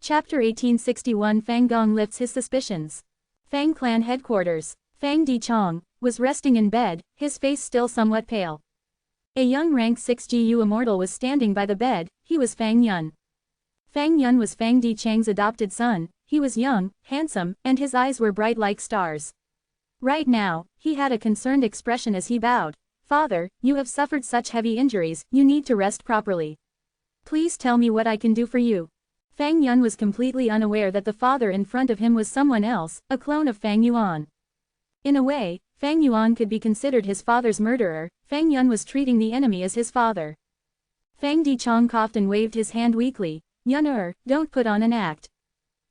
Chapter 1861 Fang Gong lifts his suspicions. Fang clan headquarters. Fang Dichong was resting in bed, his face still somewhat pale. A young rank 6 GU Immortal was standing by the bed. He was Fang Yun. Fang Yun was Fang Dichang's adopted son. He was young, handsome, and his eyes were bright like stars. Right now, he had a concerned expression as he bowed. "Father, you have suffered such heavy injuries, you need to rest properly. Please tell me what I can do for you." Fang Yun was completely unaware that the father in front of him was someone else, a clone of Fang Yuan. In a way, Fang Yuan could be considered his father's murderer. Fang Yun was treating the enemy as his father. Fang Dichong coughed and waved his hand weakly. "Yun don't put on an act.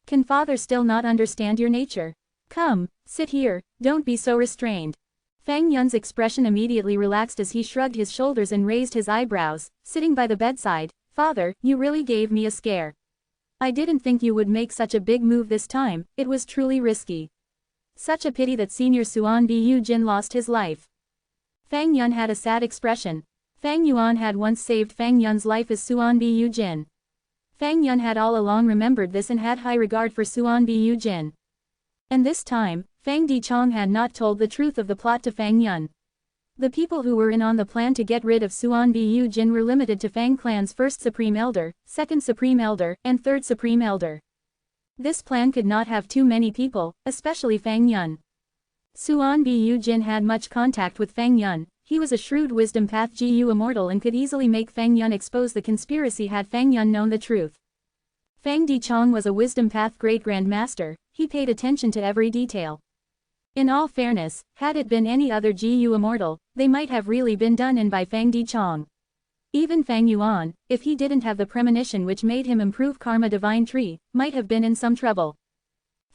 Can father still not understand your nature? Come, sit here, don't be so restrained." Fang Yun's expression immediately relaxed as he shrugged his shoulders and raised his eyebrows, sitting by the bedside. "Father, you really gave me a scare. I didn't think you would make such a big move this time, it was truly risky. Such a pity that Senior Suan Bu Jin lost his life." Fang Yun had a sad expression. Fang Yuan had once saved Fang Yun's life as Suan Bu Jin. Fang Yun had all along remembered this and had high regard for Suan Bu Jin. And this time, Fang Dichong had not told the truth of the plot to Fang Yun. The people who were in on the plan to get rid of Suan Bu Jin were limited to Fang clan's first Supreme Elder, second Supreme Elder, and third Supreme Elder. This plan could not have too many people, especially Fang Yun. Suan Bu Jin had much contact with Fang Yun. He was a shrewd wisdom path GU Immortal and could easily make Fang Yun expose the conspiracy had Fang Yun known the truth. Fang Dichong was a wisdom path great grandmaster. He paid attention to every detail. In all fairness, had it been any other GU Immortal, they might have really been done in by Fang Dichong. Even Fang Yuan, if he didn't have the premonition which made him improve Karma Divine Tree, might have been in some trouble.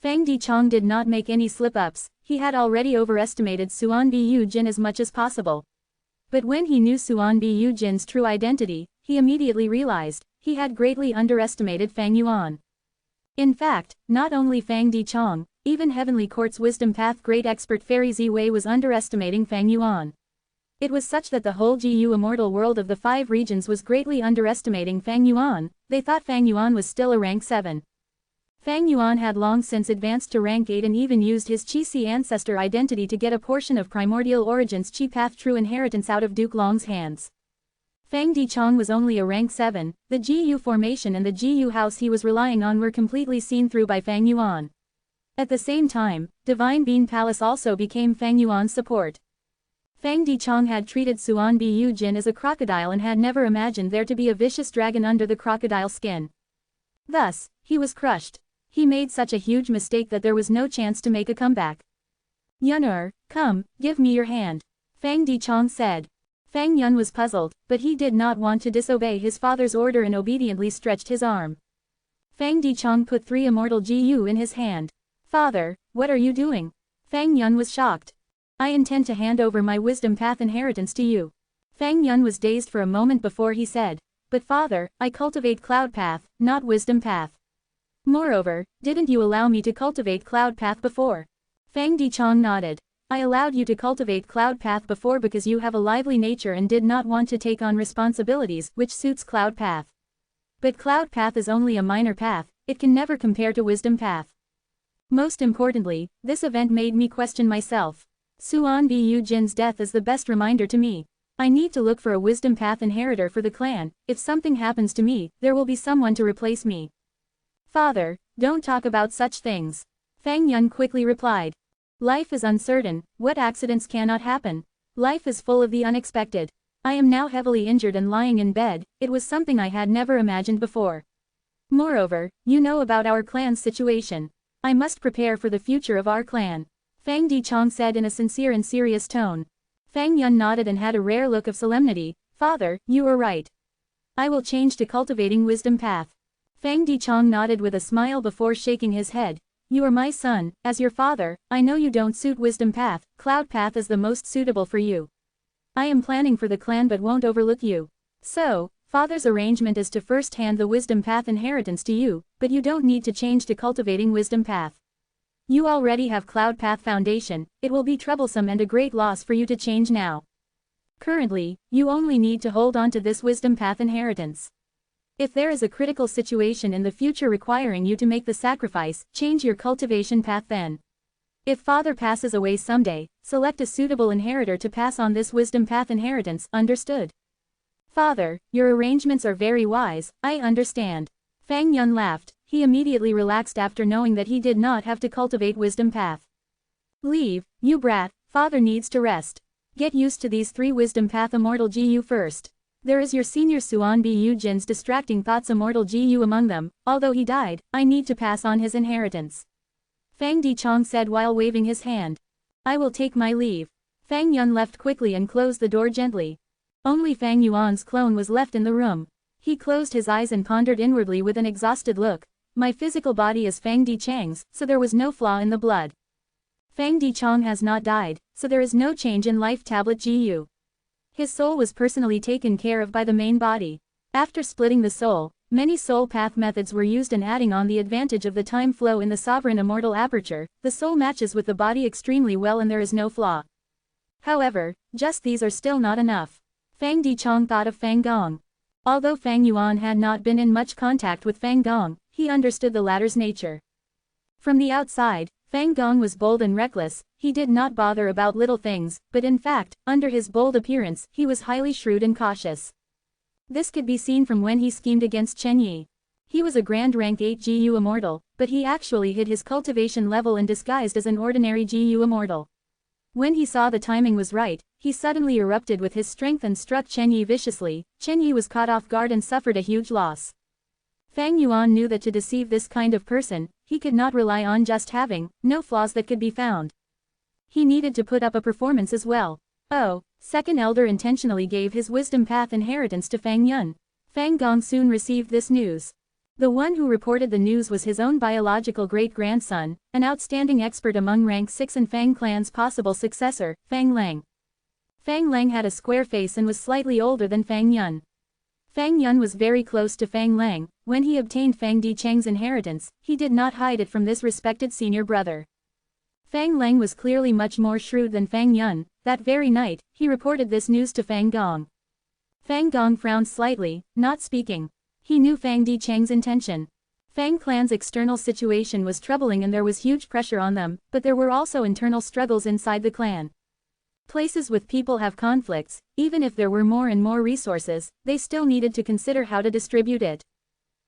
Fang Dichong did not make any slip-ups. He had already overestimated Suan Bu Jin as much as possible. But when he knew Suan Bu Jin's true identity, he immediately realized he had greatly underestimated Fang Yuan. In fact, not only Fang Dichong, even Heavenly Court's Wisdom Path great expert Fairy Ziwei was underestimating Fang Yuan. It was such that the whole GU Immortal world of the 5 regions was greatly underestimating Fang Yuan. They thought Fang Yuan was still a rank 7. Fang Yuan had long since advanced to rank 8 and even used his Qi ancestor identity to get a portion of Primordial Origin's Qi Path true inheritance out of Duke Long's hands. Fang Dichong was only a rank 7, the GU formation and the GU house he was relying on were completely seen through by Fang Yuan. At the same time, Divine Bean Palace also became Fang Yuan's support. Fang Dichong had treated Suan Bu Jin as a crocodile and had never imagined there to be a vicious dragon under the crocodile skin. Thus, he was crushed. He made such a huge mistake that there was no chance to make a comeback. "Yun come, give me your hand," Fang Dichong said. Fang Yun was puzzled, but he did not want to disobey his father's order and obediently stretched his arm. Fang Dichong put 3 immortal GU in his hand. "Father, what are you doing?" Fang Yun was shocked. "I intend to hand over my wisdom path inheritance to you." Fang Yun was dazed for a moment before he said, "But father, I cultivate cloud path, not wisdom path. Moreover, didn't you allow me to cultivate cloud path before?" Fang Dichong nodded. "I allowed you to cultivate cloud path before because you have a lively nature and did not want to take on responsibilities which suits cloud path. But cloud path is only a minor path, it can never compare to wisdom path. Most importantly, this event made me question myself. Suan Bu Jin's death is the best reminder to me. I need to look for a wisdom path inheritor for the clan. If something happens to me, there will be someone to replace me." "Father, don't talk about such things," Fang Yun quickly replied. "Life is uncertain, what accidents cannot happen? Life is full of the unexpected. I am now heavily injured and lying in bed, it was something I had never imagined before. Moreover, you know about our clan's situation. I must prepare for the future of our clan," Fang Dichong said in a sincere and serious tone. Fang Yun nodded and had a rare look of solemnity. "Father, you are right. I will change to cultivating wisdom path." Fang Dichong nodded with a smile before shaking his head. "You are my son, as your father, I know you don't suit wisdom path, cloud path is the most suitable for you. I am planning for the clan but won't overlook you. So, father's arrangement is to first hand the wisdom path inheritance to you, but you don't need to change to cultivating wisdom path. You already have cloud path foundation, it will be troublesome and a great loss for you to change now. Currently, you only need to hold on to this wisdom path inheritance." If there is a critical situation in the future requiring you to make the sacrifice, change your cultivation path then. If father passes away someday, select a suitable inheritor to pass on this wisdom path inheritance, understood? Father, your arrangements are very wise, I understand. Fang Yun laughed. He immediately relaxed after knowing that he did not have to cultivate wisdom path. Leave, you brat, father needs to rest. Get used to these 3 wisdom path immortal GU first. There is your senior Suan Bu Jin's distracting thoughts immortal GU among them, although he died, I need to pass on his inheritance. Fang Dichong said while waving his hand. I will take my leave. Fang Yun left quickly and closed the door gently. Only Fang Yuan's clone was left in the room. He closed his eyes and pondered inwardly with an exhausted look. My physical body is Fang Dichang's, so there was no flaw in the blood. Fang Dichong has not died, so there is no change in life tablet GU. His soul was personally taken care of by the main body. After splitting the soul, many soul path methods were used and adding on the advantage of the time flow in the sovereign immortal aperture, the soul matches with the body extremely well and there is no flaw. However, just these are still not enough. Fang Dichong thought of Fang Gong. Although Fang Yuan had not been in much contact with Fang Gong, he understood the latter's nature. From the outside, Fang Gong was bold and reckless, he did not bother about little things, but in fact, under his bold appearance, he was highly shrewd and cautious. This could be seen from when he schemed against Chen Yi. He was a grand rank 8 GU immortal, but he actually hid his cultivation level and disguised as an ordinary GU immortal. When he saw the timing was right, he suddenly erupted with his strength and struck Chen Yi viciously. Chen Yi was caught off guard and suffered a huge loss. Fang Yuan knew that to deceive this kind of person, he could not rely on just having no flaws that could be found. He needed to put up a performance as well. Oh, second elder intentionally gave his wisdom path inheritance to Fang Yun. Fang Gong soon received this news. The one who reported the news was his own biological great-grandson, an outstanding expert among rank 6 and Fang clan's possible successor, Fang Lang. Fang Lang had a square face and was slightly older than Fang Yun. Fang Yun was very close to Fang Lang. When he obtained Fang Dichang's inheritance, he did not hide it from this respected senior brother. Fang Lang was clearly much more shrewd than Fang Yun. That very night, he reported this news to Fang Gong. Fang Gong frowned slightly, not speaking. He knew Fang Dichang's intention. Fang clan's external situation was troubling and there was huge pressure on them, but there were also internal struggles inside the clan. Places with people have conflicts, even if there were more and more resources, they still needed to consider how to distribute it.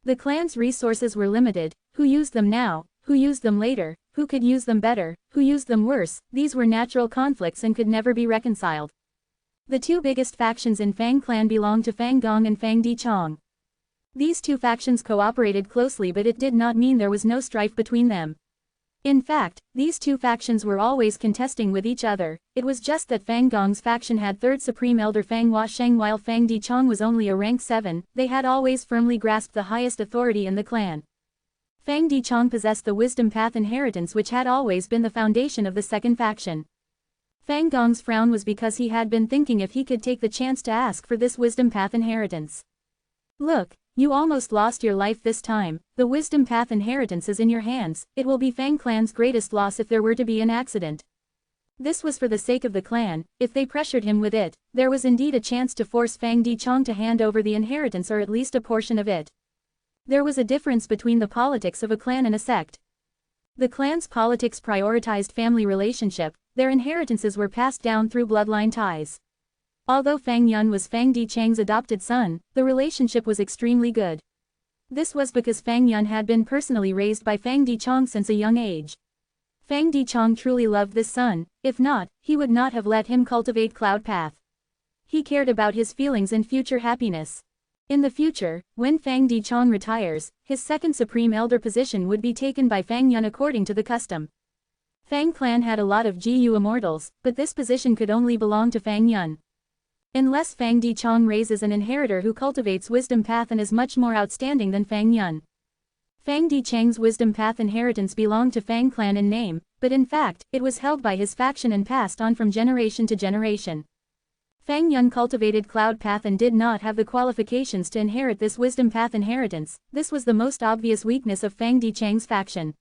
The clan's resources were limited, who used them now, who used them later, who could use them better, who used them worse, these were natural conflicts and could never be reconciled. The 2 biggest factions in Fang clan belonged to Fang Gong and Fang Dichong. These 2 factions cooperated closely but it did not mean there was no strife between them. In fact, these 2 factions were always contesting with each other. It was just that Fang Gong's faction had 3rd Supreme Elder Fang Hua Sheng while Fang Dichong was only a rank 7, they had always firmly grasped the highest authority in the clan. Fang Dichong possessed the wisdom path inheritance which had always been the foundation of the second faction. Fang Gong's frown was because he had been thinking if he could take the chance to ask for this wisdom path inheritance. Look, you almost lost your life this time, the wisdom path inheritance is in your hands, it will be Fang clan's greatest loss if there were to be an accident. This was for the sake of the clan, if they pressured him with it, there was indeed a chance to force Fang Dichong to hand over the inheritance or at least a portion of it. There was a difference between the politics of a clan and a sect. The clan's politics prioritized family relationship, their inheritances were passed down through bloodline ties. Although Fang Yun was Fang Dichang's adopted son, the relationship was extremely good. This was because Fang Yun had been personally raised by Fang Dichong since a young age. Fang Dichong truly loved this son, if not, he would not have let him cultivate Cloud Path. He cared about his feelings and future happiness. In the future, when Fang Dichong retires, his second Supreme Elder position would be taken by Fang Yun according to the custom. Fang clan had a lot of GU immortals, but this position could only belong to Fang Yun. Unless Fang Dichong raises an inheritor who cultivates Wisdom Path and is much more outstanding than Fang Yun. Fang Dichang's Wisdom Path inheritance belonged to Fang clan in name, but in fact, it was held by his faction and passed on from generation to generation. Fang Yun cultivated Cloud Path and did not have the qualifications to inherit this Wisdom Path inheritance. This was the most obvious weakness of Fang Dichang's faction.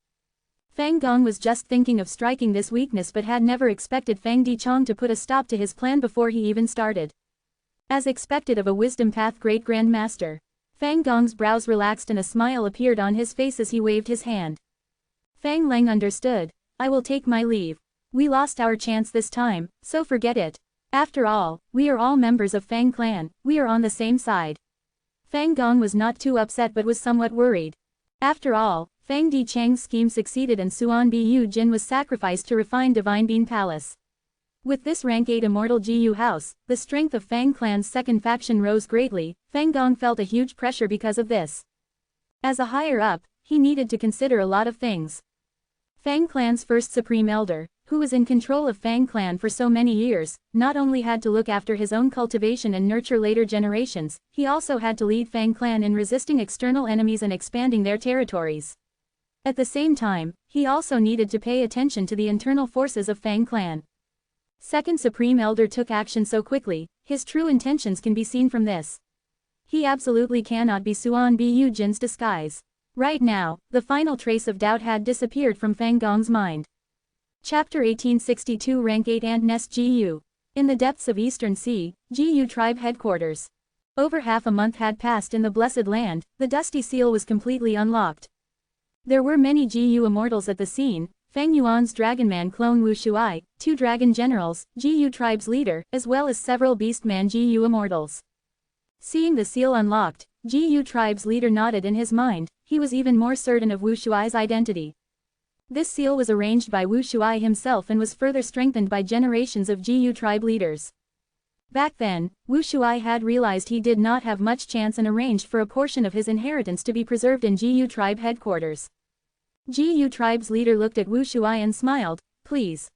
Fang Gong was just thinking of striking this weakness but had never expected Fang Dichong to put a stop to his plan before he even started. As expected of a Wisdom Path Great Grand Master, Fang Gong's brows relaxed and a smile appeared on his face as he waved his hand. Fang Leng understood. I will take my leave. We lost our chance this time, so forget it. After all, we are all members of Fang clan, we are on the same side. Fang Gong was not too upset but was somewhat worried. After all, Fang Di Chang's scheme succeeded and Suan Bu Jin was sacrificed to refine Divine Bean Palace. With this rank 8 Immortal Gu house, the strength of Fang clan's second faction rose greatly. Fang Gong felt a huge pressure because of this. As a higher up, he needed to consider a lot of things. Fang clan's first supreme elder, who was in control of Fang clan for so many years, not only had to look after his own cultivation and nurture later generations, he also had to lead Fang clan in resisting external enemies and expanding their territories. At the same time, he also needed to pay attention to the internal forces of Fang clan. Second Supreme Elder took action so quickly, his true intentions can be seen from this. He absolutely cannot be Suan Bu Jin's disguise. Right now, the final trace of doubt had disappeared from Fang Gong's mind. Chapter 1862 Rank 8 Ant Nest Gu. In the depths of Eastern Sea, Gu tribe headquarters. Over half a month had passed in the Blessed Land, the Dusty Seal was completely unlocked. There were many Gu immortals at the scene, Fang Yuan's Dragonman clone Wu Shuai, 2 dragon generals, Gu tribe's leader, as well as several Beastman Gu immortals. Seeing the seal unlocked, Gu tribe's leader nodded in his mind, he was even more certain of Wu Shuai's identity. This seal was arranged by Wu Shuai himself and was further strengthened by generations of Gu tribe leaders. Back then, Wu Shuai had realized he did not have much chance and arranged for a portion of his inheritance to be preserved in Gu tribe headquarters. Gu tribe's leader looked at Wu Shuai and smiled, please.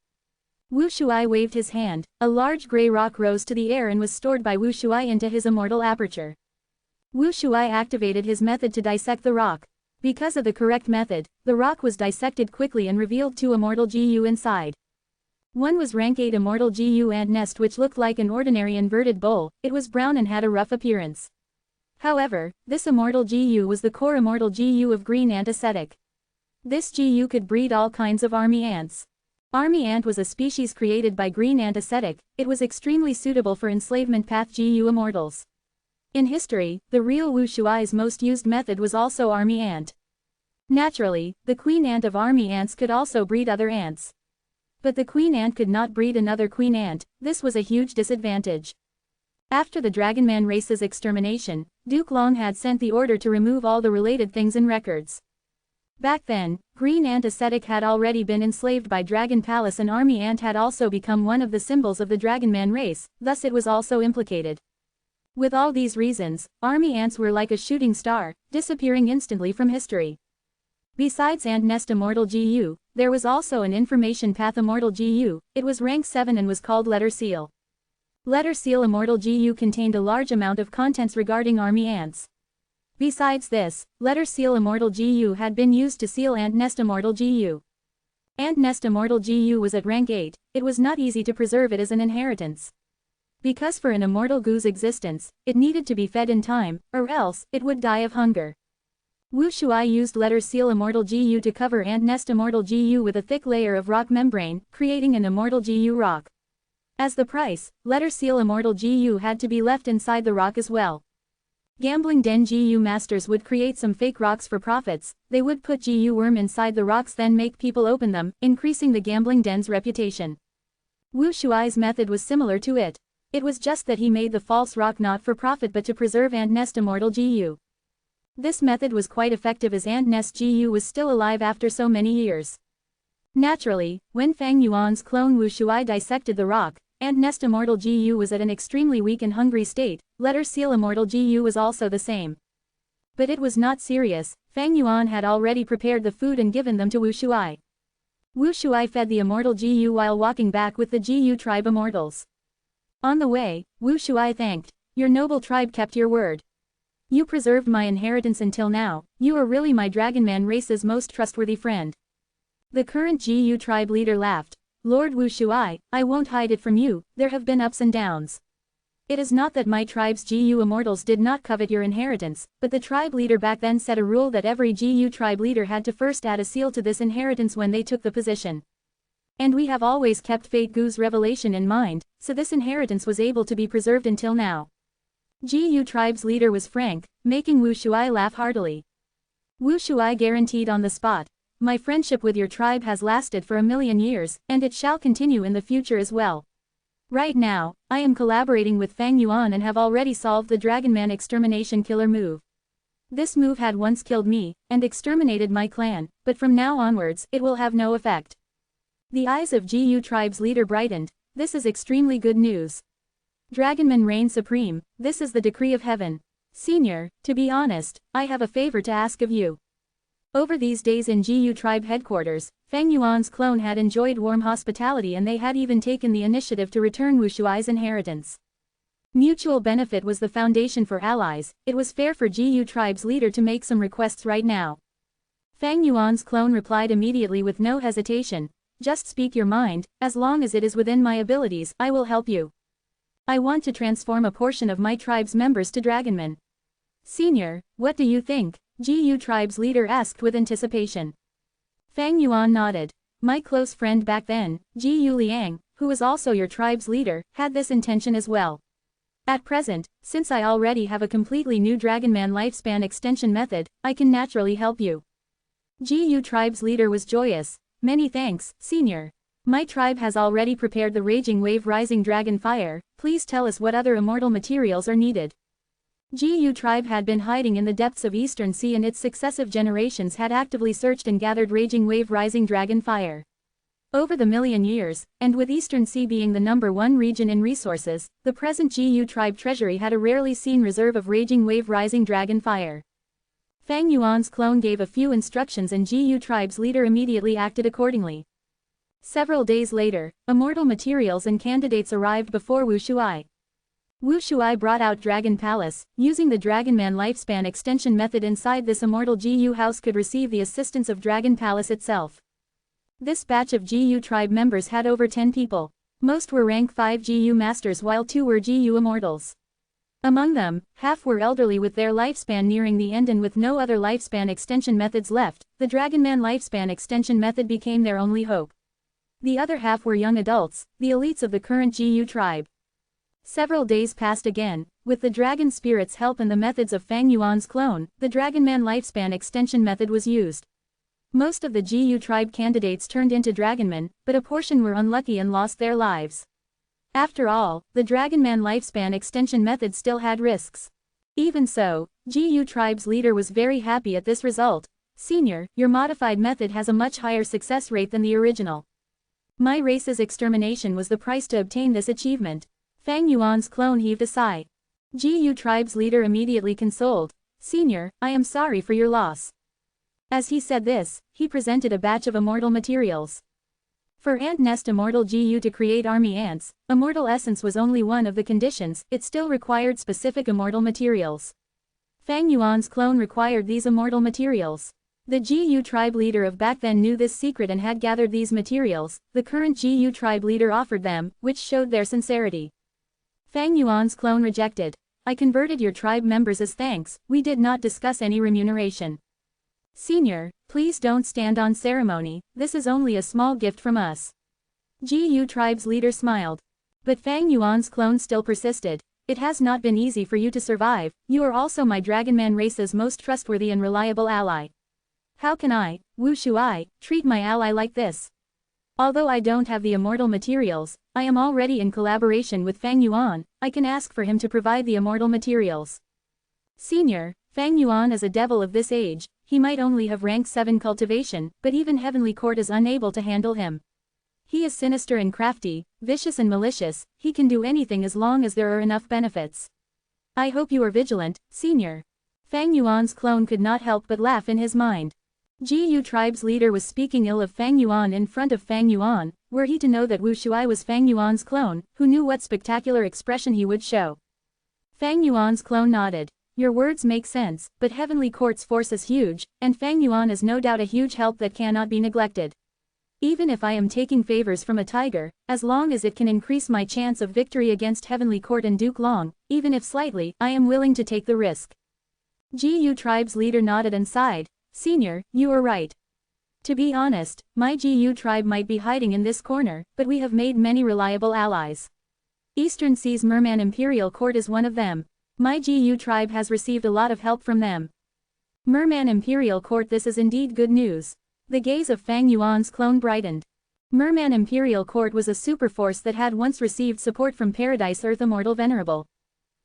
Wu Shuai waved his hand, a large gray rock rose to the air and was stored by Wu Shuai into his immortal aperture. Wu Shuai activated his method to dissect the rock. Because of the correct method, the rock was dissected quickly and revealed 2 immortal Gu inside. One was rank 8 immortal Gu ant nest which looked like an ordinary inverted bowl, it was brown and had a rough appearance. However, this immortal Gu was the core immortal Gu of green ant ascetic. This Gu could breed all kinds of army ants. Army ant was a species created by green ant ascetic, it was extremely suitable for enslavement path Gu immortals. In history, the real Wu Shuai's most used method was also army ant. Naturally, the queen ant of army ants could also breed other ants. But the queen ant could not breed another queen ant, this was a huge disadvantage. After the Dragonman race's extermination, Duke Long had sent the order to remove all the related things in records. Back then, green ant ascetic had already been enslaved by Dragon Palace and army ant had also become one of the symbols of the Dragonman race, thus it was also implicated. With all these reasons, army ants were like a shooting star, disappearing instantly from history. Besides Ant Nest Immortal Gu, there was also an Information Path Immortal Gu, it was rank 7 and was called Letter Seal. Letter Seal Immortal Gu contained a large amount of contents regarding army ants. Besides this, Letter Seal Immortal Gu had been used to seal Ant Nest Immortal Gu. Ant Nest Immortal Gu was at rank 8, it was not easy to preserve it as an inheritance. Because for an immortal Gu's existence, it needed to be fed in time, or else, it would die of hunger. Wu Shuai used Letter Seal Immortal Gu to cover Ant Nest Immortal Gu with a thick layer of rock membrane, creating an Immortal Gu rock. As the price, Letter Seal Immortal Gu had to be left inside the rock as well. Gambling Den Gu masters would create some fake rocks for profits, they would put Gu worm inside the rocks then make people open them, increasing the gambling den's reputation. Wu Shuai's method was similar to it. It was just that he made the false rock not for profit but to preserve Ant Nest Immortal Gu. This method was quite effective as Ant Nest Gu was still alive after so many years. Naturally, when Fang Yuan's clone Wu Shuai dissected the rock, Ant Nest Immortal Gu was at an extremely weak and hungry state, Letter Seal Immortal Gu was also the same. But it was not serious, Fang Yuan had already prepared the food and given them to Wu Shuai. Wu Shuai fed the Immortal Gu while walking back with the Gu tribe immortals. On the way, Wu Shuai thanked, "Your noble tribe kept your word. You preserved my inheritance until now, you are really my Dragonman race's most trustworthy friend." The current Gu tribe leader laughed, "Lord Wu Shuai, I won't hide it from you, there have been ups and downs. It is not that my tribe's Gu immortals did not covet your inheritance, but the tribe leader back then set a rule that every Gu tribe leader had to first add a seal to this inheritance when they took the position. And we have always kept Fate Gu's revelation in mind, so this inheritance was able to be preserved until now. GU tribe's leader was frank, making Wu Shuai laugh heartily. Wu Shuai guaranteed on the spot, "My friendship with your tribe has lasted for 1,000,000 years, and it shall continue in the future as well. Right now, I am collaborating with Fang Yuan and have already solved the Dragonman extermination killer move. This move had once killed me, and exterminated my clan, but from now onwards, it will have no effect." The eyes of GU tribe's leader brightened. "This is extremely good news. Dragonman reign supreme, this is the decree of heaven. Senior, to be honest, I have a favor to ask of you." Over these days in GU tribe headquarters, Fang Yuan's clone had enjoyed warm hospitality and they had even taken the initiative to return Wu Shuai's inheritance. Mutual benefit was the foundation for allies. It was fair for GU tribe's leader to make some requests right now. Fang Yuan's clone replied immediately with no hesitation, "Just speak your mind, as long as it is within my abilities, I will help you. I want to transform a portion of my tribe's members to Dragonmen." "Senior, what do you think?" GU tribe's leader asked with anticipation. Fang Yuan nodded. "My close friend back then, GU Liang, who was also your tribe's leader, had this intention as well. At present, since I already have a completely new Dragonman lifespan extension method, I can naturally help you." GU tribe's leader was joyous. "Many thanks, Senior. My tribe has already prepared the Raging Wave Rising Dragon Fire. Please tell us what other immortal materials are needed." GU tribe had been hiding in the depths of Eastern Sea and its successive generations had actively searched and gathered Raging Wave Rising Dragon Fire. Over the 1,000,000 years, and with Eastern Sea being the #1 region in resources, the present GU tribe treasury had a rarely seen reserve of Raging Wave Rising Dragon Fire. Fang Yuan's clone gave a few instructions and GU tribe's leader immediately acted accordingly. Several days later, immortal materials and candidates arrived before Wu Shuai. Wu Shuai brought out Dragon Palace. Using the Dragonman lifespan extension method inside this immortal GU house could receive the assistance of Dragon Palace itself. This batch of GU tribe members had over 10 people. Most were rank 5 GU masters while 2 were GU immortals. Among them, half were elderly with their lifespan nearing the end and with no other lifespan extension methods left. The Dragonman lifespan extension method became their only hope. The other half were young adults, the elites of the current GU tribe. Several days passed again. With the dragon spirit's help and the methods of Fang Yuan's clone, the Dragonman lifespan extension method was used. Most of the GU tribe candidates turned into Dragonmen, but a portion were unlucky and lost their lives. After all, the Dragonman lifespan extension method still had risks. Even so, GU tribe's leader was very happy at this result. "Senior, your modified method has a much higher success rate than the original. My race's extermination was the price to obtain this achievement." Fang Yuan's clone heaved a sigh. GU tribe's leader immediately consoled. "Senior, I am sorry for your loss." As he said this, he presented a batch of immortal materials. For ant nest immortal GU to create army ants, immortal essence was only one of the conditions, it still required specific immortal materials. Fang Yuan's clone required these immortal materials. The GU tribe leader of back then knew this secret and had gathered these materials. The current GU tribe leader offered them, which showed their sincerity. Fang Yuan's clone rejected. "I converted your tribe members as thanks, we did not discuss any remuneration." "Senior, please don't stand on ceremony, this is only a small gift from us." GU tribe's leader smiled. But Fang Yuan's clone still persisted. "It has not been easy for you to survive, you are also my Dragonman race's most trustworthy and reliable ally. How can I, Wu Shuai, treat my ally like this? Although I don't have the immortal materials, I am already in collaboration with Fang Yuan, I can ask for him to provide the immortal materials." "Senior, Fang Yuan is a devil of this age, he might only have rank 7 cultivation, but even Heavenly Court is unable to handle him. He is sinister and crafty, vicious and malicious, he can do anything as long as there are enough benefits. I hope you are vigilant, Senior." Fang Yuan's clone could not help but laugh in his mind. GU tribe's leader was speaking ill of Fang Yuan in front of Fang Yuan, were he to know that Wu Shuai was Fang Yuan's clone, who knew what spectacular expression he would show. Fang Yuan's clone nodded. "Your words make sense, but Heavenly Court's force is huge, and Fang Yuan is no doubt a huge help that cannot be neglected. Even if I am taking favors from a tiger, as long as it can increase my chance of victory against Heavenly Court and Duke Long, even if slightly, I am willing to take the risk." GU tribe's leader nodded and sighed. "Senior, you are right. To be honest, my GU tribe might be hiding in this corner, but we have made many reliable allies. Eastern Sea's Merman Imperial Court is one of them. My GU tribe has received a lot of help from them. Merman Imperial Court. This is indeed good news. The gaze of Fang Yuan's clone brightened. Merman Imperial Court was a superforce that had once received support from Paradise Earth Immortal Venerable.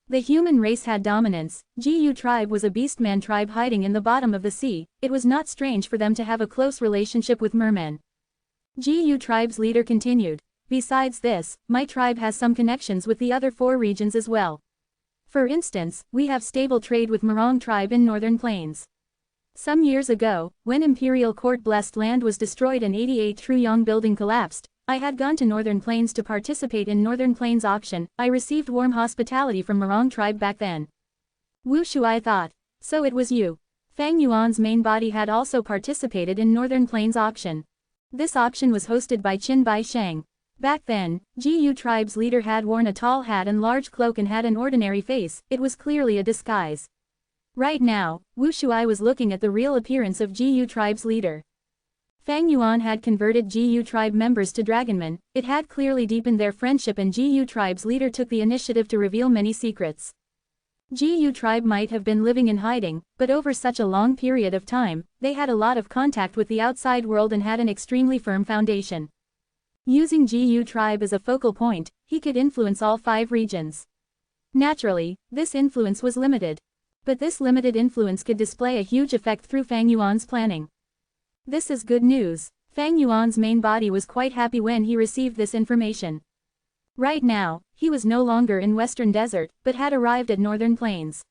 The human race had dominance. GU tribe was a beastman tribe hiding in the bottom of the sea. It was not strange for them to have a close relationship with mermen. GU tribe's leader continued. Besides this, my tribe has some connections with the other 4 regions as well. For instance, we have stable trade with Morong tribe in northern plains. Some years ago, when Imperial Court blessed land was destroyed and 88 Truyong building collapsed, I had gone to northern plains to participate in northern plains auction. I received warm hospitality from Morong tribe back then. Wu Shuai thought. So it was you. Fang Yuan's main body had also participated in northern plains auction. This auction was hosted by Qin Bai Sheng. Back then, GU tribe's leader had worn a tall hat and large cloak and had an ordinary face. It was clearly a disguise. Right now, Wu Shuai was looking at the real appearance of GU tribe's leader. Fang Yuan had converted GU tribe members to dragonmen. It had clearly deepened their friendship, and GU tribe's leader took the initiative to reveal many secrets. GU tribe might have been living in hiding, but over such a long period of time, they had a lot of contact with the outside world and had an extremely firm foundation. Using GU tribe as a focal point, he could influence all 5 regions. Naturally, this influence was limited. But this limited influence could display a huge effect through Fang Yuan's planning. This is good news. Fang Yuan's main body was quite happy when he received this information. Right now, he was no longer in Western Desert, but had arrived at Northern Plains.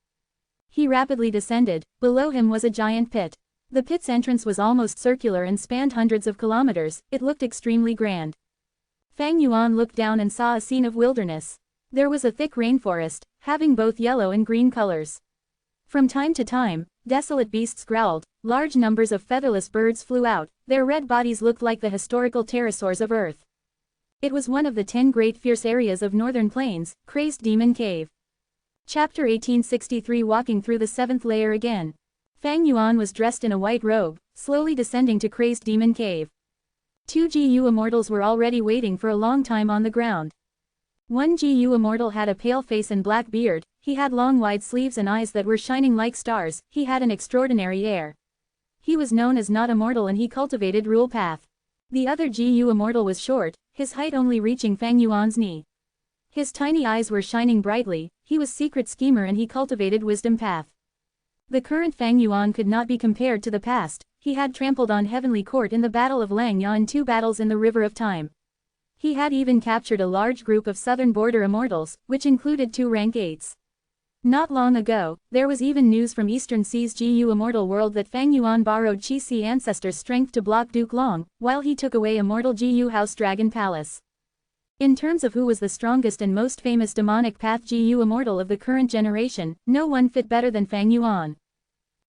He rapidly descended. Below him was a giant pit. The pit's entrance was almost circular and spanned hundreds of kilometers. It looked extremely grand. Fang Yuan looked down and saw a scene of wilderness. There was a thick rainforest, having both yellow and green colors. From time to time, desolate beasts growled, large numbers of featherless birds flew out, their red bodies looked like the historical pterosaurs of Earth. It was one of the 10 great fierce areas of Northern Plains, Crazed Demon Cave. Chapter 1863. Walking through the 7th layer again. Fang Yuan was dressed in a white robe, slowly descending to Crazed Demon Cave. 2 GU immortals were already waiting for a long time on the ground. One GU immortal had a pale face and black beard. He had long wide sleeves and eyes that were shining like stars. He had an extraordinary air. He was known as Not Immortal and he cultivated Rule Path. The other GU immortal was short, his height only reaching Fang Yuan's knee. His tiny eyes were shining brightly. He was Secret Schemer and he cultivated Wisdom Path. The current Fang Yuan could not be compared to the past. He had trampled on Heavenly Court in the Battle of Langya and 2 battles in the River of Time. He had even captured a large group of southern border immortals, which included 2 rank 8s. Not long ago, there was even news from Eastern Sea's GU Immortal world that Fang Yuan borrowed Qi Si ancestor's strength to block Duke Long, while he took away Immortal GU House Dragon Palace. In terms of who was the strongest and most famous demonic path GU Immortal of the current generation, no one fit better than Fang Yuan.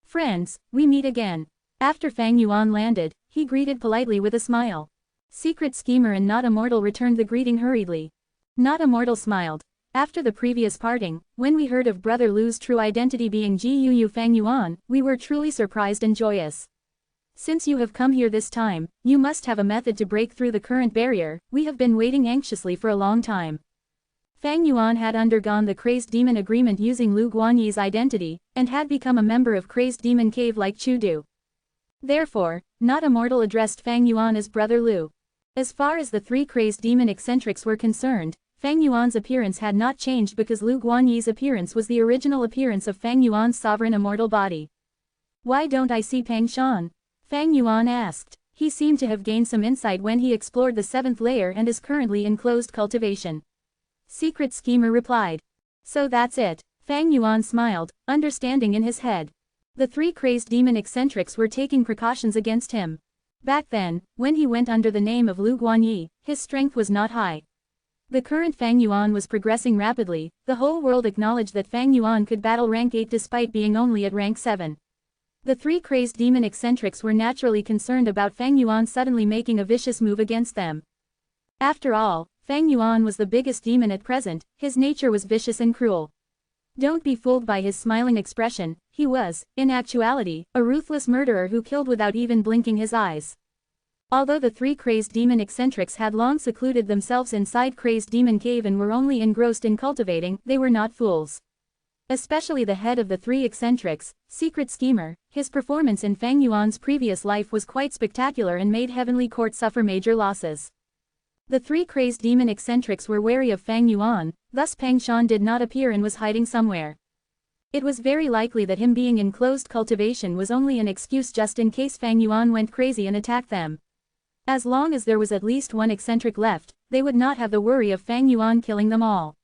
Friends, we meet again. After Fang Yuan landed, he greeted politely with a smile. Secret Schemer and Not Immortal returned the greeting hurriedly. Not Immortal smiled. After the previous parting, when we heard of Brother Lu's true identity being GU Fang Yuan, we were truly surprised and joyous. Since you have come here this time, you must have a method to break through the current barrier. We have been waiting anxiously for a long time. Fang Yuan had undergone the Crazed Demon Agreement using Lu Guanyi's identity, and had become a member of Crazed Demon Cave like Chudu. Therefore, Not Immortal addressed Fang Yuan as Brother Lu. As far as the 3 Crazed Demon eccentrics were concerned, Fang Yuan's appearance had not changed because Lu Guanyi's appearance was the original appearance of Fang Yuan's sovereign immortal body. Why don't I see Pang Shan? Fang Yuan asked. He seemed to have gained some insight when he explored the 7th layer and is currently in closed cultivation. Secret Schemer replied. So that's it. Fang Yuan smiled, understanding in his head. The 3 Crazed Demon eccentrics were taking precautions against him. Back then, when he went under the name of Lu Guanyi, his strength was not high. The current Fang Yuan was progressing rapidly. The whole world acknowledged that Fang Yuan could battle rank 8 despite being only at rank 7. The 3 Crazed Demon eccentrics were naturally concerned about Fang Yuan suddenly making a vicious move against them. After all, Fang Yuan was the biggest demon at present. His nature was vicious and cruel. Don't be fooled by his smiling expression. He was, in actuality, a ruthless murderer who killed without even blinking his eyes. Although the 3 Crazed Demon eccentrics had long secluded themselves inside Crazed Demon Cave and were only engrossed in cultivating, they were not fools. Especially the head of the three eccentrics, secret schemer. His performance in Fang Yuan's previous life was quite spectacular and made Heavenly Court suffer major losses. The three crazed demon eccentrics were wary of Fang Yuan, thus Pang Shan did not appear and was hiding somewhere. It was very likely that him being in closed cultivation was only an excuse just in case Fang Yuan went crazy and attacked them. As long as there was at least one eccentric left, they would not have the worry of Fang Yuan killing them all.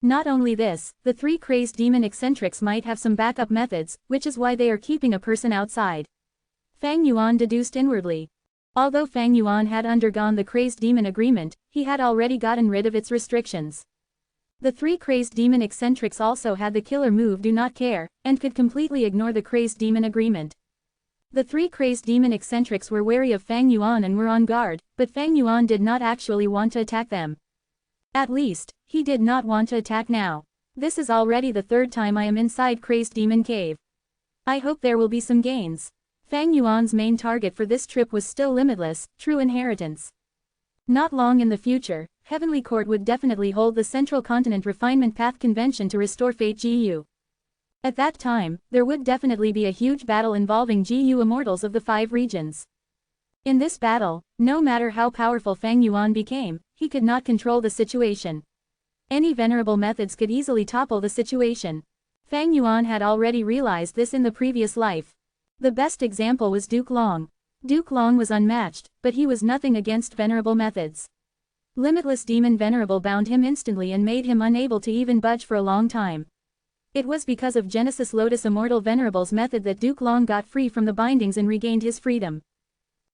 Not only this, the three crazed demon eccentrics might have some backup methods, which is why they are keeping a person outside. Fang Yuan deduced inwardly. Although Fang Yuan had undergone the crazed demon agreement, he had already gotten rid of its restrictions. The three crazed demon eccentrics also had the killer move Do Not Care, and could completely ignore the crazed demon agreement. The three crazed demon eccentrics were wary of Fang Yuan and were on guard, but Fang Yuan did not actually want to attack them. At least, he did not want to attack now. This is already the third time I am inside Crazed Demon Cave. I hope there will be some gains. Fang Yuan's main target for this trip was still limitless, true inheritance. Not long in the future, Heavenly Court would definitely hold the Central Continent Refinement Path Convention to restore Fate GU. At that time, there would definitely be a huge battle involving GU Immortals of the 5 regions. In this battle, no matter how powerful Fang Yuan became, he could not control the situation. Any venerable methods could easily topple the situation. Fang Yuan had already realized this in the previous life. The best example was Duke Long. Duke Long was unmatched, but he was nothing against venerable methods. Limitless Demon Venerable bound him instantly and made him unable to even budge for a long time. It was because of Genesis Lotus Immortal Venerable's method that Duke Long got free from the bindings and regained his freedom.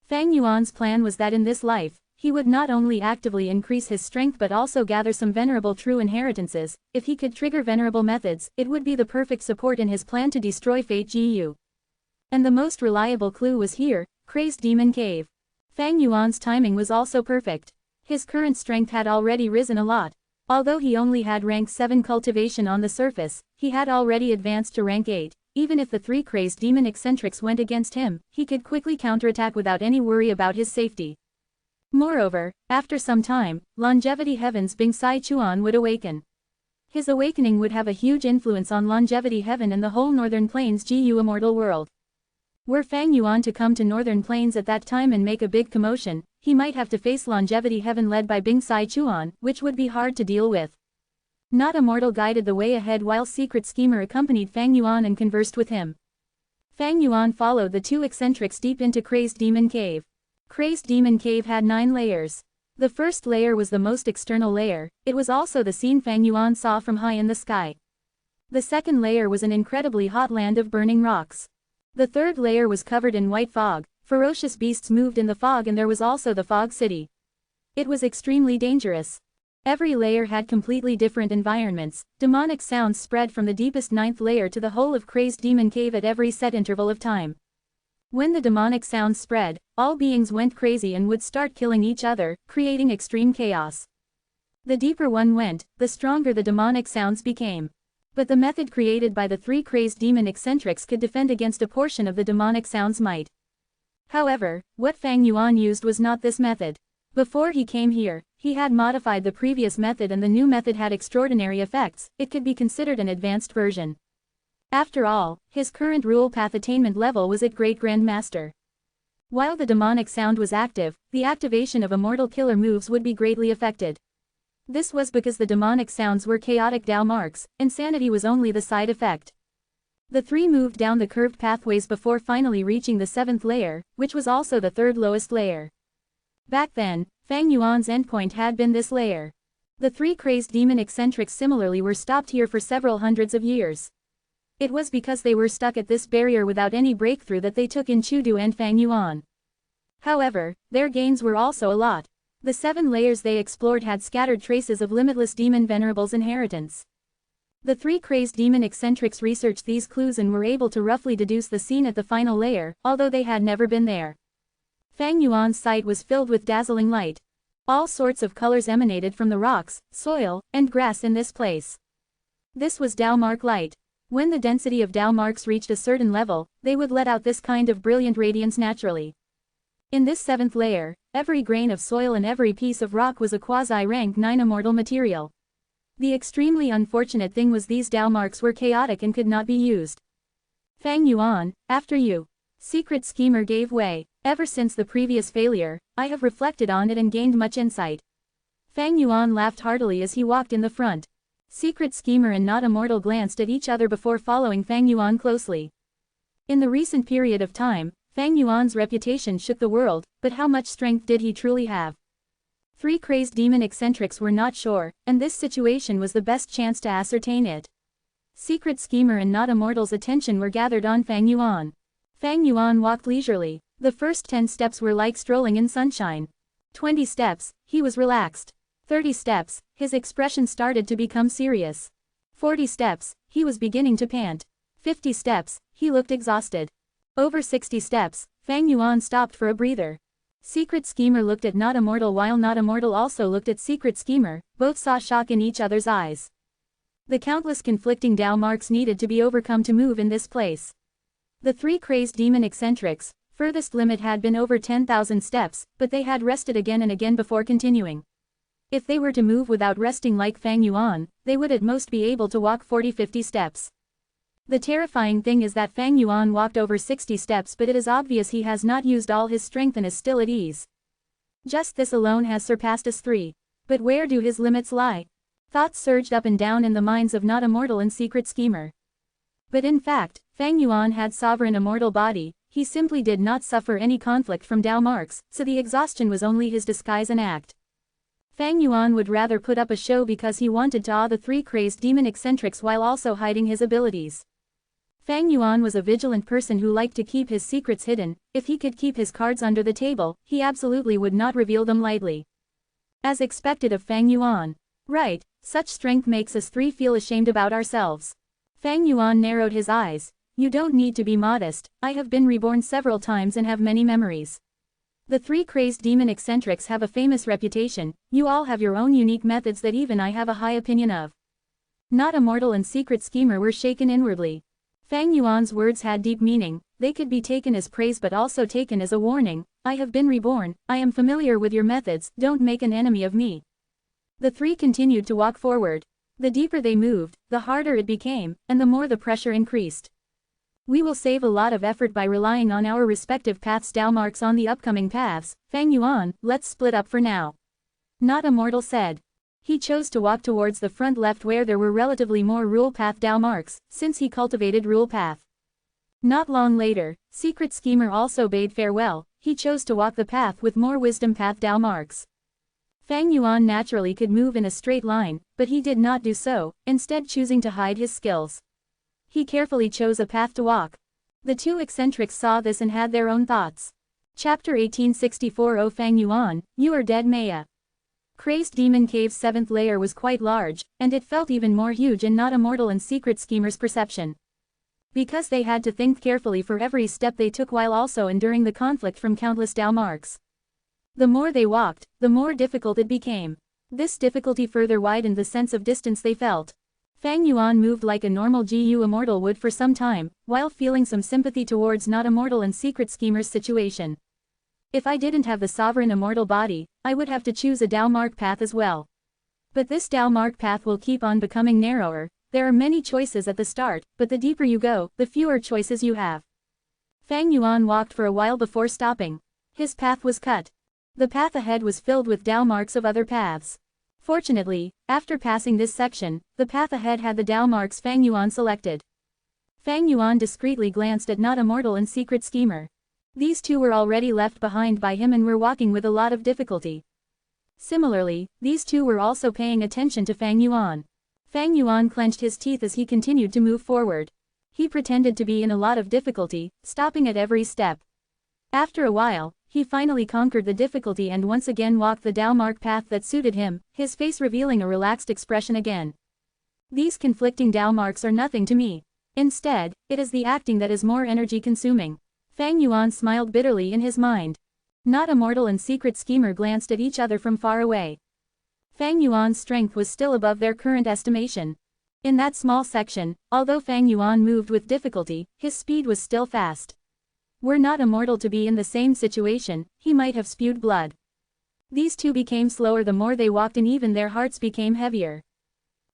Fang Yuan's plan was that in this life, he would not only actively increase his strength but also gather some venerable true inheritances. If he could trigger venerable methods, it would be the perfect support in his plan to destroy Fate GU. And the most reliable clue was here, Crazed Demon Cave. Fang Yuan's timing was also perfect. His current strength had already risen a lot. Although he only had rank 7 cultivation on the surface, he had already advanced to rank 8. Even if the 3 crazed demon eccentrics went against him, he could quickly counterattack without any worry about his safety. Moreover, after some time, Longevity Heaven's Bing Sai Chuan would awaken. His awakening would have a huge influence on Longevity Heaven and the whole Northern Plains GU Immortal world. Were Fang Yuan to come to Northern Plains at that time and make a big commotion, he might have to face Longevity Heaven led by Bing Sai Chuan, which would be hard to deal with. Not Immortal guided the way ahead while Secret Schemer accompanied Fang Yuan and conversed with him. Fang Yuan followed the 2 eccentrics deep into Crazed Demon Cave. Crazed Demon Cave had 9 layers. The first layer was the most external layer, it was also the scene Fang Yuan saw from high in the sky. The second layer was an incredibly hot land of burning rocks. The third layer was covered in white fog, ferocious beasts moved in the fog and there was also the fog city. It was extremely dangerous. Every layer had completely different environments, demonic sounds spread from the deepest 9th layer to the whole of Crazed Demon Cave at every set interval of time. When the demonic sounds spread, all beings went crazy and would start killing each other, creating extreme chaos. The deeper one went, the stronger the demonic sounds became. But the method created by the 3 crazed demon eccentrics could defend against a portion of the demonic sound's might. However, what Fang Yuan used was not this method. Before he came here, he had modified the previous method and the new method had extraordinary effects, it could be considered an advanced version. After all, his current rule path attainment level was at Great Grand Master. While the demonic sound was active, the activation of immortal killer moves would be greatly affected. This was because the demonic sounds were chaotic Dao marks, insanity was only the side effect. The 3 moved down the curved pathways before finally reaching the 7th layer, which was also the 3rd lowest layer. Back then, Fang Yuan's endpoint had been this layer. The 3 crazed demon eccentrics similarly were stopped here for several hundreds of years. It was because they were stuck at this barrier without any breakthrough that they took in Chudu and Fang Yuan. However, their gains were also a lot. The 7 layers they explored had scattered traces of Limitless Demon Venerable's inheritance. The 3 crazed demon eccentrics researched these clues and were able to roughly deduce the scene at the final layer, although they had never been there. Fang Yuan's sight was filled with dazzling light. All sorts of colors emanated from the rocks, soil, and grass in this place. This was Dao Mark light. When the density of Dao marks reached a certain level, they would let out this kind of brilliant radiance naturally. In this 7th layer, every grain of soil and every piece of rock was a quasi-rank 9 immortal material. The extremely unfortunate thing was these Dao marks were chaotic and could not be used. Fang Yuan, after you. Secret schemer gave way. Ever since the previous failure, I have reflected on it and gained much insight. Fang Yuan laughed heartily as he walked in the front. Secret schemer and not immortal glanced at each other before following Fang Yuan closely. In the recent period of time, Fang Yuan's reputation shook the world, but how much strength did he truly have? 3 crazed demon eccentrics were not sure, and this situation was the best chance to ascertain it. Secret schemer and not immortal's attention were gathered on Fang Yuan. Fang Yuan walked leisurely. The first 10 steps were like strolling in sunshine. 20 steps, he was relaxed. 30 steps, his expression started to become serious. 40 steps, he was beginning to pant. 50 steps, he looked exhausted. Over 60 steps, Fang Yuan stopped for a breather. Secret schemer looked at not immortal while not immortal also looked at secret schemer, both saw shock in each other's eyes. The countless conflicting Dao marks needed to be overcome to move in this place. The 3 crazed demon eccentrics, furthest limit had been over 10,000 steps, but they had rested again and again before continuing. If they were to move without resting like Fang Yuan, they would at most be able to walk 40-50 steps. The terrifying thing is that Fang Yuan walked over 60 steps, but it is obvious he has not used all his strength and is still at ease. Just this alone has surpassed us 3. But where do his limits lie? Thoughts surged up and down in the minds of not immortal and secret schemer. But in fact, Fang Yuan had sovereign immortal body, he simply did not suffer any conflict from Dao marks, so the exhaustion was only his disguise and act. Fang Yuan would rather put up a show because he wanted to awe the 3 crazed demon eccentrics while also hiding his abilities. Fang Yuan was a vigilant person who liked to keep his secrets hidden. If he could keep his cards under the table, he absolutely would not reveal them lightly. As expected of Fang Yuan. Right, such strength makes us 3 feel ashamed about ourselves. Fang Yuan narrowed his eyes. You don't need to be modest, I have been reborn several times and have many memories. The 3 crazed demon eccentrics have a famous reputation, you all have your own unique methods that even I have a high opinion of. Not immortal and secret schemer were shaken inwardly. Fang Yuan's words had deep meaning, they could be taken as praise but also taken as a warning. I have been reborn, I am familiar with your methods, don't make an enemy of me. The 3 continued to walk forward. The deeper they moved, the harder it became, and the more the pressure increased. We will save a lot of effort by relying on our respective paths. Dao marks on the upcoming paths. Fang Yuan, let's split up for now. Not immortal said. He chose to walk towards the front left where there were relatively more rule path Dao marks, since he cultivated rule path. Not long later, secret schemer also bade farewell, he chose to walk the path with more wisdom path Dao marks. Fang Yuan naturally could move in a straight line, but he did not do so, instead choosing to hide his skills. He carefully chose a path to walk. The 2 eccentrics saw this and had their own thoughts. Chapter 1864. O Fang Yuan, you are dead Maya. Crazed Demon Cave's 7th layer was quite large, and it felt even more huge in not immortal and secret schemer's perception. Because they had to think carefully for every step they took while also enduring the conflict from countless Dao marks. The more they walked, the more difficult it became. This difficulty further widened the sense of distance they felt. Fang Yuan moved like a normal GU immortal would for some time, while feeling some sympathy towards not immortal and secret schemer's situation. If I didn't have the sovereign immortal body, I would have to choose a Dao mark path as well. But this Dao mark path will keep on becoming narrower. There are many choices at the start, but the deeper you go, the fewer choices you have. Fang Yuan walked for a while before stopping. His path was cut. The path ahead was filled with Dao marks of other paths. Fortunately, after passing this section, the path ahead had the Dao marks Fang Yuan selected. Fang Yuan discreetly glanced at not immortal and secret schemer. These 2 were already left behind by him and were walking with a lot of difficulty. Similarly, these 2 were also paying attention to Fang Yuan. Fang Yuan clenched his teeth as he continued to move forward. He pretended to be in a lot of difficulty, stopping at every step. After a while, he finally conquered the difficulty and once again walked the Dao mark path that suited him, his face revealing a relaxed expression again. These conflicting Dao marks are nothing to me. Instead, it is the acting that is more energy consuming. Fang Yuan smiled bitterly in his mind. Not immortal and secret schemer glanced at each other from far away. Fang Yuan's strength was still above their current estimation. In that small section, although Fang Yuan moved with difficulty, his speed was still fast. Were not immortal to be in the same situation, he might have spewed blood. These 2 became slower the more they walked and even their hearts became heavier.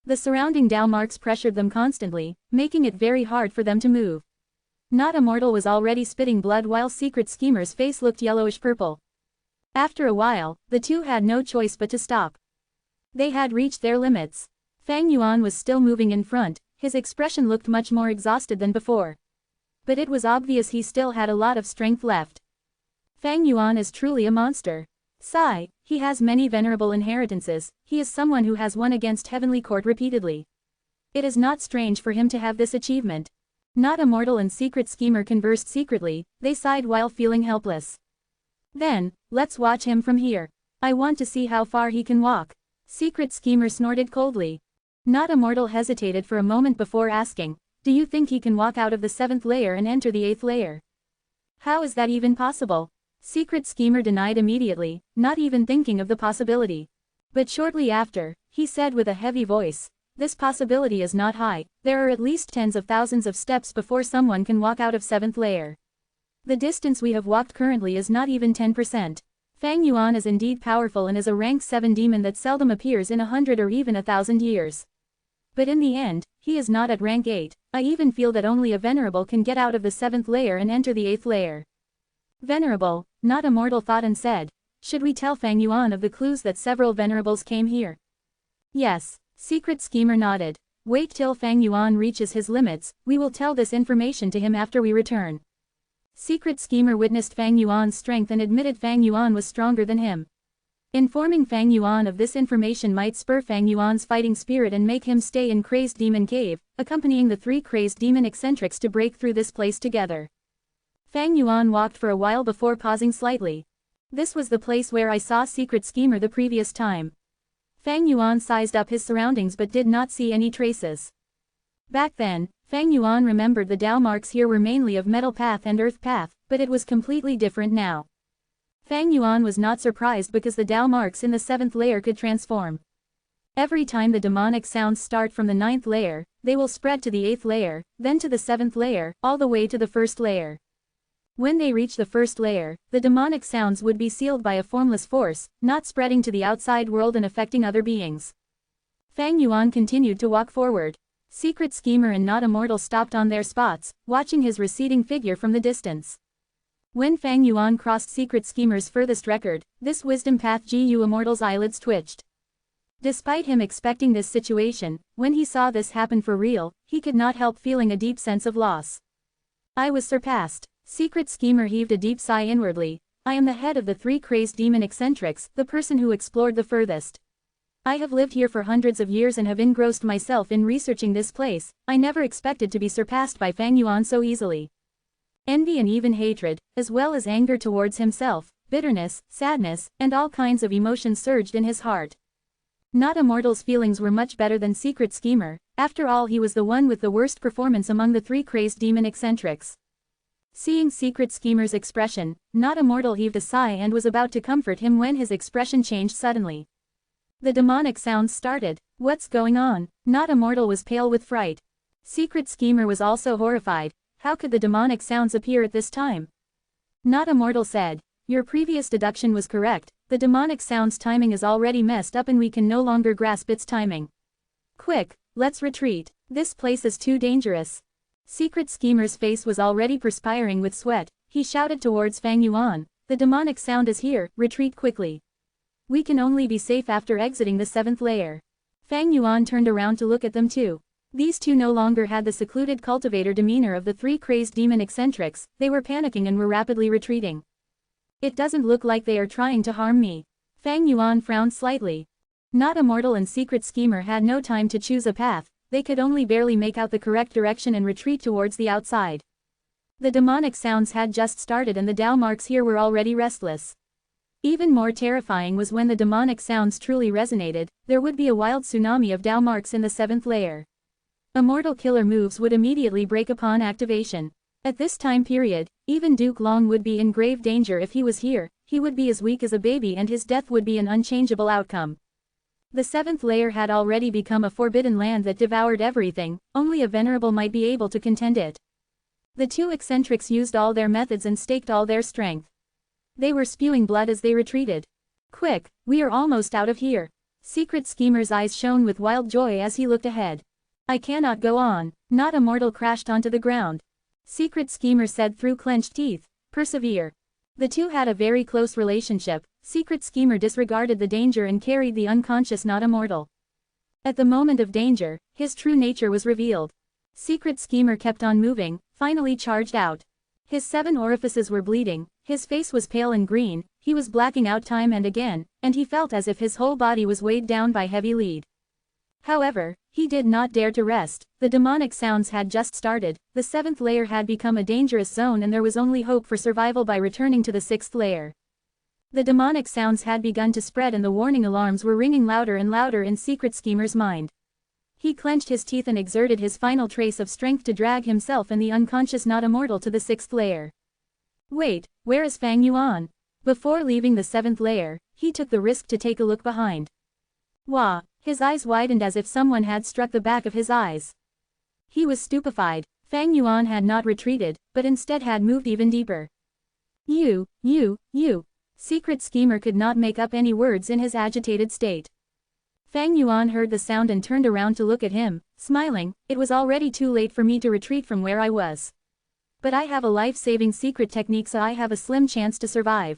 The surrounding Tao marks pressured them constantly, making it very hard for them to move. Not Immortal was already spitting blood while Secret Schemer's face looked yellowish-purple. After a while, the two had no choice but to stop. They had reached their limits. Fang Yuan was still moving in front, his expression looked much more exhausted than before. But it was obvious he still had a lot of strength left. Fang Yuan is truly a monster. Sigh, he has many venerable inheritances, he is someone who has won against Heavenly Court repeatedly. It is not strange for him to have this achievement. Not Immortal and Secret Schemer conversed secretly, they sighed while feeling helpless. Then, let's watch him from here. I want to see how far he can walk. Secret Schemer snorted coldly. Not Immortal hesitated for a moment before asking, do you think he can walk out of the 7th layer and enter the 8th layer? How is that even possible? Secret Schemer denied immediately, not even thinking of the possibility. But shortly after, he said with a heavy voice, this possibility is not high, there are at least tens of thousands of steps before someone can walk out of 7th layer. The distance we have walked currently is not even 10%. Fang Yuan is indeed powerful and is a rank 7 demon that seldom appears in 100 or even 1,000 years. But in the end, he is not at rank 8, I even feel that only a Venerable can get out of the 7th layer and enter the 8th layer. Venerable, Not Immortal thought and said, should we tell Fang Yuan of the clues that several Venerables came here? Yes, Secret Schemer nodded. Wait till Fang Yuan reaches his limits, we will tell this information to him after we return. Secret Schemer witnessed Fang Yuan's strength and admitted Fang Yuan was stronger than him. Informing Fang Yuan of this information might spur Fang Yuan's fighting spirit and make him stay in Crazed Demon Cave, accompanying the 3 Crazed Demon eccentrics to break through this place together. Fang Yuan walked for a while before pausing slightly. This was the place where I saw Secret Schemer the previous time. Fang Yuan sized up his surroundings but did not see any traces. Back then, Fang Yuan remembered the Tao marks here were mainly of Metal Path and Earth Path, but it was completely different now. Fang Yuan was not surprised because the Tao marks in the 7th layer could transform. Every time the demonic sounds start from the 9th layer, they will spread to the 8th layer, then to the 7th layer, all the way to the 1st layer. When they reach the 1st layer, the demonic sounds would be sealed by a formless force, not spreading to the outside world and affecting other beings. Fang Yuan continued to walk forward. Secret Schemer and Not Immortal stopped on their spots, watching his receding figure from the distance. When Fang Yuan crossed Secret Schemer's furthest record, this wisdom path Gu Immortal's eyelids twitched. Despite him expecting this situation, when he saw this happen for real, he could not help feeling a deep sense of loss. I was surpassed. Secret Schemer heaved a deep sigh inwardly. I am the head of the 3 Crazed Demon eccentrics, the person who explored the furthest. I have lived here for hundreds of years and have engrossed myself in researching this place. I never expected to be surpassed by Fang Yuan so easily. Envy and even hatred, as well as anger towards himself, bitterness, sadness, and all kinds of emotions surged in his heart. Not Immortal's feelings were much better than Secret Schemer, after all he was the one with the worst performance among the 3 Crazed Demon eccentrics. Seeing Secret Schemer's expression, Not Immortal heaved a sigh and was about to comfort him when his expression changed suddenly. The demonic sounds started. What's going on? Not Immortal was pale with fright. Secret Schemer was also horrified. How could the demonic sounds appear at this time? Not Immortal said, your previous deduction was correct, the demonic sounds timing is already messed up and we can no longer grasp its timing. Quick, let's retreat, this place is too dangerous. Secret Schemer's face was already perspiring with sweat, he shouted towards Fang Yuan, the demonic sound is here, retreat quickly. We can only be safe after exiting the 7th layer. Fang Yuan turned around to look at them too. These two no longer had the secluded cultivator demeanor of the 3 Crazed Demon eccentrics, they were panicking and were rapidly retreating. It doesn't look like they are trying to harm me. Fang Yuan frowned slightly. Not Immortal and Secret Schemer had no time to choose a path, they could only barely make out the correct direction and retreat towards the outside. The demonic sounds had just started and the Tao marks here were already restless. Even more terrifying was when the demonic sounds truly resonated, there would be a wild tsunami of Tao marks in the 7th layer. Immortal killer moves would immediately break upon activation. At this time period, even Duke Long would be in grave danger if he was here, he would be as weak as a baby and his death would be an unchangeable outcome. The 7th layer had already become a forbidden land that devoured everything, only a Venerable might be able to contend it. The 2 eccentrics used all their methods and staked all their strength. They were spewing blood as they retreated. Quick, we are almost out of here. Secret Schemer's eyes shone with wild joy as he looked ahead. I cannot go on. Not Immortal crashed onto the ground. Secret Schemer said through clenched teeth, persevere. The two had a very close relationship. Secret Schemer disregarded the danger and carried the unconscious Not Immortal. At the moment of danger, his true nature was revealed. Secret Schemer kept on moving, finally charged out. His 7 orifices were bleeding, his face was pale and green, he was blacking out time and again, and he felt as if his whole body was weighed down by heavy lead. However, he did not dare to rest. The demonic sounds had just started, the 7th layer had become a dangerous zone and there was only hope for survival by returning to the 6th layer. The demonic sounds had begun to spread and the warning alarms were ringing louder and louder in Secret Schemer's mind. He clenched his teeth and exerted his final trace of strength to drag himself and the unconscious Not Immortal to the 6th layer. Wait, where is Fang Yuan? Before leaving the 7th layer, he took the risk to take a look behind. Wah! His eyes widened as if someone had struck the back of his eyes. He was stupefied. Fang Yuan had not retreated, but instead had moved even deeper. You. Secret Schemer could not make up any words in his agitated state. Fang Yuan heard the sound and turned around to look at him, smiling. It was already too late for me to retreat from where I was. But I have a life-saving secret technique so I have a slim chance to survive.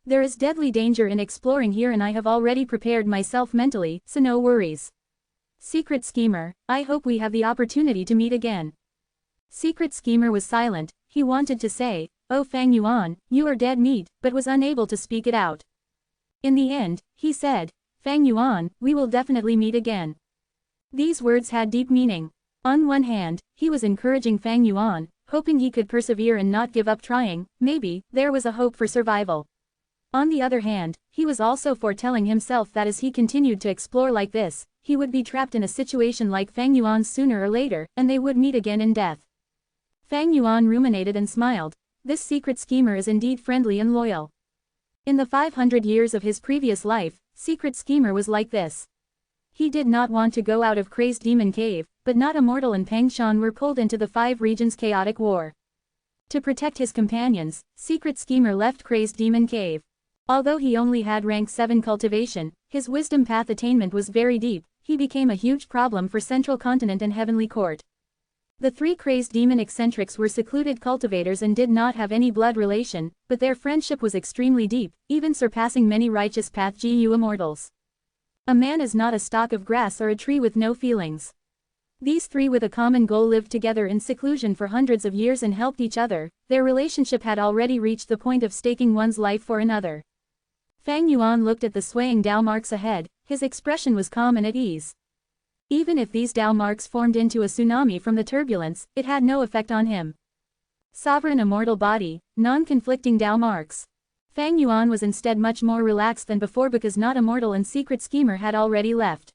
There is deadly danger in exploring here and I have already prepared myself mentally, so no worries. Secret Schemer, I hope we have the opportunity to meet again. Secret Schemer was silent. He wanted to say, oh Fang Yuan, you are dead meat, but was unable to speak it out. In the end, he said, Fang Yuan, we will definitely meet again. These words had deep meaning. On one hand, he was encouraging Fang Yuan, hoping he could persevere and not give up trying. Maybe there was a hope for survival. On the other hand, he was also foretelling himself that as he continued to explore like this, he would be trapped in a situation like Fang Yuan's sooner or later, and they would meet again in death. Fang Yuan ruminated and smiled. This Secret Schemer is indeed friendly and loyal. In the 500 years of his previous life, Secret Schemer was like this. He did not want to go out of Crazed Demon Cave, but Not Immortal and Peng Shan were pulled into the 5 regions' chaotic war. To protect his companions, Secret Schemer left Crazed Demon Cave. Although he only had rank 7 cultivation, his wisdom path attainment was very deep. He became a huge problem for Central Continent and Heavenly Court. The 3 crazed demon eccentrics were secluded cultivators and did not have any blood relation, but their friendship was extremely deep, even surpassing many righteous path GU immortals. A man is not a stalk of grass or a tree with no feelings. These 3 with a common goal lived together in seclusion for hundreds of years and helped each other. Their relationship had already reached the point of staking one's life for another. Fang Yuan looked at the swaying Dao marks ahead. His expression was calm and at ease. Even if these Dao marks formed into a tsunami from the turbulence, it had no effect on him. Sovereign immortal body, non-conflicting Dao marks. Fang Yuan was instead much more relaxed than before because Not Immortal and Secret Schemer had already left.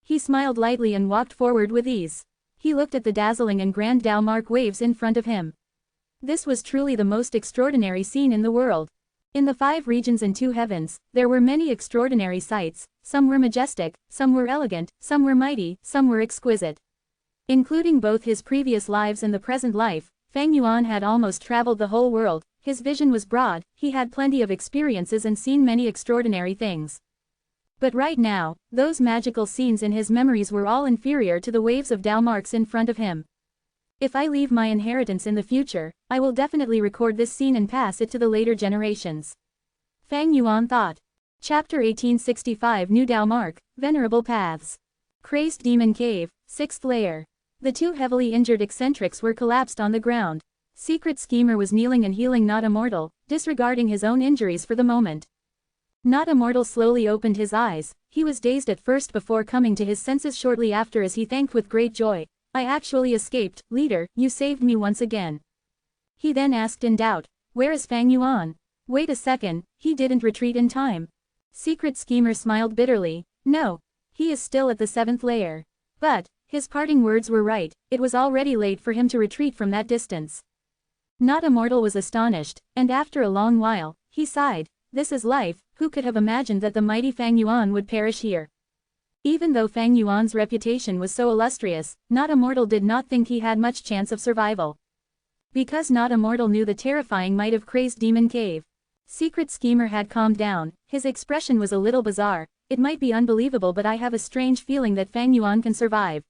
He smiled lightly and walked forward with ease. He looked at the dazzling and grand Dao mark waves in front of him. This was truly the most extraordinary scene in the world. In the 5 regions and 2 heavens, there were many extraordinary sights. Some were majestic, some were elegant, some were mighty, some were exquisite. Including both his previous lives and the present life, Fang Yuan had almost traveled the whole world. His vision was broad, he had plenty of experiences and seen many extraordinary things. But right now, those magical scenes in his memories were all inferior to the waves of Dao marks in front of him. If I leave my inheritance in the future, I will definitely record this scene and pass it to the later generations. Fang Yuan thought. Chapter 1865 New Dao Mark, Venerable Paths. Crazed Demon Cave, 6th layer. The 2 heavily injured eccentrics were collapsed on the ground. Secret Schemer was kneeling and healing Not Immortal, disregarding his own injuries for the moment. Not Immortal slowly opened his eyes. He was dazed at first before coming to his senses shortly after as he thanked with great joy. I actually escaped, leader, you saved me once again. He then asked in doubt, where is Fang Yuan? Wait a second, he didn't retreat in time. Secret Schemer smiled bitterly. No. He is still at the 7th layer. But, his parting words were right, it was already late for him to retreat from that distance. Not Immortal was astonished, and after a long while, he sighed. This is life, who could have imagined that the mighty Fang Yuan would perish here? Even though Fang Yuan's reputation was so illustrious, Not Immortal did not think he had much chance of survival. Because Not Immortal knew the terrifying might of Crazed Demon Cave. Secret Schemer had calmed down, his expression was a little bizarre. it might be unbelievable, but I have a strange feeling that Fang Yuan can survive.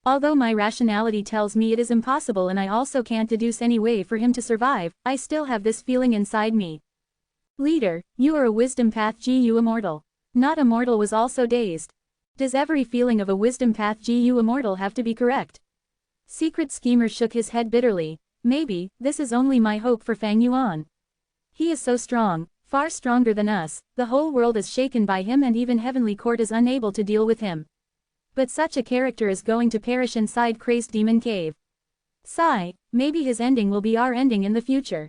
Although my rationality tells me it is impossible and I also can't deduce any way for him to survive, I still have this feeling inside me. Leader, you are a wisdom path GU Immortal. Not Immortal was also dazed. Does every feeling of a wisdom path GU Immortal have to be correct? Secret Schemer shook his head bitterly. Maybe, this is only my hope for Fang Yuan. He is so strong, far stronger than us, the whole world is shaken by him and even Heavenly Court is unable to deal with him. But such a character is going to perish inside Crazed Demon Cave. Sigh, maybe his ending will be our ending in the future.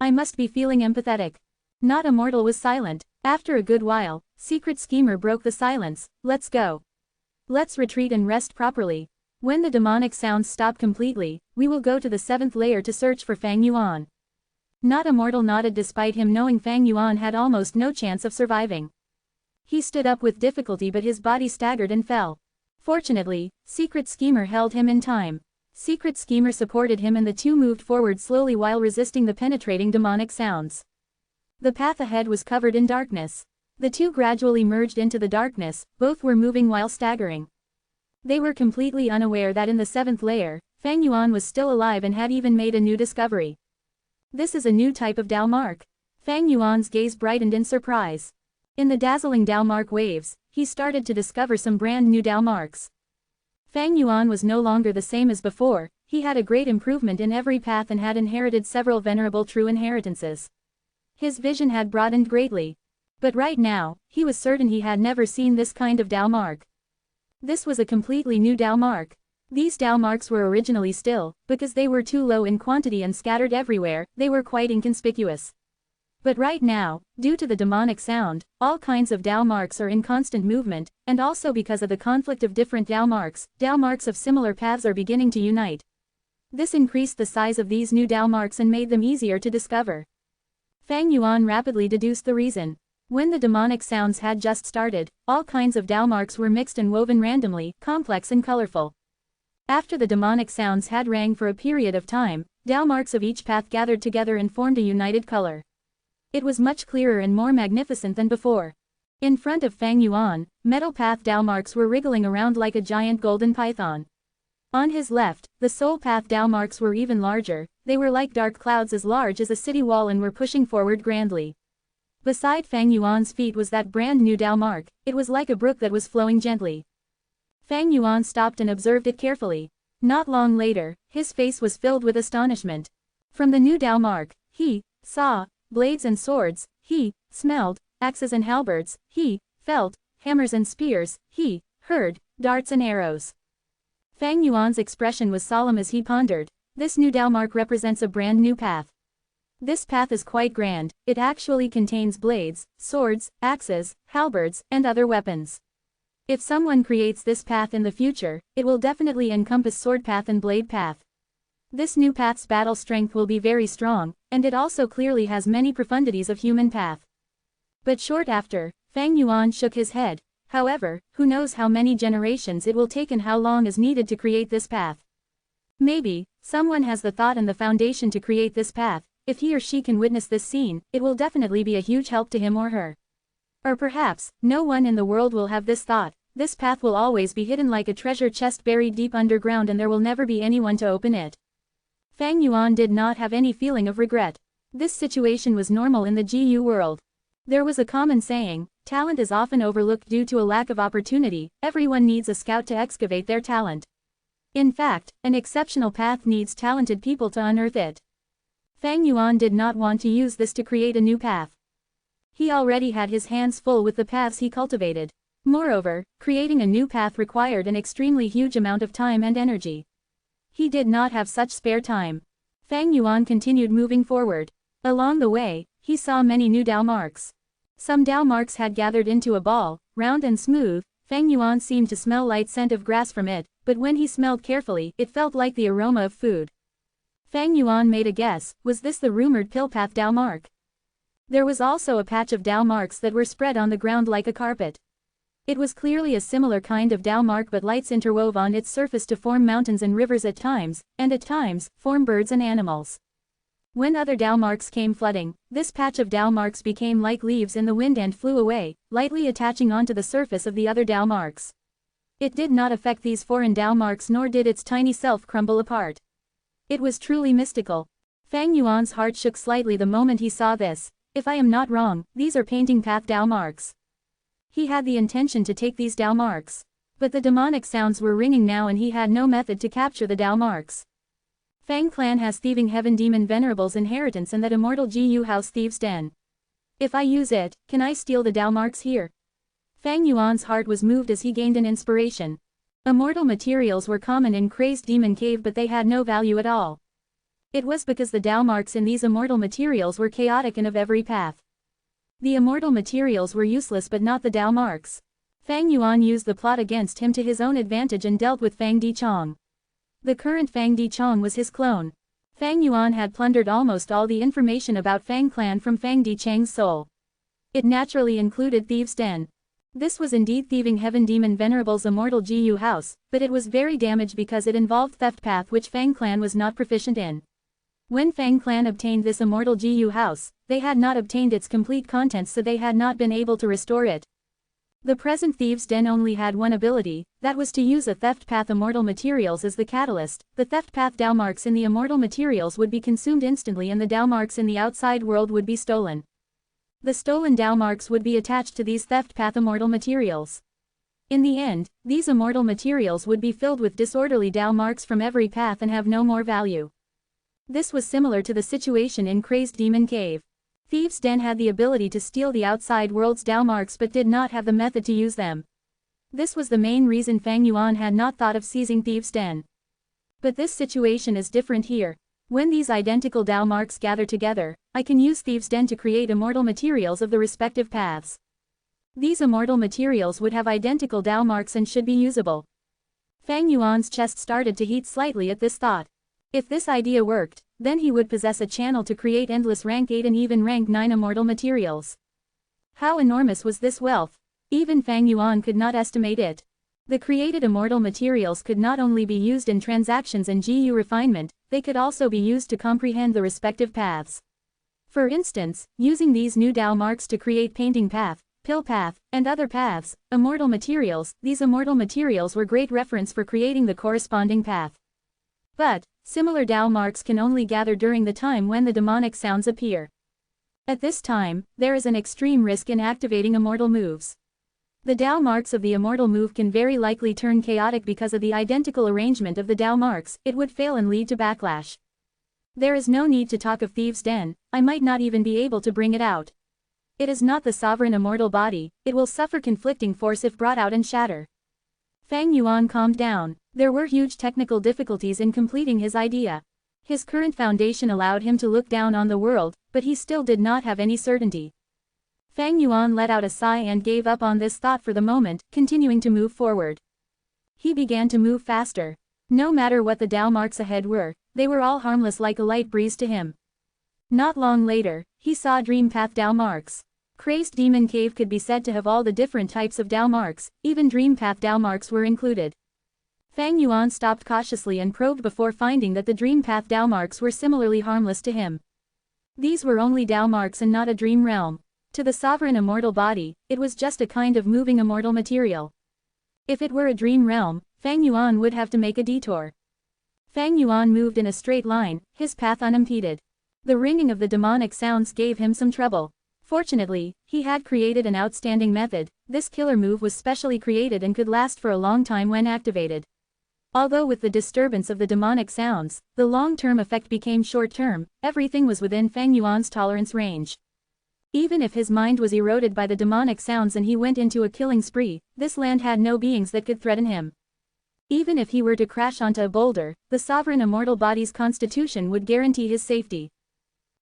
I must be feeling empathetic. Not Immortal was silent. After a good while, Secret Schemer broke the silence. Let's go. Let's retreat and rest properly. When the demonic sounds stop completely, we will go to the 7th layer to search for Fang Yuan. Not Immortal nodded despite him knowing Fang Yuan had almost no chance of surviving. He stood up with difficulty but his body staggered and fell. Fortunately, Secret Schemer held him in time. Secret Schemer supported him and the two moved forward slowly while resisting the penetrating demonic sounds. The path ahead was covered in darkness. The two gradually merged into the darkness, both were moving while staggering. They were completely unaware that in the 7th layer, Fang Yuan was still alive and had even made a new discovery. This is a new type of Dao mark. Fang Yuan's gaze brightened in surprise. In the dazzling Dao mark waves, he started to discover some brand new Dao marks. Fang Yuan was no longer the same as before, he had a great improvement in every path and had inherited several venerable true inheritances. His vision had broadened greatly. But right now, he was certain he had never seen this kind of Dao mark. This was a completely new Dao mark. These Dao marks were originally still, because they were too low in quantity and scattered everywhere, they were quite inconspicuous. But right now, due to the demonic sound, all kinds of Dao marks are in constant movement, and also because of the conflict of different Dao marks of similar paths are beginning to unite. This increased the size of these new Dao marks and made them easier to discover. Fang Yuan rapidly deduced the reason. When the demonic sounds had just started, all kinds of Dao marks were mixed and woven randomly, complex and colorful. After the demonic sounds had rang for a period of time, Dao marks of each path gathered together and formed a united color. It was much clearer and more magnificent than before. In front of Fang Yuan, metal path Dao marks were wriggling around like a giant golden python. On his left, the soul path Dao marks were even larger, they were like dark clouds as large as a city wall and were pushing forward grandly. Beside Fang Yuan's feet was that brand new Dao mark, it was like a brook that was flowing gently. Fang Yuan stopped and observed it carefully. Not long later, his face was filled with astonishment. From the new Dao mark, he saw blades and swords, he smelled axes and halberds, he felt hammers and spears, he heard darts and arrows. Fang Yuan's expression was solemn as he pondered. This new Dao mark represents a brand new path. This path is quite grand, it actually contains blades, swords, axes, halberds, and other weapons. If someone creates this path in the future, it will definitely encompass sword path and blade path. This new path's battle strength will be very strong, and it also clearly has many profundities of human path. But short after, Fang Yuan shook his head. However, who knows how many generations it will take and how long is needed to create this path. Maybe, someone has the thought and the foundation to create this path. If he or she can witness this scene, it will definitely be a huge help to him or her. Or perhaps, no one in the world will have this thought. This path will always be hidden like a treasure chest buried deep underground and there will never be anyone to open it. Fang Yuan did not have any feeling of regret. This situation was normal in the GU world. There was a common saying, talent is often overlooked due to a lack of opportunity, everyone needs a scout to excavate their talent. In fact, an exceptional path needs talented people to unearth it. Fang Yuan did not want to use this to create a new path. He already had his hands full with the paths he cultivated. Moreover, creating a new path required an extremely huge amount of time and energy. He did not have such spare time. Fang Yuan continued moving forward. Along the way, he saw many new Dao marks. Some Dao marks had gathered into a ball, round and smooth. Fang Yuan seemed to smell light scent of grass from it, but when he smelled carefully, it felt like the aroma of food. Fang Yuan made a guess, was this the rumored pill path Dao mark? There was also a patch of Dao marks that were spread on the ground like a carpet. It was clearly a similar kind of Dao mark but lights interwove on its surface to form mountains and rivers at times, and at times, form birds and animals. When other Tao marks came flooding, this patch of Tao marks became like leaves in the wind and flew away, lightly attaching onto the surface of the other Tao marks. It did not affect these foreign Tao marks, nor did its tiny self crumble apart. It was truly mystical. Fang Yuan's heart shook slightly the moment he saw this. If I am not wrong, these are painting path Tao marks. He had the intention to take these Tao marks. But the demonic sounds were ringing now and he had no method to capture the Tao marks. Fang clan has thieving heaven demon Venerable's inheritance and that immortal Gu house thieves' den. If I use it, can I steal the Tao marks here? Fang Yuan's heart was moved as he gained an inspiration. Immortal materials were common in Crazed Demon Cave, but they had no value at all. It was because the Tao marks in these immortal materials were chaotic and of every path. The immortal materials were useless but not the Tao marks. Fang Yuan used the plot against him to his own advantage and dealt with Fang Dichong. The current Fang Dichong was his clone. Fang Yuan had plundered almost all the information about Fang clan from Fang Dichang's soul. It naturally included Thieves' Den. This was indeed thieving heaven demon Venerable's immortal Gu house, but it was very damaged because it involved theft path which Fang clan was not proficient in. When Fang clan obtained this immortal Gu house, they had not obtained its complete contents, so they had not been able to restore it. The present Thieves' Den only had one ability, that was to use a theft path immortal materials as the catalyst. The theft path Tao marks in the immortal materials would be consumed instantly and the Tao marks in the outside world would be stolen. The stolen Tao marks would be attached to these theft path immortal materials. In the end, these immortal materials would be filled with disorderly Tao marks from every path and have no more value. This was similar to the situation in Crazed Demon Cave. Thieves' Den had the ability to steal the outside world's Tao marks but did not have the method to use them. This was the main reason Fang Yuan had not thought of seizing Thieves' Den. But this situation is different here. When these identical Tao marks gather together, I can use Thieves' Den to create immortal materials of the respective paths. These immortal materials would have identical Tao marks and should be usable. Fang Yuan's chest started to heat slightly at this thought. If this idea worked, then he would possess a channel to create endless rank 8 and even rank 9 immortal materials. How enormous was this wealth? Even Fang Yuan could not estimate it. The created immortal materials could not only be used in transactions and Gu refinement, they could also be used to comprehend the respective paths. For instance, using these new Tao marks to create painting path, pill path, and other paths, immortal materials, these immortal materials were great reference for creating the corresponding path. But, similar Tao marks can only gather during the time when the demonic sounds appear. At this time, there is an extreme risk in activating immortal moves. The Tao marks of the immortal move can very likely turn chaotic because of the identical arrangement of the Tao marks. It would fail and lead to backlash. There is no need to talk of Thieves' Den, I might not even be able to bring it out. It is not the sovereign immortal body, it will suffer conflicting force if brought out and shatter. Fang Yuan calmed down. There were huge technical difficulties in completing his idea. His current foundation allowed him to look down on the world, but he still did not have any certainty. Fang Yuan let out a sigh and gave up on this thought for the moment, continuing to move forward. He began to move faster. No matter what the Tao marks ahead were, they were all harmless like a light breeze to him. Not long later, he saw Dream Path Tao marks. Crazed Demon Cave could be said to have all the different types of Tao marks, even Dream Path Tao marks were included. Fang Yuan stopped cautiously and probed before finding that the Dream Path Tao marks were similarly harmless to him. These were only Tao marks and not a dream realm. To the sovereign immortal body, it was just a kind of moving immortal material. If it were a dream realm, Fang Yuan would have to make a detour. Fang Yuan moved in a straight line, his path unimpeded. The ringing of the demonic sounds gave him some trouble. Fortunately, he had created an outstanding method. This killer move was specially created and could last for a long time when activated. Although with the disturbance of the demonic sounds, the long-term effect became short-term, everything was within Fang Yuan's tolerance range. Even if his mind was eroded by the demonic sounds and he went into a killing spree, this land had no beings that could threaten him. Even if he were to crash onto a boulder, the sovereign immortal body's constitution would guarantee his safety.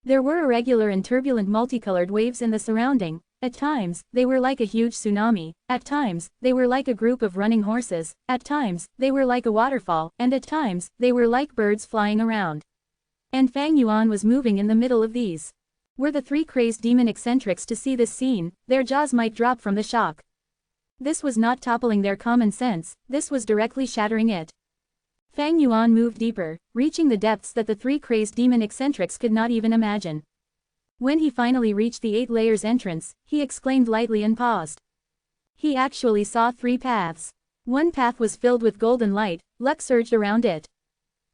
There were irregular and turbulent multicolored waves in the surrounding. At times, they were like a huge tsunami, at times, they were like a group of running horses, at times, they were like a waterfall, and at times, they were like birds flying around. And Fang Yuan was moving in the middle of these. Were the three crazed demon eccentrics to see this scene, their jaws might drop from the shock. This was not toppling their common sense, this was directly shattering it. Fang Yuan moved deeper, reaching the depths that the three crazed demon eccentrics could not even imagine. When he finally reached the 8 layers entrance, he exclaimed lightly and paused. He actually saw 3 paths. One path was filled with golden light, luck surged around it.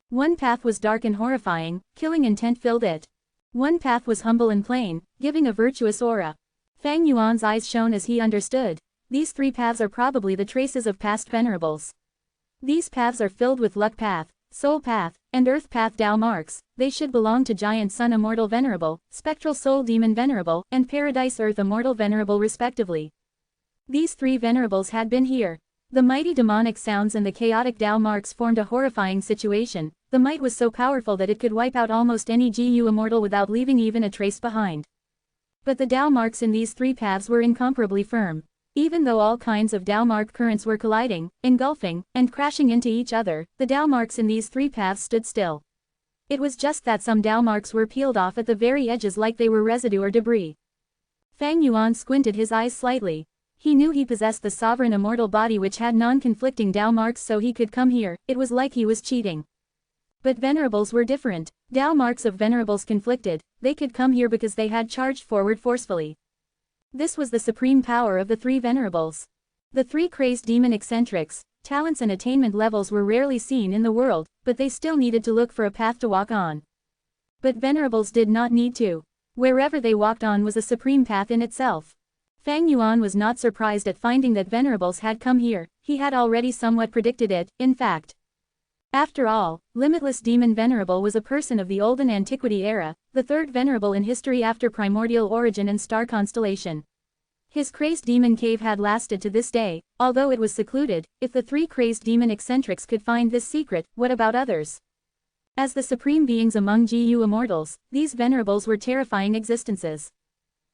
One path was dark and horrifying, killing intent filled it. One path was humble and plain, giving a virtuous aura. Fang Yuan's eyes shone as he understood. These 3 paths are probably the traces of past venerables. These paths are filled with luck path, soul path, and earth path Tao marks. They should belong to Giant Sun Immortal Venerable, Spectral Soul Demon Venerable, and Paradise Earth Immortal Venerable respectively. These 3 venerables had been here. The mighty demonic sounds and the chaotic Tao marks formed a horrifying situation. The might was so powerful that it could wipe out almost any GU immortal without leaving even a trace behind. But the Tao marks in these 3 paths were incomparably firm. Even though all kinds of Tao mark currents were colliding, engulfing, and crashing into each other, the Tao marks in these 3 paths stood still. It was just that some Tao marks were peeled off at the very edges like they were residue or debris. Fang Yuan squinted his eyes slightly. He knew he possessed the sovereign immortal body which had non-conflicting Tao marks, so he could come here. It was like he was cheating. But venerables were different. Tao marks of venerables conflicted. They could come here because they had charged forward forcefully. This was the supreme power of the 3 venerables. The 3 crazed demon eccentrics, talents and attainment levels were rarely seen in the world, but they still needed to look for a path to walk on. But venerables did not need to. Wherever they walked on was a supreme path in itself. Fang Yuan was not surprised at finding that venerables had come here. He had already somewhat predicted it, in fact. After all, Limitless Demon Venerable was a person of the Olden Antiquity era, the 3rd venerable in history after primordial origin and star constellation. His crazed demon cave had lasted to this day, although it was secluded. If the 3 crazed demon eccentrics could find this secret, what about others? As the supreme beings among GU immortals, these venerables were terrifying existences.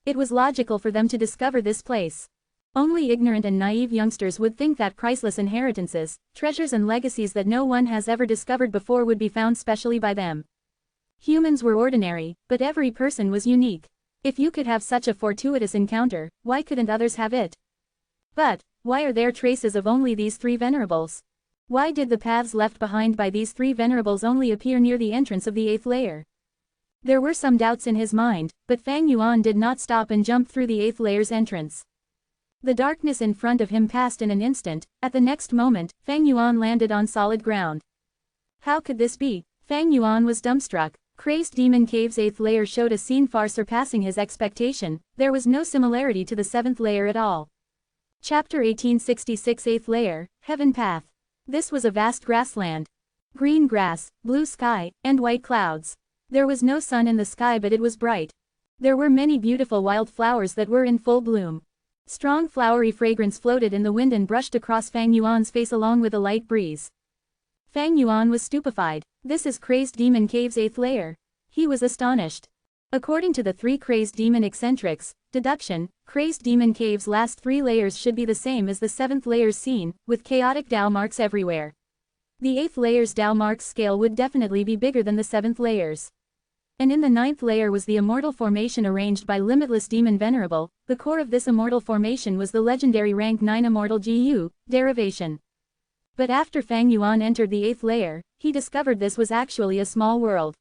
It was logical for them to discover this place. Only ignorant and naive youngsters would think that priceless inheritances, treasures and legacies that no one has ever discovered before would be found specially by them. Humans were ordinary, but every person was unique. If you could have such a fortuitous encounter, why couldn't others have it? But, why are there traces of only these 3 venerables? Why did the paths left behind by these 3 venerables only appear near the entrance of the 8th layer? There were some doubts in his mind, but Fang Yuan did not stop and jump through the 8th layer's entrance. The darkness in front of him passed in an instant. At the next moment, Fang Yuan landed on solid ground. How could this be? Fang Yuan was dumbstruck. Crazed Demon Cave's 8th layer showed a scene far surpassing his expectation. There was no similarity to the 7th layer at all. Chapter 1866 8th layer, Heaven Path. This was a vast grassland. Green grass, blue sky, and white clouds. There was no sun in the sky, but it was bright. There were many beautiful wild flowers that were in full bloom. Strong flowery fragrance floated in the wind and brushed across Fang Yuan's face along with a light breeze. Fang Yuan was stupefied. This is Crazed Demon Cave's 8th layer. He was astonished. According to the 3 crazed demon eccentrics, deduction, Crazed Demon Cave's last 3 layers should be the same as the 7th layer's scene, with chaotic Tao marks everywhere. The 8th layer's Tao marks scale would definitely be bigger than the 7th layer's. And in the 9th layer was the immortal formation arranged by Limitless Demon Venerable. The core of this immortal formation was the legendary rank 9 Immortal GU, derivation. But after Fang Yuan entered the 8th layer, he discovered this was actually a small world.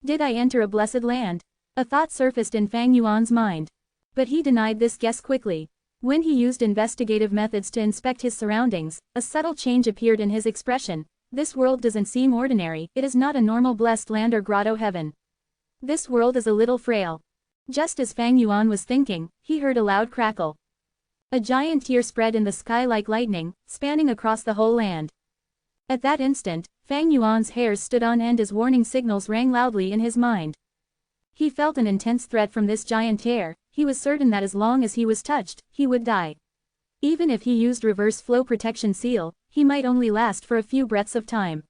Did I enter a blessed land? A thought surfaced in Fang Yuan's mind. But he denied this guess quickly. When he used investigative methods to inspect his surroundings, a subtle change appeared in his expression. This world doesn't seem ordinary. It is not a normal blessed land or grotto heaven. This world is a little frail. Just as Fang Yuan was thinking, he heard a loud crackle. A giant tear spread in the sky like lightning, spanning across the whole land. At that instant, Fang Yuan's hairs stood on end as warning signals rang loudly in his mind. He felt an intense threat from this giant tear. He was certain that as long as he was touched, he would die. Even if he used reverse flow protection seal, he might only last for a few breaths of time.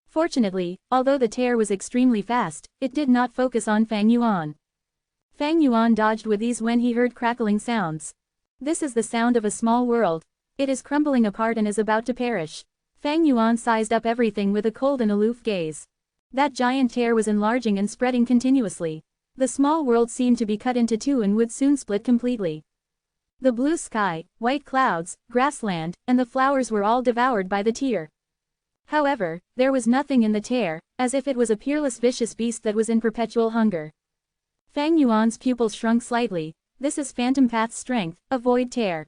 Fortunately, although the tear was extremely fast, it did not focus on Fang Yuan. Fang Yuan dodged with ease when he heard crackling sounds. This is the sound of a small world. It is crumbling apart and is about to perish. Fang Yuan sized up everything with a cold and aloof gaze. That giant tear was enlarging and spreading continuously. The small world seemed to be cut into 2 and would soon split completely. The blue sky, white clouds, grassland, and the flowers were all devoured by the tear. However, there was nothing in the tear, as if it was a peerless vicious beast that was in perpetual hunger. Fang Yuan's pupils shrunk slightly. This is Phantom Path's strength, a void tear.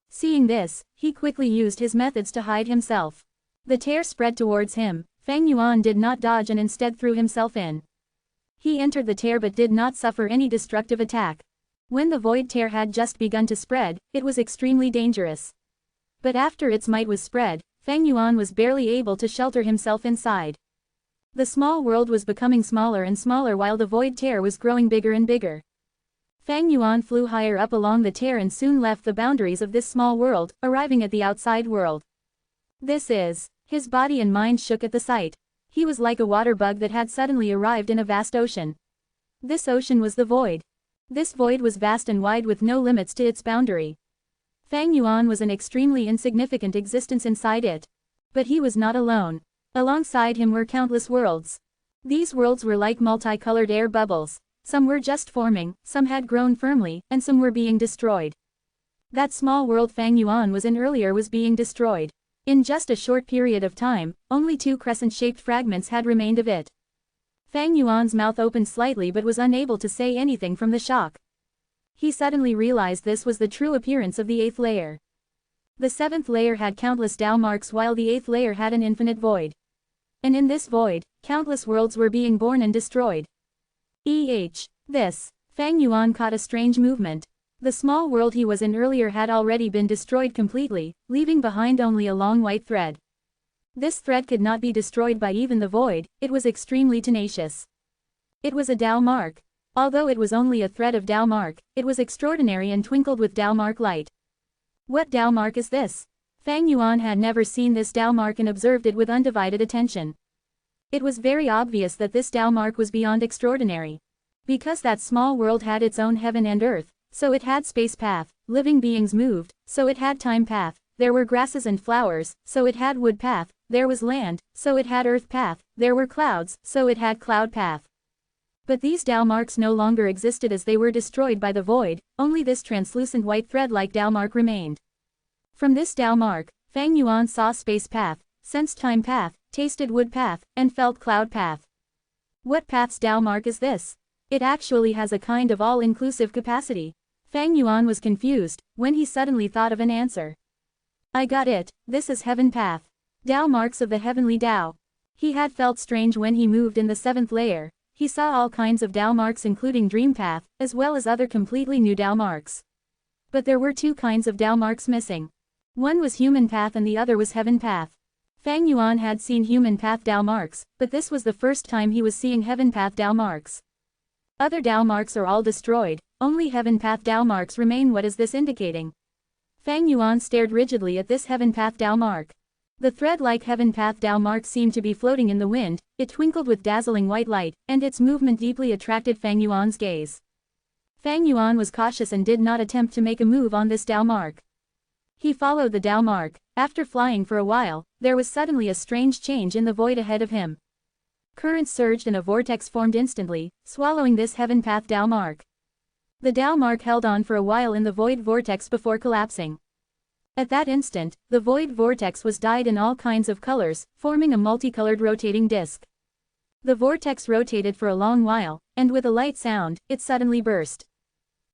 Seeing this, he quickly used his methods to hide himself. The tear spread towards him. Fang Yuan did not dodge and instead threw himself in. He entered the tear but did not suffer any destructive attack. When the void tear had just begun to spread, it was extremely dangerous. But after its might was spread, Fang Yuan was barely able to shelter himself inside. The small world was becoming smaller and smaller while the void tear was growing bigger and bigger. Fang Yuan flew higher up along the tear and soon left the boundaries of this small world, arriving at the outside world. This is. His body and mind shook at the sight. He was like a water bug that had suddenly arrived in a vast ocean. This ocean was the void. This void was vast and wide with no limits to its boundary. Fang Yuan was an extremely insignificant existence inside it. But he was not alone. Alongside him were countless worlds. These worlds were like multicolored air bubbles. Some were just forming, some had grown firmly, and some were being destroyed. That small world Fang Yuan was in earlier was being destroyed. In just a short period of time, only 2 crescent-shaped fragments had remained of it. Fang Yuan's mouth opened slightly but was unable to say anything from the shock. He suddenly realized this was the true appearance of the 8th layer. The 7th layer had countless Tao marks while the 8th layer had an infinite void. And in this void, countless worlds were being born and destroyed. This. Fang Yuan caught a strange movement. The small world he was in earlier had already been destroyed completely, leaving behind only a long white thread. This thread could not be destroyed by even the void, it was extremely tenacious. It was a Tao mark. Although it was only a thread of Tao mark, it was extraordinary and twinkled with Tao mark light. What Tao mark is this? Fang Yuan had never seen this Tao mark and observed it with undivided attention. It was very obvious that this Tao mark was beyond extraordinary. Because that small world had its own heaven and earth, so it had space path, living beings moved, so it had time path, there were grasses and flowers, so it had wood path, there was land, so it had earth path, there were clouds, so it had cloud path. But these Tao marks no longer existed as they were destroyed by the void, only this translucent white thread-like Tao mark remained. From this Tao mark, Fang Yuan saw space path, sensed time path, tasted wood path, and felt cloud path. What path's Tao mark is this? It actually has a kind of all-inclusive capacity. Fang Yuan was confused, when he suddenly thought of an answer. I got it, this is heaven path. Tao marks of the heavenly Tao. He had felt strange when he moved in the 7th layer. He saw all kinds of Tao marks including dream path, as well as other completely new Tao marks. But there were 2 kinds of Tao marks missing. One was human path and the other was heaven path. Fang Yuan had seen human path Tao marks, but this was the first time he was seeing heaven path Tao marks. Other Tao marks are all destroyed, only heaven path Tao marks remain. What is this indicating? Fang Yuan stared rigidly at this heaven path Tao mark. The thread-like heaven path Tao mark seemed to be floating in the wind, it twinkled with dazzling white light, and its movement deeply attracted Fang Yuan's gaze. Fang Yuan was cautious and did not attempt to make a move on this Tao mark. He followed the Tao mark. After flying for a while, there was suddenly a strange change in the void ahead of him. Currents surged and a vortex formed instantly, swallowing this heaven path Tao mark. The Tao mark held on for a while in the void vortex before collapsing. At that instant, the void vortex was dyed in all kinds of colors, forming a multicolored rotating disc. The vortex rotated for a long while, and with a light sound, it suddenly burst.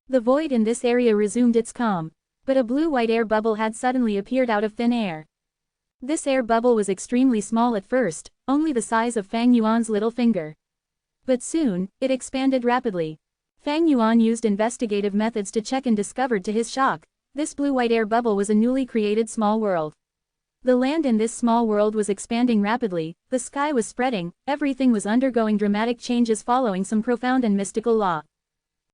The void in this area resumed its calm. But a blue-white air bubble had suddenly appeared out of thin air. This air bubble was extremely small at first, only the size of Fang Yuan's little finger. But soon, it expanded rapidly. Fang Yuan used investigative methods to check and discovered to his shock, this blue-white air bubble was a newly created small world. The land in this small world was expanding rapidly, the sky was spreading, everything was undergoing dramatic changes following some profound and mystical law.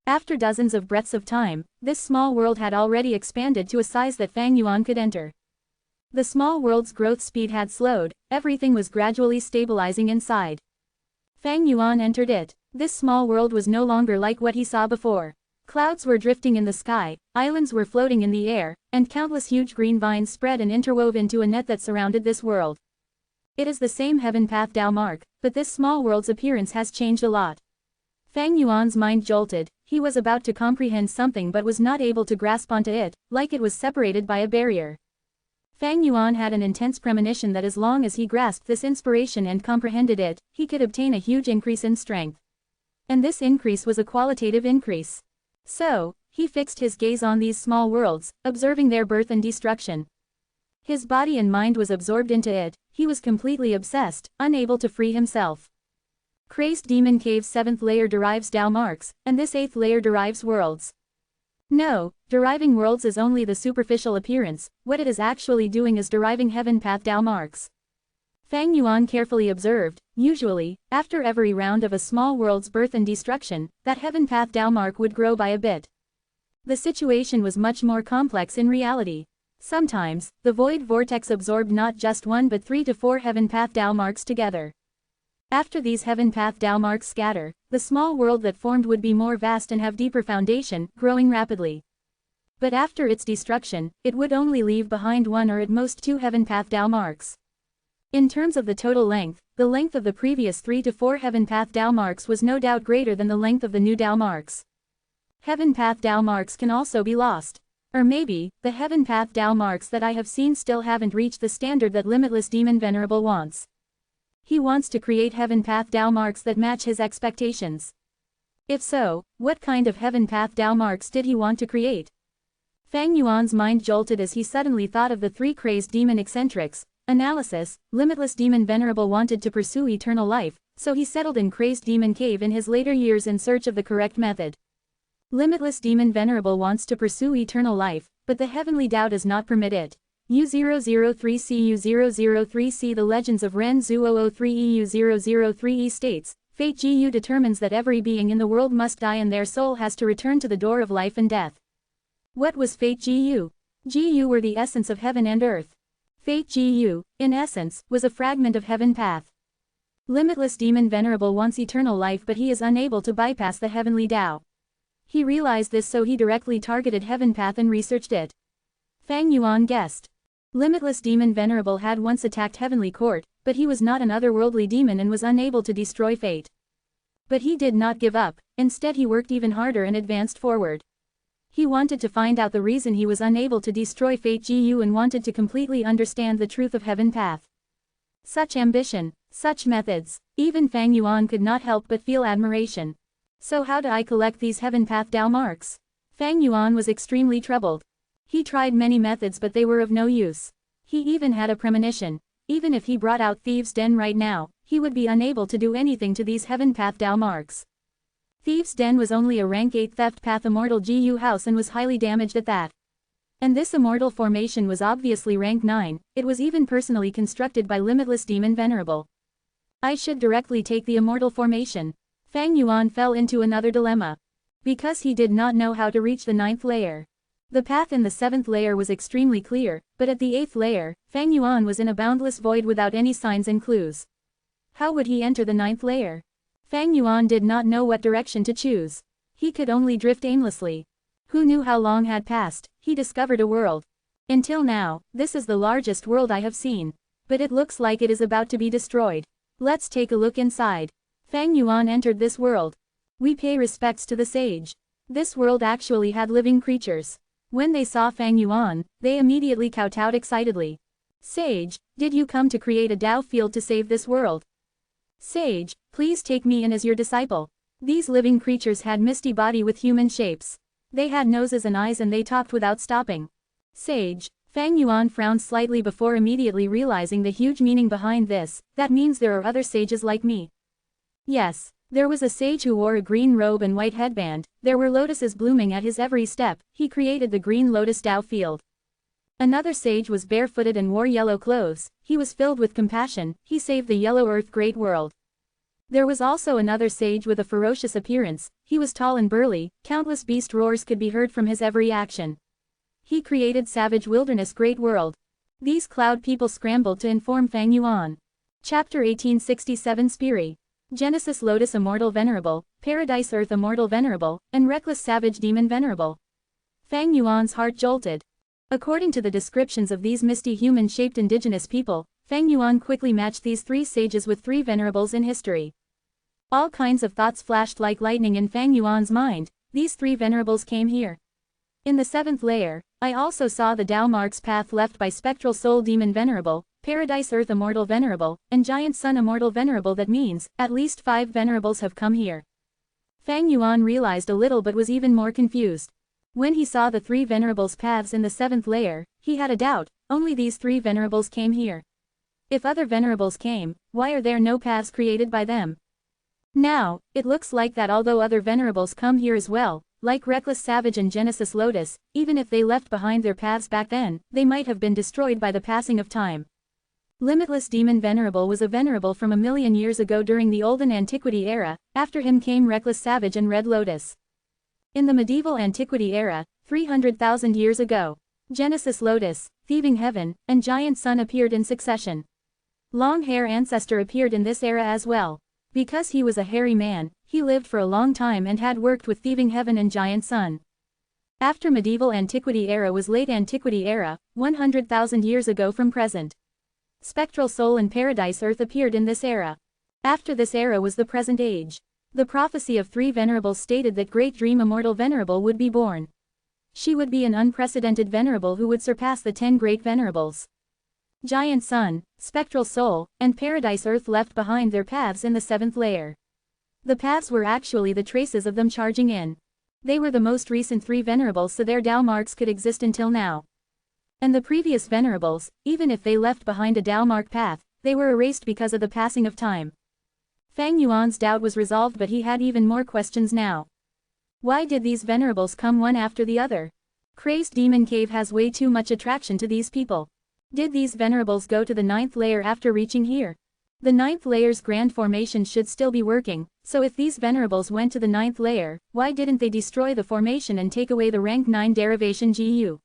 After dozens of breaths of time, this small world had already expanded to a size that Fang Yuan could enter. The small world's growth speed had slowed, everything was gradually stabilizing inside. Fang Yuan entered it. This small world was no longer like what he saw before. Clouds were drifting in the sky, islands were floating in the air, and countless huge green vines spread and interwove into a net that surrounded this world. It is the same heaven path Tao mark, but this small world's appearance has changed a lot. Fang Yuan's mind jolted. He was about to comprehend something but was not able to grasp onto it, like it was separated by a barrier. Fang Yuan had an intense premonition that as long as he grasped this inspiration and comprehended it, he could obtain a huge increase in strength. And this increase was a qualitative increase. So, he fixed his gaze on these small worlds, observing their birth and destruction. His body and mind was absorbed into it, he was completely obsessed, unable to free himself. Crazed Demon Cave's 7th layer derives Tao marks, and this 8th layer derives worlds. No, deriving worlds is only the superficial appearance, what it is actually doing is deriving heaven path Tao marks. Fang Yuan carefully observed, usually, after every round of a small world's birth and destruction, that heaven path Tao mark would grow by a bit. The situation was much more complex in reality. Sometimes, the void vortex absorbed not just 1 but 3 to 4 heaven path Tao marks together. After these heaven path Tao marks scatter, the small world that formed would be more vast and have deeper foundation, growing rapidly. But after its destruction, it would only leave behind 1 or at most 2 heaven path Tao marks. In terms of the total length, the length of the previous 3 to 4 heaven path Tao marks was no doubt greater than the length of the new Tao marks. Heaven path Tao marks can also be lost. Or maybe, the heaven path Tao marks that I have seen still haven't reached the standard that limitless demon Venerable wants. He wants to create heaven path Tao marks that match his expectations. If so, what kind of heaven path Tao marks did he want to create? Fang Yuan's mind jolted as he suddenly thought of the 3 crazed demon eccentrics. Analysis: limitless demon Venerable wanted to pursue eternal life, so he settled in Crazed Demon Cave in his later years in search of the correct method. Limitless demon Venerable wants to pursue eternal life, but the heavenly Tao does not permit it. U003C U003C The Legends of Ren Zhu 003 EU003E states, Fate Gu determines that every being in the world must die and their soul has to return to the door of life and death. What was Fate Gu? Gu were the essence of heaven and earth. Fate Gu, in essence, was a fragment of heaven path. Limitless demon Venerable wants eternal life but he is unable to bypass the heavenly Tao. He realized this so he directly targeted heaven path and researched it. Fang Yuan guessed. Limitless demon Venerable had once attacked heavenly court, but he was not an otherworldly demon and was unable to destroy fate. But he did not give up, instead he worked even harder and advanced forward. He wanted to find out the reason he was unable to destroy Fate Gu and wanted to completely understand the truth of heaven path. Such ambition, such methods, even Fang Yuan could not help but feel admiration. So how do I collect these heaven path Tao marks? Fang Yuan was extremely troubled. He tried many methods but they were of no use. He even had a premonition. Even if he brought out Thieves' Den right now, he would be unable to do anything to these heaven path Tao marks. Thieves' Den was only a rank 8 theft path Immortal GU house and was highly damaged at that. And this Immortal formation was obviously rank 9, it was even personally constructed by Limitless Demon Venerable. I should directly take the Immortal formation. Fang Yuan fell into another dilemma. Because he did not know how to reach the 9th layer. The path in the 7th layer was extremely clear, but at the 8th layer, Fang Yuan was in a boundless void without any signs and clues. How would he enter the 9th layer? Fang Yuan did not know what direction to choose. He could only drift aimlessly. Who knew how long had passed, he discovered a world. Until now, this is the largest world I have seen. But it looks like it is about to be destroyed. Let's take a look inside. Fang Yuan entered this world. We pay respects to the sage. This world actually had living creatures. When they saw Fang Yuan, they immediately kowtowed excitedly. Sage, did you come to create a Tao field to save this world? Sage, please take me in as your disciple. These living creatures had misty body with human shapes. They had noses and eyes and they talked without stopping. Sage, Fang Yuan frowned slightly before immediately realizing the huge meaning behind this, that means there are other sages like me. Yes. There was a sage who wore a green robe and white headband, there were lotuses blooming at his every step, he created the green lotus Tao field. Another sage was barefooted and wore yellow clothes, he was filled with compassion, he saved the yellow earth great world. There was also another sage with a ferocious appearance, he was tall and burly, countless beast roars could be heard from his every action. He created savage wilderness great world. These cloud people scrambled to inform Fang Yuan. Chapter 1867 Spiri. Genesis Lotus Immortal Venerable, Paradise Earth Immortal Venerable, and Reckless Savage Demon Venerable. Fang Yuan's heart jolted. According to the descriptions of these misty human-shaped indigenous people, Fang Yuan quickly matched these 3 sages with 3 venerables in history. All kinds of thoughts flashed like lightning in Fang Yuan's mind, these 3 venerables came here. In the 7th layer, I also saw the Tao marks path left by Spectral Soul Demon Venerable, Paradise Earth Immortal Venerable, and Giant Sun Immortal Venerable. That means, at least 5 Venerables have come here. Fang Yuan realized a little but was even more confused. When he saw the 3 Venerables' paths in the 7th layer, he had a doubt, only these 3 Venerables came here. If other Venerables came, why are there no paths created by them? Now, it looks like that although other Venerables come here as well, like Reckless Savage and Genesis Lotus, even if they left behind their paths back then, they might have been destroyed by the passing of time. Limitless Demon Venerable was a venerable from 1,000,000 years ago during the Olden Antiquity era. After him came Reckless Savage and Red Lotus. In the Medieval Antiquity era, 300,000 years ago, Genesis Lotus, Thieving Heaven, and Giant Sun appeared in succession. Long Hair Ancestor appeared in this era as well. Because he was a hairy man, he lived for a long time and had worked with Thieving Heaven and Giant Sun. After Medieval Antiquity era was Late Antiquity era, 100,000 years ago from present. Spectral Soul and Paradise Earth appeared in this era. After this era was the present age. The prophecy of 3 Venerables stated that Great Dream Immortal Venerable would be born. She would be an unprecedented Venerable who would surpass the 10 Great Venerables. Giant Sun, Spectral Soul, and Paradise Earth left behind their paths in the 7th layer. The paths were actually the traces of them charging in. They were the most recent 3 Venerables, so their Tao marks could exist until now. And the previous Venerables, even if they left behind a Tao mark path, they were erased because of the passing of time. Fang Yuan's doubt was resolved, but he had even more questions now. Why did these Venerables come one after the other? Crazed Demon Cave has way too much attraction to these people. Did these Venerables go to the 9th layer after reaching here? The 9th layer's grand formation should still be working, so if these Venerables went to the 9th layer, why didn't they destroy the formation and take away the rank 9 derivation GU?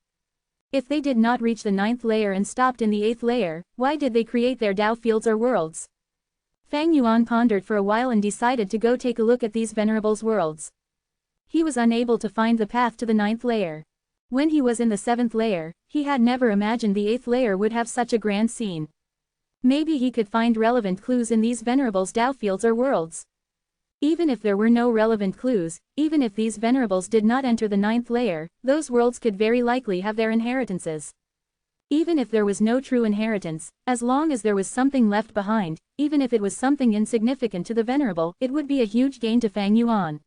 If they did not reach the 9th layer and stopped in the 8th layer, why did they create their Tao fields or worlds? Fang Yuan pondered for a while and decided to go take a look at these Venerables' worlds. He was unable to find the path to the 9th layer. When he was in the 7th layer, he had never imagined the 8th layer would have such a grand scene. Maybe he could find relevant clues in these Venerables' Tao fields or worlds. Even if there were no relevant clues, even if these Venerables did not enter the 9th layer, those worlds could very likely have their inheritances. Even if there was no true inheritance, as long as there was something left behind, even if it was something insignificant to the Venerable, it would be a huge gain to Fang Yuan.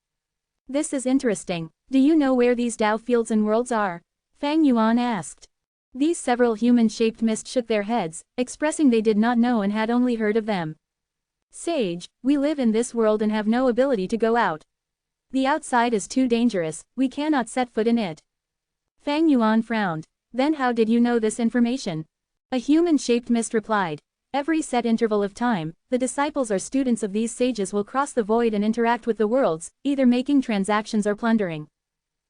This is interesting. Do you know where these Tao fields and worlds are? Fang Yuan asked. These several human-shaped mists shook their heads, expressing they did not know and had only heard of them. Sage, we live in this world and have no ability to go out. The outside is too dangerous, we cannot set foot in it. Fang Yuan frowned. Then how did you know this information? A human-shaped mist replied. Every set interval of time, the disciples or students of these sages will cross the void and interact with the worlds, either making transactions or plundering.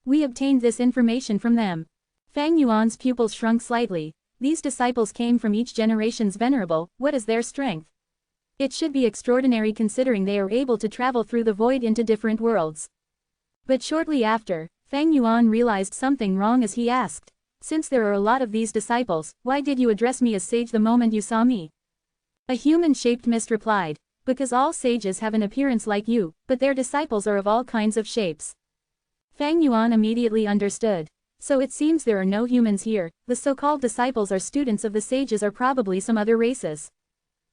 We obtained this information from them. Fang Yuan's pupils shrunk slightly. These disciples came from each generation's venerable. What is their strength? It should be extraordinary considering they are able to travel through the void into different worlds. But shortly after, Fang Yuan realized something wrong as he asked, since there are a lot of these disciples, why did you address me as sage the moment you saw me? A human-shaped mist replied, because all sages have an appearance like you, but their disciples are of all kinds of shapes. Fang Yuan immediately understood. So it seems there are no humans here, the so-called disciples or students of the sages are probably some other races.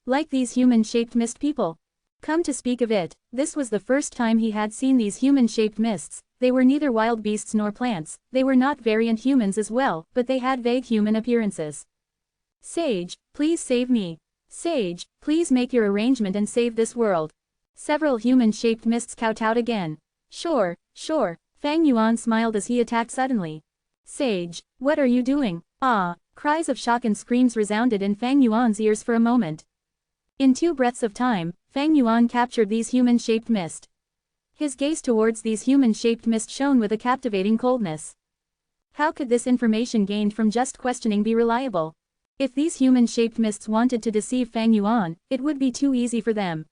Like these human-shaped mist people. Come to speak of it, this was the first time he had seen these human-shaped mists. They were neither wild beasts nor plants, they were not variant humans as well, but they had vague human appearances. Sage, please save me. Sage, please make your arrangement and save this world. Several human-shaped mists kowtowed again. Sure, sure, Fang Yuan smiled as he attacked suddenly. Sage, what are you doing? Ah, cries of shock and screams resounded in Fang Yuan's ears for a moment. In 2 breaths of time, Fang Yuan captured these human-shaped mist. His gaze towards these human-shaped mist shone with a captivating coldness. How could this information gained from just questioning be reliable? If these human-shaped mists wanted to deceive Fang Yuan, it would be too easy for them.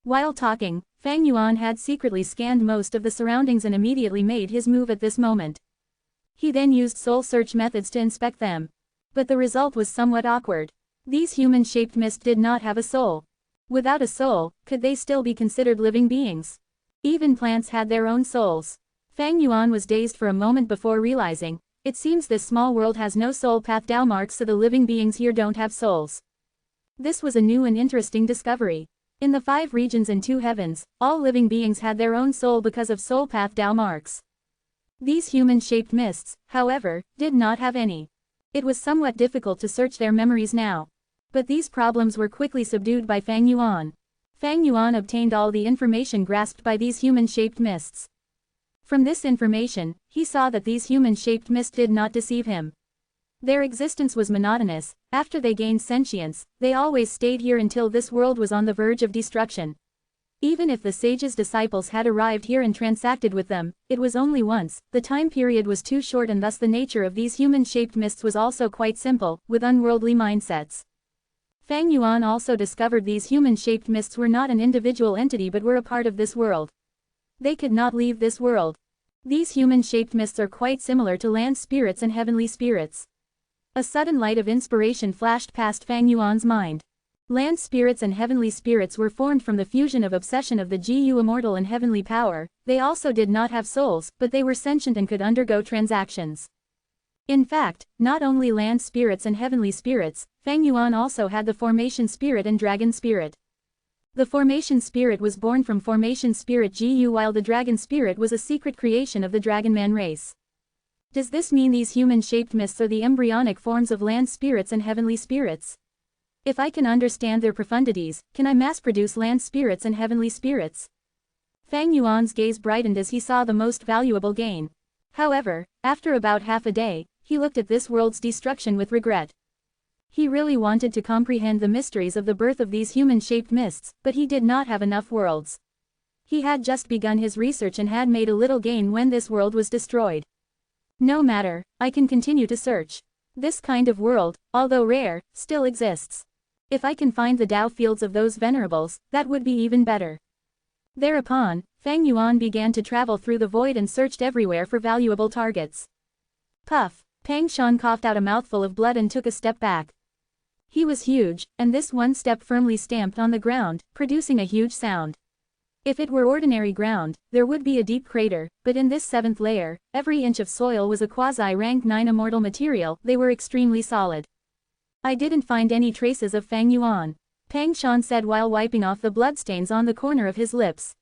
While talking, Fang Yuan had secretly scanned most of the surroundings and immediately made his move at this moment. He then used soul search methods to inspect them. But the result was somewhat awkward. These human-shaped mists did not have a soul. Without a soul, could they still be considered living beings? Even plants had their own souls. Fang Yuan was dazed for a moment before realizing, it seems this small world has no soul path Dao marks, so the living beings here don't have souls. This was a new and interesting discovery. In the 5 regions and 2 heavens, all living beings had their own soul because of soul path Dao marks. These human-shaped mists, however, did not have any. It was somewhat difficult to search their memories now. But these problems were quickly subdued by Fang Yuan. Fang Yuan obtained all the information grasped by these human-shaped mists. From this information, he saw that these human-shaped mists did not deceive him. Their existence was monotonous. After they gained sentience, they always stayed here until this world was on the verge of destruction. Even if the sage's disciples had arrived here and transacted with them, it was only once. The time period was too short, and thus the nature of these human-shaped mists was also quite simple, with unworldly mindsets. Fang Yuan also discovered these human-shaped mists were not an individual entity but were a part of this world. They could not leave this world. These human-shaped mists are quite similar to land spirits and heavenly spirits. A sudden light of inspiration flashed past Fang Yuan's mind. Land spirits and heavenly spirits were formed from the fusion of obsession of the Gu immortal and heavenly power. They also did not have souls, but they were sentient and could undergo transactions. In fact, not only land spirits and heavenly spirits, Fang Yuan also had the formation spirit and dragon spirit. The formation spirit was born from formation spirit Gu, while the dragon spirit was a secret creation of the dragonman race. Does this mean these human-shaped mists are the embryonic forms of land spirits and heavenly spirits? If I can understand their profundities, can I mass-produce land spirits and heavenly spirits? Fang Yuan's gaze brightened as he saw the most valuable gain. However, after about half a day, he looked at this world's destruction with regret. He really wanted to comprehend the mysteries of the birth of these human-shaped mists, but he did not have enough worlds. He had just begun his research and had made a little gain when this world was destroyed. No matter, I can continue to search. This kind of world, although rare, still exists. If I can find the Tao fields of those venerables, that would be even better. Thereupon, Fang Yuan began to travel through the void and searched everywhere for valuable targets. Puff! Pang Shan coughed out a mouthful of blood and took a step back. He was huge, and this one step firmly stamped on the ground, producing a huge sound. If it were ordinary ground, there would be a deep crater, but in this 7th layer, every inch of soil was a quasi-rank 9 immortal material. They were extremely solid. I didn't find any traces of Fang Yuan, Pang Shan said while wiping off the bloodstains on the corner of his lips.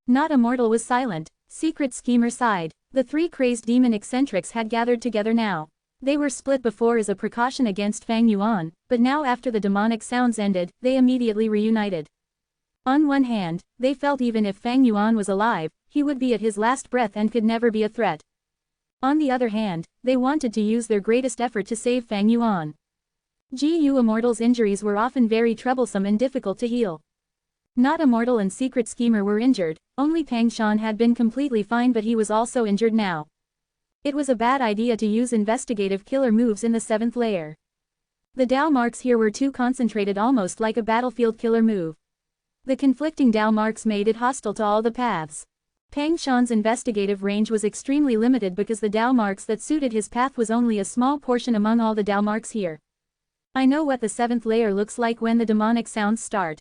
Not Immortal was silent. Secret Schemer sighed. The 3 crazed demon eccentrics had gathered together now. They were split before as a precaution against Fang Yuan, but now after the demonic sounds ended, they immediately reunited. On one hand, they felt even if Fang Yuan was alive, he would be at his last breath and could never be a threat. On the other hand, they wanted to use their greatest effort to save Fang Yuan. Gu Immortal's injuries were often very troublesome and difficult to heal. Not Immortal and Secret Schemer were injured, only Pang Shan had been completely fine, but he was also injured now. It was a bad idea to use investigative killer moves in the 7th layer. The Tao marks here were too concentrated, almost like a battlefield killer move. The conflicting Tao marks made it hostile to all the paths. Pang Shan's investigative range was extremely limited because the Tao marks that suited his path was only a small portion among all the Tao marks here. I know what the 7th layer looks like when the demonic sounds start.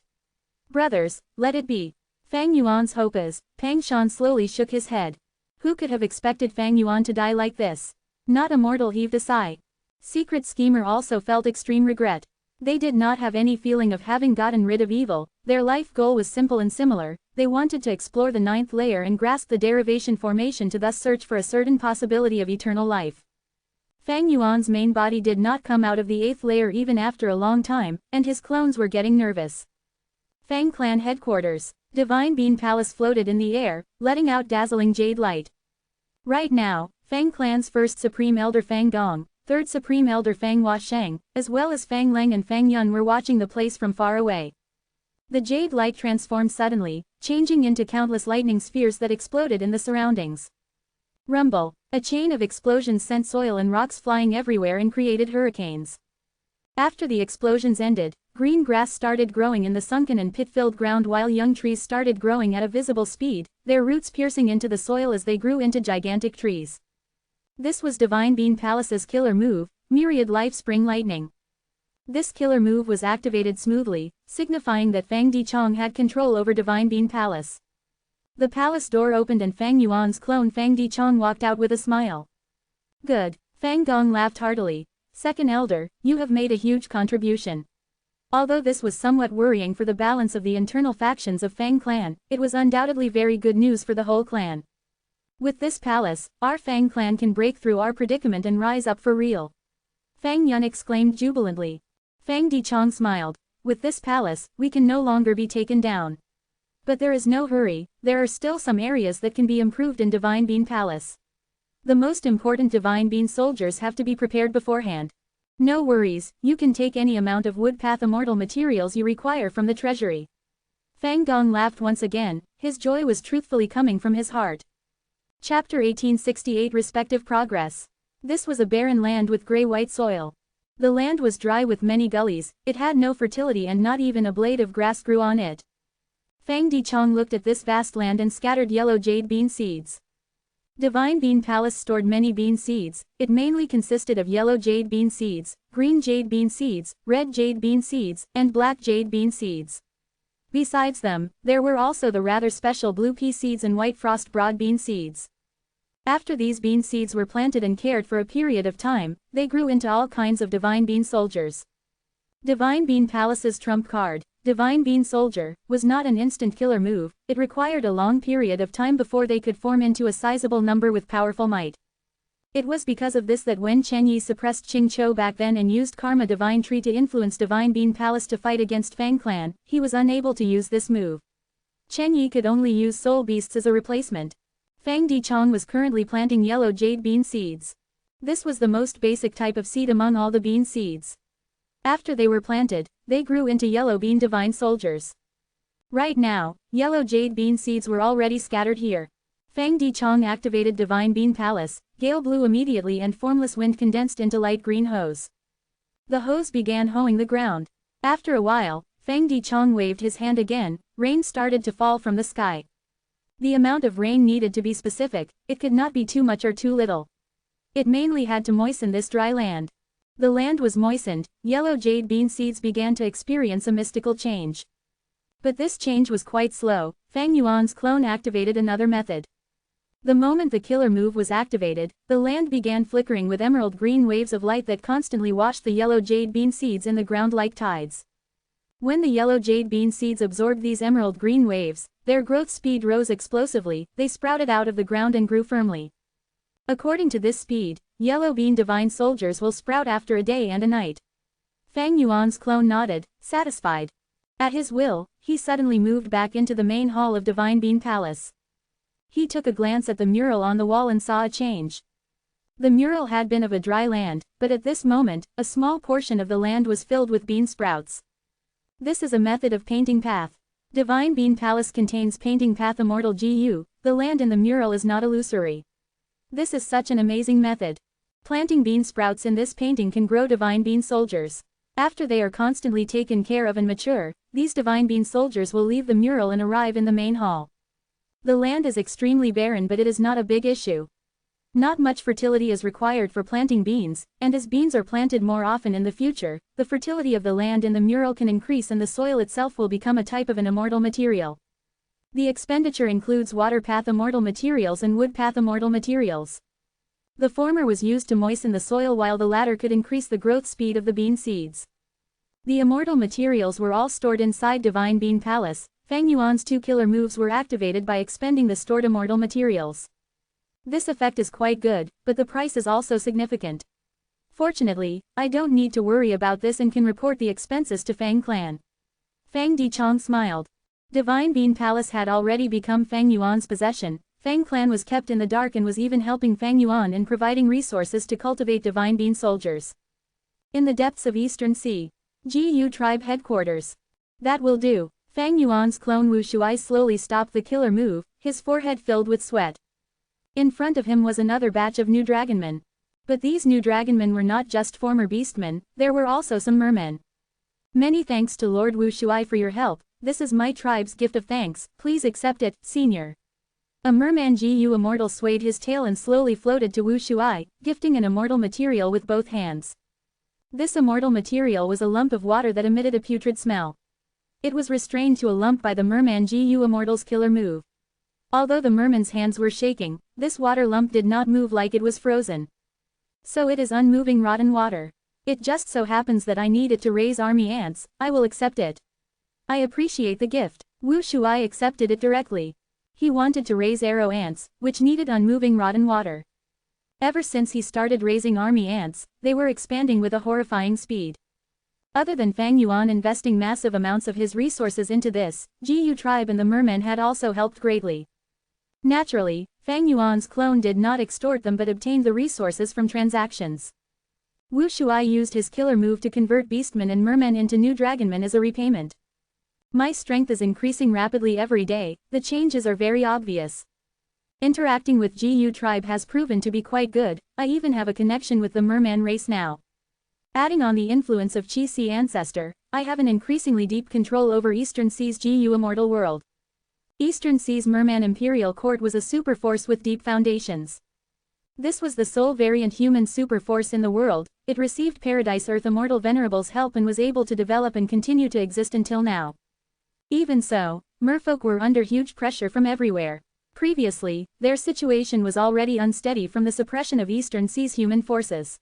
Brothers, let it be. Fang Yuan's hope is. Pang Shan slowly shook his head. Who could have expected Fang Yuan to die like this? Not Immortal heaved a sigh. Secret Schemer also felt extreme regret. They did not have any feeling of having gotten rid of evil. Their life goal was simple and similar. They wanted to explore the 9th layer and grasp the derivation formation to thus search for a certain possibility of eternal life. Fang Yuan's main body did not come out of the 8th layer even after a long time, and his clones were getting nervous. Fang Clan Headquarters. Divine Bean Palace floated in the air, letting out dazzling jade light. Right now, Fang Clan's first Supreme Elder Fang Gong, third Supreme Elder Fang Hua Sheng, as well as Fang Leng and Fang Yun were watching the place from far away. The jade light transformed suddenly, changing into countless lightning spheres that exploded in the surroundings. Rumble. A chain of explosions sent soil and rocks flying everywhere and created hurricanes. After the explosions ended, green grass started growing in the sunken and pit-filled ground while young trees started growing at a visible speed, their roots piercing into the soil as they grew into gigantic trees. This was Divine Bean Palace's killer move, Myriad Life Spring Lightning. This killer move was activated smoothly, signifying that Fang Dichong had control over Divine Bean Palace. The palace door opened and Fang Yuan's clone Fang Dichong walked out with a smile. Good. Fang Gong laughed heartily. Second elder, you have made a huge contribution. Although this was somewhat worrying for the balance of the internal factions of Fang clan, it was undoubtedly very good news for the whole clan. With this palace, our Fang clan can break through our predicament and rise up for real. Fang Yun exclaimed jubilantly. Fang Dichong smiled. With this palace, we can no longer be taken down. But there is no hurry, there are still some areas that can be improved in Divine Bean Palace. The most important Divine Bean soldiers have to be prepared beforehand. No worries, you can take any amount of wood path immortal materials you require from the treasury. Fang Gong laughed once again, his joy was truthfully coming from his heart. Chapter 1868 Respective Progress. This was a barren land with gray-white soil. The land was dry with many gullies, it had no fertility and not even a blade of grass grew on it. Fang Dichong looked at this vast land and scattered yellow jade bean seeds. Divine Bean Palace stored many bean seeds, it mainly consisted of yellow jade bean seeds, green jade bean seeds, red jade bean seeds, and black jade bean seeds. Besides them, there were also the rather special blue pea seeds and white frost broad bean seeds. After these bean seeds were planted and cared for a period of time, they grew into all kinds of Divine Bean soldiers. Divine Bean Palace's trump card, Divine Bean Soldier, was not an instant killer move, it required a long period of time before they could form into a sizable number with powerful might. It was because of this that when Chen Yi suppressed Qing Chou back then and used Karma Divine Tree to influence Divine Bean Palace to fight against Fang Clan, he was unable to use this move. Chen Yi could only use soul beasts as a replacement. Fang Dichong was currently planting yellow jade bean seeds. This was the most basic type of seed among all the bean seeds. After they were planted, they grew into yellow bean divine soldiers. Right now, yellow jade bean seeds were already scattered here. Fang Dichong activated Divine Bean Palace, gale blew immediately and formless wind condensed into light green hose. The hose began hoeing the ground. After a while, Fang Dichong waved his hand again, rain started to fall from the sky. The amount of rain needed to be specific, it could not be too much or too little. It mainly had to moisten this dry land. The land was moistened, yellow jade bean seeds began to experience a mystical change. But this change was quite slow. Fang Yuan's clone activated another method. The moment the killer move was activated, the land began flickering with emerald green waves of light that constantly washed the yellow jade bean seeds in the ground like tides. When the yellow jade bean seeds absorbed these emerald green waves, their growth speed rose explosively, they sprouted out of the ground and grew firmly. According to this speed, yellow bean divine soldiers will sprout after a day and a night. Fang Yuan's clone nodded, satisfied. At his will, he suddenly moved back into the main hall of Divine Bean Palace. He took a glance at the mural on the wall and saw a change. The mural had been of a dry land, but at this moment, a small portion of the land was filled with bean sprouts. This is a method of painting path. Divine Bean Palace contains painting path immortal GU, the land in the mural is not illusory. This is such an amazing method. Planting bean sprouts in this painting can grow divine bean soldiers. After they are constantly taken care of and mature, these divine bean soldiers will leave the mural and arrive in the main hall. The land is extremely barren, but it is not a big issue. Not much fertility is required for planting beans, and as beans are planted more often in the future, the fertility of the land in the mural can increase and the soil itself will become a type of an immortal material. The expenditure includes water path immortal materials and wood path immortal materials. The former was used to moisten the soil while the latter could increase the growth speed of the bean seeds. The immortal materials were all stored inside Divine Bean Palace. Fang Yuan's two killer moves were activated by expending the stored immortal materials. This effect is quite good, but the price is also significant. Fortunately, I don't need to worry about this and can report the expenses to Fang Clan. Fang Dichong smiled. Divine Bean Palace had already become Fang Yuan's possession. Fang Clan was kept in the dark and was even helping Fang Yuan in providing resources to cultivate Divine Bean soldiers. In the depths of Eastern Sea. GU Tribe Headquarters. That will do. Fang Yuan's clone Wu Shuai slowly stopped the killer move, his forehead filled with sweat. In front of him was another batch of new dragonmen. But these new dragonmen were not just former beastmen, there were also some mermen. Many thanks to Lord Wu Shuai for your help, this is my tribe's gift of thanks, please accept it, senior. A merman GU Immortal swayed his tail and slowly floated to Wu Shuai, gifting an immortal material with both hands. This immortal material was a lump of water that emitted a putrid smell. It was restrained to a lump by the merman GU Immortal's killer move. Although the merman's hands were shaking, this water lump did not move like it was frozen. So it is unmoving rotten water. It just so happens that I need it to raise army ants. I will accept it. I appreciate the gift. Wu Shuai accepted it directly. He wanted to raise arrow ants, which needed unmoving rotten water. Ever since he started raising army ants, they were expanding with a horrifying speed. Other than Fang Yuan investing massive amounts of his resources into this, Jiyu tribe and the mermen had also helped greatly. Naturally, Fang Yuan's clone did not extort them but obtained the resources from transactions. Wu Shuai used his killer move to convert beastmen and mermen into new dragonmen as a repayment. My strength is increasing rapidly every day, the changes are very obvious. Interacting with Jiyu tribe has proven to be quite good, I even have a connection with the merman race now. Adding on the influence of Qi Si ancestor, I have an increasingly deep control over Eastern Sea's Jiyu immortal world. Eastern Sea's merman imperial court was a super force with deep foundations. This was the sole variant human super force in the world, it received Paradise Earth Immortal Venerable's help and was able to develop and continue to exist until now. Even so, merfolk were under huge pressure from everywhere. Previously, their situation was already unsteady from the suppression of Eastern Sea's human forces.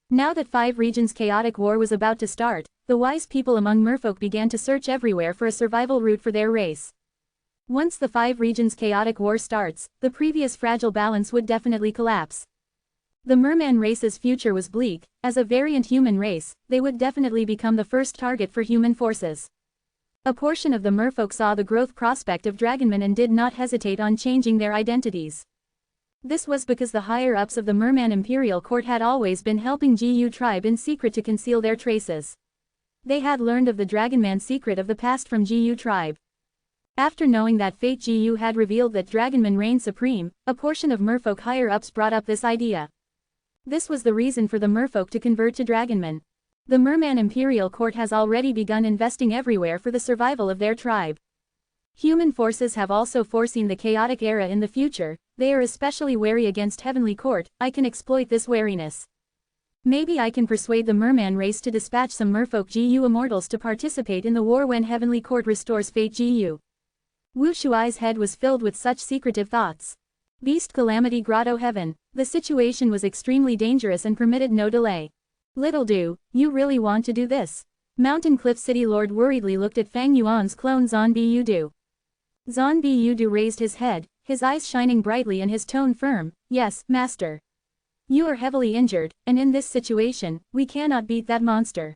Now that 5 regions' chaotic war was about to start, the wise people among merfolk began to search everywhere for a survival route for their race. Once the 5 regions' chaotic war starts, the previous fragile balance would definitely collapse. The merman race's future was bleak. As a variant human race, they would definitely become the first target for human forces. A portion of the merfolk saw the growth prospect of dragonmen and did not hesitate on changing their identities. This was because the higher-ups of the merman imperial court had always been helping Jiyu tribe in secret to conceal their traces. They had learned of the dragonman secret of the past from Jiyu tribe. After knowing that Fate Jiyu had revealed that dragonmen reign supreme, a portion of merfolk higher-ups brought up this idea. This was the reason for the merfolk to convert to dragonmen. The merman imperial court has already begun investing everywhere for the survival of their tribe. Human forces have also foreseen the chaotic era in the future, they are especially wary against heavenly court. I can exploit this wariness. Maybe I can persuade the merman race to dispatch some merfolk Jiyu immortals to participate in the war when heavenly court restores Fate Jiyu. Wu Shuai's head was filled with such secretive thoughts. Beast Calamity Grotto Heaven. The situation was extremely dangerous and permitted no delay. Little Do, you really want to do this? Mountain Cliff City Lord worriedly looked at Fang Yuan's clone Zon Biyudu. Zon Biyudu raised his head, his eyes shining brightly and his tone firm. Yes, master. You are heavily injured, and in this situation, we cannot beat that monster.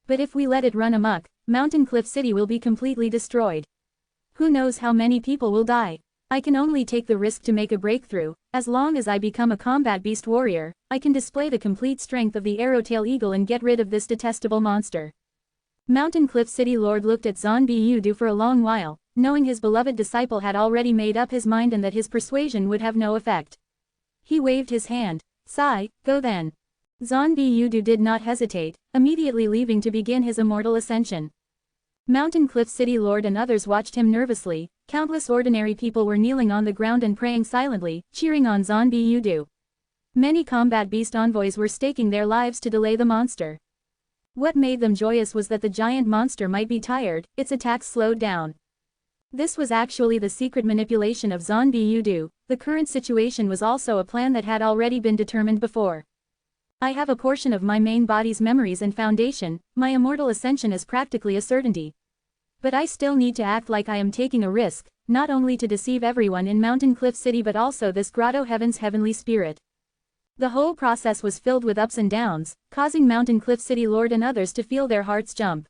But if we let it run amok, Mountain Cliff City will be completely destroyed. Who knows how many people will die? I can only take the risk to make a breakthrough. As long as I become a combat beast warrior, I can display the complete strength of the arrowtail eagle and get rid of this detestable monster. Mountain Cliff City Lord looked at Zon Biyudu for a long while, knowing his beloved disciple had already made up his mind and that his persuasion would have no effect. He waved his hand. Sigh, go then. Zon Biyudu did not hesitate, immediately leaving to begin his immortal ascension. Mountain Cliff City Lord and others watched him nervously. Countless ordinary people were kneeling on the ground and praying silently, cheering on Zon Biyudu. Many combat beast envoys were staking their lives to delay the monster. What made them joyous was that the giant monster might be tired, its attacks slowed down. This was actually the secret manipulation of Zon Biyudu. The current situation was also a plan that had already been determined before. I have a portion of my main body's memories and foundation, my immortal ascension is practically a certainty. But I still need to act like I am taking a risk, not only to deceive everyone in Mountain Cliff City but also this Grotto Heaven's heavenly spirit. The whole process was filled with ups and downs, causing Mountain Cliff City Lord and others to feel their hearts jump.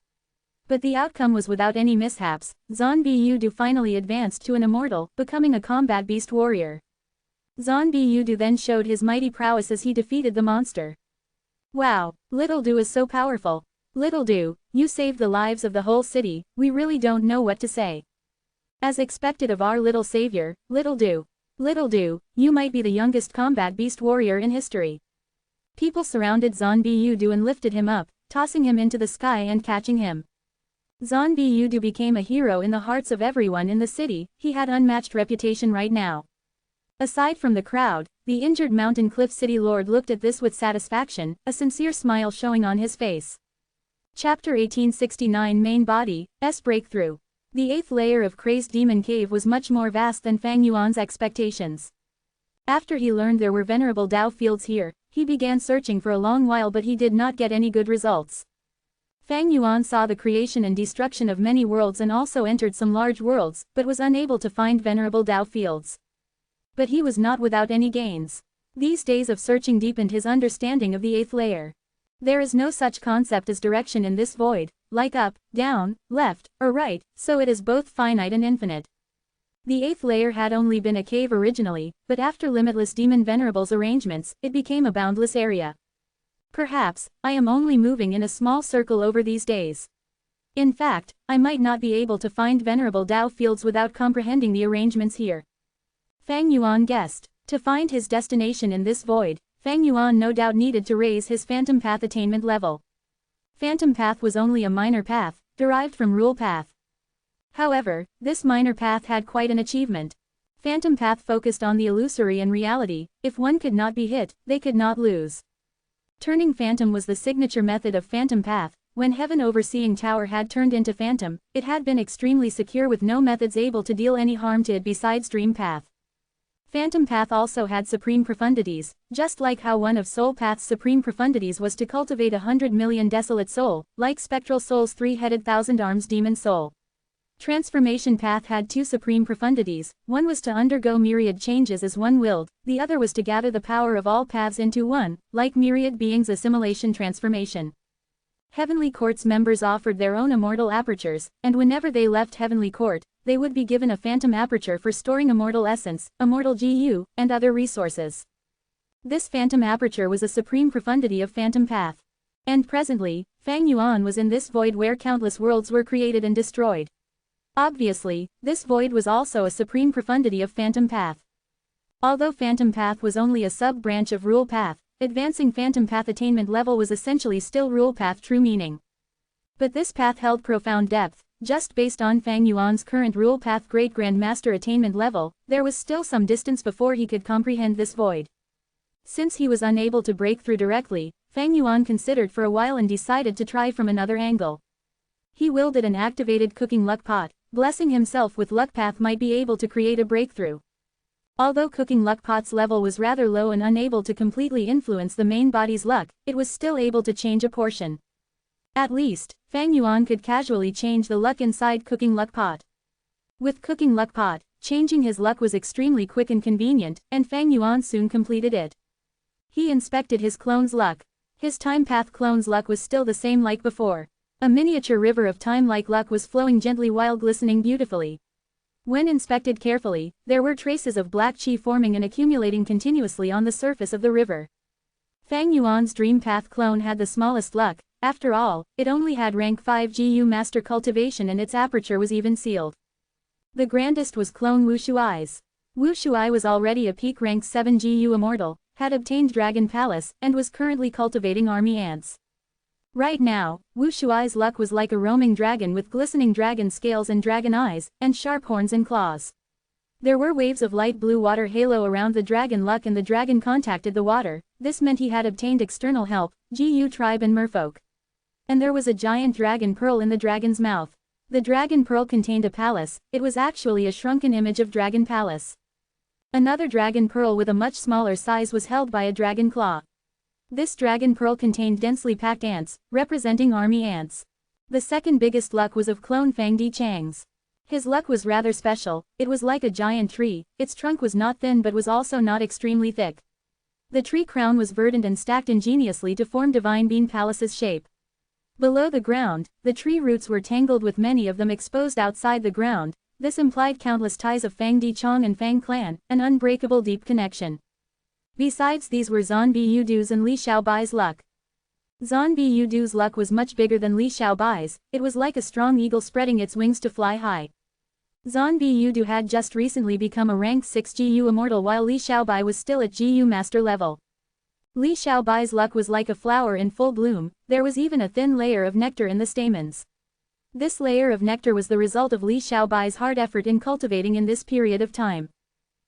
But the outcome was without any mishaps. Zon Biyudu finally advanced to an immortal, becoming a combat beast warrior. Zon Biyudu then showed his mighty prowess as he defeated the monster. Wow, Little Do is so powerful. Little Do, you saved the lives of the whole city, we really don't know what to say. As expected of our little savior, Little Do. Little Do, you might be the youngest combat beast warrior in history. People surrounded Zon Biyudu and lifted him up, tossing him into the sky and catching him. Zon Biyudu became a hero in the hearts of everyone in the city, he had unmatched reputation right now. Aside from the crowd, the injured Mountain Cliff City Lord looked at this with satisfaction, a sincere smile showing on his face. Chapter 1869 Main Body, S Breakthrough. The 8th layer of Crazed Demon Cave was much more vast than Fang Yuan's expectations. After he learned there were Venerable Dao fields here, he began searching for a long while but he did not get any good results. Fang Yuan saw the creation and destruction of many worlds and also entered some large worlds, but was unable to find Venerable Dao fields. But he was not without any gains. These days of searching deepened his understanding of the 8th layer. There is no such concept as direction in this void, like up, down, left, or right, so it is both finite and infinite. The 8th layer had only been a cave originally, but after Limitless Demon Venerable's arrangements, it became a boundless area. Perhaps, I am only moving in a small circle over these days. In fact, I might not be able to find Venerable Dao fields without comprehending the arrangements here. Fang Yuan guessed. To find his destination in this void, Fang Yuan no doubt needed to raise his Phantom Path attainment level. Phantom Path was only a minor path, derived from Rule Path. However, this minor path had quite an achievement. Phantom Path focused on the illusory and reality. If one could not be hit, they could not lose. Turning Phantom was the signature method of Phantom Path. When Heaven Overseeing Tower had turned into Phantom, it had been extremely secure with no methods able to deal any harm to it besides Dream Path. Phantom Path also had supreme profundities, just like how one of Soul Path's supreme profundities was to cultivate 100 million desolate soul, like Spectral Soul's 3-headed thousand arms demon soul. Transformation Path had 2 supreme profundities, one was to undergo myriad changes as one willed, the other was to gather the power of all paths into one, like myriad beings assimilation transformation. Heavenly Court's members offered their own immortal apertures, and whenever they left Heavenly Court, they would be given a phantom aperture for storing immortal essence, immortal GU, and other resources. This phantom aperture was a supreme profundity of Phantom Path. And presently, Fang Yuan was in this void where countless worlds were created and destroyed. Obviously, this void was also a supreme profundity of Phantom Path. Although Phantom Path was only a sub-branch of Rule Path, advancing Phantom Path attainment level was essentially still Rule Path true meaning. But this path held profound depth. Just based on Fang Yuan's current Rule Path Great Grand Master attainment level, there was still some distance before he could comprehend this void. Since he was unable to break through directly, Fang Yuan considered for a while and decided to try from another angle. He willed it and activated Cooking Luck Pot, blessing himself with Luck Path might be able to create a breakthrough. Although Cooking Luck Pot's level was rather low and unable to completely influence the main body's luck, it was still able to change a portion. At least, Fang Yuan could casually change the luck inside Cooking Luck Pot. With Cooking Luck Pot, changing his luck was extremely quick and convenient, and Fang Yuan soon completed it. He inspected his clone's luck. His Time Path clone's luck was still the same like before. A miniature river of time-like luck was flowing gently while glistening beautifully. When inspected carefully, there were traces of black chi forming and accumulating continuously on the surface of the river. Fang Yuan's Dream Path clone had the smallest luck. After all, it only had rank 5 GU Master Cultivation and its aperture was even sealed. The grandest was clone Wu Shuai's. Wu Shuai was already a peak rank 7 GU Immortal, had obtained Dragon Palace, and was currently cultivating army ants. Right now, Wu Shuai's luck was like a roaming dragon with glistening dragon scales and dragon eyes, and sharp horns and claws. There were waves of light blue water halo around the dragon luck and the dragon contacted the water. This meant he had obtained external help, GU tribe and merfolk. And there was a giant dragon pearl in the dragon's mouth. The dragon pearl contained a palace, it was actually a shrunken image of Dragon Palace. Another dragon pearl with a much smaller size was held by a dragon claw. This dragon pearl contained densely packed ants, representing army ants. The second biggest luck was of clone Fang Di Chang's. His luck was rather special, it was like a giant tree, its trunk was not thin but was also not extremely thick. The tree crown was verdant and stacked ingeniously to form Divine Bean Palace's shape. Below the ground, the tree roots were tangled with many of them exposed outside the ground. This implied countless ties of Fang Di Chong and Fang clan, an unbreakable deep connection. Besides these were Zhan Biyudu's and Li Xiaobai's luck. Zhan Biyudu's luck was much bigger than Li Xiaobai's, it was like a strong eagle spreading its wings to fly high. Zhan Biyudu had just recently become a rank 6 GU Immortal while Li Xiaobai was still at GU Master level. Li Xiaobai's luck was like a flower in full bloom, there was even a thin layer of nectar in the stamens. This layer of nectar was the result of Li Xiaobai's hard effort in cultivating in this period of time.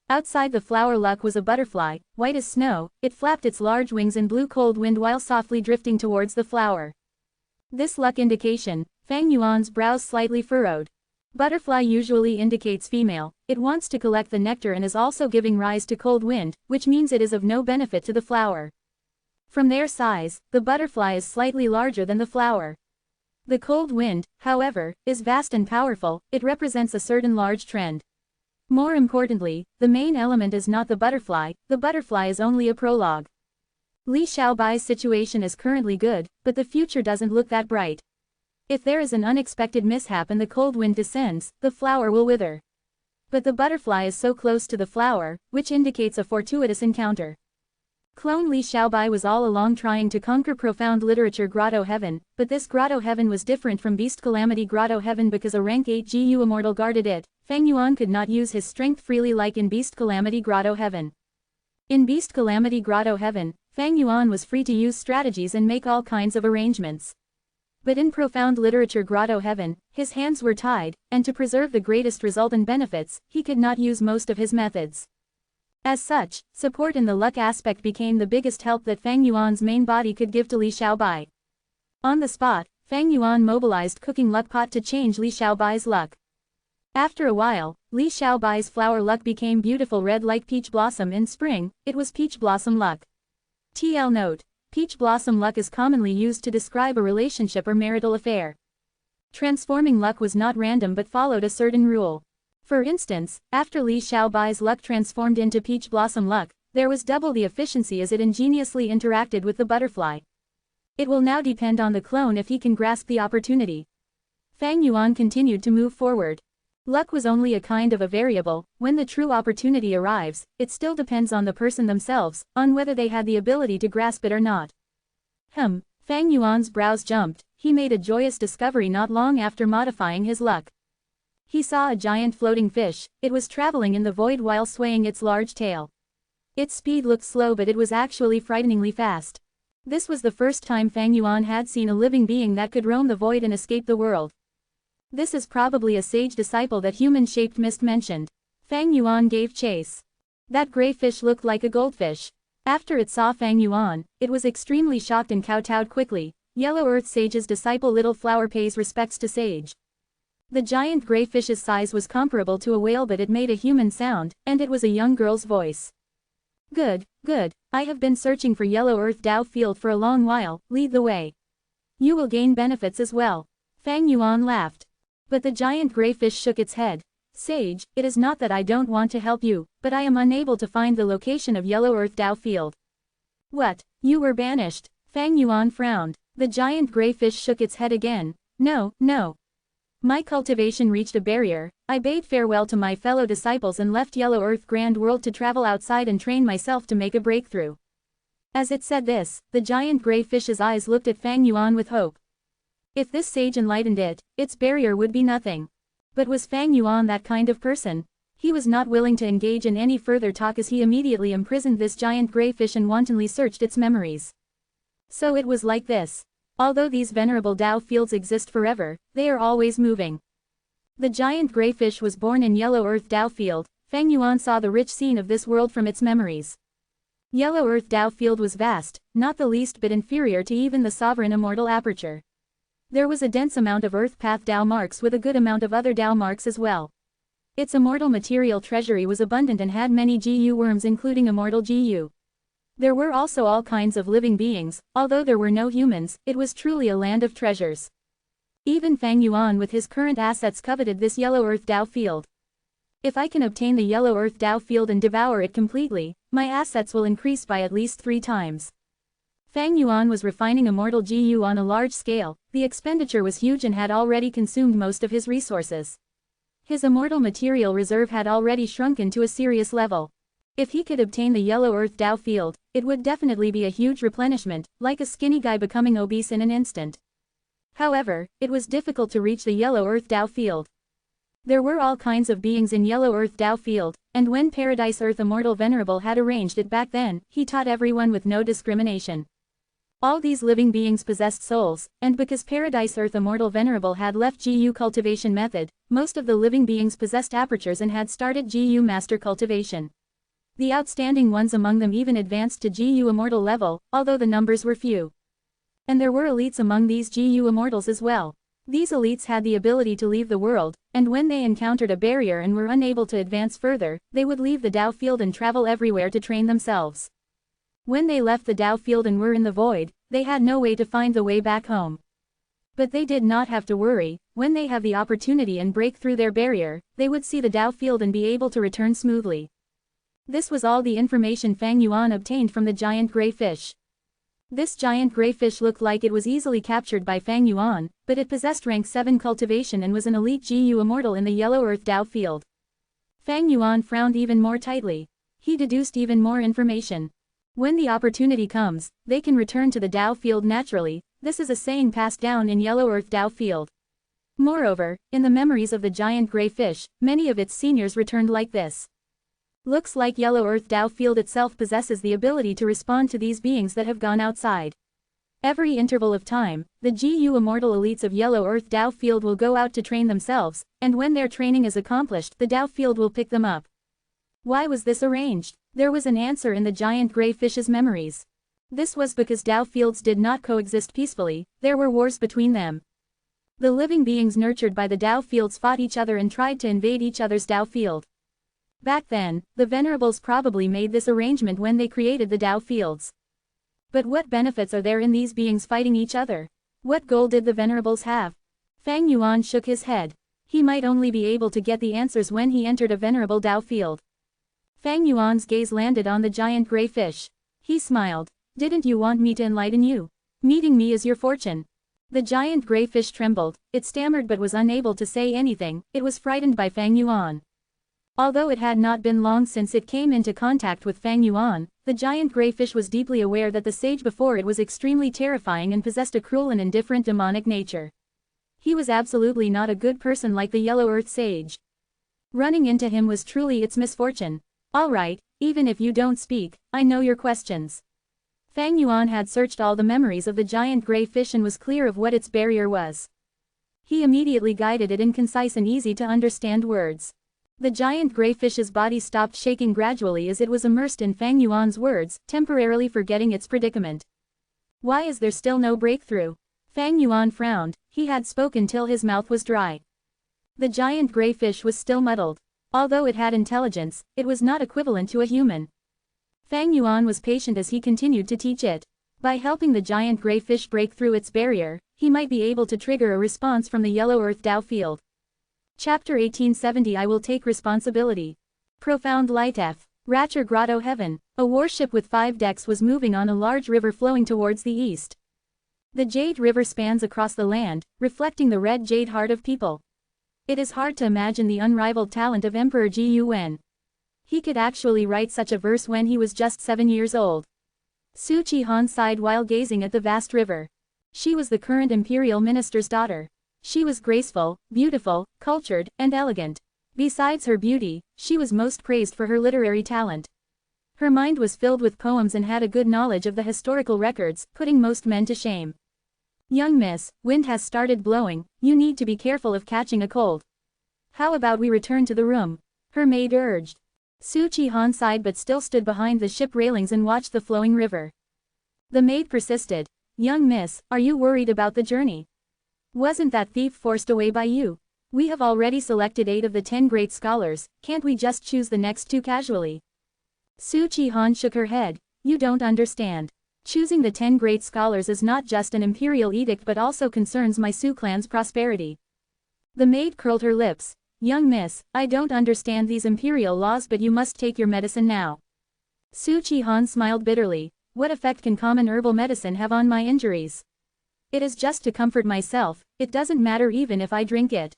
Outside the flower luck was a butterfly, white as snow, it flapped its large wings and blew cold wind while softly drifting towards the flower. This luck indication, Fang Yuan's brows slightly furrowed. Butterfly usually indicates female, it wants to collect the nectar and is also giving rise to cold wind, which means it is of no benefit to the flower. From their size, the butterfly is slightly larger than the flower. The cold wind, however, is vast and powerful, it represents a certain large trend. More importantly, the main element is not the butterfly is only a prologue. Li Xiaobai's situation is currently good, but the future doesn't look that bright. If there is an unexpected mishap and the cold wind descends, the flower will wither. But the butterfly is so close to the flower, which indicates a fortuitous encounter. Clone Li Xiaobai was all along trying to conquer profound literature Grotto Heaven, but this Grotto Heaven was different from Beast Calamity Grotto Heaven because a rank 8 GU Immortal guarded it. Feng Yuan could not use his strength freely like in Beast Calamity Grotto Heaven. In Beast Calamity Grotto Heaven, Feng Yuan was free to use strategies and make all kinds of arrangements. But in Profound Literature Grotto Heaven, his hands were tied, and to preserve the greatest result and benefits, he could not use most of his methods. As such, support in the luck aspect became the biggest help that Feng Yuan's main body could give to Li Xiaobai. On the spot, Feng Yuan mobilized Cooking Luck Pot to change Li Xiaobai's luck. After a while, Li Xiaobai's flower luck became beautiful red like peach blossom in spring, it was peach blossom luck. TL note: peach blossom luck is commonly used to describe a relationship or marital affair. Transforming luck was not random but followed a certain rule. For instance, after Li Xiaobai's luck transformed into peach blossom luck, there was double the efficiency as it ingeniously interacted with the butterfly. It will now depend on the clone if he can grasp the opportunity. Feng Yuan continued to move forward. Luck was only a kind of a variable, when the true opportunity arrives, it still depends on the person themselves, on whether they had the ability to grasp it or not. Feng Yuan's brows jumped, he made a joyous discovery not long after modifying his luck. He saw a giant floating fish, it was traveling in the void while swaying its large tail. Its speed looked slow but it was actually frighteningly fast. This was the first time Feng Yuan had seen a living being that could roam the void and escape the world. This is probably a sage disciple that human-shaped mist mentioned. Feng Yuan gave chase. That gray fish looked like a goldfish. After it saw Feng Yuan, it was extremely shocked and kowtowed quickly. Yellow Earth Sage's disciple Little Flower pays respects to Sage. The giant gray fish's size was comparable to a whale but it made a human sound, and it was a young girl's voice. Good, good, I have been searching for Yellow Earth Dao Field for a long while, lead the way. You will gain benefits as well. Feng Yuan laughed. But the giant gray fish shook its head. Sage, it is not that I don't want to help you, but I am unable to find the location of Yellow Earth Dao Field. What, you were banished? Feng Yuan frowned. The giant gray fish shook its head again. No, no. My cultivation reached a barrier, I bade farewell to my fellow disciples and left Yellow Earth Grand World to travel outside and train myself to make a breakthrough. As it said this, the giant gray fish's eyes looked at Feng Yuan with hope. If this sage enlightened it, its barrier would be nothing. But was Feng Yuan that kind of person? He was not willing to engage in any further talk as he immediately imprisoned this giant gray fish and wantonly searched its memories. So it was like this. Although these venerable Dao fields exist forever, they are always moving. The giant gray fish was born in Yellow Earth Dao Field. Feng Yuan saw the rich scene of this world from its memories. Yellow Earth Dao Field was vast, not the least bit inferior to even the sovereign immortal aperture. There was a dense amount of Earth Path Dao marks with a good amount of other Dao marks as well. Its immortal material treasury was abundant and had many GU worms including immortal GU. There were also all kinds of living beings, although there were no humans, it was truly a land of treasures. Even Feng Yuan with his current assets coveted this Yellow Earth Dao Field. If I can obtain the Yellow Earth Dao Field and devour it completely, my assets will increase by at least 3 times. Feng Yuan was refining immortal GU on a large scale, the expenditure was huge and had already consumed most of his resources. His immortal material reserve had already shrunken to a serious level. If he could obtain the Yellow Earth Dao Field, it would definitely be a huge replenishment, like a skinny guy becoming obese in an instant. However, it was difficult to reach the Yellow Earth Dao Field. There were all kinds of beings in Yellow Earth Dao Field, and when Paradise Earth Immortal Venerable had arranged it back then, he taught everyone with no discrimination. All these living beings possessed souls, and because Paradise Earth Immortal Venerable had left GU cultivation method, most of the living beings possessed apertures and had started GU master cultivation. The outstanding ones among them even advanced to GU Immortal level, although the numbers were few. And there were elites among these GU Immortals as well. These elites had the ability to leave the world, and when they encountered a barrier and were unable to advance further, they would leave the Tao field and travel everywhere to train themselves. When they left the Tao field and were in the void, they had no way to find the way back home. But they did not have to worry. When they have the opportunity and break through their barrier, they would see the Tao field and be able to return smoothly. This was all the information Fang Yuan obtained from the giant gray fish. This giant gray fish looked like it was easily captured by Fang Yuan, but it possessed rank 7 cultivation and was an elite GU immortal in the Yellow Earth Tao field. Fang Yuan frowned even more tightly. He deduced even more information. When the opportunity comes, they can return to the Tao field naturally. This is a saying passed down in Yellow Earth Tao field. Moreover, in the memories of the giant gray fish, many of its seniors returned like this. Looks like Yellow Earth Tao field itself possesses the ability to respond to these beings that have gone outside. Every interval of time, the GU immortal elites of Yellow Earth Tao field will go out to train themselves, and when their training is accomplished, the Tao field will pick them up. Why was this arranged? There was an answer in the giant gray fish's memories. This was because Tao fields did not coexist peacefully, there were wars between them. The living beings nurtured by the Tao fields fought each other and tried to invade each other's Tao field. Back then, the Venerables probably made this arrangement when they created the Tao fields. But what benefits are there in these beings fighting each other? What goal did the Venerables have? Fang Yuan shook his head. He might only be able to get the answers when he entered a Venerable Tao field. Fang Yuan's gaze landed on the giant gray fish. He smiled. Didn't you want me to enlighten you? Meeting me is your fortune. The giant gray fish trembled. It stammered but was unable to say anything. It was frightened by Fang Yuan. Although it had not been long since it came into contact with Fang Yuan, the giant gray fish was deeply aware that the sage before it was extremely terrifying and possessed a cruel and indifferent demonic nature. He was absolutely not a good person like the Yellow Earth sage. Running into him was truly its misfortune. Alright, even if you don't speak, I know your questions. Fang Yuan had searched all the memories of the giant gray fish and was clear of what its barrier was. He immediately guided it in concise and easy to understand words. The giant gray fish's body stopped shaking gradually as it was immersed in Fang Yuan's words, temporarily forgetting its predicament. Why is there still no breakthrough? Fang Yuan frowned. He had spoken till his mouth was dry. The giant gray fish was still muddled. Although it had intelligence, it was not equivalent to a human. Fang Yuan was patient as he continued to teach it. By helping the giant gray fish break through its barrier, he might be able to trigger a response from the Yellow Earth Tao field. Chapter 1870 I Will Take Responsibility. Profound Light F. Ratcher Grotto Heaven. A warship with 5 decks was moving on a large river flowing towards the east. The Jade River spans across the land, reflecting the red jade heart of people. It is hard to imagine the unrivaled talent of Emperor Ji Yuan. He could actually write such a verse when he was just 7 years old. Su Chi-han sighed while gazing at the vast river. She was the current imperial minister's daughter. She was graceful, beautiful, cultured, and elegant. Besides her beauty, she was most praised for her literary talent. Her mind was filled with poems and had a good knowledge of the historical records, putting most men to shame. Young miss, wind has started blowing, you need to be careful of catching a cold. How about we return to the room? Her maid urged. Su Chi-han sighed but still stood behind the ship railings and watched the flowing river. The maid persisted. Young miss, are you worried about the journey? Wasn't that thief forced away by you? We have already selected 8 of the 10 great scholars, can't we just choose the next 2 casually? Su Chi-han shook her head. You don't understand. Choosing the 10 great scholars is not just an imperial edict but also concerns my Su clan's prosperity. The maid curled her lips. Young miss, I don't understand these imperial laws but you must take your medicine now. Su Chi-han smiled bitterly. What effect can common herbal medicine have on my injuries? It is just to comfort myself, it doesn't matter even if I drink it.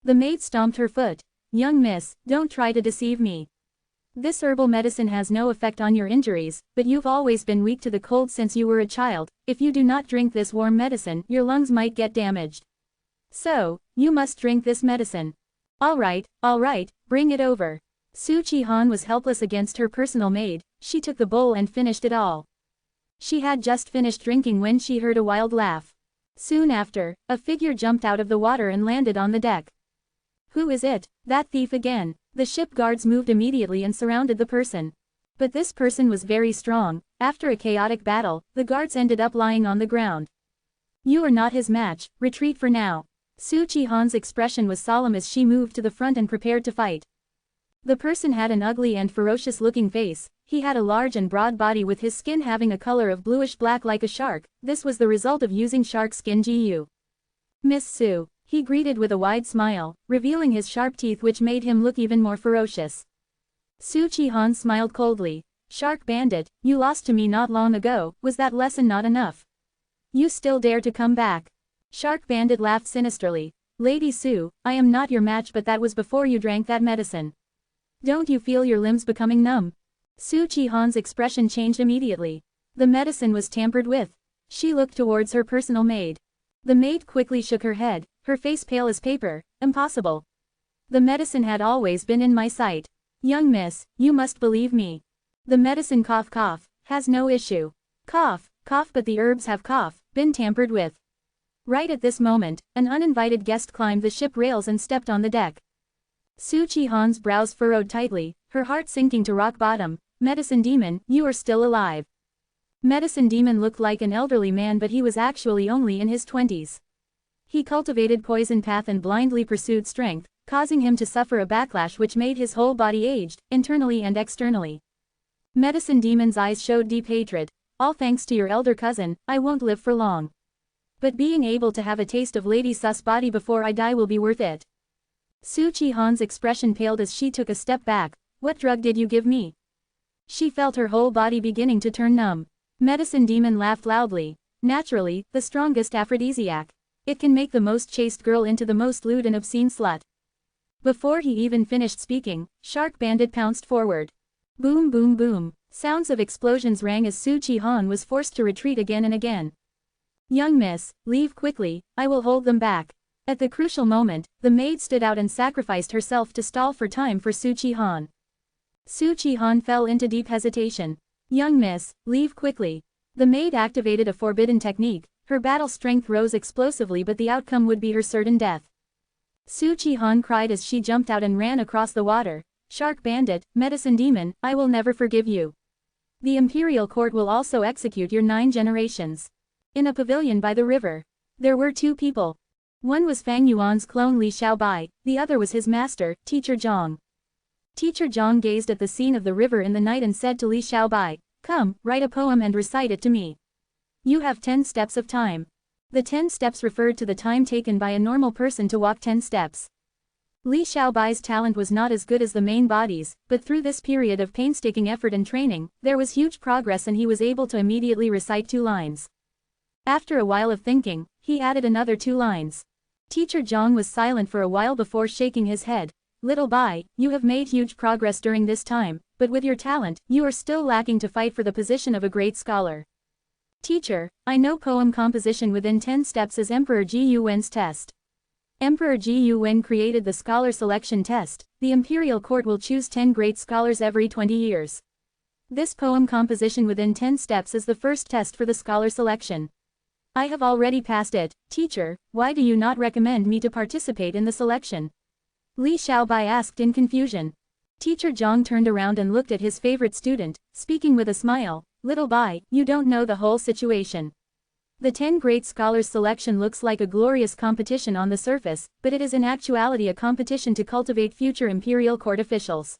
The maid stomped her foot. Young miss, don't try to deceive me. This herbal medicine has no effect on your injuries, but you've always been weak to the cold since you were a child. If you do not drink this warm medicine, your lungs might get damaged. So, you must drink this medicine. Alright, bring it over. Su Chi-han was helpless against her personal maid. She took the bowl and finished it all. She had just finished drinking when she heard a wild laugh. Soon after, a figure jumped out of the water and landed on the deck. Who is it? That thief again. The ship guards moved immediately and surrounded the person. But this person was very strong. After a chaotic battle, the guards ended up lying on the ground. You are not his match, retreat for now. Su Qihan's expression was solemn as she moved to the front and prepared to fight. The person had an ugly and ferocious-looking face. He had a large and broad body with his skin having a color of bluish-black like a shark. This was the result of using shark skin GU. Miss Su, he greeted with a wide smile, revealing his sharp teeth which made him look even more ferocious. Su Qihan smiled coldly. Shark Bandit, you lost to me not long ago, was that lesson not enough? You still dare to come back? Shark Bandit laughed sinisterly. Lady Su, I am not your match, but that was before you drank that medicine. Don't you feel your limbs becoming numb? Su Qihan's expression changed immediately. The medicine was tampered with. She looked towards her personal maid. The maid quickly shook her head, her face pale as paper. Impossible. The medicine had always been in my sight. Young miss, you must believe me. The medicine cough has no issue. Cough, but the herbs have been tampered with. Right at this moment, an uninvited guest climbed the ship rails and stepped on the deck. Su Qihan's brows furrowed tightly, her heart sinking to rock bottom. Medicine Demon, you are still alive. Medicine Demon looked like an elderly man, but he was actually only in his 20s. He cultivated poison path and blindly pursued strength, causing him to suffer a backlash which made his whole body aged, internally and externally. Medicine Demon's eyes showed deep hatred. All thanks to your elder cousin, I won't live for long. But being able to have a taste of Lady Su's body before I die will be worth it. Su Qihan's expression paled as she took a step back. What drug did you give me? She felt her whole body beginning to turn numb. Medicine Demon laughed loudly. Naturally, the strongest aphrodisiac. It can make the most chaste girl into the most lewd and obscene slut. Before he even finished speaking, Shark Bandit pounced forward. Boom boom boom. Sounds of explosions rang as Su Qihan was forced to retreat again and again. Young miss, leave quickly, I will hold them back. At the crucial moment, the maid stood out and sacrificed herself to stall for time for Su Qihan. Su Qihan fell into deep hesitation. Young miss, leave quickly. The maid activated a forbidden technique. Her battle strength rose explosively, but the outcome would be her certain death. Su Qihan cried as she jumped out and ran across the water. Shark Bandit, Medicine Demon, I will never forgive you. The Imperial Court will also execute your 9 generations. In a pavilion by the river, there were 2 people. One was Fang Yuan's clone Li Xiaobai, the other was his master, Teacher Zhang. Teacher Zhang gazed at the scene of the river in the night and said to Li Xiaobai, come, write a poem and recite it to me. You have 10 steps of time. The 10 steps referred to the time taken by a normal person to walk 10 steps. Li Xiaobai's talent was not as good as the main body's, but through this period of painstaking effort and training, there was huge progress and he was able to immediately recite 2 lines. After a while of thinking, he added another 2 lines. Teacher Zhang was silent for a while before shaking his head. Little Bai, you have made huge progress during this time, but with your talent, you are still lacking to fight for the position of a great scholar. Teacher, I know poem composition within 10 steps is Emperor Ji Yuwen's test. Emperor Ji Yuwen created the scholar selection test. The Imperial Court will choose 10 great scholars every 20 years. This poem composition within 10 steps is the first test for the scholar selection. I have already passed it. Teacher, why do you not recommend me to participate in the selection? Li Xiaobai asked in confusion. Teacher Zhang turned around and looked at his favorite student, speaking with a smile. Little Bai, you don't know the whole situation. The 10 great scholars selection looks like a glorious competition on the surface, but it is in actuality a competition to cultivate future Imperial Court officials.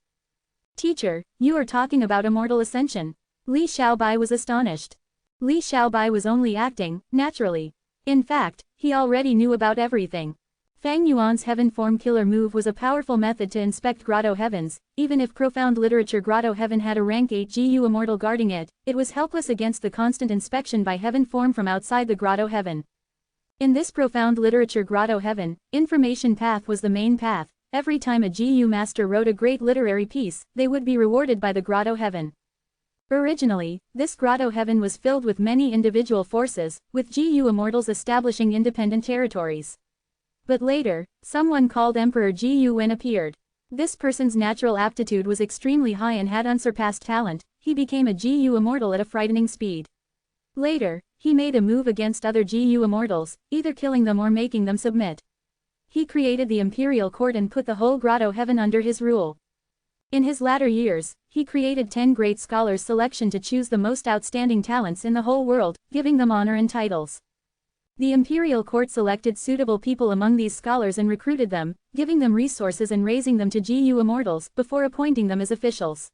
Teacher, you are talking about immortal ascension. Li Xiaobai was astonished. Li Xiaobai was only acting, naturally. In fact, he already knew about everything. Fang Yuan's heaven form killer move was a powerful method to inspect Grotto Heavens. Even if profound literature Grotto Heaven had a rank 8 GU immortal guarding it, it was helpless against the constant inspection by heaven form from outside the Grotto Heaven. In this profound literature Grotto Heaven, information path was the main path. Every time a GU master wrote a great literary piece, they would be rewarded by the Grotto Heaven. Originally, this Grotto Heaven was filled with many individual forces, with GU immortals establishing independent territories. But later, someone called Emperor Ji Yuwen appeared. This person's natural aptitude was extremely high and had unsurpassed talent. He became a GU immortal at a frightening speed. Later, he made a move against other GU immortals, either killing them or making them submit. He created the Imperial Court and put the whole Grotto Heaven under his rule. In his latter years, he created 10 great scholars selection to choose the most outstanding talents in the whole world, giving them honor and titles. The imperial court selected suitable people among these scholars and recruited them, giving them resources and raising them to GU Immortals before appointing them as officials.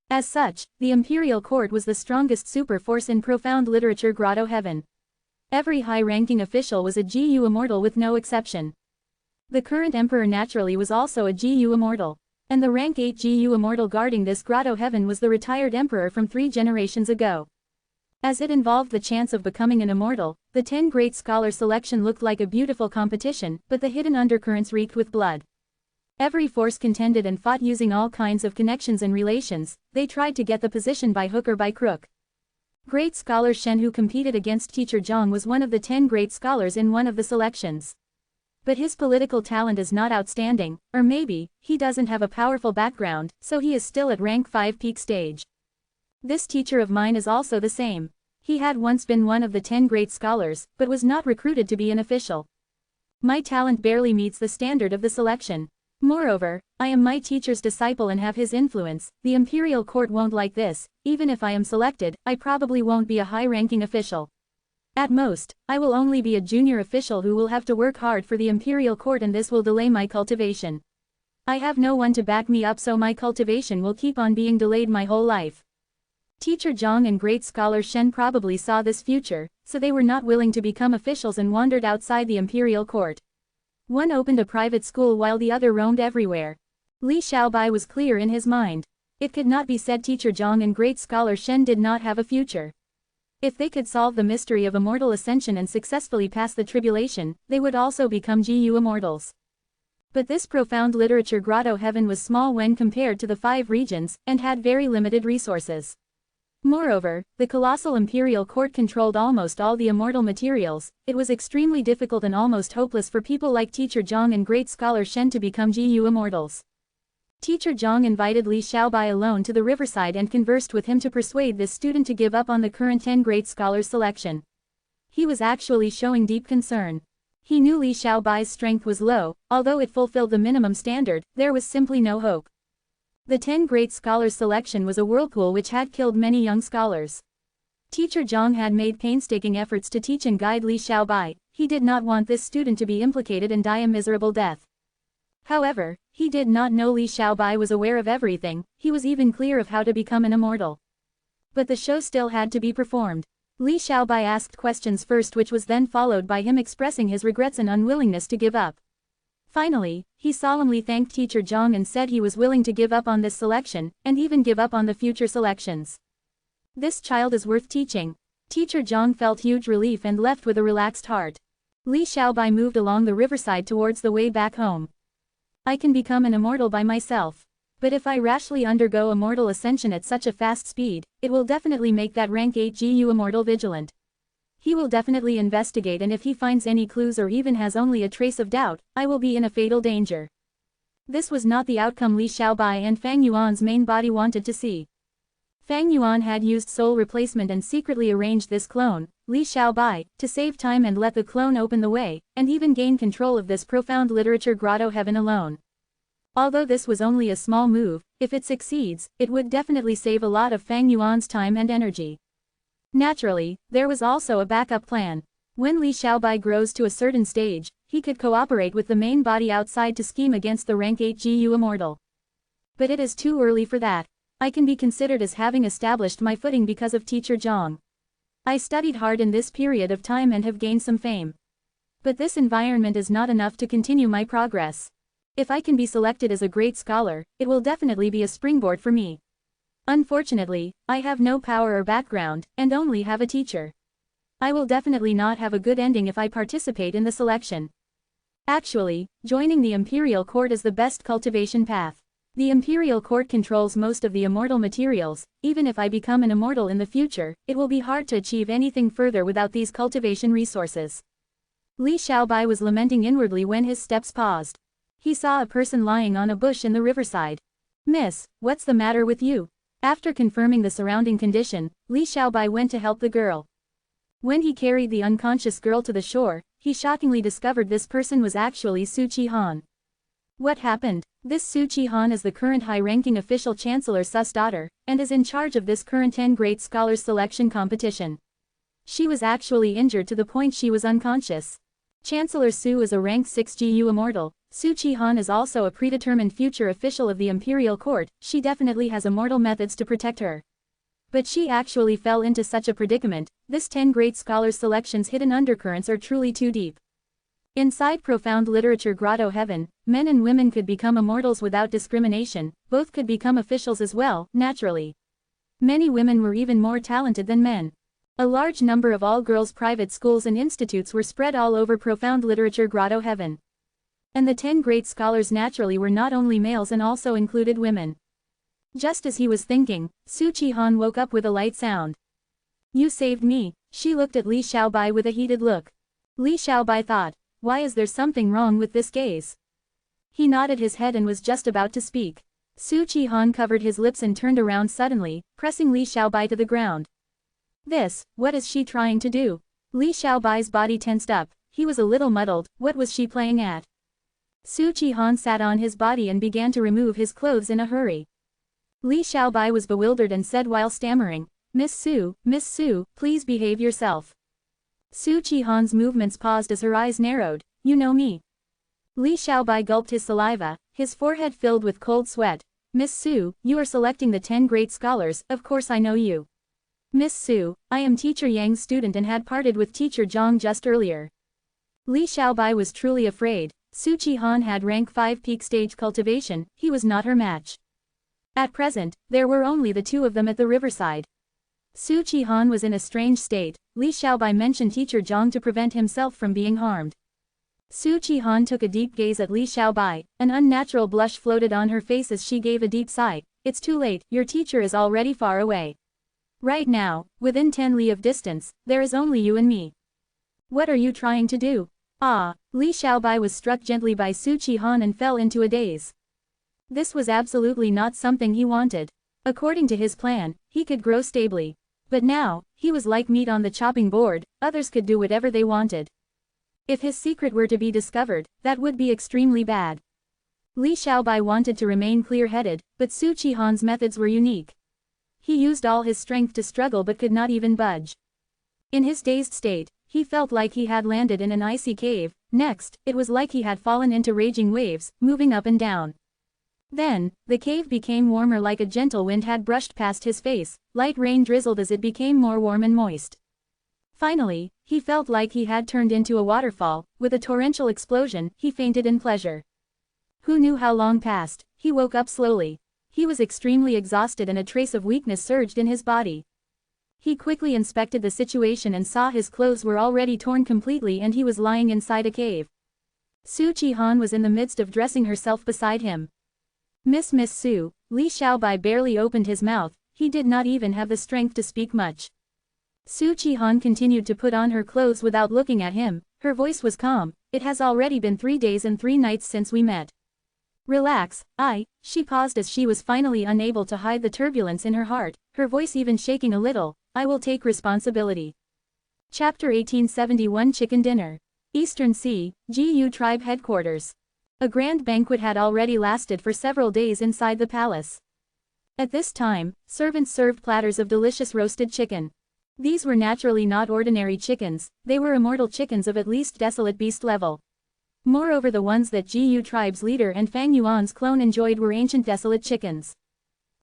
As such, the imperial court was the strongest super force in profound literature Grotto Heaven. Every high-ranking official was a GU Immortal with no exception. The current emperor naturally was also a GU Immortal, and the rank 8 GU Immortal guarding this Grotto Heaven was the retired emperor from 3 generations ago. As it involved the chance of becoming an immortal, the 10 great scholar selection looked like a beautiful competition, but the hidden undercurrents reeked with blood. Every force contended and fought using all kinds of connections and relations. They tried to get the position by hook or by crook. Great scholar Shen, who competed against teacher Zhang, was one of the 10 great scholars in one of the selections. But his political talent is not outstanding, or maybe, he doesn't have a powerful background, so he is still at rank 5 peak stage. This teacher of mine is also the same. He had once been one of the 10 great scholars, but was not recruited to be an official. My talent barely meets the standard of the selection. Moreover, I am my teacher's disciple and have his influence. The imperial court won't like this. Even if I am selected, I probably won't be a high-ranking official. At most, I will only be a junior official who will have to work hard for the imperial court, and this will delay my cultivation. I have no one to back me up, so my cultivation will keep on being delayed my whole life. Teacher Zhang and great scholar Shen probably saw this future, so they were not willing to become officials and wandered outside the imperial court. One opened a private school while the other roamed everywhere. Li Xiaobai was clear in his mind. It could not be said teacher Zhang and great scholar Shen did not have a future. If they could solve the mystery of immortal ascension and successfully pass the tribulation, they would also become GU Immortals. But this profound literature Grotto Heaven was small when compared to the 5 regions, and had very limited resources. Moreover, the colossal imperial court controlled almost all the immortal materials. It was extremely difficult and almost hopeless for people like teacher Zhang and great scholar Shen to become GU Immortals. Teacher Zhang invited Li Xiaobai alone to the riverside and conversed with him to persuade this student to give up on the current 10 great scholars selection. He was actually showing deep concern. He knew Li Xiaobai's strength was low. Although it fulfilled the minimum standard, there was simply no hope. The 10 great scholars selection was a whirlpool which had killed many young scholars. Teacher Zhang had made painstaking efforts to teach and guide Li Xiaobai. He did not want this student to be implicated and die a miserable death. However, he did not know Li Xiaobai was aware of everything. He was even clear of how to become an immortal. But the show still had to be performed. Li Xiaobai asked questions first, which was then followed by him expressing his regrets and unwillingness to give up. Finally, he solemnly thanked teacher Zhang and said he was willing to give up on this selection, and even give up on the future selections. This child is worth teaching. Teacher Zhang felt huge relief and left with a relaxed heart. Li Xiaobai moved along the riverside towards the way back home. I can become an immortal by myself. But if I rashly undergo immortal ascension at such a fast speed, it will definitely make that rank 8 GU immortal vigilant. He will definitely investigate, and if he finds any clues or even has only a trace of doubt, I will be in a fatal danger. This was not the outcome Li Xiaobai and Fang Yuan's main body wanted to see. Fang Yuan had used soul replacement and secretly arranged this clone, Li Xiaobai, to save time and let the clone open the way, and even gain control of this profound literature Grotto Heaven alone. Although this was only a small move, if it succeeds, it would definitely save a lot of Fang Yuan's time and energy. Naturally, there was also a backup plan. When Li Xiaobai grows to a certain stage, he could cooperate with the main body outside to scheme against the rank 8 GU immortal. But it is too early for that. I can be considered as having established my footing because of teacher Zhang. I studied hard in this period of time and have gained some fame. But this environment is not enough to continue my progress. If I can be selected as a great scholar, it will definitely be a springboard for me. Unfortunately, I have no power or background, and only have a teacher. I will definitely not have a good ending if I participate in the selection. Actually, joining the Imperial Court is the best cultivation path. The Imperial Court controls most of the immortal materials. Even if I become an immortal in the future, it will be hard to achieve anything further without these cultivation resources. Li Xiaobai was lamenting inwardly when his steps paused. He saw a person lying on a bush in the riverside. "Miss, what's the matter with you?" After confirming the surrounding condition, Li Xiaobai went to help the girl. When he carried the unconscious girl to the shore, he shockingly discovered this person was actually Su Qihan. What happened? This Su Qihan is the current high-ranking official Chancellor Su's daughter, and is in charge of this current 10 great scholars selection competition. She was actually injured to the point she was unconscious. Chancellor Su is a rank 6 GU Immortal. Su Chi-han is also a predetermined future official of the Imperial Court. She definitely has immortal methods to protect her. But she actually fell into such a predicament. This 10 great scholars selection's hidden undercurrents are truly too deep. Inside profound literature grotto heaven, men and women could become immortals without discrimination, both could become officials as well, naturally. Many women were even more talented than men. A large number of all-girls private schools and institutes were spread all over profound literature grotto heaven. And the 10 great scholars naturally were not only males and also included women. Just as he was thinking, Su Chi-han woke up with a light sound. "You saved me." She looked at Li Xiaobai with a heated look. Li Xiaobai thought, why is there something wrong with this gaze? He nodded his head and was just about to speak. Su Chi-han covered his lips and turned around suddenly, pressing Li Xiaobai to the ground. What is she trying to do? Li Xiaobai's body tensed up. He was a little muddled. What was she playing at? Su Chi-han sat on his body and began to remove his clothes in a hurry. Li Xiaobai was bewildered and said while stammering, Miss Su, please behave yourself." Su Chi-han's movements paused as her eyes narrowed. "You know me." Li Xiaobai gulped his saliva, his forehead filled with cold sweat. "Miss Su, you are selecting the 10 great scholars, of course I know you. Miss Su, I am Teacher Yang's student and had parted with Teacher Zhang just earlier." Li Xiaobai was truly afraid. Su Chi-han had rank 5 peak stage cultivation, he was not her match. At present, there were only the two of them at the riverside. Su Chi-han was in a strange state. Li Xiaobai mentioned Teacher Zhang to prevent himself from being harmed. Su Chi-han took a deep gaze at Li Xiaobai, an unnatural blush floated on her face as she gave a deep sigh. "It's too late, your teacher is already far away. Right now, within 10 li of distance, there is only you and me. What are you trying to do?" Li Xiaobai was struck gently by Su Chi-han and fell into a daze. This was absolutely not something he wanted. According to his plan, he could grow stably. But now, he was like meat on the chopping board, others could do whatever they wanted. If his secret were to be discovered, that would be extremely bad. Li Xiaobai wanted to remain clear-headed, but Su Chi-han's methods were unique. He used all his strength to struggle but could not even budge. In his dazed state, he felt like he had landed in an icy cave. Next, it was like he had fallen into raging waves, moving up and down. Then, the cave became warmer like a gentle wind had brushed past his face, light rain drizzled as it became more warm and moist. Finally, he felt like he had turned into a waterfall. With a torrential explosion, he fainted in pleasure. Who knew how long passed? He woke up slowly. He was extremely exhausted and a trace of weakness surged in his body. He quickly inspected the situation and saw his clothes were already torn completely and he was lying inside a cave. Su Chi-han was in the midst of dressing herself beside him. Miss Su," Li Xiaobai barely opened his mouth, he did not even have the strength to speak much. Su Chi-han continued to put on her clothes without looking at him, her voice was calm. "It has already been 3 days and 3 nights since we met. Relax, she paused as she was finally unable to hide the turbulence in her heart, her voice even shaking a little. "I will take responsibility." Chapter 1871 Chicken Dinner. Eastern Sea, GU Tribe Headquarters. A grand banquet had already lasted for several days inside the palace. At this time, servants served platters of delicious roasted chicken. These were naturally not ordinary chickens, they were immortal chickens of at least desolate beast level. Moreover, the ones that GU Tribe's leader and Fang Yuan's clone enjoyed were ancient desolate chickens.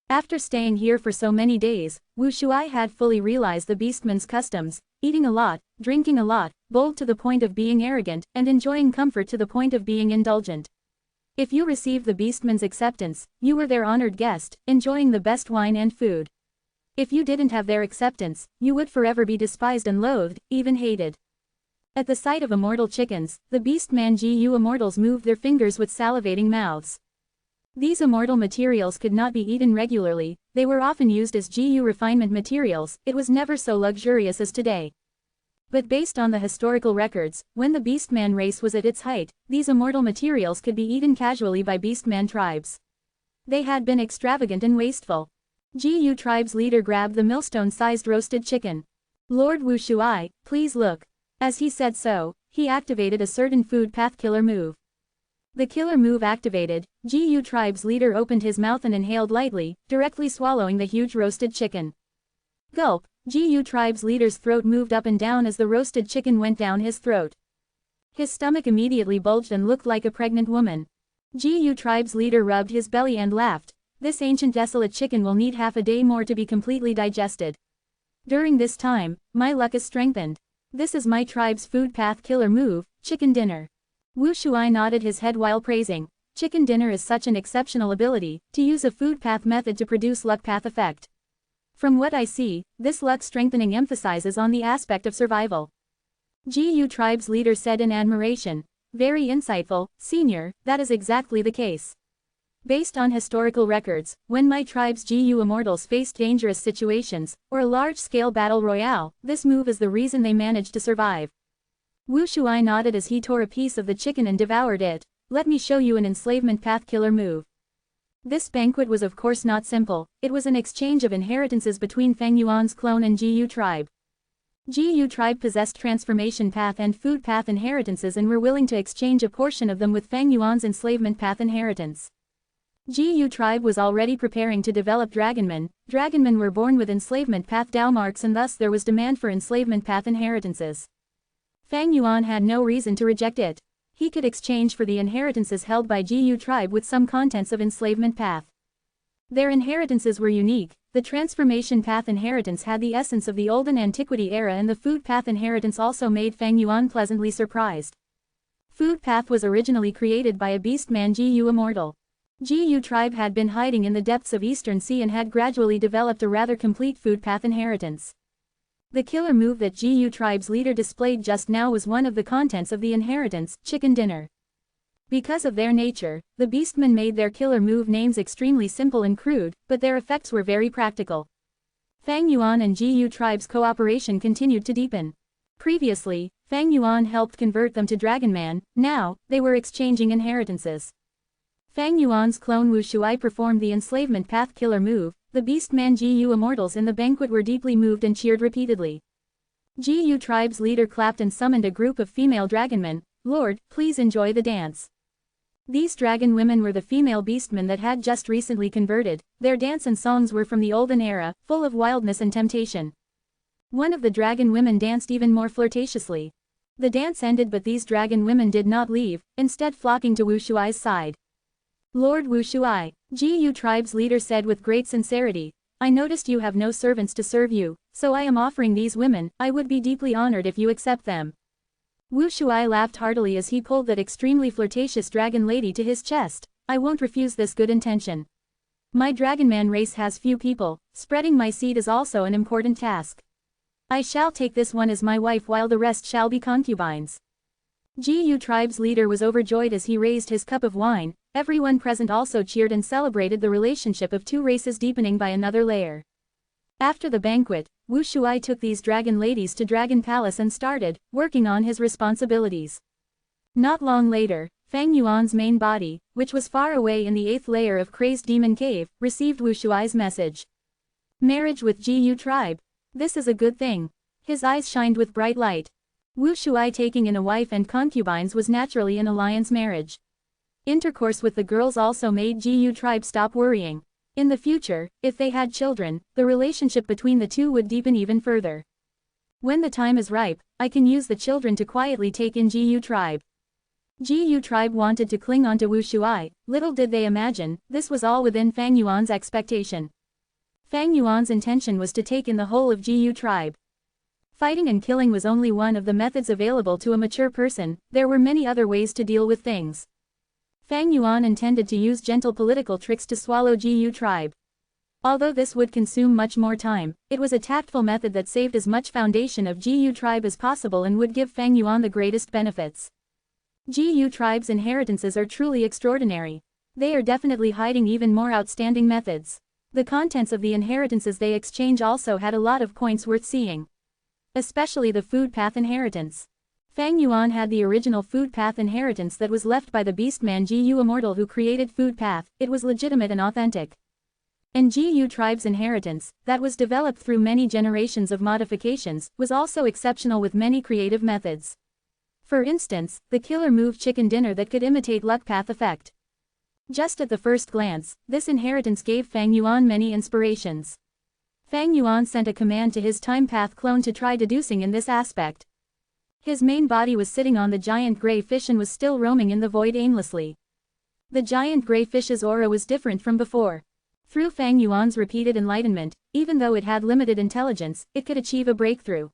After staying here for so many days, Wu Shuai had fully realized the beastman's customs, eating a lot, drinking a lot, bold to the point of being arrogant, and enjoying comfort to the point of being indulgent. If you received the beastman's acceptance, you were their honored guest, enjoying the best wine and food. If you didn't have their acceptance, you would forever be despised and loathed, even hated. At the sight of immortal chickens, the beastman GU immortals moved their fingers with salivating mouths. These immortal materials could not be eaten regularly, they were often used as GU refinement materials, it was never so luxurious as today. But based on the historical records, when the beastman race was at its height, these immortal materials could be eaten casually by beastman tribes. They had been extravagant and wasteful. GU tribe's leader grabbed the millstone-sized roasted chicken. "Lord Wu Shuai, please look." As he said so, he activated a certain food path killer move. The killer move activated, GU tribe's leader opened his mouth and inhaled lightly, directly swallowing the huge roasted chicken. Gulp, GU tribe's leader's throat moved up and down as the roasted chicken went down his throat. His stomach immediately bulged and looked like a pregnant woman. GU tribe's leader rubbed his belly and laughed. This ancient desolate chicken will need half a day more to be completely digested. During this time, my luck is strengthened. This is my tribe's food path killer move, chicken dinner. Wu Shuai nodded his head while praising. Chicken dinner is such an exceptional ability, to use a food path method to produce luck path effect. From what I see, this luck strengthening emphasizes on the aspect of survival. GU tribe's leader said in admiration. Very insightful, senior, that is exactly the case. Based on historical records, when my tribe's GU immortals faced dangerous situations, or a large-scale battle royale, this move is the reason they managed to survive. Wu Shuai nodded as he tore a piece of the chicken and devoured it. Let me show you an enslavement path killer move. This banquet was of course not simple, it was an exchange of inheritances between Feng Yuan's clone and GU tribe. GU tribe possessed transformation path and food path inheritances and were willing to exchange a portion of them with Feng Yuan's enslavement path inheritance. GU tribe was already preparing to develop dragonmen. Dragonmen were born with enslavement path Dao marks and thus there was demand for enslavement path inheritances. Feng Yuan had no reason to reject it. He could exchange for the inheritances held by GU tribe with some contents of enslavement path. Their inheritances were unique. The transformation path inheritance had the essence of the olden antiquity era and the food path inheritance also made Feng Yuan pleasantly surprised. Food path was originally created by a beastman GU immortal. GU tribe had been hiding in the depths of Eastern Sea and had gradually developed a rather complete food path inheritance. The killer move that GU tribe's leader displayed just now was one of the contents of the inheritance, chicken dinner. Because of their nature, the beastmen made their killer move names extremely simple and crude, but their effects were very practical. Feng Yuan and GU tribe's cooperation continued to deepen. Previously, Feng Yuan helped convert them to Dragonman, now, they were exchanging inheritances. Feng Yuan's clone Wu Shuai performed the enslavement path killer move. The beastman GU immortals in the banquet were deeply moved and cheered repeatedly. GU tribe's leader clapped and summoned a group of female dragonmen. Lord, please enjoy the dance. These dragon women were the female beastmen that had just recently converted. Their dance and songs were from the olden era, full of wildness and temptation. One of the dragon women danced even more flirtatiously. The dance ended but these dragon women did not leave, instead flocking to Wu Shuai's side. Lord Wu Shuai, GU tribe's leader said with great sincerity, I noticed you have no servants to serve you, so I am offering these women. I would be deeply honored if you accept them. Wu Shuai laughed heartily as he pulled that extremely flirtatious dragon lady to his chest. I won't refuse this good intention. My dragonman race has few people, spreading my seed is also an important task. I shall take this one as my wife while the rest shall be concubines. GU tribe's leader was overjoyed as he raised his cup of wine. Everyone present also cheered and celebrated the relationship of two races deepening by another layer. After the banquet, Wu Shuai took these dragon ladies to Dragon Palace and started working on his responsibilities. Not long later, Feng Yuan's main body, which was far away in the 8th layer of Crazed Demon Cave, received Wu Shuai's message. Marriage with GU tribe. This is a good thing. His eyes shined with bright light. Wu Shuai taking in a wife and concubines was naturally an alliance marriage. Intercourse with the girls also made GU tribe stop worrying. In the future, if they had children, the relationship between the two would deepen even further. When the time is ripe, I can use the children to quietly take in GU tribe. GU tribe wanted to cling onto Wu Shuai. Little did they imagine, this was all within Feng Yuan's expectation. Feng Yuan's intention was to take in the whole of GU tribe. Fighting and killing was only one of the methods available to a mature person, there were many other ways to deal with things. Feng Yuan intended to use gentle political tricks to swallow GU tribe. Although this would consume much more time, it was a tactful method that saved as much foundation of GU tribe as possible and would give Feng Yuan the greatest benefits. GU tribe's inheritances are truly extraordinary. They are definitely hiding even more outstanding methods. The contents of the inheritances they exchange also had a lot of points worth seeing. Especially the food path inheritance. Feng Yuan had the original food path inheritance that was left by the beastman GU Immortal who created food path, it was legitimate and authentic. And GU tribe's inheritance, that was developed through many generations of modifications, was also exceptional with many creative methods. For instance, the killer move chicken dinner that could imitate luck path effect. Just at the first glance, this inheritance gave Feng Yuan many inspirations. Fang Yuan sent a command to his time path clone to try deducing in this aspect. His main body was sitting on the giant gray fish and was still roaming in the void aimlessly. The giant gray fish's aura was different from before. Through Fang Yuan's repeated enlightenment, even though it had limited intelligence, it could achieve a breakthrough.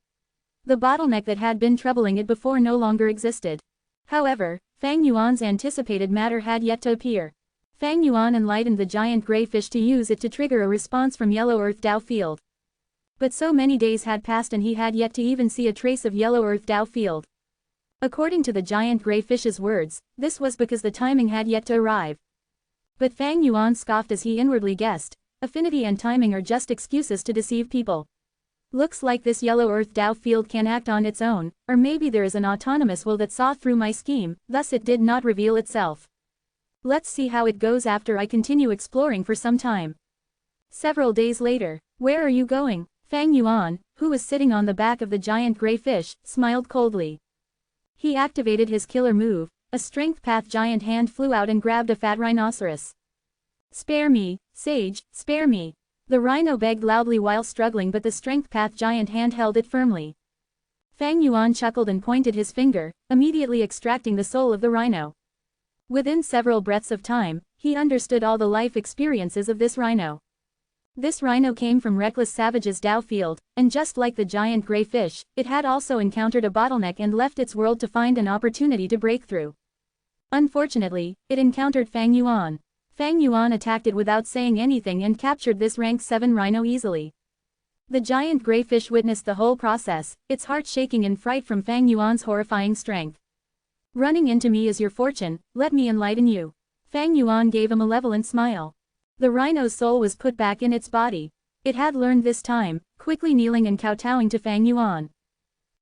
The bottleneck that had been troubling it before no longer existed. However, Fang Yuan's anticipated matter had yet to appear. Fang Yuan enlightened the giant gray fish to use it to trigger a response from Yellow Earth Dao Field. But so many days had passed and he had yet to even see a trace of Yellow Earth Dao Field. According to the giant gray fish's words, this was because the timing had yet to arrive. But Fang Yuan scoffed as he inwardly guessed, affinity and timing are just excuses to deceive people. Looks like this Yellow Earth Dao Field can act on its own, or maybe there is an autonomous will that saw through my scheme, thus it did not reveal itself. Let's see how it goes after I continue exploring for some time. Several days later. Where are you going? Fang Yuan, who was sitting on the back of the giant gray fish, smiled coldly. He activated his killer move, a strength path giant hand flew out and grabbed a fat rhinoceros. Spare me, sage, spare me. The rhino begged loudly while struggling, but the strength path giant hand held it firmly. Fang Yuan chuckled and pointed his finger, immediately extracting the soul of the rhino. Within several breaths of time, he understood all the life experiences of this rhino. This rhino came from Reckless Savage's Dao Field, and just like the giant gray fish, it had also encountered a bottleneck and left its world to find an opportunity to break through. Unfortunately, it encountered Fang Yuan. Fang Yuan attacked it without saying anything and captured this rank 7 rhino easily. The giant gray fish witnessed the whole process, its heart shaking in fright from Fang Yuan's horrifying strength. Running into me is your fortune, let me enlighten you. Fang Yuan gave a malevolent smile. The rhino's soul was put back in its body. It had learned this time, quickly kneeling and kowtowing to Fang Yuan.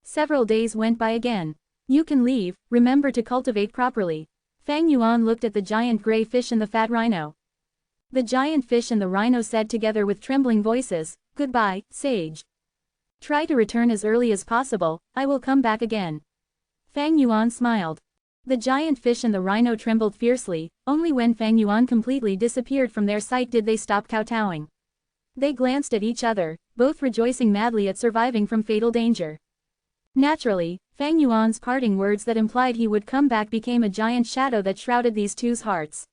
Several days went by again. You can leave, remember to cultivate properly. Fang Yuan looked at the giant gray fish and the fat rhino. The giant fish and the rhino said together with trembling voices, "Goodbye, sage. Try to return as early as possible, I will come back again." Fang Yuan smiled. The giant fish and the rhino trembled fiercely, only when Fang Yuan completely disappeared from their sight did they stop kowtowing. They glanced at each other, both rejoicing madly at surviving from fatal danger. Naturally, Fang Yuan's parting words that implied he would come back became a giant shadow that shrouded these two's hearts.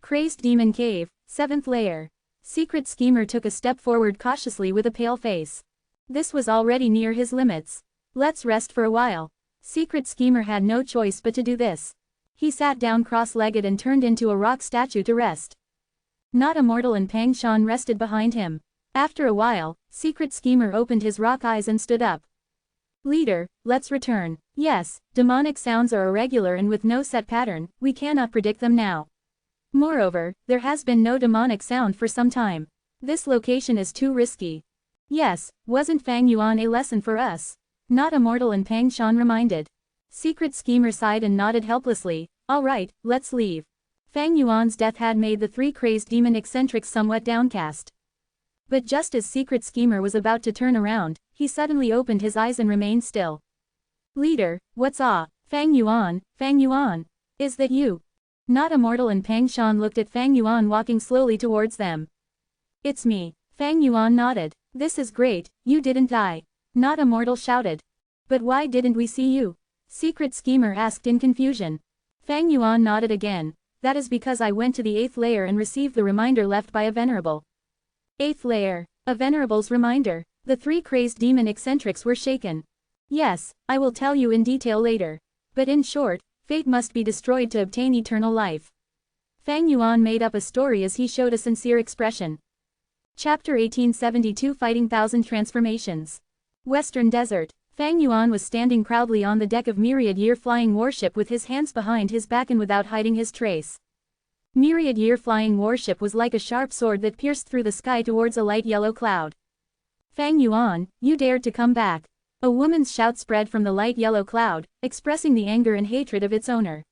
Crazed Demon Cave, 7th layer. Secret Schemer took a step forward cautiously with a pale face. This was already near his limits. Let's rest for a while. Secret Schemer had no choice but to do this. He sat down cross-legged and turned into a rock statue to rest. Not Immortal and Pang Shan rested behind him. After a while, Secret Schemer opened his rock eyes and stood up. Leader, let's return. Yes, demonic sounds are irregular and with no set pattern, we cannot predict them now. Moreover, there has been no demonic sound for some time. This location is too risky. Yes, wasn't Fang Yuan a lesson for us? Not Immortal and Pang Shan reminded. Secret Schemer sighed and nodded helplessly. All right, let's leave. Fang Yuan's death had made the 3 crazed demon eccentrics somewhat downcast. But just as Secret Schemer was about to turn around, he suddenly opened his eyes and remained still. Leader, what's Fang Yuan, is that you? Not Immortal and Pang Shan looked at Fang Yuan walking slowly towards them. It's me. Fang Yuan nodded. This is great, you didn't die. Not Immortal shouted. But why didn't we see you? Secret Schemer asked in confusion. Fang Yuan nodded again. That is because I went to the 8th layer and received the reminder left by a Venerable. 8th layer. A Venerable's reminder. The 3 crazed demon eccentrics were shaken. Yes, I will tell you in detail later. But in short, fate must be destroyed to obtain eternal life. Fang Yuan made up a story as he showed a sincere expression. Chapter 1872 Fighting Thousand Transformations. Western Desert. Fang Yuan was standing proudly on the deck of Myriad Year Flying Warship with his hands behind his back and without hiding his trace. Myriad Year Flying Warship was like a sharp sword that pierced through the sky towards a light yellow cloud. Fang Yuan, you dared to come back. A woman's shout spread from the light yellow cloud, expressing the anger and hatred of its owner.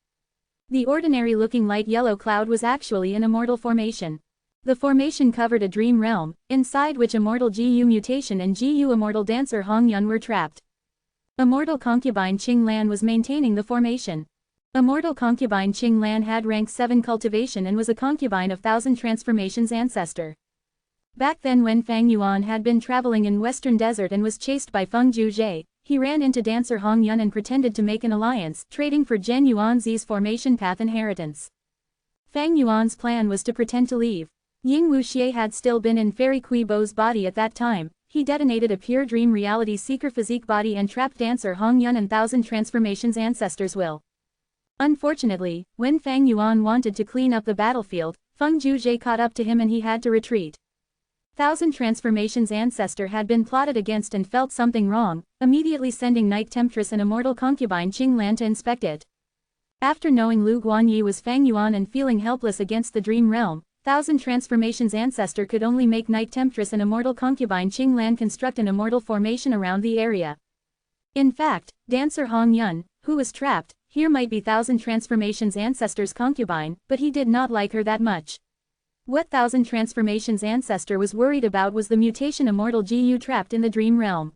The ordinary-looking light yellow cloud was actually an immortal formation. The formation covered a dream realm, inside which Immortal GU Mutation and GU Immortal Dancer Hong Yun were trapped. Immortal Concubine Qing Lan was maintaining the formation. Immortal Concubine Qing Lan had rank 7 cultivation and was a concubine of Thousand Transformations ancestor. Back then when Fang Yuan had been traveling in Western Desert and was chased by Feng Juzhe, he ran into dancer Hong Yun and pretended to make an alliance, trading for Zhen Yuanzi's formation path inheritance. Fang Yuan's plan was to pretend to leave. Ying Wuxie had still been in Fairy Kui Bo's body at that time. He detonated a pure dream reality seeker physique body and trapped dancer Hong Yun and Thousand Transformations ancestors will. Unfortunately, when Fang Yuan wanted to clean up the battlefield, Feng Juzhe caught up to him and he had to retreat. Thousand Transformations ancestor had been plotted against and felt something wrong, immediately sending Night Temptress and immortal concubine Qing Lan to inspect it. After knowing Lu Guanyi was Fang Yuan and feeling helpless against the dream realm, Thousand Transformations ancestor could only make Night Temptress and immortal concubine Qing Lan construct an immortal formation around the area. In fact, dancer Hong Yun, who was trapped, here might be Thousand Transformations ancestor's concubine, but he did not like her that much. What Thousand Transformations ancestor was worried about was the mutation immortal GU trapped in the dream realm.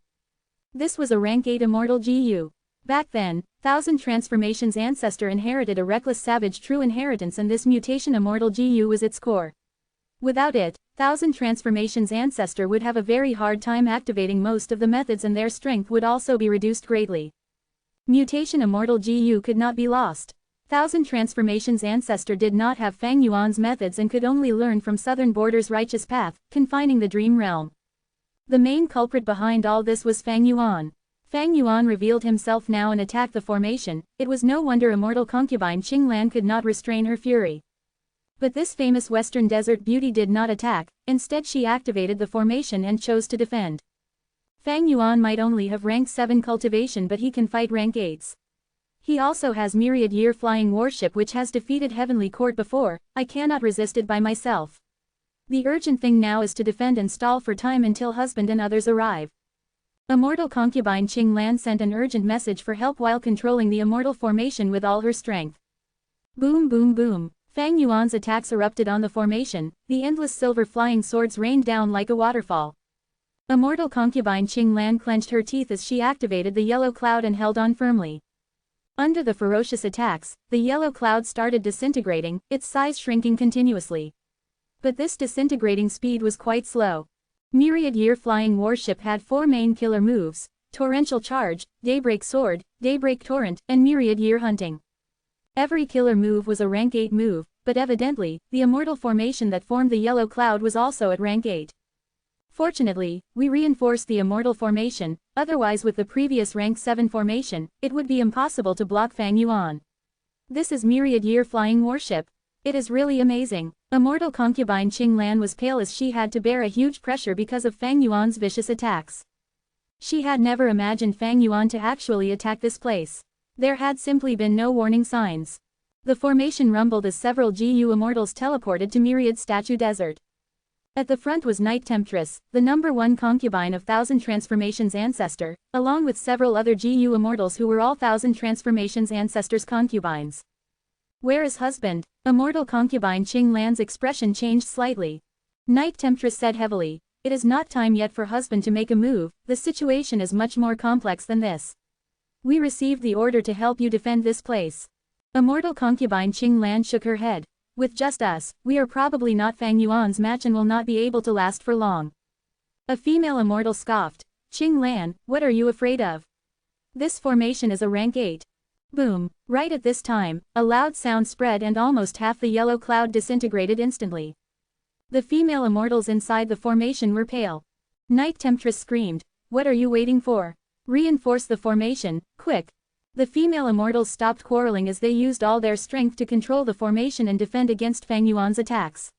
This was a rank 8 immortal GU. Back then, Thousand Transformations ancestor inherited a reckless savage true inheritance and this mutation immortal GU was its core. Without it, Thousand Transformations ancestor would have a very hard time activating most of the methods and their strength would also be reduced greatly. Mutation immortal GU could not be lost. Thousand Transformations ancestor did not have Fang Yuan's methods and could only learn from Southern Border's righteous path, confining the dream realm. The main culprit behind all this was Fang Yuan. Fang Yuan revealed himself now and attacked the formation. It was no wonder immortal concubine Qing Lan could not restrain her fury. But this famous Western Desert beauty did not attack, instead she activated the formation and chose to defend. Fang Yuan might only have rank 7 cultivation but he can fight rank 8s. He also has myriad year flying warship which has defeated Heavenly Court before. I cannot resist it by myself. The urgent thing now is to defend and stall for time until husband and others arrive. Immortal concubine Qing Lan sent an urgent message for help while controlling the immortal formation with all her strength. Boom boom boom. Fang Yuan's attacks erupted on the formation, the endless silver flying swords rained down like a waterfall. Immortal concubine Qing Lan clenched her teeth as she activated the yellow cloud and held on firmly. Under the ferocious attacks, the yellow cloud started disintegrating, its size shrinking continuously. But this disintegrating speed was quite slow. Myriad Year Flying Warship had 4 main killer moves: Torrential Charge, Daybreak Sword, Daybreak Torrent, and Myriad Year Hunting. Every killer move was a rank 8 move, but evidently, the immortal formation that formed the yellow cloud was also at rank 8. Fortunately, we reinforced the immortal formation, otherwise with the previous rank 7 formation, it would be impossible to block Fang Yuan. This is Myriad Year Flying Warship. It is really amazing. Immortal concubine Qing Lan was pale as she had to bear a huge pressure because of Fang Yuan's vicious attacks. She had never imagined Fang Yuan to actually attack this place. There had simply been no warning signs. The formation rumbled as several GU immortals teleported to Myriad Statue Desert. At the front was Night Temptress, the #1 concubine of Thousand Transformations ancestor, along with several other GU immortals who were all Thousand Transformations ancestors' concubines. Where is husband? Immortal concubine Qing Lan's expression changed slightly. Night Temptress said heavily, "It is not time yet for husband to make a move, the situation is much more complex than this. We received the order to help you defend this place." Immortal concubine Qing Lan shook her head. "With just us, we are probably not Fang Yuan's match and will not be able to last for long." A female immortal scoffed. "Qing Lan, what are you afraid of? This formation is a rank 8. Boom. Right at this time, a loud sound spread and almost half the yellow cloud disintegrated instantly. The female immortals inside the formation were pale. Night Temptress screamed, "What are you waiting for? Reinforce the formation, quick." The female immortals stopped quarreling as they used all their strength to control the formation and defend against Fang Yuan's attacks.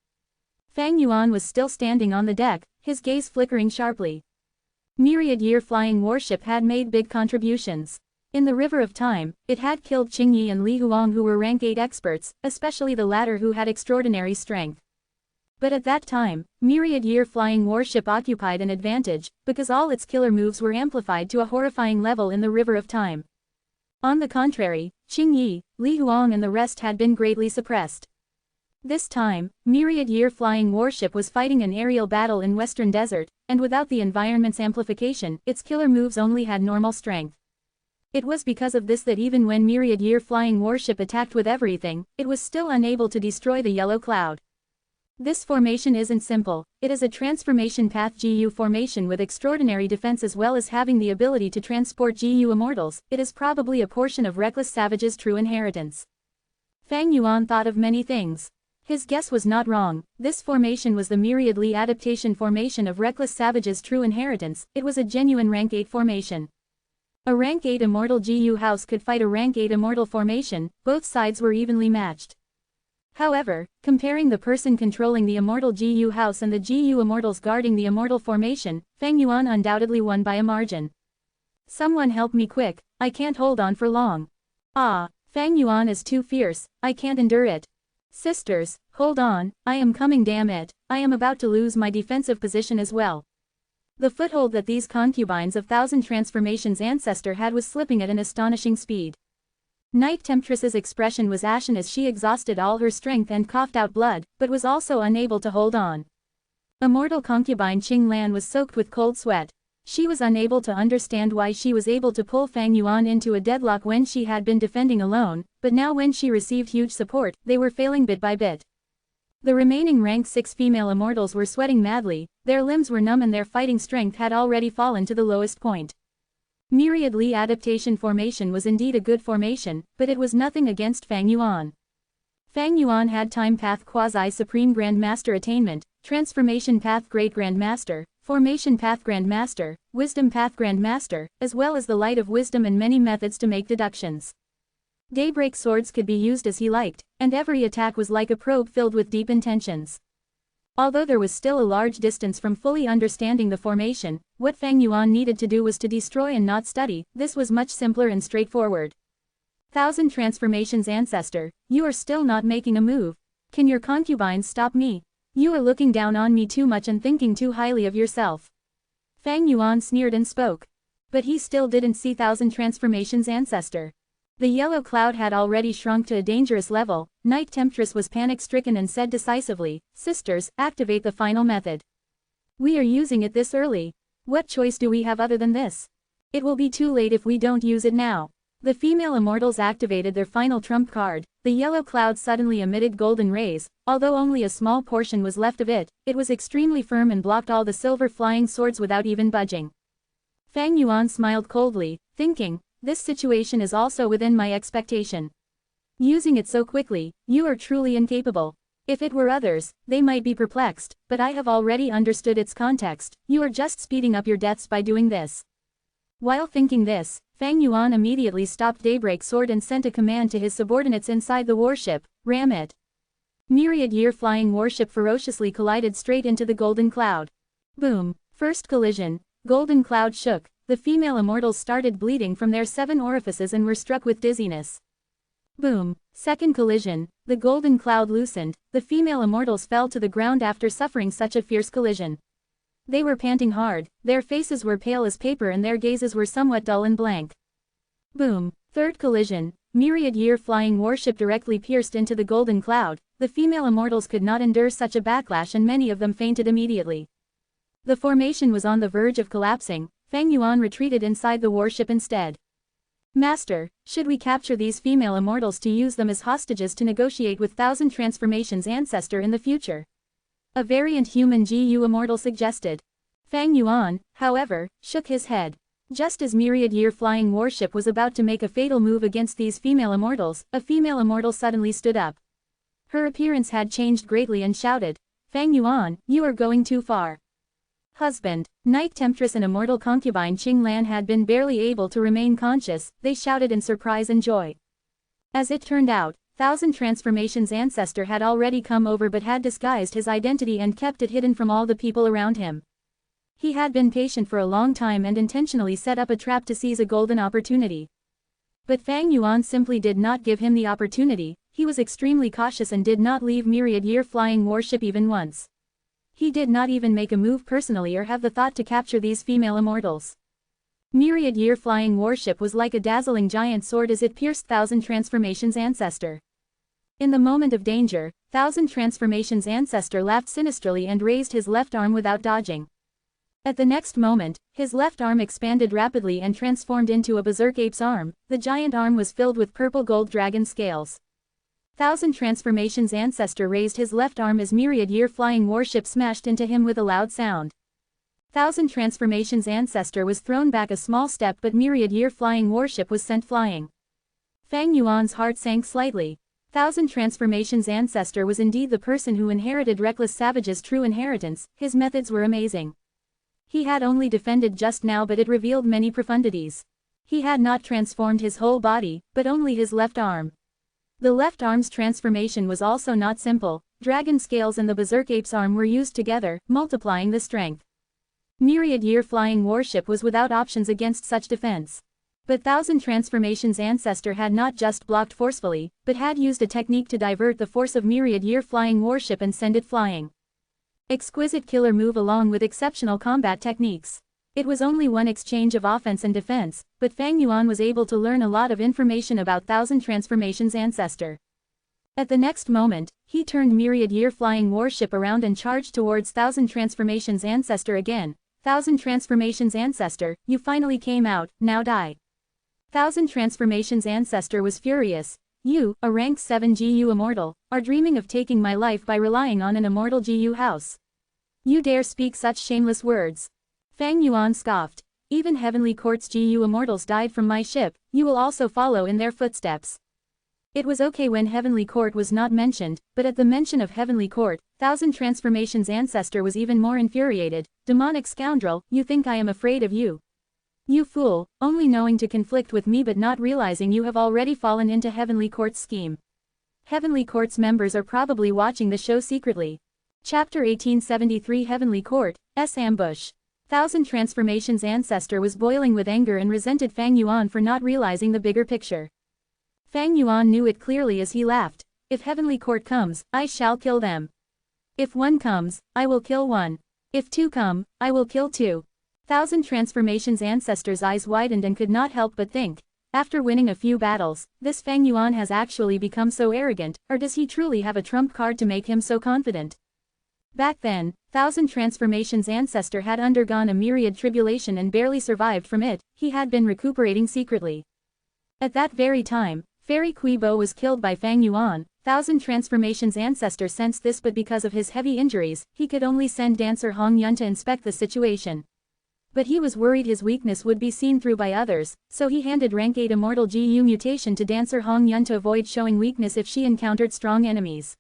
Fang Yuan was still standing on the deck, his gaze flickering sharply. Myriad Year Flying Warship had made big contributions. In the River of Time, it had killed Qing Yi and Li Huang who were rank 8 experts, especially the latter who had extraordinary strength. But at that time, Myriad Year Flying Warship occupied an advantage, because all its killer moves were amplified to a horrifying level in the River of Time. On the contrary, Qing Yi, Li Huang and the rest had been greatly suppressed. This time, Myriad Year Flying Warship was fighting an aerial battle in Western Desert, and without the environment's amplification, its killer moves only had normal strength. It was because of this that even when Myriad Year Flying Warship attacked with everything, it was still unable to destroy the yellow cloud. This formation isn't simple, it is a transformation path GU formation with extraordinary defense as well as having the ability to transport GU immortals. It is probably a portion of Reckless Savage's true inheritance. Fang Yuan thought of many things. His guess was not wrong, this formation was the Myriad Li adaptation formation of Reckless Savage's true inheritance. It was a genuine rank 8 formation. A rank 8 immortal GU house could fight a rank 8 immortal formation, both sides were evenly matched. However, comparing the person controlling the immortal GU house and the GU immortals guarding the immortal formation, Fang Yuan undoubtedly won by a margin. Someone help me quick, I can't hold on for long. Ah, Fang Yuan is too fierce, I can't endure it. Sisters, hold on, I am coming, damn it, I am about to lose my defensive position as well. The foothold that these concubines of Thousand Transformations ancestor had was slipping at an astonishing speed. Night Temptress's expression was ashen as she exhausted all her strength and coughed out blood, but was also unable to hold on. Immortal concubine Qing Lan was soaked with cold sweat. She was unable to understand why she was able to pull Fang Yuan into a deadlock when she had been defending alone, but now when she received huge support, they were failing bit by bit. The remaining rank 6 female immortals were sweating madly, their limbs were numb and their fighting strength had already fallen to the lowest point. Myriad Li adaptation formation was indeed a good formation, but it was nothing against Fang Yuan. Fang Yuan had Time Path Quasi-Supreme Grand Master Attainment, Transformation Path Great Grand Master, Formation Path Grand Master, Wisdom Path Grand Master, as well as the Light of Wisdom and many methods to make deductions. Daybreak swords could be used as he liked, and every attack was like a probe filled with deep intentions. Although there was still a large distance from fully understanding the formation, what Fang Yuan needed to do was to destroy and not study. This was much simpler and straightforward. Thousand Transformations ancestor, you are still not making a move. Can your concubines stop me? You are looking down on me too much and thinking too highly of yourself. Fang Yuan sneered and spoke. But he still didn't see Thousand Transformations ancestor. The yellow cloud had already shrunk to a dangerous level. Night Temptress was panic-stricken and said decisively, "Sisters, activate the final method. We are using it this early. What choice do we have other than this? It will be too late if we don't use it now." The female immortals activated their final trump card. The yellow cloud suddenly emitted golden rays. Although only a small portion was left of it, it was extremely firm and blocked all the silver flying swords without even budging. Fang Yuan smiled coldly, thinking, this situation is also within my expectation. Using it so quickly, you are truly incapable. If it were others, they might be perplexed, but I have already understood its context. You are just speeding up your deaths by doing this. While thinking this, Fang Yuan immediately stopped Daybreak Sword and sent a command to his subordinates inside the warship, ram it. Myriad Year Flying Warship ferociously collided straight into the golden cloud. Boom. First collision, golden cloud shook. The female immortals started bleeding from their 7 orifices and were struck with dizziness. Boom. Second collision, the golden cloud loosened, the female immortals fell to the ground after suffering such a fierce collision. They were panting hard, their faces were pale as paper and their gazes were somewhat dull and blank. Boom. Third collision, Myriad Year Flying Warship directly pierced into the golden cloud. The female immortals could not endure such a backlash and many of them fainted immediately. The formation was on the verge of collapsing. Fang Yuan retreated inside the warship instead. Master, should we capture these female immortals to use them as hostages to negotiate with Thousand Transformations ancestor in the future? A variant human GU immortal suggested. Fang Yuan, however, shook his head. Just as Myriad Year Flying Warship was about to make a fatal move against these female immortals, a female immortal suddenly stood up. Her appearance had changed greatly and shouted, "Fang Yuan, you are going too far." Husband, Night Temptress and immortal concubine Qing Lan had been barely able to remain conscious. They shouted in surprise and joy. As it turned out, Thousand Transformations ancestor had already come over but had disguised his identity and kept it hidden from all the people around him. He had been patient for a long time and intentionally set up a trap to seize a golden opportunity. But Fang Yuan simply did not give him the opportunity. He was extremely cautious and did not leave Myriad Year Flying Warship even once. He did not even make a move personally or have the thought to capture these female immortals. Myriad Year Flying Warship was like a dazzling giant sword as it pierced Thousand Transformations ancestor. In the moment of danger, Thousand Transformations ancestor laughed sinisterly and raised his left arm without dodging. At the next moment, his left arm expanded rapidly and transformed into a berserk ape's arm. The giant arm was filled with purple gold dragon scales. Thousand Transformations ancestor raised his left arm as myriad-year flying warship smashed into him with a loud sound. Thousand Transformations ancestor was thrown back a small step, but myriad-year flying warship was sent flying. Fang Yuan's heart sank slightly. Thousand Transformations ancestor was indeed the person who inherited Reckless Savage's true inheritance. His methods were amazing. He had only defended just now, but it revealed many profundities. He had not transformed his whole body, but only his left arm. The left arm's transformation was also not simple. Dragon scales and the Berserk Ape's arm were used together, multiplying the strength. Myriad-year flying warship was without options against such defense. But Thousand Transformations ancestor had not just blocked forcefully, but had used a technique to divert the force of myriad-year flying warship and send it flying. Exquisite killer move along with exceptional combat techniques. It was only one exchange of offense and defense, but Fang Yuan was able to learn a lot of information about Thousand Transformations ancestor. At the next moment, he turned myriad-year flying warship around and charged towards Thousand Transformations ancestor again. Thousand Transformations ancestor, you finally came out, now die. Thousand Transformations ancestor was furious. You, a rank 7 GU immortal, are dreaming of taking my life by relying on an immortal GU house. You dare speak such shameless words. Fang Yuan scoffed. Even Heavenly Court's GU immortals died from my ship, you will also follow in their footsteps. It was okay when Heavenly Court was not mentioned, but at the mention of Heavenly Court, Thousand Transformations ancestor was even more infuriated. Demonic scoundrel, you think I am afraid of you? You fool, only knowing to conflict with me but not realizing you have already fallen into Heavenly Court's scheme. Heavenly Court's members are probably watching the show secretly. Chapter 1873 Heavenly Court, Ambush. Thousand Transformations ancestor was boiling with anger and resented Fang Yuan for not realizing the bigger picture. Fang Yuan knew it clearly as he laughed. If Heavenly Court comes, I shall kill them. If one comes, I will kill one. If two come, I will kill two. Thousand Transformations ancestor's eyes widened and could not help but think, after winning a few battles, this Fang Yuan has actually become so arrogant, or does he truly have a trump card to make him so confident? Back then, Thousand Transformations ancestor had undergone a myriad tribulation and barely survived from it. He had been recuperating secretly. At that very time, Fairy Kuibo was killed by Fang Yuan. Thousand Transformations ancestor sensed this, but because of his heavy injuries, he could only send dancer Hong Yun to inspect the situation. But he was worried his weakness would be seen through by others, so he handed rank 8 immortal GU mutation to dancer Hong Yun to avoid showing weakness if she encountered strong enemies.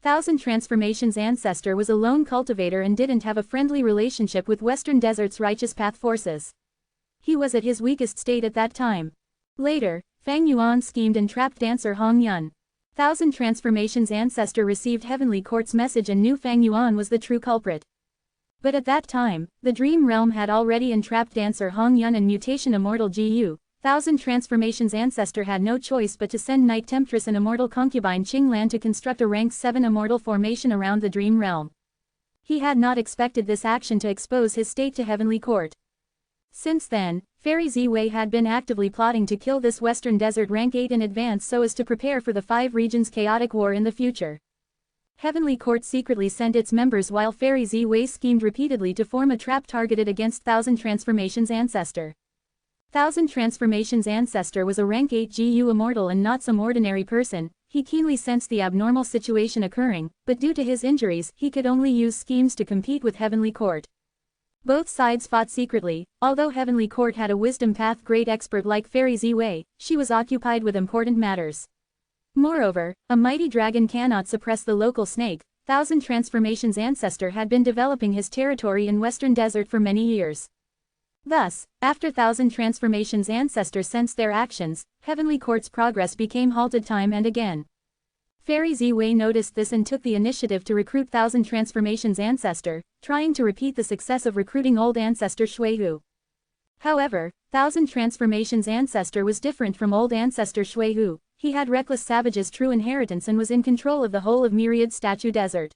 Thousand Transformations ancestor was a lone cultivator and didn't have a friendly relationship with Western Desert's righteous path forces. He was at his weakest state at that time. Later, Fang Yuan schemed and trapped dancer Hong Yun. Thousand Transformations ancestor received Heavenly Court's message and knew Fang Yuan was the true culprit. But at that time, the Dream Realm had already entrapped dancer Hong Yun and mutation immortal GU. Thousand Transformations ancestor had no choice but to send Night Temptress and immortal concubine Qing Lan to construct a rank 7 immortal formation around the Dream Realm. He had not expected this action to expose his state to Heavenly Court. Since then, Fairy Ziwei had been actively plotting to kill this Western Desert rank 8 in advance so as to prepare for the 5 regions chaotic war in the future. Heavenly Court secretly sent its members while Fairy Ziwei schemed repeatedly to form a trap targeted against Thousand Transformations ancestor. Thousand Transformations ancestor was a rank 8 GU immortal and not some ordinary person. He keenly sensed the abnormal situation occurring, but due to his injuries, he could only use schemes to compete with Heavenly Court. Both sides fought secretly. Although Heavenly Court had a wisdom path great expert like Fairy Ziwei, she was occupied with important matters. Moreover, a mighty dragon cannot suppress the local snake. Thousand Transformations ancestor had been developing his territory in Western Desert for many years. Thus, after Thousand Transformations ancestor sensed their actions, Heavenly Court's progress became halted time and again. Fairy Ziwei noticed this and took the initiative to recruit Thousand Transformations ancestor, trying to repeat the success of recruiting old ancestor Shuihu. However, Thousand Transformations ancestor was different from old ancestor Shuihu. He had Reckless Savage's true inheritance and was in control of the whole of Myriad Statue Desert.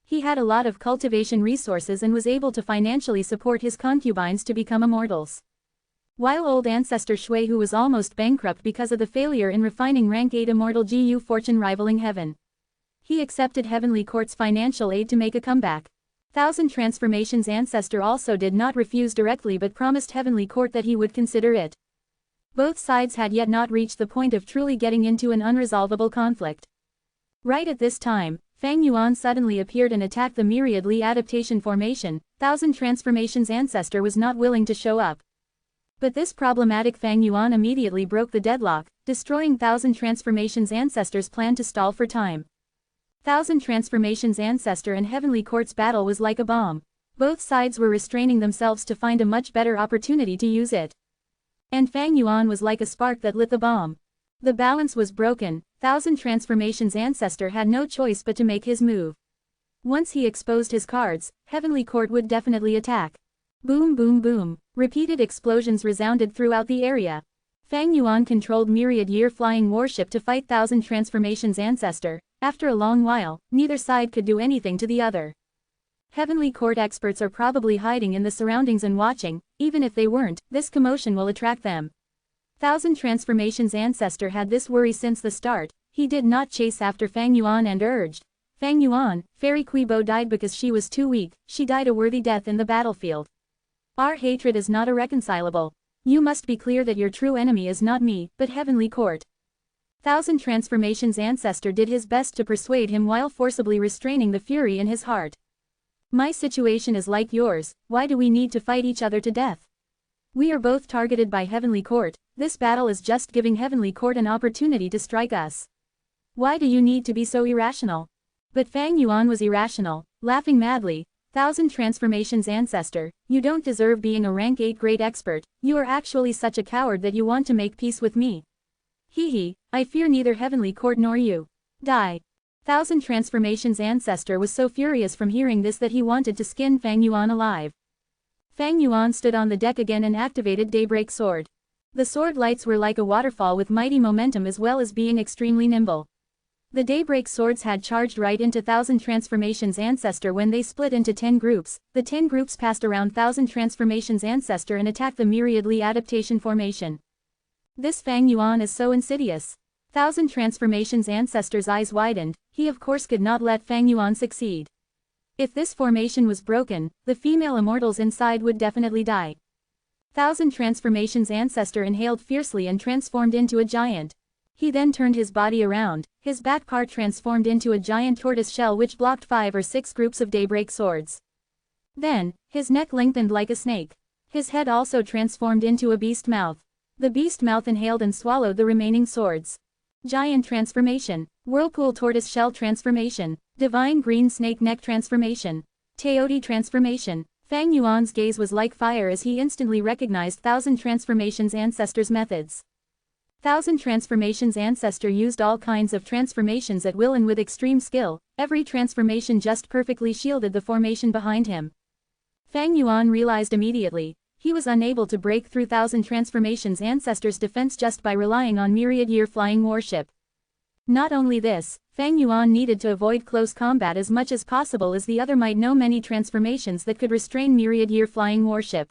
He had a lot of cultivation resources and was able to financially support his concubines to become immortals. While old ancestor Shuihu was almost bankrupt because of the failure in refining rank 8 immortal GU fortune rivaling heaven. He accepted Heavenly Court's financial aid to make a comeback. Thousand Transformations ancestor also did not refuse directly but promised Heavenly Court that he would consider it. Both sides had yet not reached the point of truly getting into an unresolvable conflict. Right at this time, Fang Yuan suddenly appeared and attacked the Myriad Li adaptation formation. Thousand Transformations ancestor was not willing to show up. But this problematic Fang Yuan immediately broke the deadlock, destroying Thousand Transformations ancestor's plan to stall for time. Thousand Transformations ancestor and Heavenly Court's battle was like a bomb. Both sides were restraining themselves to find a much better opportunity to use it. And Fang Yuan was like a spark that lit the bomb. The balance was broken. Thousand Transformations ancestor had no choice but to make his move. Once he exposed his cards, Heavenly Court would definitely attack. Boom boom boom. Repeated explosions resounded throughout the area. Fang Yuan controlled Myriad Year flying warship to fight Thousand Transformations ancestor. After a long while, neither side could do anything to the other. Heavenly Court experts are probably hiding in the surroundings and watching. Even if they weren't, this commotion will attract them. Thousand Transformations ancestor had this worry since the start. He did not chase after Fang Yuan and urged, Fang Yuan, Fairy Quibo died because she was too weak. She died a worthy death in the battlefield. Our hatred is not irreconcilable. You must be clear that your true enemy is not me, but Heavenly Court. Thousand Transformations ancestor did his best to persuade him while forcibly restraining the fury in his heart. My situation is like yours. Why do we need to fight each other to death? We are both targeted by Heavenly Court. This battle is just giving Heavenly Court an opportunity to strike us. Why do you need to be so irrational? But Fang Yuan was irrational, laughing madly. Thousand Transformations ancestor, you don't deserve being a rank 8 great expert. You are actually such a coward that you want to make peace with me. Hee hee, I fear neither Heavenly Court nor you. Die. Thousand Transformations ancestor was so furious from hearing this that he wanted to skin Fang Yuan alive. Fang Yuan stood on the deck again and activated Daybreak Sword. The sword lights were like a waterfall with mighty momentum as well as being extremely nimble. The Daybreak Swords had charged right into Thousand Transformations ancestor when they split into 10 groups. The 10 groups passed around Thousand Transformations ancestor and attacked the Myriad Li adaptation formation. This Fang Yuan is so insidious. Thousand Transformations ancestor's eyes widened. He of course could not let Fang Yuan succeed. If this formation was broken, the female immortals inside would definitely die. Thousand Transformations ancestor inhaled fiercely and transformed into a giant. He then turned his body around. His back part transformed into a giant tortoise shell which blocked 5 or 6 groups of Daybreak Swords. Then, his neck lengthened like a snake. His head also transformed into a beast mouth. The beast mouth inhaled and swallowed the remaining swords. Giant transformation, whirlpool tortoise shell transformation, divine green snake neck transformation, Teoti transformation. Fang Yuan's gaze was like fire as he instantly recognized Thousand Transformations ancestor's methods. Thousand Transformations ancestor used all kinds of transformations at will and with extreme skill. Every transformation just perfectly shielded the formation behind him. Fang Yuan realized immediately, he was unable to break through Thousand Transformations ancestor's defense just by relying on Myriad Year flying warship. Not only this, Fang Yuan needed to avoid close combat as much as possible as the other might know many transformations that could restrain Myriad Year flying warship.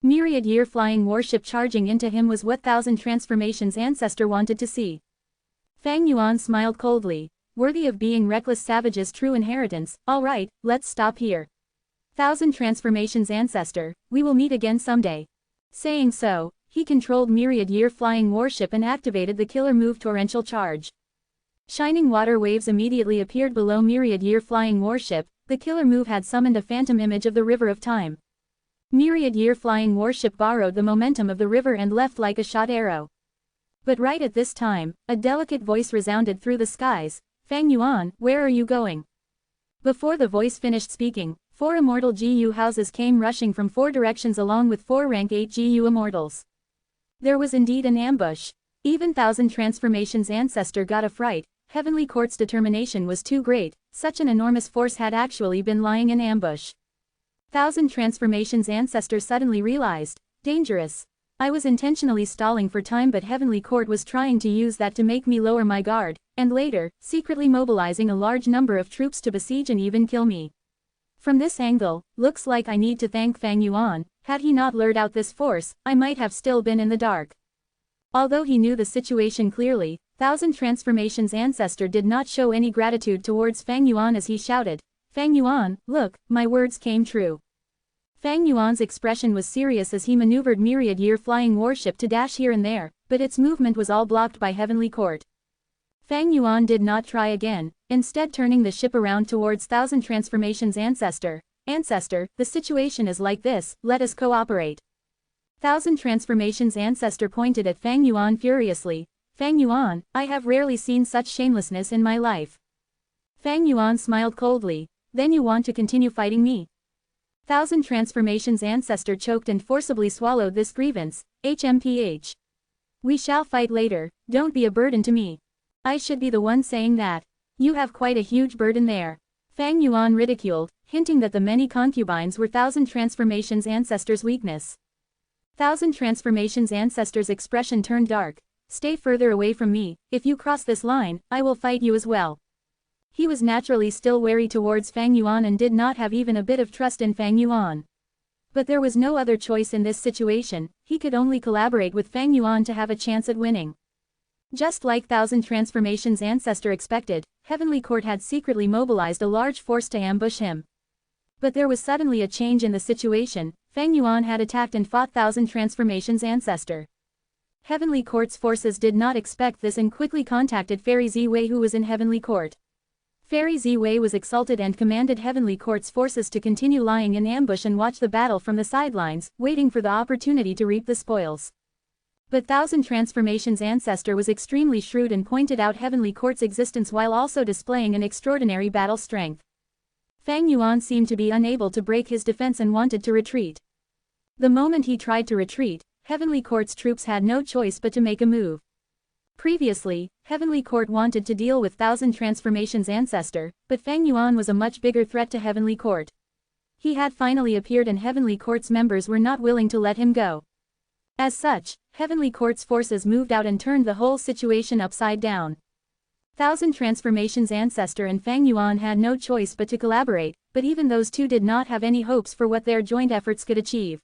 Myriad Year flying warship charging into him was what Thousand Transformations ancestor wanted to see. Fang Yuan smiled coldly. Worthy of being reckless savage's true inheritance. Alright, let's stop here. Thousand Transformations ancestor, we will meet again someday. Saying so, he controlled Myriad Year flying warship and activated the killer move Torrential Charge. Shining water waves immediately appeared below Myriad Year flying warship. The killer move had summoned a phantom image of the River of Time. Myriad Year flying warship borrowed the momentum of the river and left like a shot arrow. But right at this time, a delicate voice resounded through the skies. Fang Yuan, where are you going? Before the voice finished speaking, 4 immortal GU houses came rushing from 4 directions along with 4 rank 8 GU immortals. There was indeed an ambush. Even Thousand Transformations ancestor got a fright. Heavenly Court's determination was too great. Such an enormous force had actually been lying in ambush. Thousand Transformations ancestor suddenly realized, dangerous. I was intentionally stalling for time, but Heavenly Court was trying to use that to make me lower my guard, and later, secretly mobilizing a large number of troops to besiege and even kill me. From this angle, looks like I need to thank Fang Yuan. Had he not lured out this force, I might have still been in the dark. Although he knew the situation clearly, Thousand Transformations ancestor did not show any gratitude towards Fang Yuan as he shouted, Fang Yuan, look, my words came true. Fang Yuan's expression was serious as he maneuvered Myriad Year flying warship to dash here and there, but its movement was all blocked by Heavenly Court. Fang Yuan did not try again, instead turning the ship around towards Thousand Transformations Ancestor. Ancestor, the situation is like this, let us cooperate. Thousand Transformations Ancestor pointed at Fang Yuan furiously. Fang Yuan, I have rarely seen such shamelessness in my life. Fang Yuan smiled coldly. Then you want to continue fighting me? Thousand Transformations Ancestor choked and forcibly swallowed this grievance. HMPH. We shall fight later, don't be a burden to me. I should be the one saying that. You have quite a huge burden there. Fang Yuan ridiculed, hinting that the many concubines were Thousand Transformations Ancestor's weakness. Thousand Transformations Ancestor's expression turned dark. Stay further away from me, if you cross this line, I will fight you as well. He was naturally still wary towards Fang Yuan and did not have even a bit of trust in Fang Yuan. But there was no other choice in this situation, he could only collaborate with Fang Yuan to have a chance at winning. Just like Thousand Transformations Ancestor expected, Heavenly Court had secretly mobilized a large force to ambush him. But there was suddenly a change in the situation. Fang Yuan had attacked and fought Thousand Transformations Ancestor. Heavenly Court's forces did not expect this and quickly contacted Fairy Ziwei, who was in Heavenly Court. Fairy Ziwei was exalted and commanded Heavenly Court's forces to continue lying in ambush and watch the battle from the sidelines, waiting for the opportunity to reap the spoils. But Thousand Transformations Ancestor was extremely shrewd and pointed out Heavenly Court's existence while also displaying an extraordinary battle strength. Fang Yuan seemed to be unable to break his defense and wanted to retreat. The moment he tried to retreat, Heavenly Court's troops had no choice but to make a move. Previously, Heavenly Court wanted to deal with Thousand Transformations Ancestor, but Fang Yuan was a much bigger threat to Heavenly Court. He had finally appeared and Heavenly Court's members were not willing to let him go. As such, Heavenly Court's forces moved out and turned the whole situation upside down. Thousand Transformations Ancestor and Fang Yuan had no choice but to collaborate, but even those two did not have any hopes for what their joint efforts could achieve.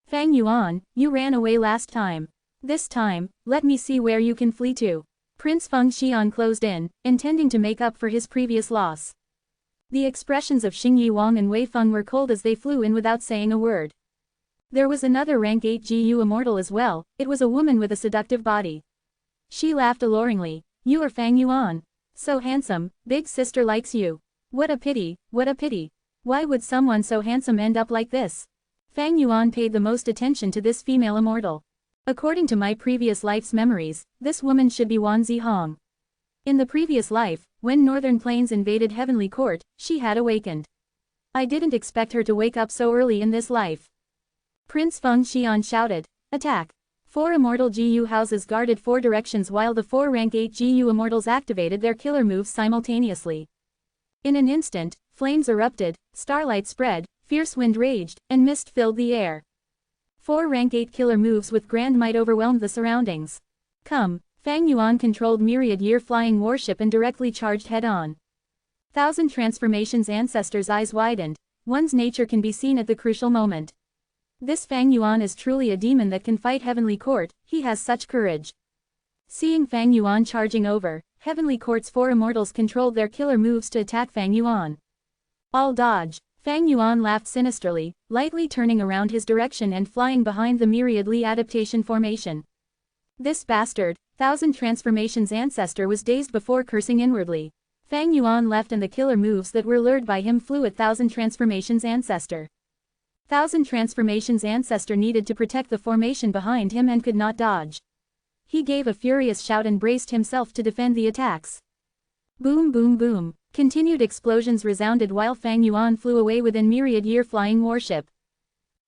Fang Yuan, you ran away last time. This time, let me see where you can flee to. Prince Feng Xian closed in, intending to make up for his previous loss. The expressions of Xing Yi Wang and Wei Feng were cold as they flew in without saying a word. There was another rank 8 GU Immortal as well, it was a woman with a seductive body. She laughed alluringly. You are Fang Yuan. So handsome, big sister likes you. What a pity, what a pity. Why would someone so handsome end up like this? Fang Yuan paid the most attention to this female immortal. According to my previous life's memories, this woman should be Wan Zihong. In the previous life, when Northern Plains invaded Heavenly Court, she had awakened. I didn't expect her to wake up so early in this life. Prince Feng Xian shouted. Attack! 4 Immortal GU houses guarded 4 directions while the 4 rank 8 GU Immortals activated their killer moves simultaneously. In an instant, flames erupted, starlight spread, fierce wind raged, and mist filled the air. 4 rank 8 killer moves with grand might overwhelmed the surroundings. Come! Fang Yuan controlled myriad year flying warship and directly charged head-on. Thousand Transformations Ancestor's eyes widened. One's nature can be seen at the crucial moment. This Fang Yuan is truly a demon that can fight Heavenly Court, he has such courage. Seeing Fang Yuan charging over, Heavenly Court's 4 immortals controlled their killer moves to attack Fang Yuan. All dodge. Fang Yuan laughed sinisterly, lightly turning around his direction and flying behind the myriad Li adaptation formation. This bastard, Thousand Transformations Ancestor was dazed before cursing inwardly. Fang Yuan left and the killer moves that were lured by him flew at Thousand Transformations Ancestor. Thousand Transformations Ancestor needed to protect the formation behind him and could not dodge. He gave a furious shout and braced himself to defend the attacks. Boom boom boom. Continued explosions resounded while Fang Yuan flew away within myriad year flying warship.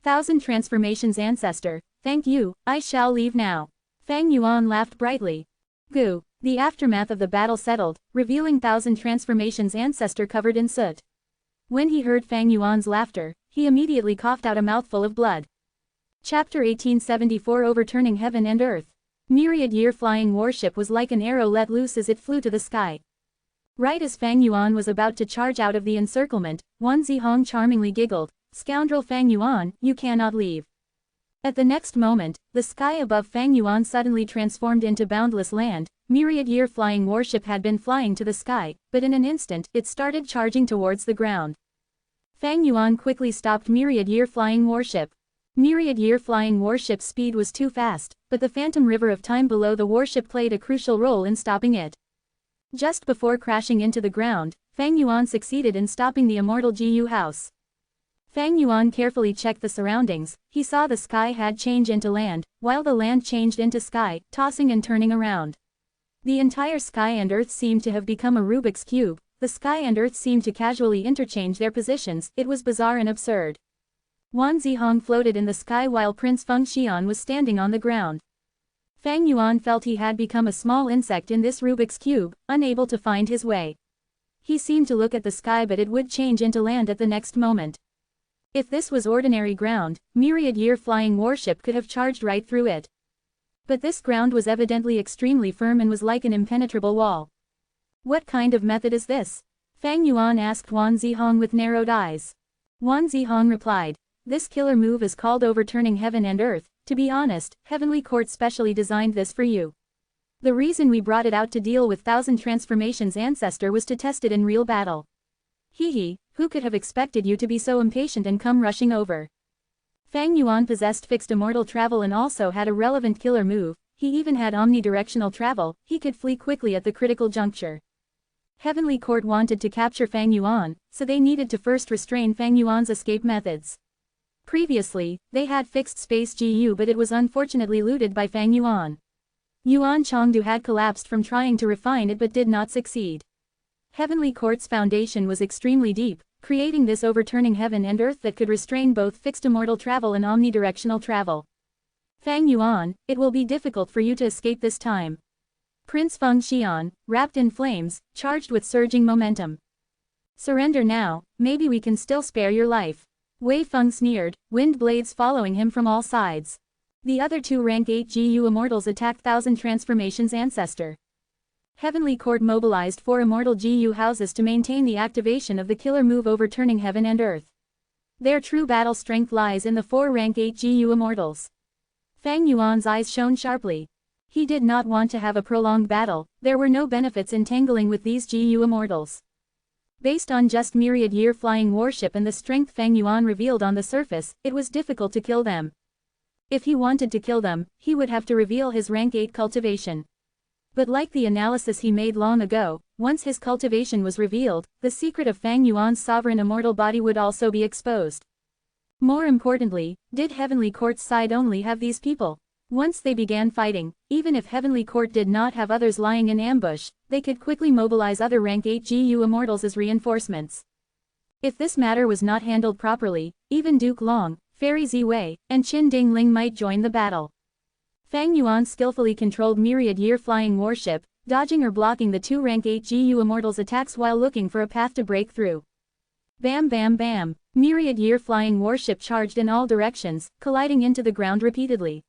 Thousand Transformations Ancestor, thank you, I shall leave now. Fang Yuan laughed brightly. Goo. The aftermath of the battle settled, revealing Thousand Transformations Ancestor covered in soot. When he heard Fang Yuan's laughter, he immediately coughed out a mouthful of blood. Chapter 1874 Overturning Heaven and Earth. Myriad year flying warship was like an arrow let loose as it flew to the sky. Right as Fang Yuan was about to charge out of the encirclement, Wan Zihong charmingly giggled, "Scoundrel Fang Yuan, you cannot leave." At the next moment, the sky above Fang Yuan suddenly transformed into boundless land. Myriad year flying warship had been flying to the sky, but in an instant, it started charging towards the ground. Fang Yuan quickly stopped myriad year flying warship. Myriad year flying warship's speed was too fast, but the phantom river of time below the warship played a crucial role in stopping it. Just before crashing into the ground, Fang Yuan succeeded in stopping the Immortal Gu house. Fang Yuan carefully checked the surroundings. He saw the sky had changed into land, while the land changed into sky, tossing and turning around. The entire sky and earth seemed to have become a Rubik's cube. The sky and earth seemed to casually interchange their positions. It was bizarre and absurd. Wan Zihong floated in the sky while Prince Feng Xian was standing on the ground. Fang Yuan felt he had become a small insect in this Rubik's cube, unable to find his way. He seemed to look at the sky, but it would change into land at the next moment. If this was ordinary ground, myriad-year flying warship could have charged right through it. But this ground was evidently extremely firm and was like an impenetrable wall. What kind of method is this? Fang Yuan asked Wan Zihong with narrowed eyes. Wan Zihong replied, "This killer move is called overturning heaven and earth. To be honest, Heavenly Court specially designed this for you. The reason we brought it out to deal with Thousand Transformations Ancestor was to test it in real battle. Hee, who could have expected you to be so impatient and come rushing over?" Fang Yuan possessed fixed immortal travel and also had a relevant killer move. He even had omnidirectional travel. He could flee quickly at the critical juncture. Heavenly Court wanted to capture Fang Yuan, so they needed to first restrain Fang Yuan's escape methods. Previously, they had fixed space GU, but it was unfortunately looted by Fang Yuan. Yuan Chongdu had collapsed from trying to refine it but did not succeed. Heavenly Court's foundation was extremely deep, creating this overturning heaven and earth that could restrain both fixed immortal travel and omnidirectional travel. Fang Yuan, it will be difficult for you to escape this time. Prince Feng Xian, wrapped in flames, charged with surging momentum. Surrender now, maybe we can still spare your life. Wei Feng sneered, wind blades following him from all sides. The other two rank 8 GU immortals attacked Thousand Transformations Ancestor. Heavenly Court mobilized 4 immortal GU houses to maintain the activation of the killer move overturning heaven and earth. Their true battle strength lies in the 4 rank 8 GU immortals. Fang Yuan's eyes shone sharply. He did not want to have a prolonged battle. There were no benefits in tangling with these GU immortals. Based on just myriad-year flying warship and the strength Fang Yuan revealed on the surface, it was difficult to kill them. If he wanted to kill them, he would have to reveal his rank 8 cultivation. But like the analysis he made long ago, once his cultivation was revealed, the secret of Fang Yuan's sovereign immortal body would also be exposed. More importantly, did Heavenly Court's side only have these people? Once they began fighting, even if Heavenly Court did not have others lying in ambush, they could quickly mobilize other rank 8 GU immortals as reinforcements. If this matter was not handled properly, even Duke Long, Fairy Ziwei, and Qin Dingling might join the battle. Fang Yuan skillfully controlled myriad-year flying warship, dodging or blocking the 2 rank 8 GU immortals' attacks while looking for a path to break through. Bam bam bam, myriad-year flying warship charged in all directions, colliding into the ground repeatedly.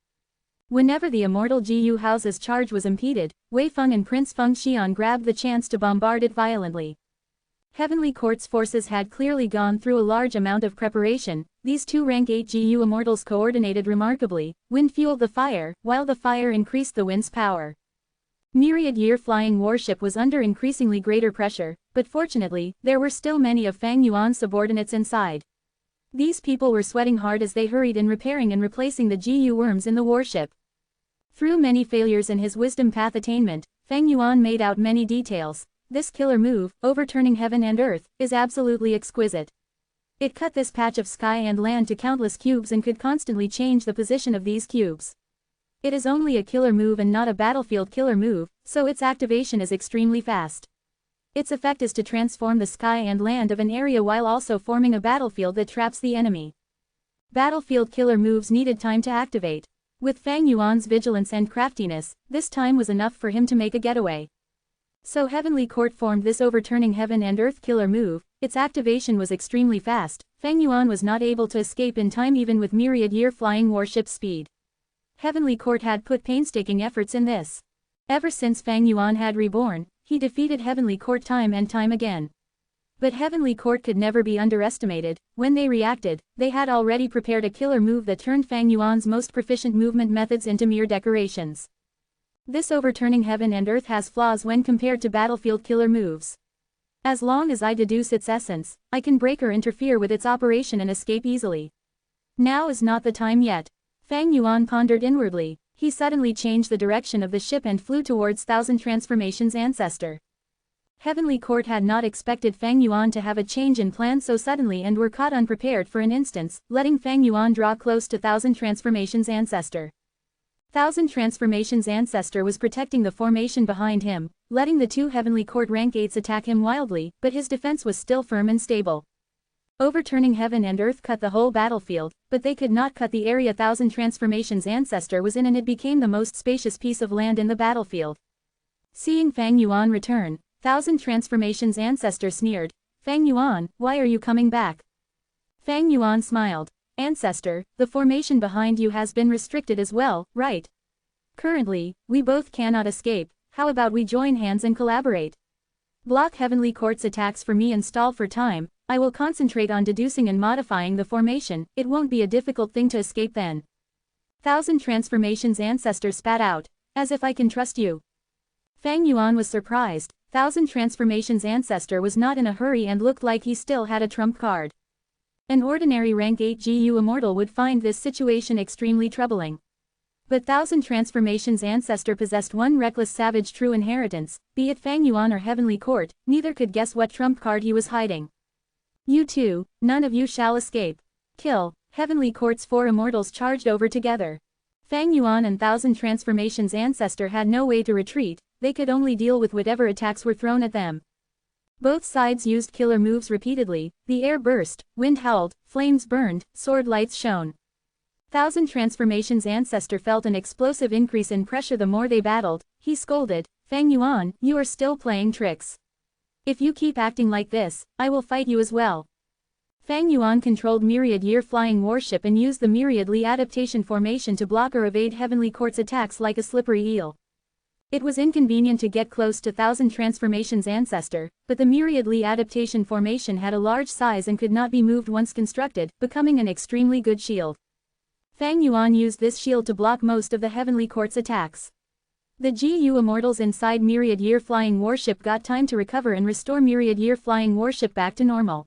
Whenever the immortal GU house's charge was impeded, Wei Feng and Prince Feng Xian grabbed the chance to bombard it violently. Heavenly Court's forces had clearly gone through a large amount of preparation. These 2 rank 8 GU immortals coordinated remarkably. Wind fueled the fire, while the fire increased the wind's power. Myriad-year flying warship was under increasingly greater pressure, but fortunately, there were still many of Fang Yuan's subordinates inside. These people were sweating hard as they hurried in repairing and replacing the GU worms in the warship. Through many failures in his wisdom path attainment, Fang Yuan made out many details. This killer move, overturning heaven and earth, is absolutely exquisite. It cut this patch of sky and land to countless cubes and could constantly change the position of these cubes. It is only a killer move and not a battlefield killer move, so its activation is extremely fast. Its effect is to transform the sky and land of an area while also forming a battlefield that traps the enemy. Battlefield killer moves needed time to activate. With Fang Yuan's vigilance and craftiness, this time was enough for him to make a getaway. So Heavenly Court formed this overturning heaven and earth killer move. Its activation was extremely fast. Fang Yuan was not able to escape in time even with myriad-year flying warship speed. Heavenly Court had put painstaking efforts in this. Ever since Fang Yuan had reborn, he defeated Heavenly Court time and time again. But Heavenly Court could never be underestimated. When they reacted, they had already prepared a killer move that turned Fang Yuan's most proficient movement methods into mere decorations. This overturning heaven and earth has flaws when compared to battlefield killer moves. As long as I deduce its essence, I can break or interfere with its operation and escape easily. Now is not the time yet. Fang Yuan pondered inwardly. He suddenly changed the direction of the ship and flew towards Thousand Transformations Ancestor. Heavenly Court had not expected Fang Yuan to have a change in plan so suddenly and were caught unprepared for an instance, letting Fang Yuan draw close to Thousand Transformations Ancestor. Thousand Transformations Ancestor was protecting the formation behind him, letting the two Heavenly Court rank 8s attack him wildly, but his defense was still firm and stable. Overturning heaven and earth cut the whole battlefield, but they could not cut the area Thousand Transformations Ancestor was in, and it became the most spacious piece of land in the battlefield. Seeing Fang Yuan return, Thousand Transformations Ancestor sneered, "Fang Yuan, why are you coming back?" Fang Yuan smiled. "Ancestor, the formation behind you has been restricted as well, right? Currently, we both cannot escape. How about we join hands and collaborate? Block Heavenly Court's attacks for me and stall for time. I will concentrate on deducing and modifying the formation. It won't be a difficult thing to escape then." Thousand Transformations Ancestor spat out, "As if I can trust you." Fang Yuan was surprised. Thousand Transformations Ancestor was not in a hurry and looked like he still had a trump card. An ordinary rank 8 GU Immortal would find this situation extremely troubling. But Thousand Transformations Ancestor possessed one reckless savage true inheritance, be it Fang Yuan or Heavenly Court, neither could guess what trump card he was hiding. "You two, none of you shall escape. Kill." Heavenly Court's 4 immortals charged over together. Fang Yuan and Thousand Transformations Ancestor had no way to retreat, they could only deal with whatever attacks were thrown at them. Both sides used killer moves repeatedly, the air burst, wind howled, flames burned, sword lights shone. Thousand Transformations Ancestor felt an explosive increase in pressure the more they battled. He scolded, "Fang Yuan, you are still playing tricks. If you keep acting like this, I will fight you as well." Fang Yuan controlled Myriad Year Flying Warship and used the Myriad Li adaptation formation to block or evade Heavenly Court's attacks like a slippery eel. It was inconvenient to get close to Thousand Transformations Ancestor, but the Myriad Li adaptation formation had a large size and could not be moved once constructed, becoming an extremely good shield. Fang Yuan used this shield to block most of the Heavenly Court's attacks. The GU Immortals inside Myriad Year Flying Warship got time to recover and restore Myriad Year Flying Warship back to normal.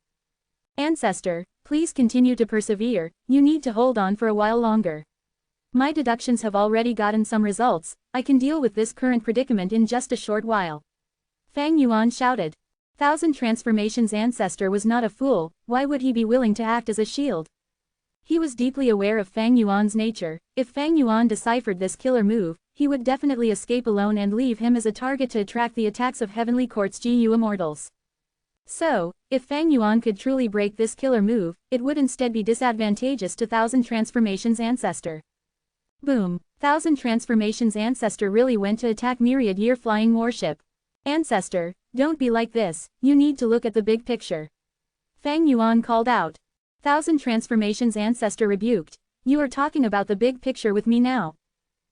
"Ancestor, please continue to persevere, you need to hold on for a while longer. My deductions have already gotten some results, I can deal with this current predicament in just a short while." Fang Yuan shouted. Thousand Transformations Ancestor was not a fool, why would he be willing to act as a shield? He was deeply aware of Fang Yuan's nature. If Fang Yuan deciphered this killer move, he would definitely escape alone and leave him as a target to attract the attacks of Heavenly Court's GU Immortals. So, if Fang Yuan could truly break this killer move, it would instead be disadvantageous to Thousand Transformations Ancestor. Boom! Thousand Transformations Ancestor really went to attack Myriad Year Flying Warship. "Ancestor, don't be like this, you need to look at the big picture." Fang Yuan called out. Thousand Transformations Ancestor rebuked, "You are talking about the big picture with me now.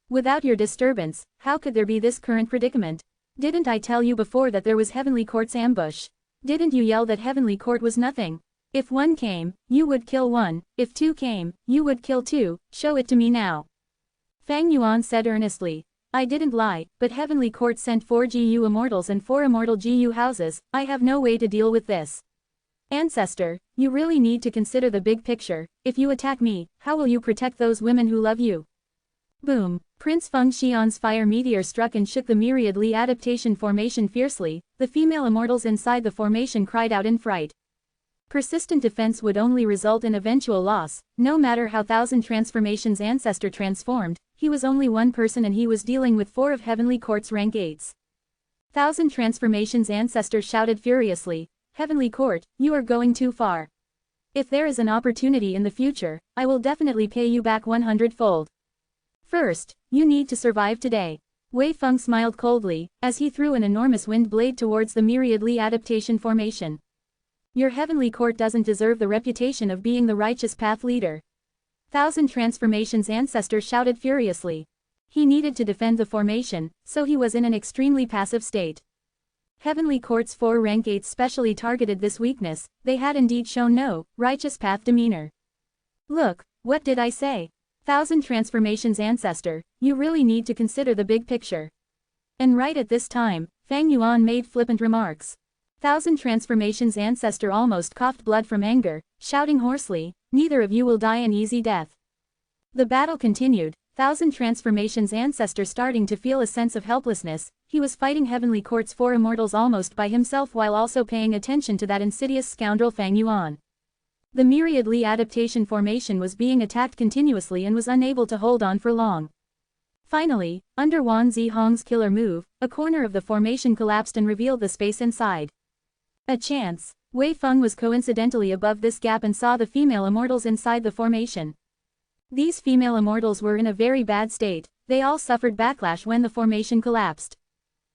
Without your disturbance, how could there be this current predicament? Didn't I tell you before that there was Heavenly Court's ambush? Didn't you yell that Heavenly Court was nothing? If one came, you would kill one, if two came, you would kill two, show it to me now." Fang Yuan said earnestly, "I didn't lie, but Heavenly Court sent 4 GU Immortals and 4 Immortal GU houses, I have no way to deal with this. Ancestor, you really need to consider the big picture. If you attack me, how will you protect those women who love you?" Boom! Prince Feng Xian's fire meteor struck and shook the Myriad Li adaptation formation fiercely. The female immortals inside the formation cried out in fright. Persistent defense would only result in eventual loss. No matter how Thousand Transformations Ancestor transformed, he was only one person and he was dealing with 4 of Heavenly Court's rank 8s. Thousand Transformations Ancestor shouted furiously, "Heavenly Court, you are going too far. If there is an opportunity in the future, I will definitely pay you back 100-fold. First, you need to survive today." Wei Feng smiled coldly, as he threw an enormous wind blade towards the Myriad Li adaptation formation. "Your Heavenly Court doesn't deserve the reputation of being the righteous path leader." Thousand Transformations Ancestor shouted furiously. He needed to defend the formation, so he was in an extremely passive state. Heavenly Court's 4 rank 8s specially targeted this weakness, they had indeed shown no righteous path demeanor. "Look, what did I say? Thousand Transformations Ancestor, you really need to consider the big picture." And right at this time, Fang Yuan made flippant remarks. Thousand Transformations Ancestor almost coughed blood from anger, shouting hoarsely, "Neither of you will die an easy death." The battle continued, Thousand Transformations Ancestor starting to feel a sense of helplessness. he was fighting Heavenly Court's 4 immortals almost by himself while also paying attention to that insidious scoundrel Fang Yuan. The Myriad Li adaptation formation was being attacked continuously and was unable to hold on for long. Finally, under Wan Zihong's killer move, a corner of the formation collapsed and revealed the space inside. A chance. Wei Feng was coincidentally above this gap and saw the female immortals inside the formation. These female immortals were in a very bad state, they all suffered backlash when the formation collapsed.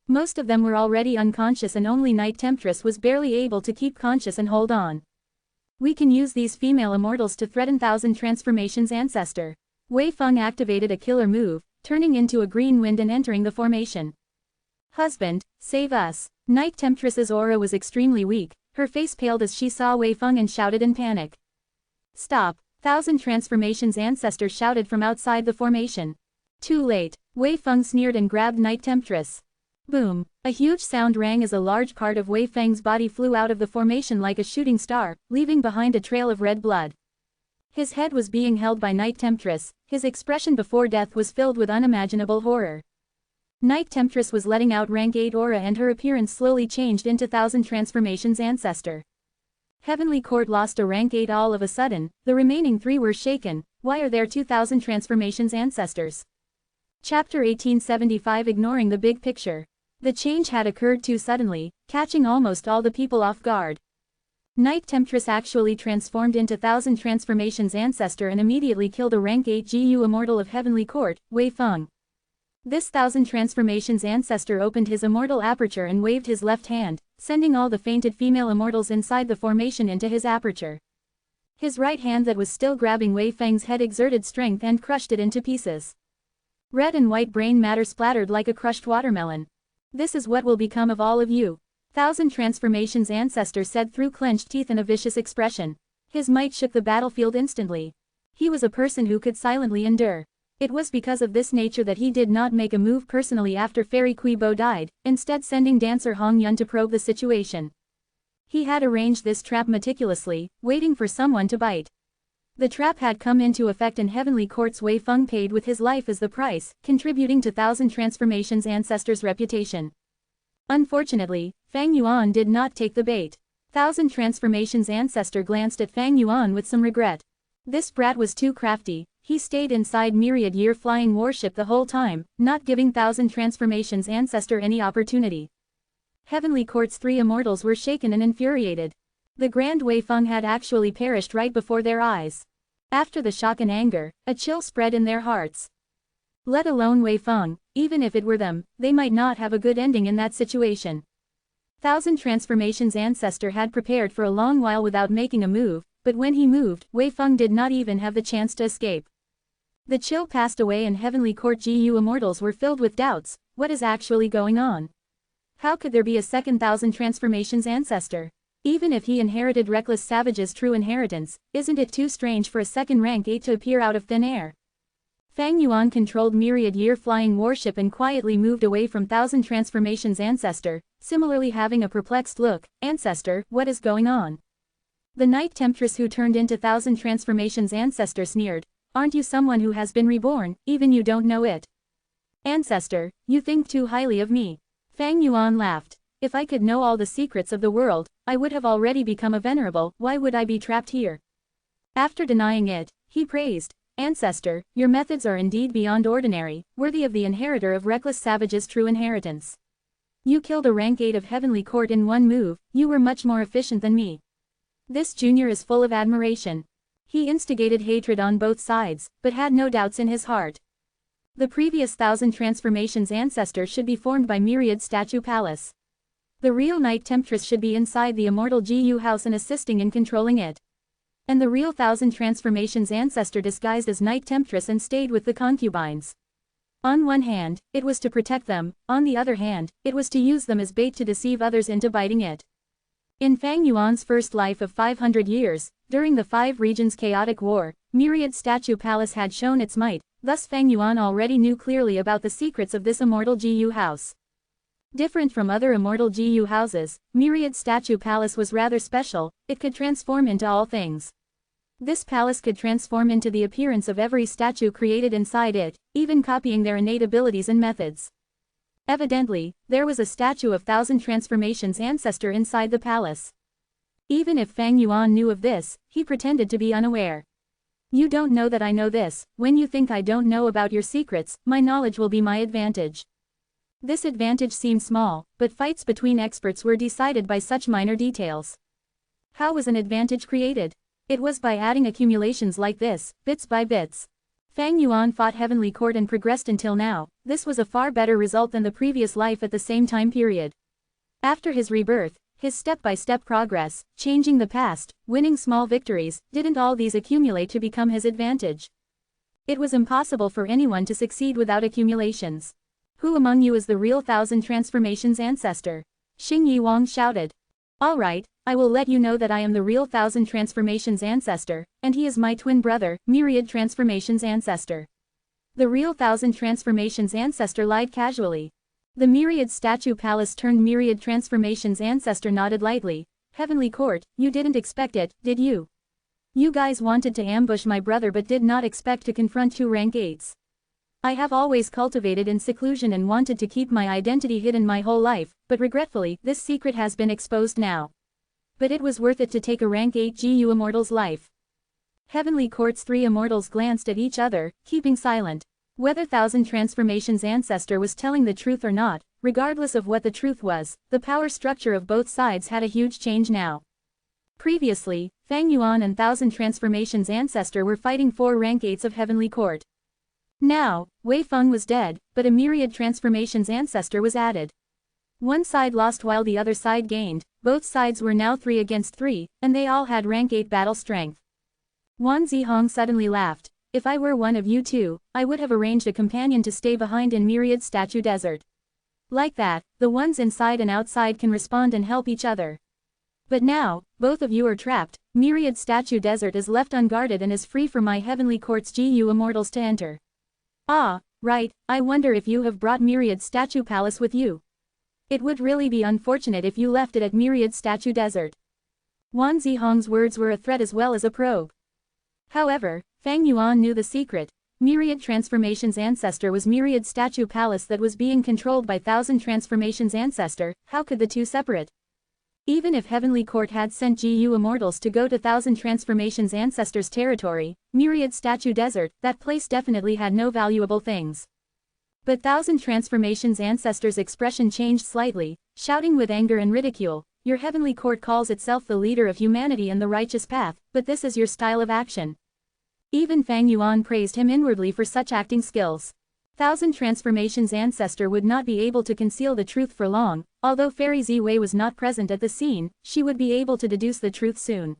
Most of them were already unconscious and only Night Temptress was barely able to keep conscious and hold on. We can use these female immortals to threaten Thousand Transformations ancestor. Wei Feng activated a killer move, turning into a green wind and entering the formation. Husband, save us. Night Temptress's aura was extremely weak, her face paled as she saw Wei Feng and shouted in panic. Stop, Thousand Transformations ancestor shouted from outside the formation. Too late, Wei Feng sneered and grabbed Night Temptress. Boom, a huge sound rang as a large part of Wei Feng's body flew out of the formation like a shooting star, leaving behind a trail of red blood. His head was being held by Night Temptress, his expression before death was filled with unimaginable horror. Night Temptress was letting out rank 8 aura and her appearance slowly changed into Thousand Transformations ancestor. Heavenly Court lost a rank 8 all of a sudden, the remaining 3 were shaken. Why are there 2000 Transformations ancestors? Chapter 1875. Ignoring the big picture. The change had occurred too suddenly, catching almost all the people off guard. Night Temptress actually transformed into Thousand Transformations ancestor and immediately killed a rank 8 GU immortal of Heavenly Court, Wei Feng. This Thousand Transformations ancestor opened his immortal aperture and waved his left hand, sending all the fainted female immortals inside the formation into his aperture. His right hand that was still grabbing Wei Feng's head exerted strength and crushed it into pieces. Red and white brain matter splattered like a crushed watermelon. This is what will become of all of you. Thousand Transformations ancestor said through clenched teeth and a vicious expression. His might shook the battlefield instantly. He was a person who could silently endure. It was because of this nature that he did not make a move personally after Fairy Kui Bo died, instead sending dancer Hong Yun to probe the situation. He had arranged this trap meticulously, waiting for someone to bite. The trap had come into effect and Heavenly Court's Wei Feng paid with his life as the price, contributing to Thousand Transformations ancestor's reputation. Unfortunately, Fang Yuan did not take the bait. Thousand Transformations ancestor glanced at Fang Yuan with some regret. This brat was too crafty, he stayed inside Myriad Year flying warship the whole time, not giving Thousand Transformations ancestor any opportunity. Heavenly Court's 3 immortals were shaken and infuriated. The Grand Wei Feng had actually perished right before their eyes. After the shock and anger, a chill spread in their hearts. Let alone Wei Feng, even if it were them, they might not have a good ending in that situation. Thousand Transformations ancestor had prepared for a long while without making a move, but when he moved, Wei Feng did not even have the chance to escape. The chill passed away and Heavenly Court GU immortals were filled with doubts. What is actually going on? How could there be a second Thousand Transformations ancestor? Even if he inherited Reckless Savage's true inheritance, isn't it too strange for a second rank 8 to appear out of thin air? Fang Yuan controlled Myriad Year flying warship and quietly moved away from Thousand Transformations ancestor, similarly having a perplexed look. Ancestor, what is going on? The Night Temptress who turned into Thousand Transformations ancestor sneered. Aren't you someone who has been reborn, even you don't know it? Ancestor, you think too highly of me. Fang Yuan laughed. If I could know all the secrets of the world, I would have already become a venerable. Why would I be trapped here? After denying it, he praised. Ancestor, your methods are indeed beyond ordinary, worthy of the inheritor of Reckless Savage's true inheritance. You killed a rank 8 of Heavenly Court in one move, you were much more efficient than me. This junior is full of admiration. He instigated hatred on both sides, but had no doubts in his heart. The previous Thousand Transformations ancestor should be formed by Myriad Statue Palace. The real Night Temptress should be inside the Immortal GU house and assisting in controlling it. And the real Thousand Transformations ancestor disguised as Night Temptress and stayed with the concubines. On one hand, it was to protect them, on the other hand, it was to use them as bait to deceive others into biting it. In Fang Yuan's first life of 500 years, during the 5 regions chaotic war, Myriad Statue Palace had shown its might, thus Fang Yuan already knew clearly about the secrets of this Immortal GU house. Different from other Immortal GU houses, Myriad Statue Palace was rather special, it could transform into all things. This palace could transform into the appearance of every statue created inside it, even copying their innate abilities and methods. Evidently, there was a statue of Thousand Transformations ancestor inside the palace. Even if Fang Yuan knew of this, he pretended to be unaware. You don't know that I know this. When you think I don't know about your secrets, my knowledge will be my advantage. This advantage seemed small, but fights between experts were decided by such minor details. How was an advantage created? It was by adding accumulations like this, bits by bits. Fang Yuan fought Heavenly Court and progressed until now. This was a far better result than the previous life at the same time period. After his rebirth, his step-by-step progress, changing the past, winning small victories, didn't all these accumulate to become his advantage? It was impossible for anyone to succeed without accumulations. Who among you is the real Thousand Transformations ancestor? Xing Yi Wang shouted. All right, I will let you know that I am the real Thousand Transformations ancestor, and he is my twin brother, Myriad Transformations ancestor. The real Thousand Transformations ancestor lied casually. The Myriad statue palace turned Myriad Transformations ancestor nodded lightly. Heavenly Court, you didn't expect it, did you? You guys wanted to ambush my brother but did not expect to confront two rank 8s. I have always cultivated in seclusion and wanted to keep my identity hidden my whole life, but regretfully, this secret has been exposed now. But it was worth it to take a rank 8 GU immortal's life. Heavenly Court's 3 immortals glanced at each other, keeping silent. Whether Thousand Transformations ancestor was telling the truth or not, regardless of what the truth was, the power structure of both sides had a huge change now. Previously, Fang Yuan and Thousand Transformations ancestor were fighting 4 rank 8s of Heavenly Court. Now, Wei Feng was dead, but a Myriad Transformations ancestor was added. One side lost while the other side gained. Both sides were now 3 against 3, and they all had rank 8 battle strength. Wan Zihong suddenly laughed. If I were one of you two, I would have arranged a companion to stay behind in Myriad Statue Desert. Like that, the ones inside and outside can respond and help each other. But now, both of you are trapped. Myriad Statue Desert is left unguarded and is free for my Heavenly Court's GU immortals to enter. Ah, right, I wonder if you have brought Myriad Statue Palace with you. It would really be unfortunate if you left it at Myriad Statue Desert. Wan Zihong's words were a threat as well as a probe. However, Fang Yuan knew the secret. Myriad Transformations ancestor was Myriad Statue Palace that was being controlled by Thousand Transformations ancestor. How could the two separate? Even if Heavenly Court had sent GU immortals to go to Thousand Transformations ancestor's territory, Myriad Statue Desert, that place definitely had no valuable things. But Thousand Transformations ancestor's expression changed slightly, shouting with anger and ridicule. Your Heavenly Court calls itself the leader of humanity and the righteous path, but this is your style of action. Even Fang Yuan praised him inwardly for such acting skills. Thousand Transformations ancestor would not be able to conceal the truth for long. Although Fairy Ziwei was not present at the scene, she would be able to deduce the truth soon.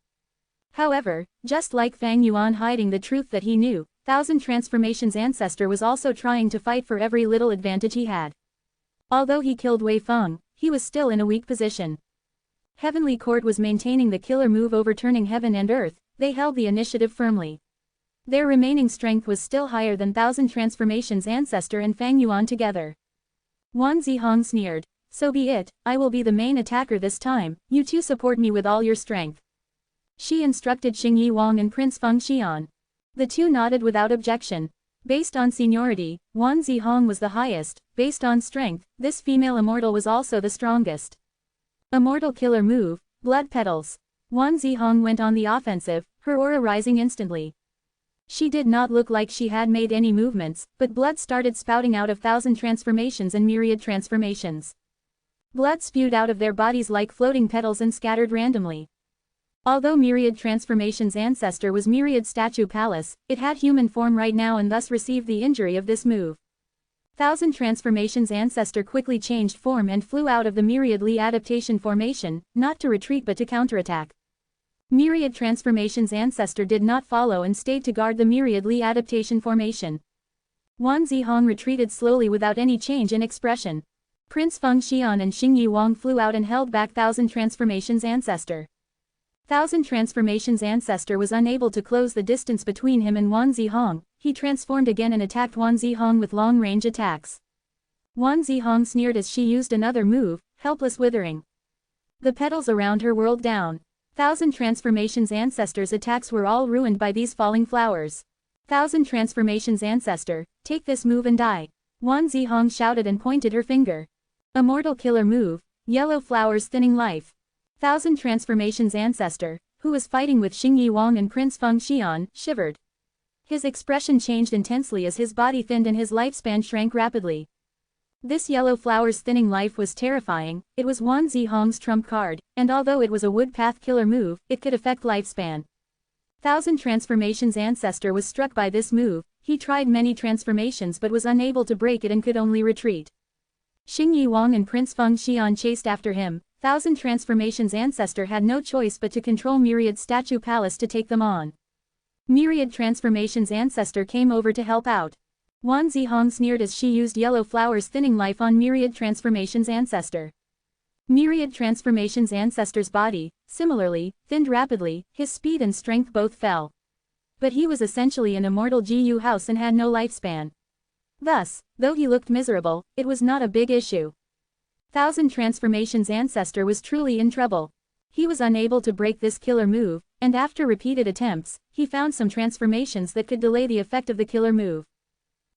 However, just like Fang Yuan hiding the truth that he knew, Thousand Transformations ancestor was also trying to fight for every little advantage he had. Although he killed Wei Feng, he was still in a weak position. Heavenly Court was maintaining the killer move overturning heaven and earth. They held the initiative firmly. Their remaining strength was still higher than Thousand Transformations ancestor and Fang Yuan together. Wan Zihong sneered. So be it, I will be the main attacker this time, you two support me with all your strength. She instructed Xing Yi Wang and Prince Feng Xian. The two nodded without objection. Based on seniority, Wan Zihong was the highest. Based on strength, this female immortal was also the strongest. Immortal killer move, blood petals. Wan Zihong went on the offensive, her aura rising instantly. She did not look like she had made any movements, but blood started spouting out of Thousand Transformations and Myriad Transformations. Blood spewed out of their bodies like floating petals and scattered randomly. Although Myriad Transformations ancestor was Myriad Statue Palace, it had human form right now and thus received the injury of this move. Thousand Transformations ancestor quickly changed form and flew out of the Myriad Li adaptation formation, not to retreat but to counterattack. Myriad Transformations ancestor did not follow and stayed to guard the Myriad Li adaptation formation. Wan Zihong retreated slowly without any change in expression. Prince Feng Xian and Xing Yi Wang flew out and held back Thousand Transformations ancestor. Thousand Transformations ancestor was unable to close the distance between him and Wan Zihong. He transformed again and attacked Wan Zihong with long-range attacks. Wan Zihong sneered as she used another move, helpless withering. The petals around her whirled down. Thousand Transformations ancestor's attacks were all ruined by these falling flowers. Thousand Transformations ancestor, take this move and die. Wan Zihong shouted and pointed her finger. Immortal killer move, yellow flowers thinning life. Thousand Transformations ancestor, who was fighting with Xingyi Wang and Prince Feng Xian, shivered. His expression changed intensely as his body thinned and his lifespan shrank rapidly. This yellow flowers thinning life was terrifying. It was Wan Zihong's trump card, and although it was a wood path killer move, it could affect lifespan. Thousand Transformations ancestor was struck by this move. He tried many transformations but was unable to break it and could only retreat. Xingyi Wang and Prince Feng Xian chased after him. Thousand Transformations ancestor had no choice but to control Myriad Statue Palace to take them on. Myriad Transformations ancestor came over to help out. Wan Zihong sneered as she used yellow flowers thinning life on Myriad Transformations ancestor. Myriad Transformations ancestor's body, similarly, thinned rapidly, his speed and strength both fell. But he was essentially an immortal GU house and had no lifespan. Thus, though he looked miserable, it was not a big issue. Thousand Transformations ancestor was truly in trouble. He was unable to break this killer move, and after repeated attempts, he found some transformations that could delay the effect of the killer move.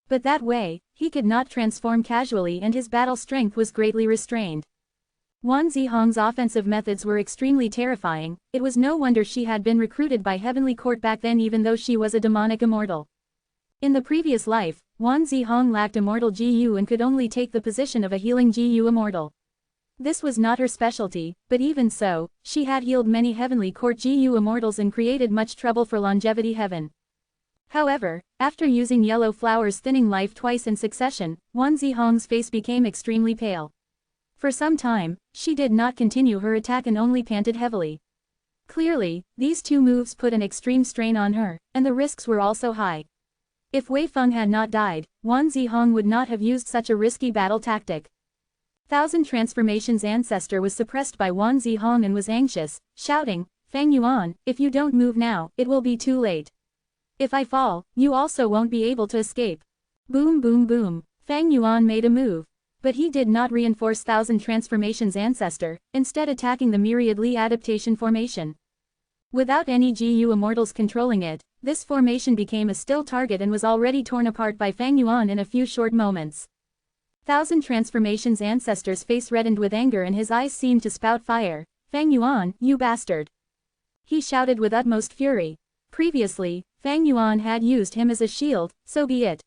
But that way, he could not transform casually and his battle strength was greatly restrained. Wan Zihong's offensive methods were extremely terrifying. It was no wonder she had been recruited by Heavenly Court back then even though she was a demonic immortal. In the previous life, Wan Zihong lacked immortal GU and could only take the position of a healing GU immortal. This was not her specialty, but even so, she had healed many Heavenly Court GU immortals and created much trouble for Longevity Heaven. However, after using yellow flowers thinning life twice in succession, Wan Zihong's face became extremely pale. For some time, she did not continue her attack and only panted heavily. Clearly, these two moves put an extreme strain on her, and the risks were also high. If Wei Feng had not died, Wan Zihong would not have used such a risky battle tactic. Thousand Transformations ancestor was suppressed by Wan Zihong and was anxious, shouting, "Fang Yuan, if you don't move now, it will be too late. If I fall, you also won't be able to escape." Boom boom boom. Fang Yuan made a move. But he did not reinforce Thousand Transformations ancestor, instead attacking the Myriad Li adaptation formation. Without any GU immortals controlling it, this formation became a still target and was already torn apart by Fang Yuan in a few short moments. Thousand Transformations ancestor's face reddened with anger and his eyes seemed to spout fire. "Fang Yuan, you bastard!" He shouted with utmost fury. Previously, Fang Yuan had used him as a shield, so be it.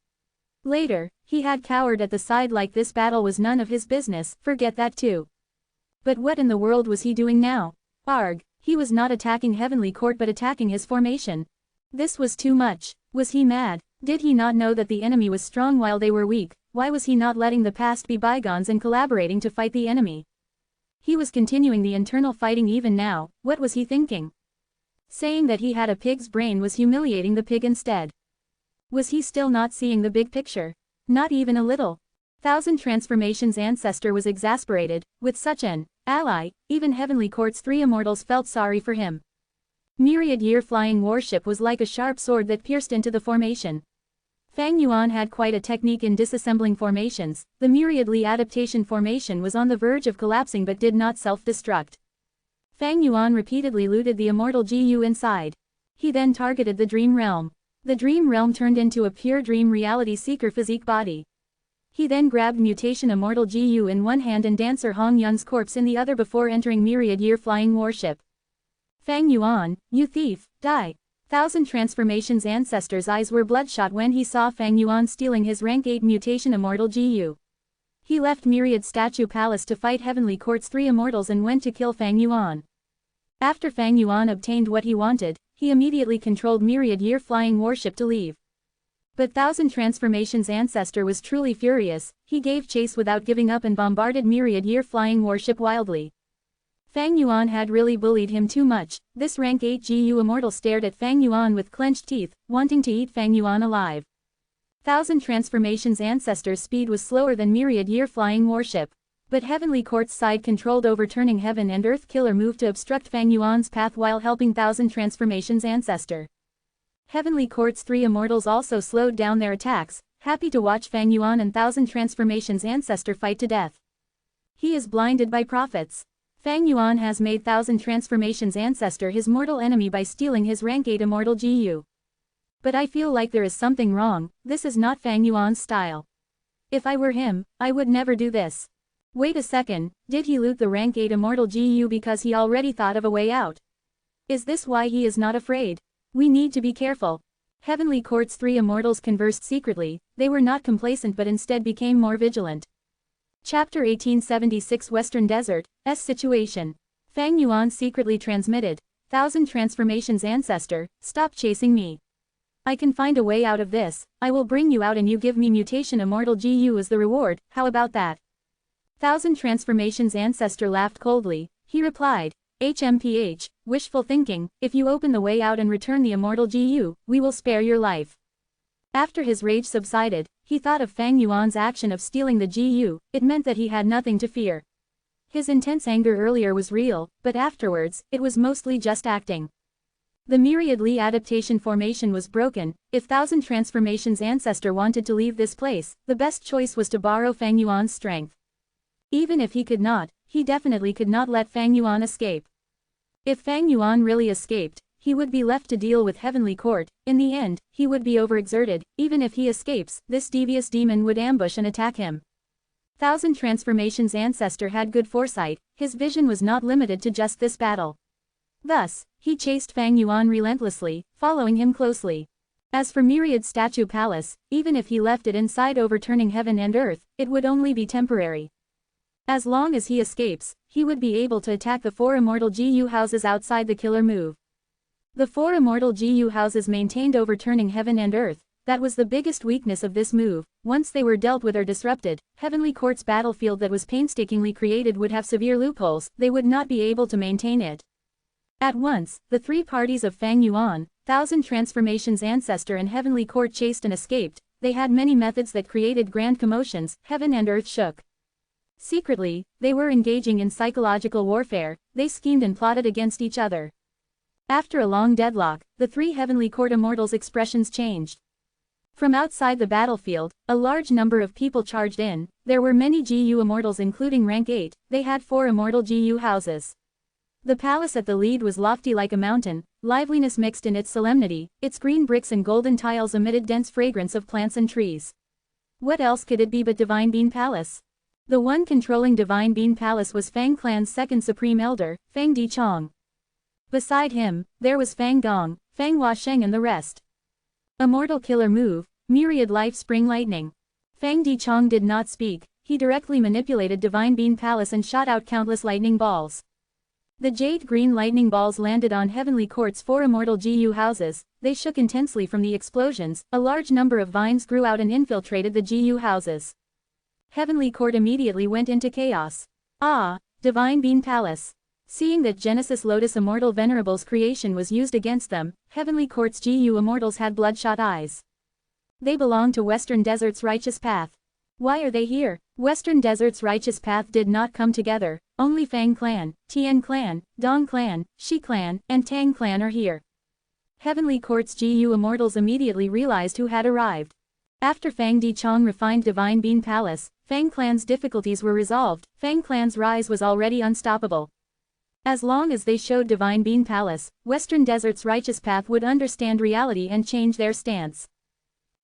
Later, he had cowered at the side like this battle was none of his business, forget that too. But what in the world was he doing now? Arg, he was not attacking Heavenly Court but attacking his formation. This was too much. Was he mad? Did he not know that the enemy was strong while they were weak? Why was he not letting the past be bygones and collaborating to fight the enemy? He was continuing the internal fighting even now. What was he thinking? Saying that he had a pig's brain was humiliating the pig instead. Was he still not seeing the big picture? Not even a little. Thousand Transformations ancestor was exasperated. With such an ally, even Heavenly Court's three immortals felt sorry for him. Myriad Year Flying Warship was like a sharp sword that pierced into the formation. Fang Yuan had quite a technique in disassembling formations. The Myriad Li adaptation formation was on the verge of collapsing but did not self-destruct. Fang Yuan repeatedly looted the immortal GU inside. He then targeted the Dream Realm. The Dream Realm turned into a pure dream reality seeker physique body. He then grabbed Mutation Immortal GU in one hand and Dancer Hong Yun's corpse in the other before entering Myriad Year Flying Warship. "Fang Yuan, you thief, die!" Thousand Transformations ancestor's eyes were bloodshot when he saw Fang Yuan stealing his rank 8 Mutation Immortal GU. He left Myriad Statue Palace to fight Heavenly Court's three immortals and went to kill Fang Yuan. After Fang Yuan obtained what he wanted, he immediately controlled Myriad Year Flying Warship to leave. But Thousand Transformations ancestor was truly furious. He gave chase without giving up and bombarded Myriad Year Flying Warship wildly. Fang Yuan had really bullied him too much. This rank 8 GU immortal stared at Fang Yuan with clenched teeth, wanting to eat Fang Yuan alive. Thousand Transformations ancestor's speed was slower than Myriad Year Flying Warship. But Heavenly Court's side controlled overturning Heaven and Earth Killer move to obstruct Fang Yuan's path while helping Thousand Transformations ancestor. Heavenly Court's three immortals also slowed down their attacks, happy to watch Fang Yuan and Thousand Transformations ancestor fight to death. He is blinded by prophets. Fang Yuan has made Thousand Transformations ancestor his mortal enemy by stealing his rank 8 immortal GU. But I feel like there is something wrong. This is not Fang Yuan's style. If I were him, I would never do this. Wait a second, did he loot the rank 8 Immortal GU because he already thought of a way out? Is this why he is not afraid? We need to be careful. Heavenly Court's 3 immortals conversed secretly, they were not complacent but instead became more vigilant. Chapter 1876 Western Desert, S situation. Fang Yuan secretly transmitted, 1000 transformations ancestor, stop chasing me. I can find a way out of this, I will bring you out and you give me mutation Immortal GU as the reward, how about that? 1000 transformations ancestor laughed coldly, he replied, HMPH, wishful thinking, if you open the way out and return the Immortal GU, we will spare your life. After his rage subsided, he thought of Fang Yuan's action of stealing the GU, it meant that he had nothing to fear. His intense anger earlier was real, but afterwards, it was mostly just acting. The myriad Li adaptation formation was broken, if 1000 transformations ancestor wanted to leave this place, the best choice was to borrow Fang Yuan's strength. Even if he could not, he definitely could not let Fang Yuan escape. If Fang Yuan really escaped, he would be left to deal with Heavenly Court, in the end, he would be overexerted, even if he escapes, this devious demon would ambush and attack him. 1000 transformations ancestor had good foresight, his vision was not limited to just this battle. Thus, he chased Fang Yuan relentlessly, following him closely. As for Myriad Statue Palace, even if he left it inside overturning heaven and earth, it would only be temporary. As long as he escapes, he would be able to attack the 4 Immortal GU houses outside the killer move. The 4 Immortal GU houses maintained overturning heaven and earth, that was the biggest weakness of this move. Once they were dealt with or disrupted, Heavenly Court's battlefield that was painstakingly created would have severe loopholes, they would not be able to maintain it. At once, the 3 parties of Fang Yuan, 1000 transformations ancestor and Heavenly Court chased and escaped, they had many methods that created grand commotions, heaven and earth shook. Secretly, they were engaging in psychological warfare, they schemed and plotted against each other. After a long deadlock, the 3 Heavenly Court immortals' expressions changed. From outside the battlefield, a large number of people charged in, there were many GU immortals including rank 8, they had 4 Immortal GU houses. The palace at the lead was lofty like a mountain, liveliness mixed in its solemnity, its green bricks and golden tiles emitted dense fragrance of plants and trees. What else could it be but Divine Bean Palace? The one controlling Divine Bean Palace was Fang Clan's second supreme elder, Fang Dichong. Beside him, there was Fang Gong, Fang Huasheng and the rest. Immortal Killer Move, Myriad Life Spring Lightning. Fang Dichong did not speak, he directly manipulated Divine Bean Palace and shot out countless lightning balls. The jade green lightning balls landed on Heavenly Court's 4 Immortal GU houses, they shook intensely from the explosions, a large number of vines grew out and infiltrated the GU houses. Heavenly Court immediately went into chaos. Ah, Divine Bean Palace. Seeing that Genesis Lotus Immortal Venerable's creation was used against them, Heavenly Court's GU immortals had bloodshot eyes. They belong to Western Desert's righteous path. Why are they here? Western Desert's righteous path did not come together, only Fang Clan, Tian Clan, Dong Clan, Shi Clan, and Tang Clan are here. Heavenly Court's GU immortals immediately realized who had arrived. After Fang Dichong refined Divine Bean Palace, Fang Clan's difficulties were resolved, Fang Clan's rise was already unstoppable. As long as they showed Divine Bean Palace, Western Desert's righteous path would understand reality and change their stance.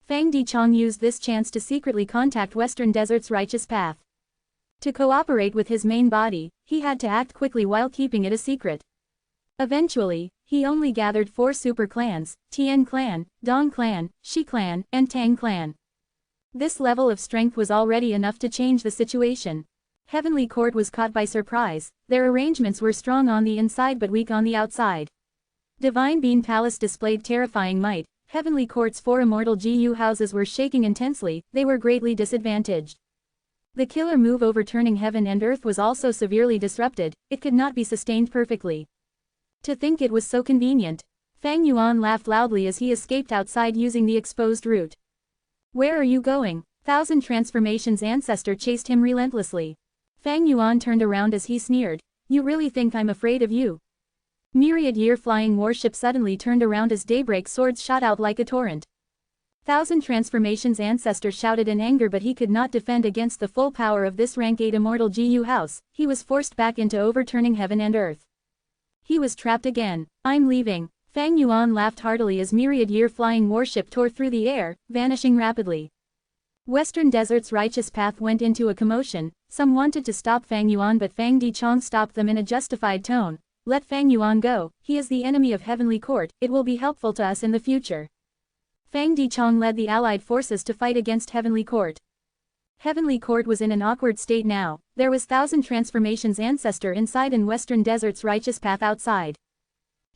Fang Dichong used this chance to secretly contact Western Desert's righteous path. To cooperate with his main body, he had to act quickly while keeping it a secret. Eventually, he only gathered 4 super clans, Tian Clan, Dong Clan, Shi Clan, and Tang Clan. This level of strength was already enough to change the situation. Heavenly Court was caught by surprise, their arrangements were strong on the inside but weak on the outside. Divine Bean Palace displayed terrifying might, Heavenly Court's 4 Immortal GU houses were shaking intensely, they were greatly disadvantaged. The killer move overturning heaven and earth was also severely disrupted, it could not be sustained perfectly. To think it was so convenient. Fang Yuan laughed loudly as he escaped outside using the exposed route. Where are you going? 1000 transformations ancestor chased him relentlessly. Fang Yuan turned around as he sneered, you really think I'm afraid of you? Myriad Year Flying Warship suddenly turned around as daybreak swords shot out like a torrent. 1000 transformations ancestor shouted in anger but he could not defend against the full power of this rank 8 Immortal GU house, he was forced back into overturning heaven and earth. He was trapped again. I'm leaving. Fang Yuan laughed heartily as Myriad Year Flying Warship tore through the air, vanishing rapidly. Western Desert's righteous path went into a commotion. Some wanted to stop Fang Yuan, but Fang Dichong stopped them in a justified tone. Let Fang Yuan go, he is the enemy of Heavenly Court, it will be helpful to us in the future. Fang Dichong led the allied forces to fight against Heavenly Court. Heavenly Court was in an awkward state now. There was Thousand Transformations ancestor inside and Western Desert's righteous path outside.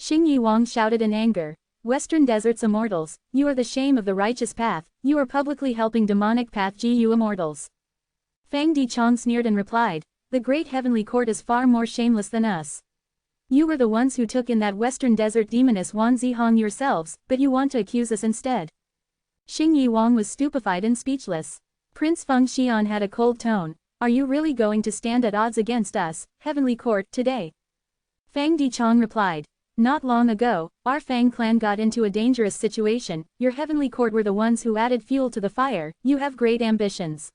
Xing Yi Wang shouted in anger. Western Desert's immortals, you are the shame of the righteous path, you are publicly helping demonic path GU immortals. Fang Dichong sneered and replied, the great Heavenly Court is far more shameless than us. You were the ones who took in that Western Desert demoness Wan Zihong yourselves, but you want to accuse us instead. Xing Yi Wang was stupefied and speechless. Prince Feng Xian had a cold tone. Are you really going to stand at odds against us, Heavenly Court, today? Fang Dichong replied. Not long ago, our Fang clan got into a dangerous situation, your Heavenly Court were the ones who added fuel to the fire, you have great ambitions.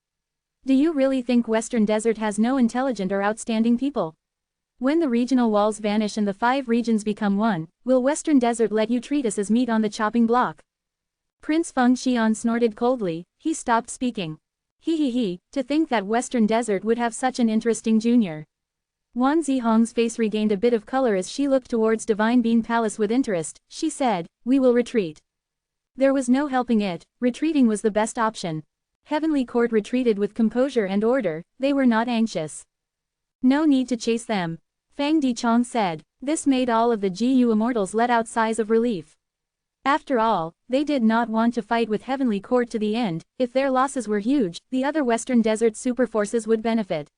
Do you really think Western Desert has no intelligent or outstanding people? When the regional walls vanish and the 5 regions become one, will Western Desert let you treat us as meat on the chopping block? Prince Feng Xian snorted coldly, he stopped speaking. He, to think that Western Desert would have such an interesting junior. Wan Zihong's face regained a bit of color as she looked towards Divine Bean Palace with interest. She said, we will retreat. There was no helping it, retreating was the best option. Heavenly Court retreated with composure and order, they were not anxious. No need to chase them. Fang Dichong said. This made all of the GU immortals let out sighs of relief. After all, they did not want to fight with Heavenly Court to the end. If their losses were huge, the other Western Desert super forces would benefit.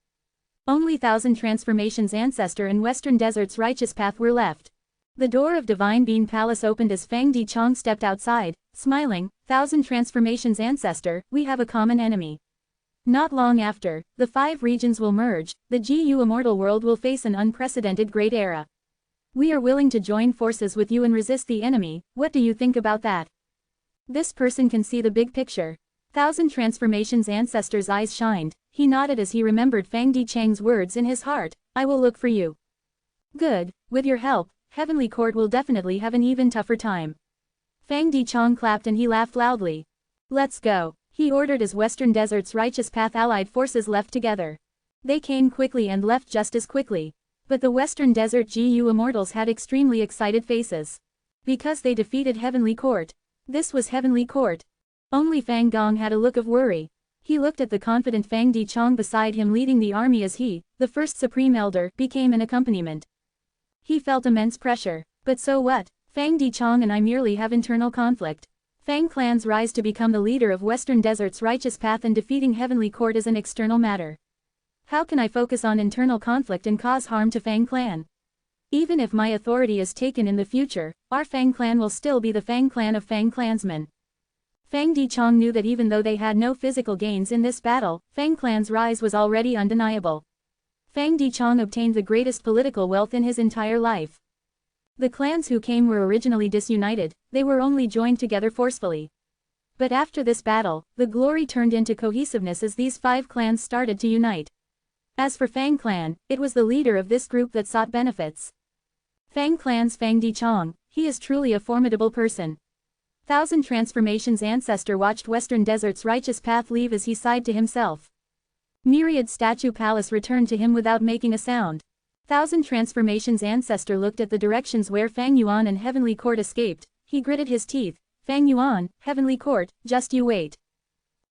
Only Thousand Transformations ancestor and Western Desert's righteous path were left. The door of Divine Bean Palace opened as Fang Dichong stepped outside, smiling, Thousand Transformations ancestor, we have a common enemy. Not long after, the 5 regions will merge, the GU Immortal world will face an unprecedented great era. We are willing to join forces with you and resist the enemy, what do you think about that? This person can see the big picture. Thousand Transformations ancestor's eyes shined, he nodded as he remembered Fang Dichong's words in his heart, I will look for you. Good, with your help, Heavenly Court will definitely have an even tougher time. Fang Dichong clapped and he laughed loudly. Let's go, he ordered as Western Desert's righteous path allied forces left together. They came quickly and left just as quickly. But the Western Desert GU immortals had extremely excited faces. Because they defeated Heavenly Court. This was Heavenly Court. Only Fang Gong had a look of worry. He looked at the confident Fang Dichong beside him leading the army as he, the first Supreme Elder, became an accompaniment. He felt immense pressure. But so what? Fang Dichong and I merely have internal conflict. Fang clan's rise to become the leader of Western Desert's righteous path and defeating Heavenly Court is an external matter. How can I focus on internal conflict and cause harm to Fang clan? Even if my authority is taken in the future, our Fang clan will still be the Fang clan of Fang clansmen. Fang Dichong knew that even though they had no physical gains in this battle, Fang clan's rise was already undeniable. Fang Dichong obtained the greatest political wealth in his entire life. The clans who came were originally disunited, they were only joined together forcefully. But after this battle, the glory turned into cohesiveness as these 5 clans started to unite. As for Fang clan, it was the leader of this group that sought benefits. Fang clan's Fang Dichong, he is truly a formidable person. Thousand Transformations ancestor watched Western Desert's righteous path leave as he sighed to himself. Myriad Statue Palace returned to him without making a sound. Thousand Transformations ancestor looked at the directions where Fang Yuan and Heavenly Court escaped, he gritted his teeth. Fang Yuan, Heavenly Court, just you wait.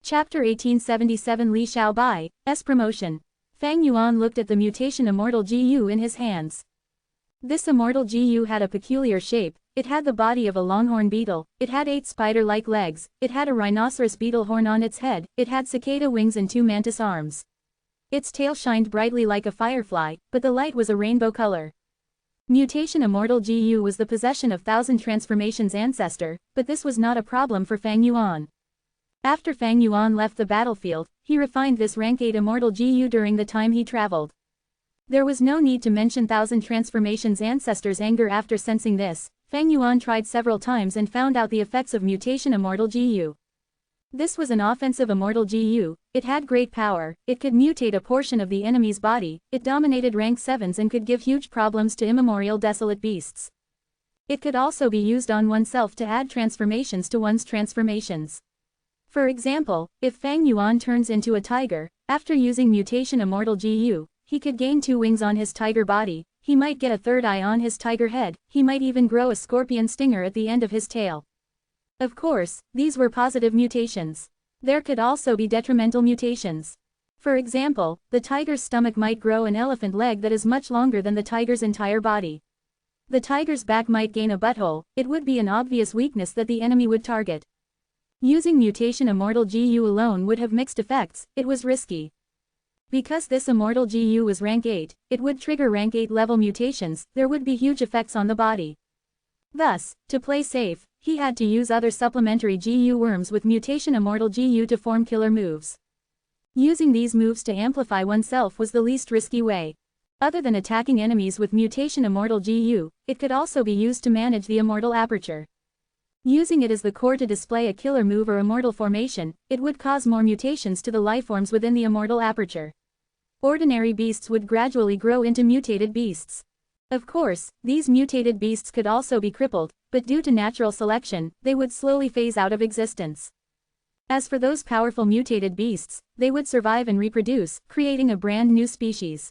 Chapter 1877 Li Xiaobai, S promotion. Fang Yuan looked at the mutation Immortal GU in his hands. This Immortal GU had a peculiar shape, it had the body of a longhorn beetle, it had 8 spider-like legs, it had a rhinoceros beetle horn on its head, it had cicada wings and 2 mantis arms. Its tail shined brightly like a firefly, but the light was a rainbow color. Mutation Immortal GU was the possession of Thousand Transformations ancestor, but this was not a problem for Fang Yuan. After Fang Yuan left the battlefield, he refined this rank 8 Immortal GU during the time he traveled. There was no need to mention Thousand Transformations ancestor's anger after sensing this. Fang Yuan tried several times and found out the effects of Mutation Immortal GU. This was an offensive Immortal GU, it had great power, it could mutate a portion of the enemy's body, it dominated rank 7s and could give huge problems to immemorial desolate beasts. It could also be used on oneself to add transformations to one's transformations. For example, if Fang Yuan turns into a tiger, after using mutation Immortal GU, he could gain 2 wings on his tiger body, he might get a 3rd eye on his tiger head, he might even grow a scorpion stinger at the end of his tail. Of course, these were positive mutations. There could also be detrimental mutations. For example, the tiger's stomach might grow an elephant leg that is much longer than the tiger's entire body. The tiger's back might gain a butthole, it would be an obvious weakness that the enemy would target. Using mutation Immortal GU alone would have mixed effects, it was risky. Because this Immortal GU was rank 8, it would trigger rank 8 level mutations, there would be huge effects on the body. Thus, to play safe, he had to use other supplementary GU worms with mutation Immortal GU to form killer moves. Using these moves to amplify oneself was the least risky way. Other than attacking enemies with mutation Immortal GU, it could also be used to manage the Immortal aperture. Using it as the core to display a killer move or Immortal formation, it would cause more mutations to the lifeforms within the Immortal aperture. Ordinary beasts would gradually grow into mutated beasts. Of course, these mutated beasts could also be crippled, but due to natural selection, they would slowly phase out of existence. As for those powerful mutated beasts, they would survive and reproduce, creating a brand new species.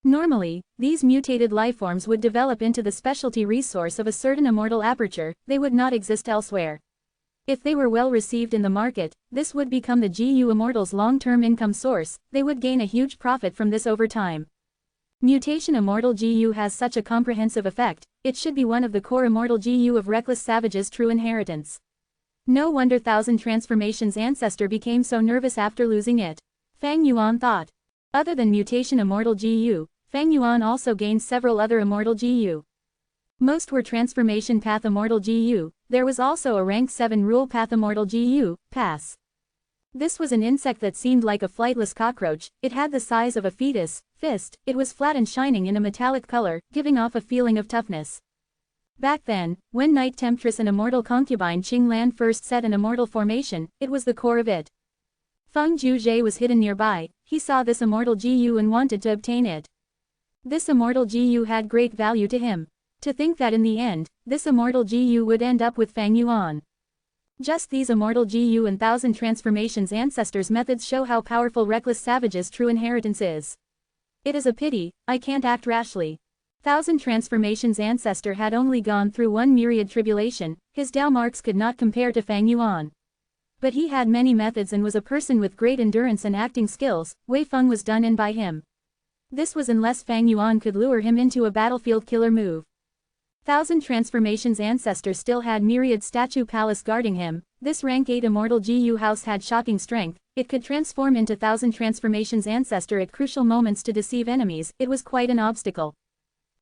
Normally, these mutated lifeforms would develop into the specialty resource of a certain Immortal aperture, they would not exist elsewhere. If they were well received in the market, this would become the GU Immortal's long-term income source, they would gain a huge profit from this over time. Mutation Immortal GU has such a comprehensive effect, it should be one of the core Immortal GU of Reckless Savage's true inheritance. No wonder Thousand Transformations' ancestor became so nervous after losing it. Fang Yuan thought. Other than mutation Immortal GU, Fang Yuan also gained several other Immortal GU. Most were Transformation Path Immortal GU, there was also a Rank 7 Rule Path Immortal GU, Pass. This was an insect that seemed like a flightless cockroach, it had the size of a fetus, fist, it was flat and shining in a metallic color, giving off a feeling of toughness. Back then, when Night Temptress and Immortal Concubine Qing Lan first set an Immortal formation, it was the core of it. Feng Juzhe was hidden nearby, he saw this Immortal GU and wanted to obtain it. This Immortal GU had great value to him. To think that in the end, this Immortal GU would end up with Fang Yuan. Just these Immortal GU and Thousand Transformations ancestors' methods show how powerful Reckless Savage's true inheritance is. It is a pity, I can't act rashly. Thousand Transformations' ancestor had only gone through one myriad tribulation, his Dao marks could not compare to Fang Yuan. But he had many methods and was a person with great endurance and acting skills, Wei Feng was done in by him. This was unless Fang Yuan could lure him into a battlefield killer move. Thousand Transformations' ancestor still had myriad statue palace guarding him, this rank 8 Immortal GU house had shocking strength, it could transform into Thousand Transformations' ancestor at crucial moments to deceive enemies, it was quite an obstacle.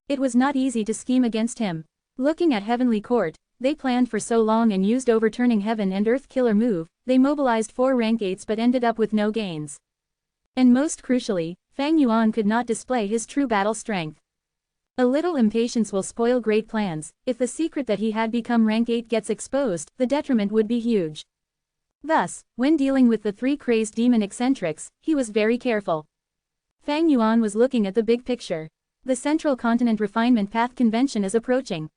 It was not easy to scheme against him. Looking at Heavenly Court, they planned for so long and used overturning heaven and earth killer move, they mobilized 4 rank 8s but ended up with no gains. And most crucially, Fang Yuan could not display his true battle strength. A little impatience will spoil great plans, if the secret that he had become rank 8 gets exposed, the detriment would be huge. Thus, when dealing with the 3 crazed demon eccentrics, he was very careful. Fang Yuan was looking at the big picture. The Central Continent Refinement Path Convention is approaching.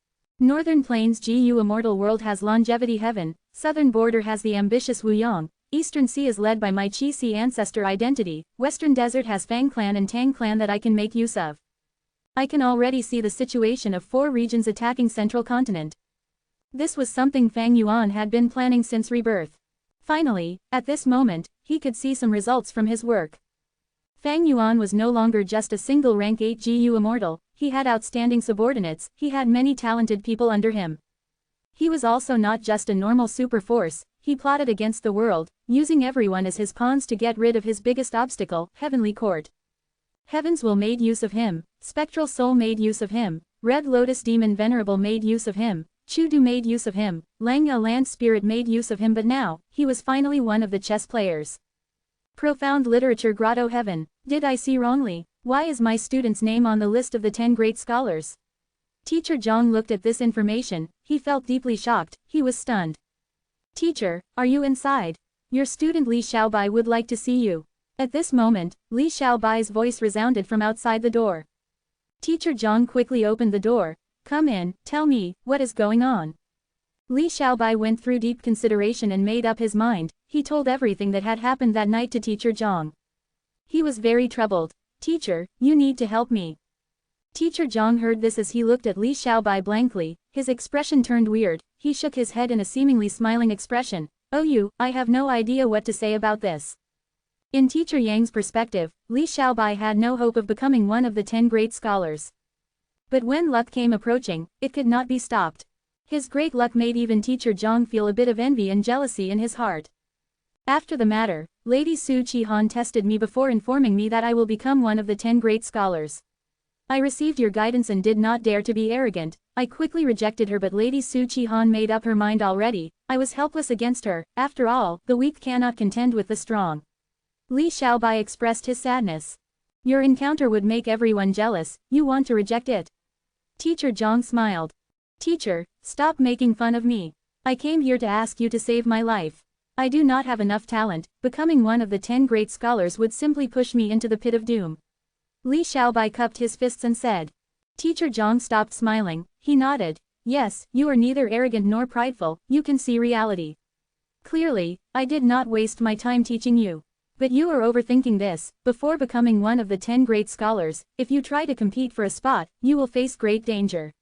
Northern Plains GU Immortal World has Longevity Heaven, Southern Border has the ambitious Wu Yang, Eastern Sea is led by my Qi Si ancestor identity, Western Desert has Fang Clan and Tang Clan that I can make use of. I can already see the situation of 4 regions attacking Central Continent. This was something Fang Yuan had been planning since rebirth. Finally, at this moment, he could see some results from his work. Fang Yuan was no longer just a single rank 8 GU Immortal, he had outstanding subordinates, he had many talented people under him. He was also not just a normal super force, he plotted against the world, using everyone as his pawns to get rid of his biggest obstacle, Heavenly Court. Heaven's Will made use of him, Spectral Soul made use of him, Red Lotus Demon Venerable made use of him, Chudu made use of him, Langya Land Spirit made use of him, but now, he was finally one of the chess players. Profound Literature Grotto Heaven, did I see wrongly? Why is my student's name on the list of the 10 great scholars? Teacher Zhang looked at this information, he felt deeply shocked, he was stunned. Teacher, are you inside? Your student Li Xiaobai would like to see you. At this moment, Li Xiaobai's voice resounded from outside the door. Teacher Zhang quickly opened the door. Come in, tell me, what is going on? Li Xiaobai went through deep consideration and made up his mind, he told everything that had happened that night to Teacher Zhang. He was very troubled. "Teacher, you need to help me." Teacher Zhang heard this as he looked at Li Xiaobai blankly, his expression turned weird, he shook his head in a seemingly smiling expression. "Oh I have no idea what to say about this." In Teacher Yang's perspective, Li Xiaobai had no hope of becoming one of the 10 great scholars. But when luck came approaching, it could not be stopped. His great luck made even Teacher Zhang feel a bit of envy and jealousy in his heart. After the matter, Lady Su Qihan tested me before informing me that I will become one of the 10 great scholars. I received your guidance and did not dare to be arrogant. I quickly rejected her, but Lady Su Qihan made up her mind already. I was helpless against her. After all, the weak cannot contend with the strong. Li Xiaobai expressed his sadness. "Your encounter would make everyone jealous, you want to reject it?" Teacher Zhang smiled. "Teacher, stop making fun of me. I came here to ask you to save my life. I do not have enough talent, becoming one of the 10 great scholars would simply push me into the pit of doom." Li Xiaobai cupped his fists and said. Teacher Zhang stopped smiling, he nodded. "Yes, you are neither arrogant nor prideful, you can see reality. Clearly, I did not waste my time teaching you. But you are overthinking this. Before becoming one of the 10 great scholars, if you try to compete for a spot, you will face great danger.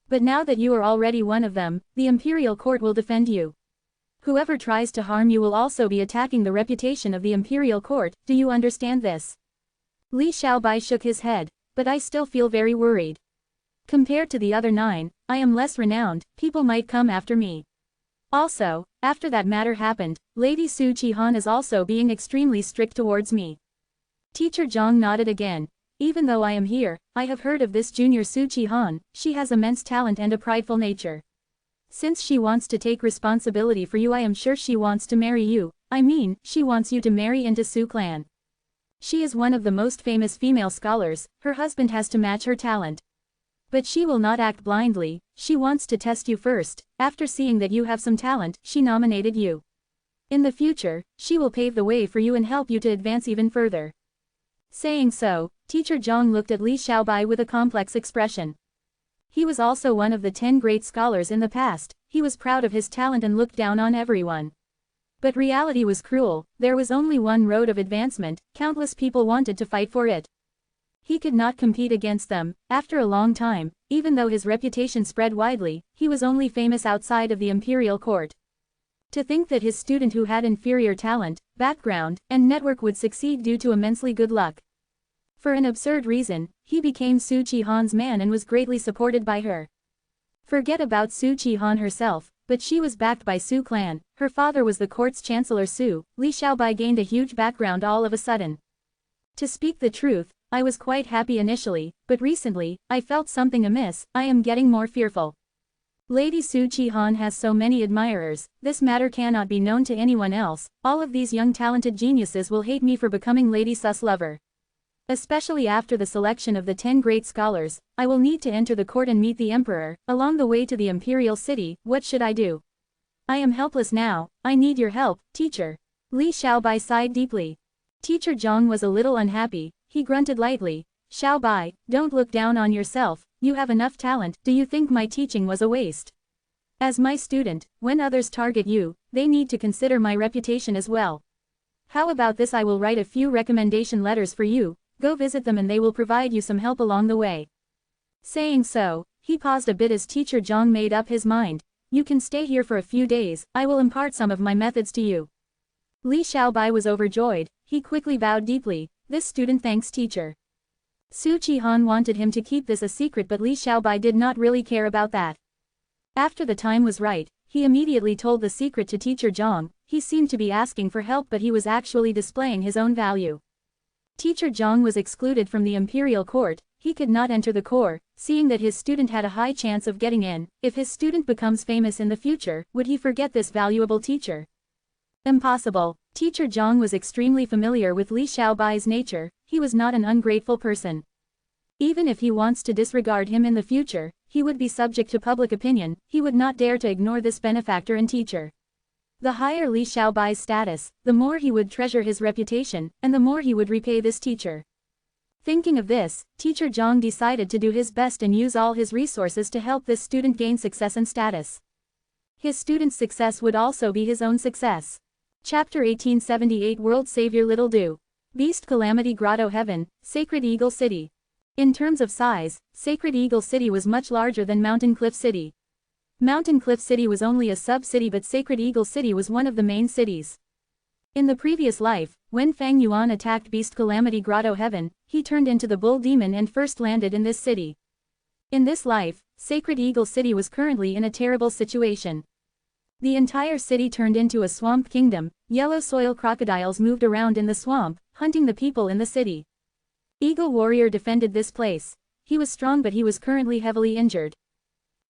But now that you are already one of them, the imperial court will defend you. Whoever tries to harm you will also be attacking the reputation of the imperial court, do you understand this?" Li Xiaobai shook his head. "But I still feel very worried. Compared to the other 9, I am less renowned, people might come after me. Also, after that matter happened, Lady Su Qihan is also being extremely strict towards me." Teacher Zhang nodded again. "Even though I am here, I have heard of this junior Su Qihan, she has immense talent and a prideful nature. Since she wants to take responsibility for you, I am sure she wants to marry you, I mean, she wants you to marry into Su clan. She is one of the most famous female scholars, her husband has to match her talent. But she will not act blindly, she wants to test you first, after seeing that you have some talent, she nominated you. In the future, she will pave the way for you and help you to advance even further." Saying so, Teacher Zhang looked at Li Xiaobai with a complex expression. He was also one of the 10 great scholars in the past, he was proud of his talent and looked down on everyone. But reality was cruel, there was only one road of advancement, countless people wanted to fight for it. He could not compete against them. After a long time, even though his reputation spread widely, he was only famous outside of the imperial court. To think that his student who had inferior talent, background, and network would succeed due to immensely good luck. For an absurd reason, he became Su Qihan's man and was greatly supported by her. Forget about Su Qihan herself, but she was backed by Su clan, her father was the court's chancellor Su. Li Xiaobai gained a huge background all of a sudden. To speak the truth, I was quite happy initially, but recently, I felt something amiss, I am getting more fearful. Lady Su Qihan has so many admirers, this matter cannot be known to anyone else, all of these young talented geniuses will hate me for becoming Lady Su's lover. Especially after the selection of the 10 great scholars, I will need to enter the court and meet the emperor, along the way to the imperial city, what should I do? I am helpless now, I need your help, teacher. Li Xiaobai sighed deeply. Teacher Zhang was a little unhappy, he grunted lightly. "Xiaobai, don't look down on yourself, you have enough talent, do you think my teaching was a waste? As my student, when others target you, they need to consider my reputation as well. How about this, I will write a few recommendation letters for you, go visit them and they will provide you some help along the way." Saying so, he paused a bit as Teacher Zhang made up his mind. "You can stay here for a few days, I will impart some of my methods to you." Li Xiaobai was overjoyed, he quickly bowed deeply. "This student thanks teacher." Su Qihan wanted him to keep this a secret, but Li Xiaobai did not really care about that. After the time was right, he immediately told the secret to Teacher Zhang. He seemed to be asking for help, but he was actually displaying his own value. Teacher Zhang was excluded from the imperial court, he could not enter the court, seeing that his student had a high chance of getting in. If his student becomes famous in the future, would he forget this valuable teacher? Impossible. Teacher Zhang was extremely familiar with Li Xiaobai's nature, he was not an ungrateful person. Even if he wants to disregard him in the future, he would be subject to public opinion, he would not dare to ignore this benefactor and teacher. The higher Li Xiaobai's status, the more he would treasure his reputation, and the more he would repay this teacher. Thinking of this, Teacher Zhang decided to do his best and use all his resources to help this student gain success and status. His student's success would also be his own success. Chapter 1878 World Savior Little Do. Beast Calamity Grotto Heaven, Sacred Eagle City. In terms of size, Sacred Eagle City was much larger than Mountain Cliff City. Mountain Cliff City was only a sub-city, but Sacred Eagle City was one of the main cities. In the previous life, when Fang Yuan attacked Beast Calamity Grotto Heaven, he turned into the Bull Demon and first landed in this city. In this life, Sacred Eagle City was currently in a terrible situation. The entire city turned into a swamp kingdom. Yellow soil crocodiles moved around in the swamp, hunting the people in the city. Eagle Warrior defended this place. He was strong, but he was currently heavily injured.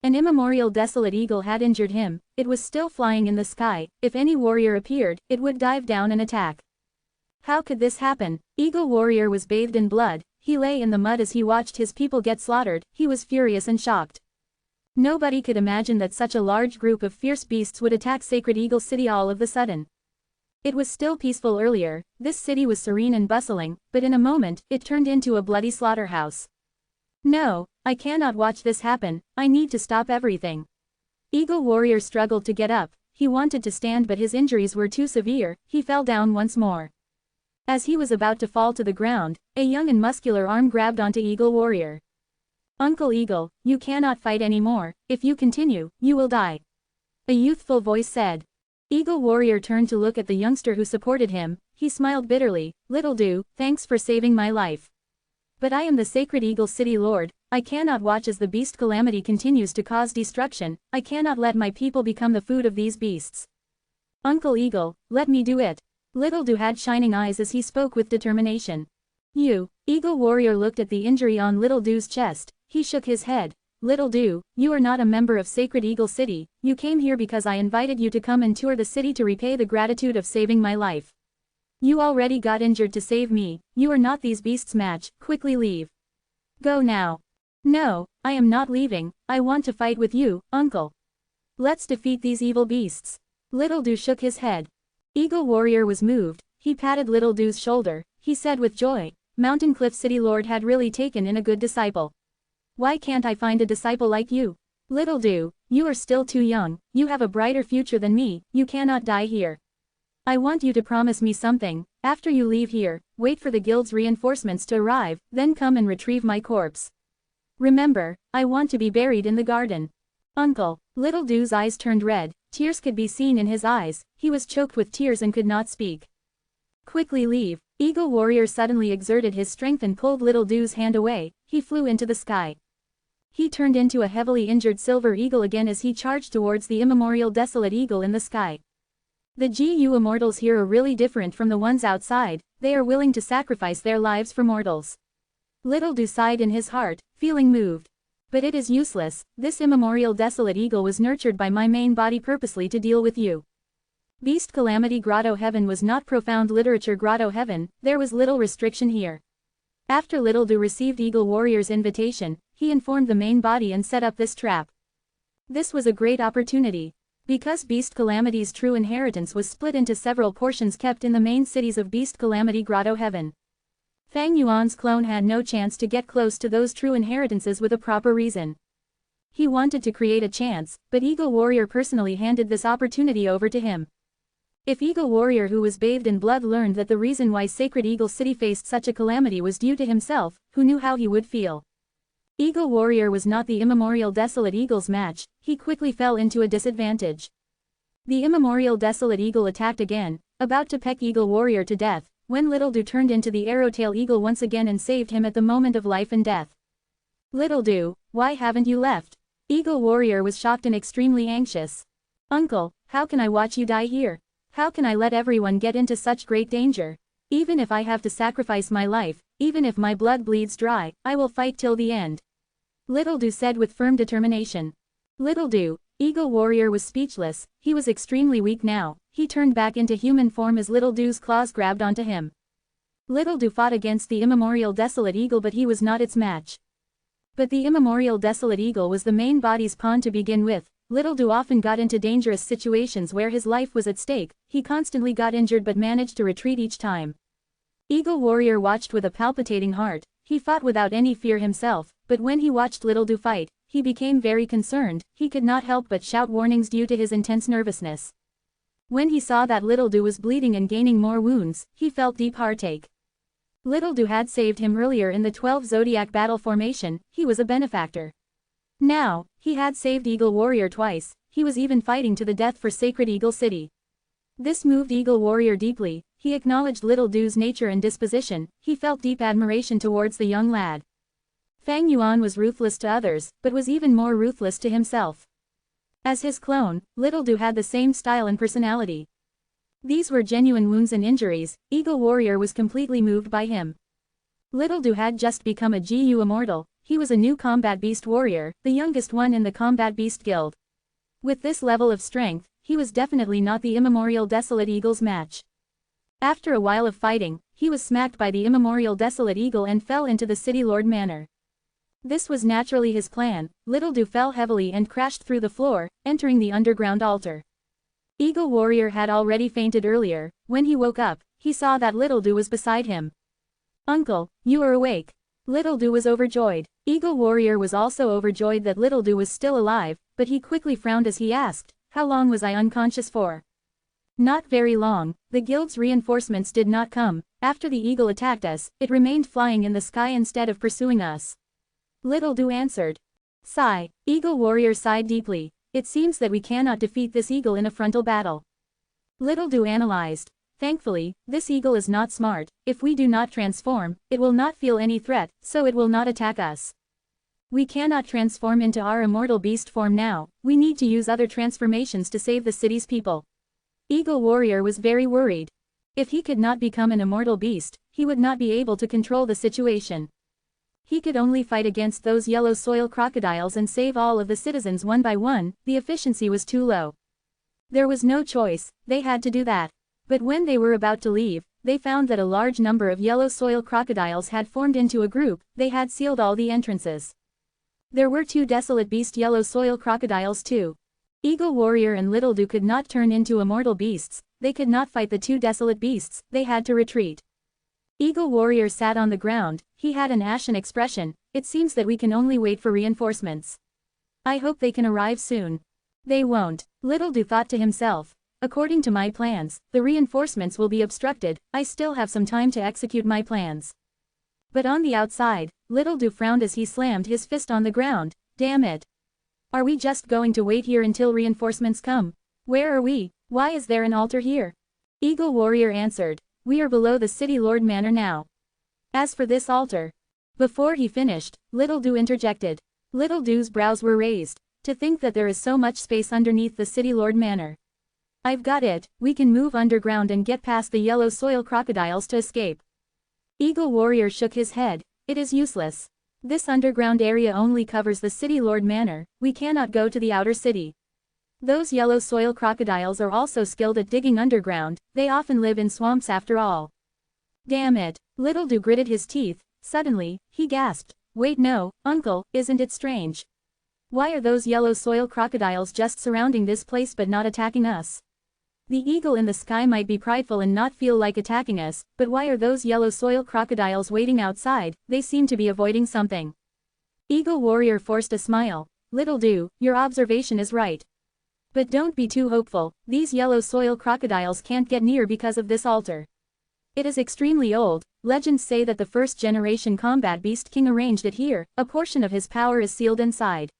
An immemorial desolate eagle had injured him. It was still flying in the sky. If any warrior appeared, it would dive down and attack. How could this happen? Eagle Warrior was bathed in blood. He lay in the mud as he watched his people get slaughtered. He was furious and shocked. Nobody could imagine that such a large group of fierce beasts would attack Sacred Eagle City all of a sudden. It was still peaceful earlier, this city was serene and bustling, but in a moment, it turned into a bloody slaughterhouse. No, I cannot watch this happen, I need to stop everything. Eagle Warrior struggled to get up. He wanted to stand, but his injuries were too severe. He fell down once more. As he was about to fall to the ground, a young and muscular arm grabbed onto Eagle Warrior. Uncle Eagle, you cannot fight anymore. If you continue, you will die. A youthful voice said. Eagle Warrior turned to look at the youngster who supported him. He smiled bitterly. Little Do, thanks for saving my life. But I am the Sacred Eagle City Lord. I cannot watch as the beast calamity continues to cause destruction. I cannot let my people become the food of these beasts. Uncle Eagle, let me do it. Little Do had shining eyes as he spoke with determination. You, Eagle Warrior looked at the injury on Little Do's chest. He shook his head. Little Do, you are not a member of Sacred Eagle City. You came here because I invited you to come and tour the city to repay the gratitude of saving my life. You already got injured to save me. You are not these beasts' match. Quickly leave. Go now. No, I am not leaving. I want to fight with you, Uncle. Let's defeat these evil beasts. Little Do shook his head. Eagle Warrior was moved. He patted Little Do's shoulder. He said with joy, Mountain Cliff City Lord had really taken in a good disciple. Why can't I find a disciple like you? Little Do, you are still too young. You have a brighter future than me. You cannot die here. I want you to promise me something. After you leave here, wait for the guild's reinforcements to arrive, then come and retrieve my corpse. Remember, I want to be buried in the garden. Uncle. Little Do's eyes turned red. Tears could be seen in his eyes. He was choked with tears and could not speak. Quickly leave. Eagle Warrior suddenly exerted his strength and pulled Little Do's hand away. He flew into the sky. He turned into a heavily injured silver eagle again as he charged towards the immemorial desolate eagle in the sky. The GU Immortals here are really different from the ones outside. They are willing to sacrifice their lives for mortals. Little Do sighed in his heart, feeling moved. But it is useless. This immemorial desolate eagle was nurtured by my main body purposely to deal with you. Beast Calamity Grotto Heaven was not profound literature Grotto Heaven. There was little restriction here. After Little Do received Eagle Warrior's invitation, he informed the main body and set up this trap. This was a great opportunity. Because Beast Calamity's true inheritance was split into several portions kept in the main cities of Beast Calamity Grotto Heaven. Fang Yuan's clone had no chance to get close to those true inheritances with a proper reason. He wanted to create a chance, but Eagle Warrior personally handed this opportunity over to him. If Eagle Warrior, who was bathed in blood, learned that the reason why Sacred Eagle City faced such a calamity was due to himself, who knew how he would feel. Eagle Warrior was not the immemorial desolate eagle's match. He quickly fell into a disadvantage. The immemorial desolate eagle attacked again, about to peck Eagle Warrior to death, when Little Do turned into the arrowtail eagle once again and saved him at the moment of life and death. Little Do, why haven't you left? Eagle Warrior was shocked and extremely anxious. Uncle, how can I watch you die here? How can I let everyone get into such great danger? Even if I have to sacrifice my life, even if my blood bleeds dry, I will fight till the end. Little Do said with firm determination. Little Do, Eagle Warrior was speechless. He was extremely weak now. He turned back into human form as Little Do's claws grabbed onto him. Little Do fought against the immemorial desolate eagle, but he was not its match. But the immemorial desolate eagle was the main body's pawn to begin with. Little Do often got into dangerous situations where his life was at stake. He constantly got injured but managed to retreat each time. Eagle Warrior watched with a palpitating heart. He fought without any fear himself, but when he watched Little Do fight, he became very concerned. He could not help but shout warnings due to his intense nervousness. When he saw that Little Do was bleeding and gaining more wounds, he felt deep heartache. Little Do had saved him earlier in the 12 Zodiac battle formation, he was a benefactor. Now, he had saved Eagle Warrior twice, he was even fighting to the death for Sacred Eagle City. This moved Eagle Warrior deeply, he acknowledged Little Do's nature and disposition, he felt deep admiration towards the young lad. Fang Yuan was ruthless to others, but was even more ruthless to himself. As his clone, Little Do had the same style and personality. These were genuine wounds and injuries, Eagle Warrior was completely moved by him. Little Do had just become a GU Immortal, he was a new Combat Beast Warrior, the youngest one in the Combat Beast Guild. With this level of strength, he was definitely not the immemorial Desolate Eagle's match. After a while of fighting, he was smacked by the immemorial Desolate Eagle and fell into the City Lord Manor. This was naturally his plan, Little Do fell heavily and crashed through the floor, entering the underground altar. Eagle Warrior had already fainted earlier, when he woke up, he saw that Little Do was beside him. "Uncle, you are awake." Little Do was overjoyed. Eagle Warrior was also overjoyed that Little Do was still alive, but he quickly frowned as he asked, "How long was I unconscious for?" "Not very long, the guild's reinforcements did not come, after the eagle attacked us, it remained flying in the sky instead of pursuing us." Little Do answered. Sigh, Eagle Warrior sighed deeply, "It seems that we cannot defeat this eagle in a frontal battle." Little Do analyzed. "Thankfully, this eagle is not smart, if we do not transform, it will not feel any threat, so it will not attack us. We cannot transform into our immortal beast form now, we need to use other transformations to save the city's people." Eagle Warrior was very worried. If he could not become an immortal beast, he would not be able to control the situation. He could only fight against those yellow soil crocodiles and save all of the citizens one by one, the efficiency was too low. There was no choice, they had to do that. But when they were about to leave, they found that a large number of yellow soil crocodiles had formed into a group, they had sealed all the entrances. There were 2 desolate beast yellow soil crocodiles too. Eagle Warrior and Little Do could not turn into immortal beasts, they could not fight the 2 desolate beasts, they had to retreat. Eagle Warrior sat on the ground, he had an ashen expression, "It seems that we can only wait for reinforcements. I hope they can arrive soon." "They won't," Little Do thought to himself. "According to my plans, the reinforcements will be obstructed, I still have some time to execute my plans." But on the outside, Little Do frowned as he slammed his fist on the ground, "Damn it. Are we just going to wait here until reinforcements come? Where are we? Why is there an altar here?" Eagle Warrior answered, "We are below the City Lord Manor now. As for this altar..." Before he finished, Little Do interjected. Little Do's brows were raised. "To think that there is so much space underneath the City Lord Manor. I've got it, we can move underground and get past the yellow soil crocodiles to escape." Eagle Warrior shook his head, "It is useless. This underground area only covers the City Lord Manor, we cannot go to the outer city. Those yellow soil crocodiles are also skilled at digging underground, they often live in swamps after all." "Damn it," Little Do gritted his teeth, suddenly, he gasped, "Wait no, uncle, isn't it strange? Why are those yellow soil crocodiles just surrounding this place but not attacking us? The eagle in the sky might be prideful and not feel like attacking us, but why are those yellow soil crocodiles waiting outside, they seem to be avoiding something." Eagle Warrior forced a smile, "Little Do, your observation is right. But don't be too hopeful, these yellow soil crocodiles can't get near because of this altar. It is extremely old, legends say that the first generation Combat Beast King arranged it here, a portion of his power is sealed inside."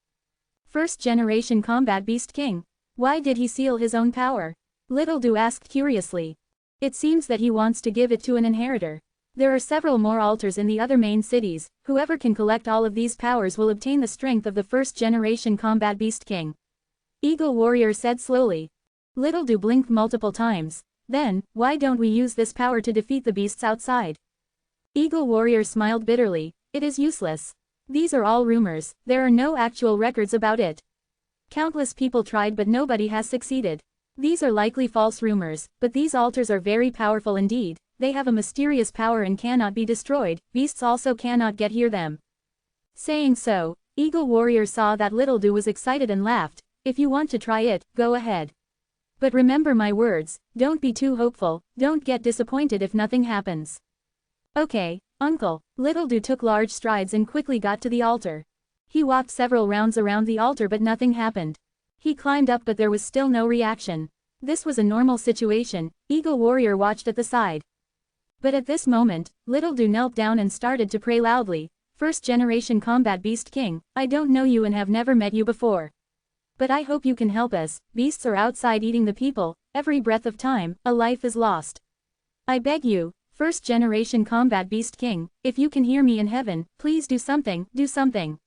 First generation Combat Beast King? Why did he seal his own power? Little Do asked curiously. "It seems that he wants to give it to an inheritor. There are several more altars in the other main cities, whoever can collect all of these powers will obtain the strength of the first generation Combat Beast King." Eagle Warrior said slowly. Little Do blinked multiple times. "Then, why don't we use this power to defeat the beasts outside?" Eagle Warrior smiled bitterly, "It is useless. These are all rumors, there are no actual records about it. Countless people tried but nobody has succeeded. These are likely false rumors, but these altars are very powerful indeed, they have a mysterious power and cannot be destroyed, beasts also cannot get near them." Saying so, Eagle Warrior saw that Little Do was excited and laughed, "If you want to try it, go ahead. But remember my words, don't be too hopeful, don't get disappointed if nothing happens." "Okay, uncle." Little Do took large strides and quickly got to the altar. He walked several rounds around the altar but nothing happened. He climbed up but there was still no reaction. This was a normal situation, Eagle Warrior watched at the side. But at this moment, Little Do knelt down and started to pray loudly. First generation combat beast king, I don't know you and have never met you before. But I hope you can help us, beasts are outside eating the people, every breath of time, a life is lost. I beg you, first generation combat beast king, if you can hear me in heaven, please do something, do something.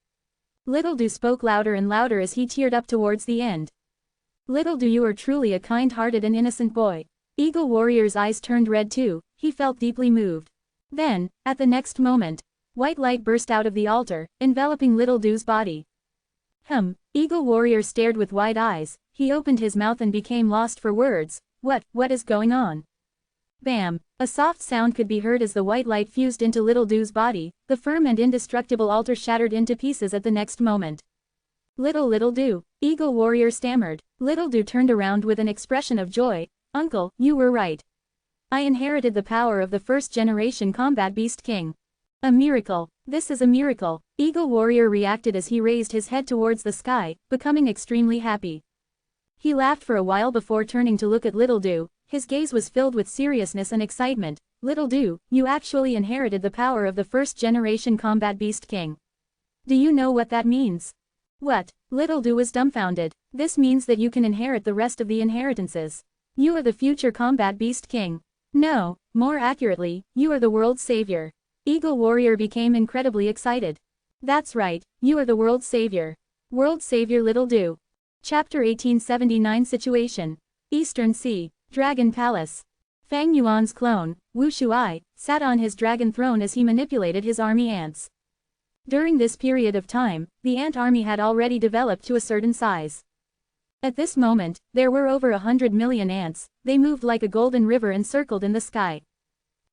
Little Do spoke louder and louder as he teared up towards the end. Little Do, you are truly a kind-hearted and innocent boy. Eagle Warrior's eyes turned red too, he felt deeply moved. Then, at the next moment, white light burst out of the altar, enveloping Little Do's body. Eagle Warrior stared with wide eyes, he opened his mouth and became lost for words. What is going on? Bam! A soft sound could be heard as the white light fused into Little Do's body, the firm and indestructible altar shattered into pieces at the next moment. Little Do, Eagle Warrior stammered. Little Do turned around with an expression of joy. Uncle, you were right. I inherited the power of the first generation combat beast king. A miracle. This is a miracle. Eagle Warrior reacted as he raised his head towards the sky, becoming extremely happy. He laughed for a while before turning to look at Little Do. His gaze was filled with seriousness and excitement. Little Do, you actually inherited the power of the first generation combat beast king. Do you know what that means? What? Little Do was dumbfounded. This means that you can inherit the rest of the inheritances. You are the future combat beast king. No, more accurately, you are the world's savior. Eagle Warrior became incredibly excited. That's right, you are the world's savior. World savior Little Do. Chapter 1879 Situation. Eastern Sea, Dragon Palace. Fang Yuan's clone, Wu Shuai, sat on his dragon throne as he manipulated his army ants. During this period of time, the ant army had already developed to a certain size. At this moment, there were over 100 million ants, they moved like a golden river and circled in the sky.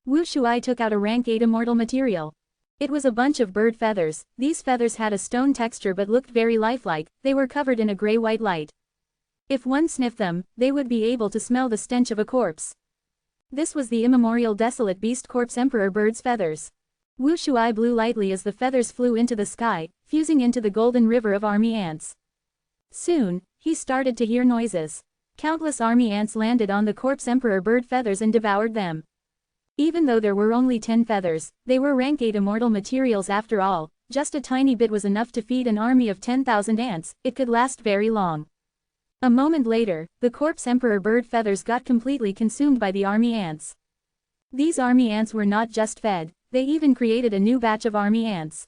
Wu Shuai took out a rank 8 immortal material. It was a bunch of bird feathers, these feathers had a stone texture but looked very lifelike, they were covered in a gray-white light. If one sniffed them, they would be able to smell the stench of a corpse. This was the immemorial desolate beast corpse emperor bird's feathers. Wu Shuai blew lightly as the feathers flew into the sky, fusing into the golden river of army ants. Soon, he started to hear noises. Countless army ants landed on the corpse emperor bird feathers and devoured them. Even though there were only 10 feathers, they were rank 8 immortal materials after all, just a tiny bit was enough to feed an army of 10,000 ants, it could last very long. A moment later, the corpse emperor bird feathers got completely consumed by the army ants. These army ants were not just fed, they even created a new batch of army ants.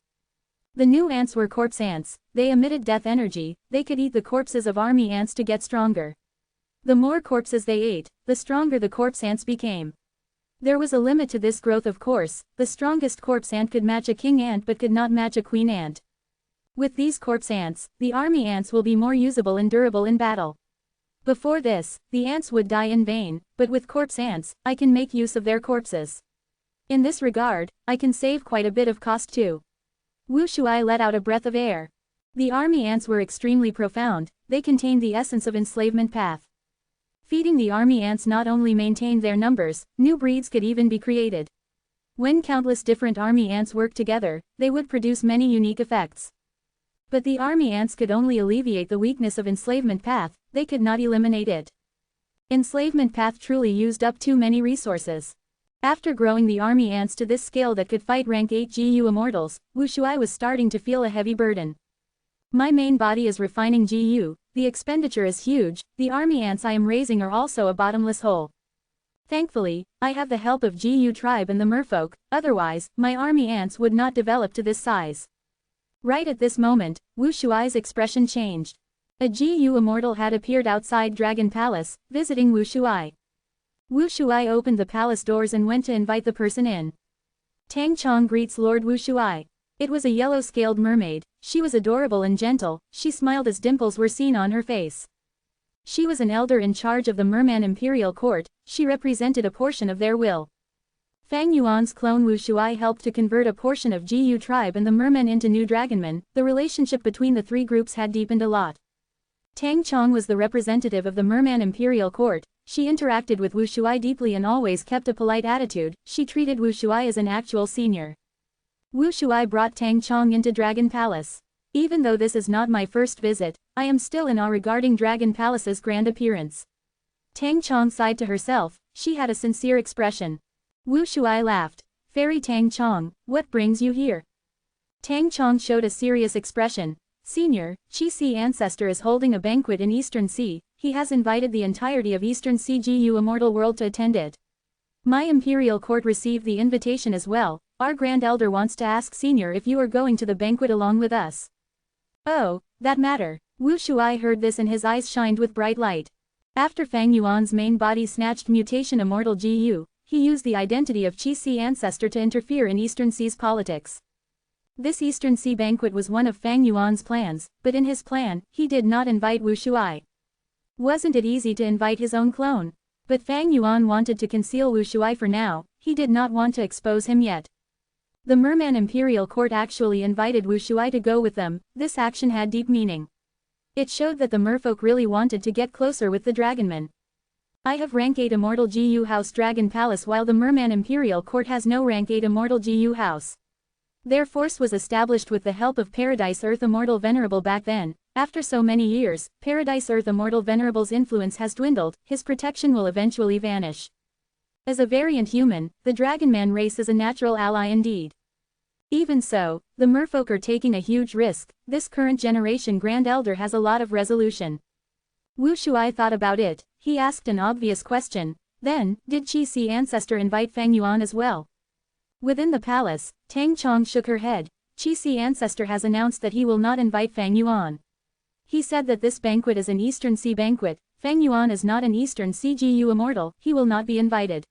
The new ants were corpse ants, they emitted death energy, they could eat the corpses of army ants to get stronger. The more corpses they ate, the stronger the corpse ants became. There was a limit to this growth of course, the strongest corpse ant could match a king ant but could not match a queen ant. With these corpse ants, the army ants will be more usable and durable in battle. Before this, the ants would die in vain, but with corpse ants, I can make use of their corpses. In this regard, I can save quite a bit of cost too. Wu Shuai let out a breath of air. The army ants were extremely profound, they contained the essence of enslavement path. Feeding the army ants not only maintained their numbers, new breeds could even be created. When countless different army ants worked together, they would produce many unique effects. But the army ants could only alleviate the weakness of enslavement path, they could not eliminate it. Enslavement path truly used up too many resources. After growing the army ants to this scale that could fight rank 8 GU immortals, Wu Shuai was starting to feel a heavy burden. My main body is refining GU, the expenditure is huge, the army ants I am raising are also a bottomless hole. Thankfully, I have the help of GU tribe and the merfolk, otherwise, my army ants would not develop to this size. Right at this moment, Wu Shuai's expression changed. A GU immortal had appeared outside Dragon Palace, visiting Wu Shuai. Wu Shuai opened the palace doors and went to invite the person in. Tang Chong greets Lord Wu Shuai. It was a yellow-scaled mermaid, she was adorable and gentle, she smiled as dimples were seen on her face. She was an elder in charge of the Merman Imperial Court, she represented a portion of their will. Fang Yuan's clone Wu Shuai helped to convert a portion of GU tribe and the mermen into new dragonmen, the relationship between the three groups had deepened a lot. Tang Chong was the representative of the Merman Imperial Court, she interacted with Wu Shuai deeply and always kept a polite attitude, she treated Wu Shuai as an actual senior. Wu Shuai brought Tang Chong into Dragon Palace. Even though this is not my first visit, I am still in awe regarding Dragon Palace's grand appearance. Tang Chong sighed to herself, she had a sincere expression. Wu Shuai laughed. Fairy Tang Chong, what brings you here? Tang Chong showed a serious expression. Senior, Qi Si ancestor is holding a banquet in Eastern Sea, he has invited the entirety of Eastern Sea GU Immortal world to attend it. My imperial court received the invitation as well, our grand elder wants to ask Senior if you are going to the banquet along with us. Oh, that matter. Wu Shuai heard this and his eyes shined with bright light. After Fang Yuan's main body snatched mutation Immortal GU, he used the identity of Qi Si ancestor to interfere in Eastern Sea's politics. This Eastern Sea banquet was one of Fang Yuan's plans, but in his plan, he did not invite Wu Shuai. Wasn't it easy to invite his own clone? But Fang Yuan wanted to conceal Wu Shuai for now, he did not want to expose him yet. The Merman Imperial Court actually invited Wu Shuai to go with them, this action had deep meaning. It showed that the merfolk really wanted to get closer with the Dragonman. I have rank 8 Immortal GU House Dragon Palace while the Merman Imperial Court has no rank 8 Immortal GU House. Their force was established with the help of Paradise Earth Immortal Venerable back then. After so many years, Paradise Earth Immortal Venerable's influence has dwindled, his protection will eventually vanish. As a variant human, the Dragonman race is a natural ally indeed. Even so, the merfolk are taking a huge risk, this current generation Grand Elder has a lot of resolution. Wu Shuai thought about it, he asked an obvious question, then, did Qi Si ancestor invite Fang Yuan as well? Within the palace, Tang Chong shook her head, Qi Si ancestor has announced that he will not invite Fang Yuan. He said that this banquet is an Eastern Sea banquet, Fang Yuan is not an Eastern Sea GU Immortal, he will not be invited.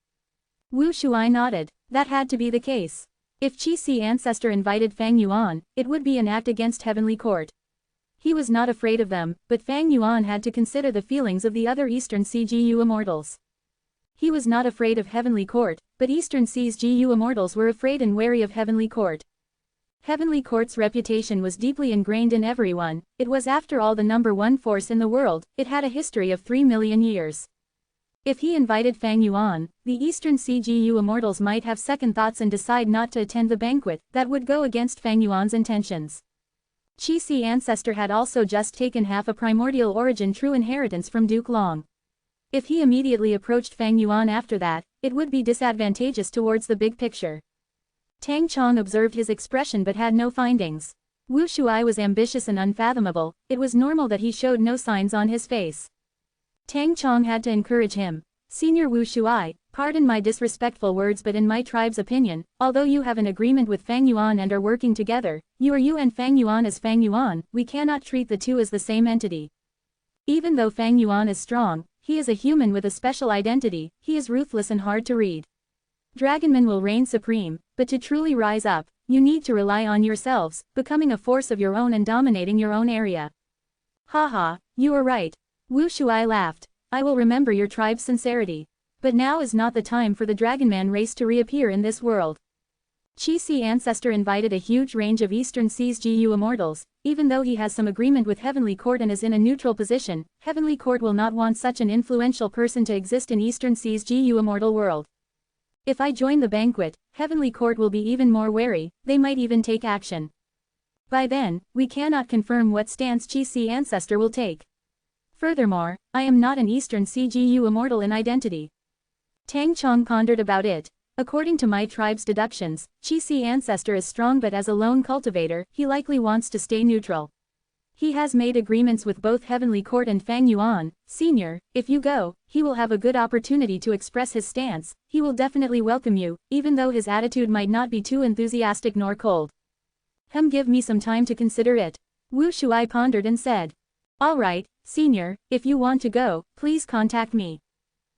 Wu Shuai nodded, that had to be the case. If Qi Si ancestor invited Fang Yuan, it would be an act against Heavenly Court. He was not afraid of them, but Fang Yuan had to consider the feelings of the other Eastern Sea GU Immortals. He was not afraid of Heavenly Court, but Eastern Sea's GU Immortals were afraid and wary of Heavenly Court. Heavenly Court's reputation was deeply ingrained in everyone, it was after all the #1 force in the world, it had a history of 3 million years. If he invited Fang Yuan, the Eastern Sea GU Immortals might have second thoughts and decide not to attend the banquet, that would go against Fang Yuan's intentions. Qi Si ancestor had also just taken half a primordial origin true inheritance from Duke Long. If he immediately approached Fang Yuan after that, it would be disadvantageous towards the big picture. Tang Chong observed his expression but had no findings. Wu Shuai was ambitious and unfathomable, it was normal that he showed no signs on his face. Tang Chong had to encourage him. Senior Wu Shuai, pardon my disrespectful words but in my tribe's opinion, although you have an agreement with Fang Yuan and are working together, you are you and Fang Yuan is Fang Yuan, we cannot treat the two as the same entity. Even though Fang Yuan is strong, he is a human with a special identity, he is ruthless and hard to read. Dragonmen will reign supreme, but to truly rise up, you need to rely on yourselves, becoming a force of your own and dominating your own area. Haha, you are right. Wu Shuai laughed. I will remember your tribe's sincerity. But now is not the time for the Dragonman race to reappear in this world. Qi Si ancestor invited a huge range of Eastern Sea's GU Immortals, even though he has some agreement with Heavenly Court and is in a neutral position, Heavenly Court will not want such an influential person to exist in Eastern Sea's GU Immortal world. If I join the banquet, Heavenly Court will be even more wary, they might even take action. By then, we cannot confirm what stance Qi Si ancestor will take. Furthermore, I am not an Eastern Sea GU Immortal in identity. Tang Chong pondered about it. According to my tribe's deductions, Qi Si ancestor is strong but as a lone cultivator, he likely wants to stay neutral. He has made agreements with both Heavenly Court and Fang Yuan. Senior, if you go, he will have a good opportunity to express his stance, he will definitely welcome you, even though his attitude might not be too enthusiastic nor cold. Give me some time to consider it. Wu Shuai pondered and said. Alright, Senior, if you want to go, please contact me.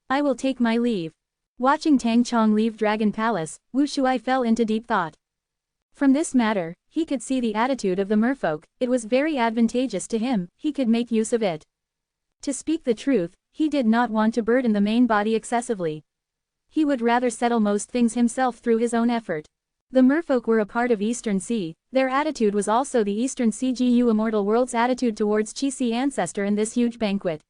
I will take my leave. Watching Tang Chong leave Dragon Palace, Wu Shuai fell into deep thought. From this matter, he could see the attitude of the merfolk, it was very advantageous to him, he could make use of it. To speak the truth, he did not want to burden the main body excessively. He would rather settle most things himself through his own effort. The merfolk were a part of Eastern Sea, their attitude was also the Eastern Sea GU Immortal World's attitude towards Qi Si ancestor in this huge banquet.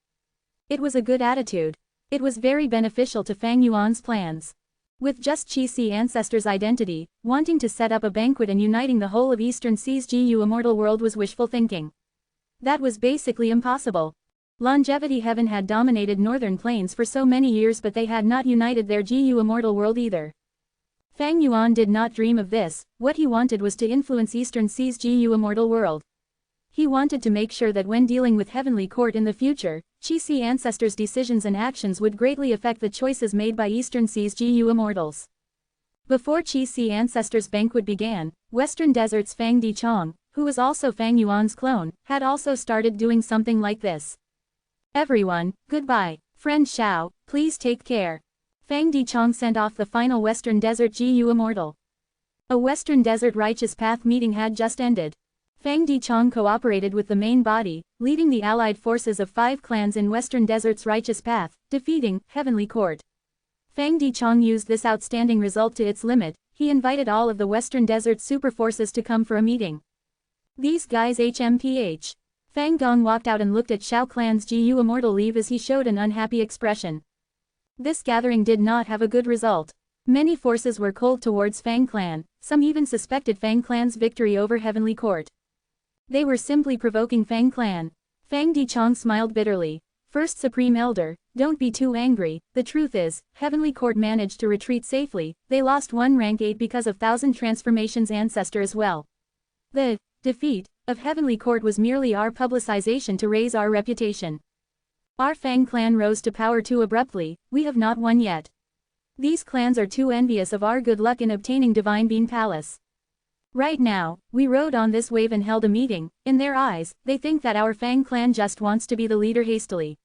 It was a good attitude. It was very beneficial to Fang Yuan's plans. With just Qi Si ancestor's identity, wanting to set up a banquet and uniting the whole of Eastern Sea's GU Immortal World was wishful thinking. That was basically impossible. Longevity Heaven had dominated northern plains for so many years, but they had not united their GU Immortal world either. Fang Yuan did not dream of this. What he wanted was to influence Eastern Sea's GU Immortal world. He wanted to make sure that when dealing with Heavenly Court in the future, Qi Si ancestors' decisions and actions would greatly affect the choices made by Eastern Sea's GU Immortals. Before Qi Si ancestors' banquet began, Western Desert's Fang Dichong, who was also Fang Yuan's clone, had also started doing something like this. Everyone, goodbye. Friend Xiao, please take care. Fang Dichong sent off the final Western Desert GU Immortal. A Western Desert Righteous Path meeting had just ended. Fang Dichong cooperated with the main body, leading the allied forces of 5 clans in Western Desert's Righteous Path, defeating Heavenly Court. Fang Dichong used this outstanding result to its limit. He invited all of the Western Desert super forces to come for a meeting. These guys HMPH. Fang Gong walked out and looked at Xiao Clan's GU Immortal leave as he showed an unhappy expression. This gathering did not have a good result. Many forces were cold towards Fang Clan, some even suspected Fang Clan's victory over Heavenly Court. They were simply provoking Fang Clan. Fang Dichong smiled bitterly. First Supreme Elder, don't be too angry. The truth is, Heavenly Court managed to retreat safely. They lost one rank 8 because of Thousand Transformations ancestor as well. The defeat of Heavenly Court was merely our publicization to raise our reputation. Our Fang Clan rose to power too abruptly. We have not won yet. These clans are too envious of our good luck in obtaining Divine Bean Palace. Right now, we rode on this wave and held a meeting. In their eyes, they think that our Fang Clan just wants to be the leader hastily.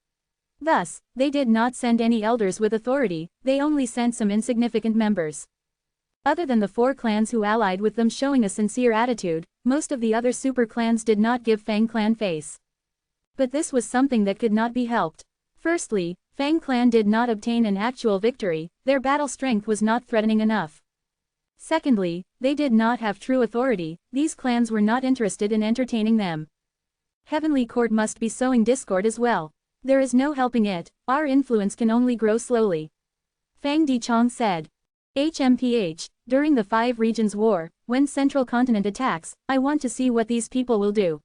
Thus, they did not send any elders with authority, they only sent some insignificant members. Other than the 4 clans who allied with them showing a sincere attitude, most of the other super clans did not give Fang Clan face. But this was something that could not be helped. Firstly, Fang Clan did not obtain an actual victory, their battle strength was not threatening enough. Secondly, they did not have true authority, these clans were not interested in entertaining them. Heavenly Court must be sowing discord as well. There is no helping it, our influence can only grow slowly. Fang Dichong said. HMPH, during the 5 Regions War, when Central Continent attacks, I want to see what these people will do.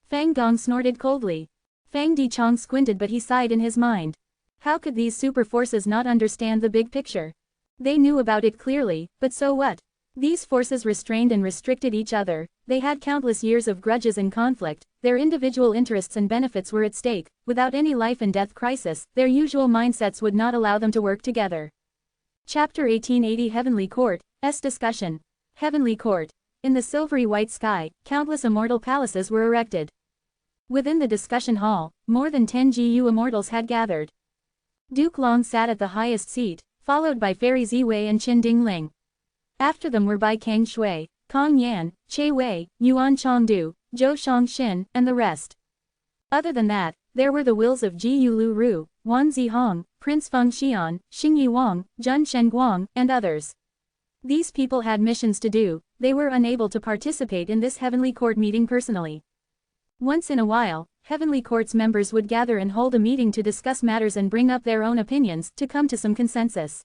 Fang Gong snorted coldly. Fang Dichong squinted, but he sighed in his mind. How could these super forces not understand the big picture? They knew about it clearly, but so what? These forces restrained and restricted each other, they had countless years of grudges and conflict, their individual interests and benefits were at stake, without any life and death crisis, their usual mindsets would not allow them to work together. Chapter 1880 Heavenly Court, S Discussion. Heavenly Court. In the silvery white sky, countless immortal palaces were erected. Within the discussion hall, more than 10 GU immortals had gathered. Duke Long sat at the highest seat, followed by Fairy Ziwei and Qin Dingling. After them were Bai Kang Shui, Kong Yan, Che Wei, Yuan Chongdu, Zhou Shangxin, and the rest. Other than that, there were the wills of Ji Lu Ru, Wan Zihong, Prince Feng Xian, Xingyi Wang, Zhen Shenguang, and others. These people had missions to do, they were unable to participate in this Heavenly Court meeting personally. Once in a while, Heavenly Court's members would gather and hold a meeting to discuss matters and bring up their own opinions, to come to some consensus.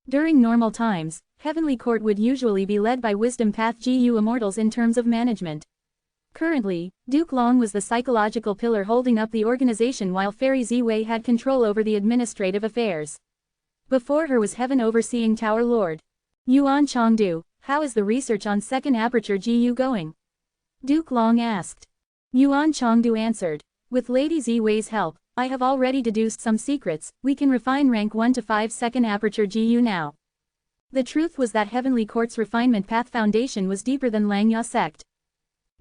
During normal times, Heavenly Court would usually be led by Wisdom Path GU Immortals in terms of management. Currently, Duke Long was the psychological pillar holding up the organization while Fairy Ziwei had control over the administrative affairs. Before her was Heaven Overseeing Tower Lord. Yuan Chongdu, how is the research on Second Aperture GU going? Duke Long asked. Yuan Chongdu answered. With Lady Ziwei's help, I have already deduced some secrets, we can refine rank 1 to 5 Second Aperture GU now. The truth was that Heavenly Court's Refinement Path Foundation was deeper than Langya sect.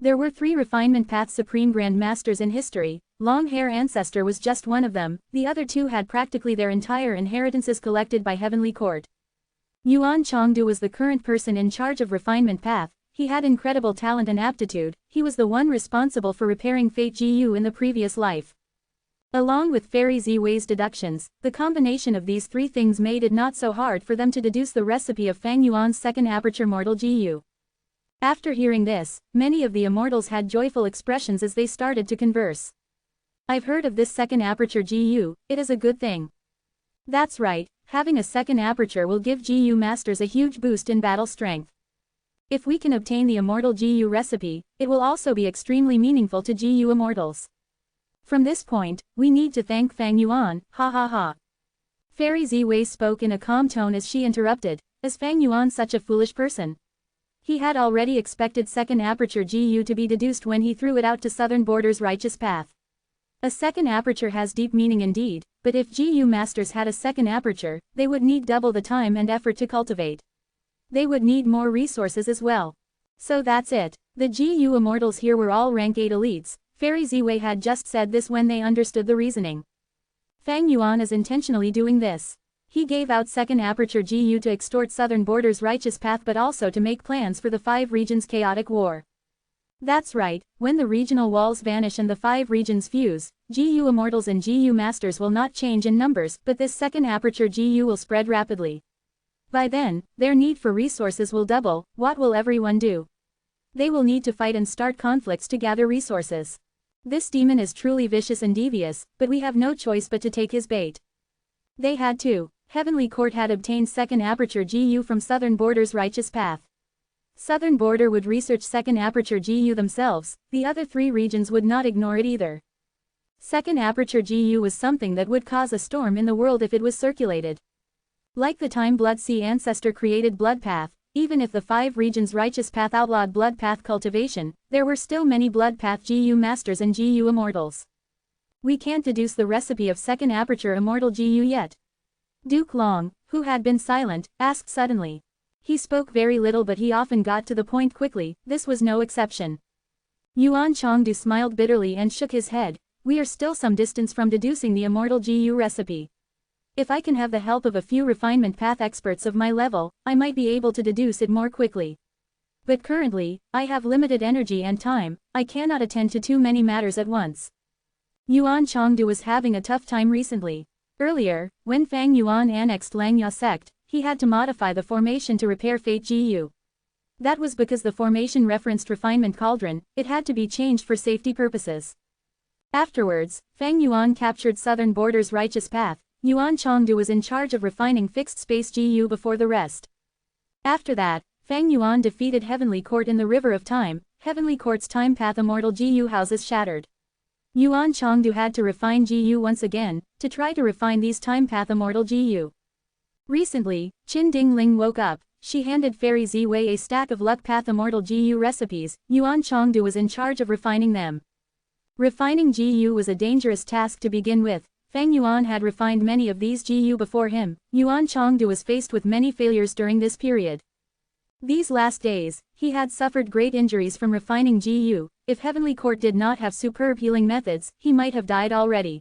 There were 3 Refinement Path Supreme Grand Masters in history, Long Hair Ancestor was just one of them, the other 2 had practically their entire inheritances collected by Heavenly Court. Yuan Chongdu was the current person in charge of Refinement Path, he had incredible talent and aptitude, he was the one responsible for repairing Fate GU in the previous life. Along with Fairy Ziwei's deductions, the combination of these 3 things made it not so hard for them to deduce the recipe of Fang Yuan's Second Aperture Mortal GU. After hearing this, many of the immortals had joyful expressions as they started to converse. I've heard of this Second Aperture GU, it is a good thing. That's right, having a Second Aperture will give GU Masters a huge boost in battle strength. If we can obtain the Immortal GU recipe, it will also be extremely meaningful to GU Immortals. From this point, we need to thank Fang Yuan, ha ha ha. Fairy Ziwei spoke in a calm tone as she interrupted, is Fang Yuan such a foolish person? He had already expected second aperture GU to be deduced when he threw it out to Southern Border's righteous path. A second aperture has deep meaning indeed, but if GU masters had a second aperture, they would need double the time and effort to cultivate. They would need more resources as well. So that's it. The GU immortals here were all rank 8 elites. Fairy Ziwei had just said this when they understood the reasoning. Fang Yuan is intentionally doing this. He gave out second aperture GU to extort Southern Border's righteous path but also to make plans for the 5 regions' chaotic war. That's right, when the regional walls vanish and the 5 regions fuse, GU immortals and GU masters will not change in numbers, but this second aperture GU will spread rapidly. By then, their need for resources will double. What will everyone do? They will need to fight and start conflicts to gather resources. This demon is truly vicious and devious, but we have no choice but to take his bait. They had to. Heavenly Court had obtained second aperture GU from Southern Border's righteous path. Southern Border would research second aperture GU themselves, the other 3 regions would not ignore it either. Second aperture GU was something that would cause a storm in the world if it was circulated. Like the time Blood Sea Ancestor created Blood Path, even if the 5 regions' righteous path outlawed Blood Path cultivation, there were still many Blood Path GU masters and GU immortals. We can't deduce the recipe of second aperture immortal GU yet. Duke Long, who had been silent, asked suddenly. He spoke very little but he often got to the point quickly, this was no exception. Yuan Chongdu smiled bitterly and shook his head, we are still some distance from deducing the immortal GU recipe. If I can have the help of a few refinement path experts of my level, I might be able to deduce it more quickly. But currently, I have limited energy and time, I cannot attend to too many matters at once. Yuan Chongdu was having a tough time recently. Earlier, when Fang Yuan annexed Langya sect, he had to modify the formation to repair Fate GU. That was because the formation referenced Refinement Cauldron, it had to be changed for safety purposes. Afterwards, Fang Yuan captured Southern Border's righteous path. Yuan Chongdu was in charge of refining Fixed Space GU before the rest. After that, Fang Yuan defeated Heavenly Court in the River of Time. Heavenly Court's time path immortal GU houses shattered. Yuan Chongdu had to refine GU once again, to try to refine these time path immortal GU. Recently, Qin Dingling woke up, she handed Fairy Ziwei a stack of luck path immortal GU recipes, Yuan Chongdu was in charge of refining them. Refining GU was a dangerous task to begin with, Fang Yuan had refined many of these GU before him, Yuan Chongdu was faced with many failures during this period. These last days, he had suffered great injuries from refining GU, if Heavenly Court did not have superb healing methods, he might have died already.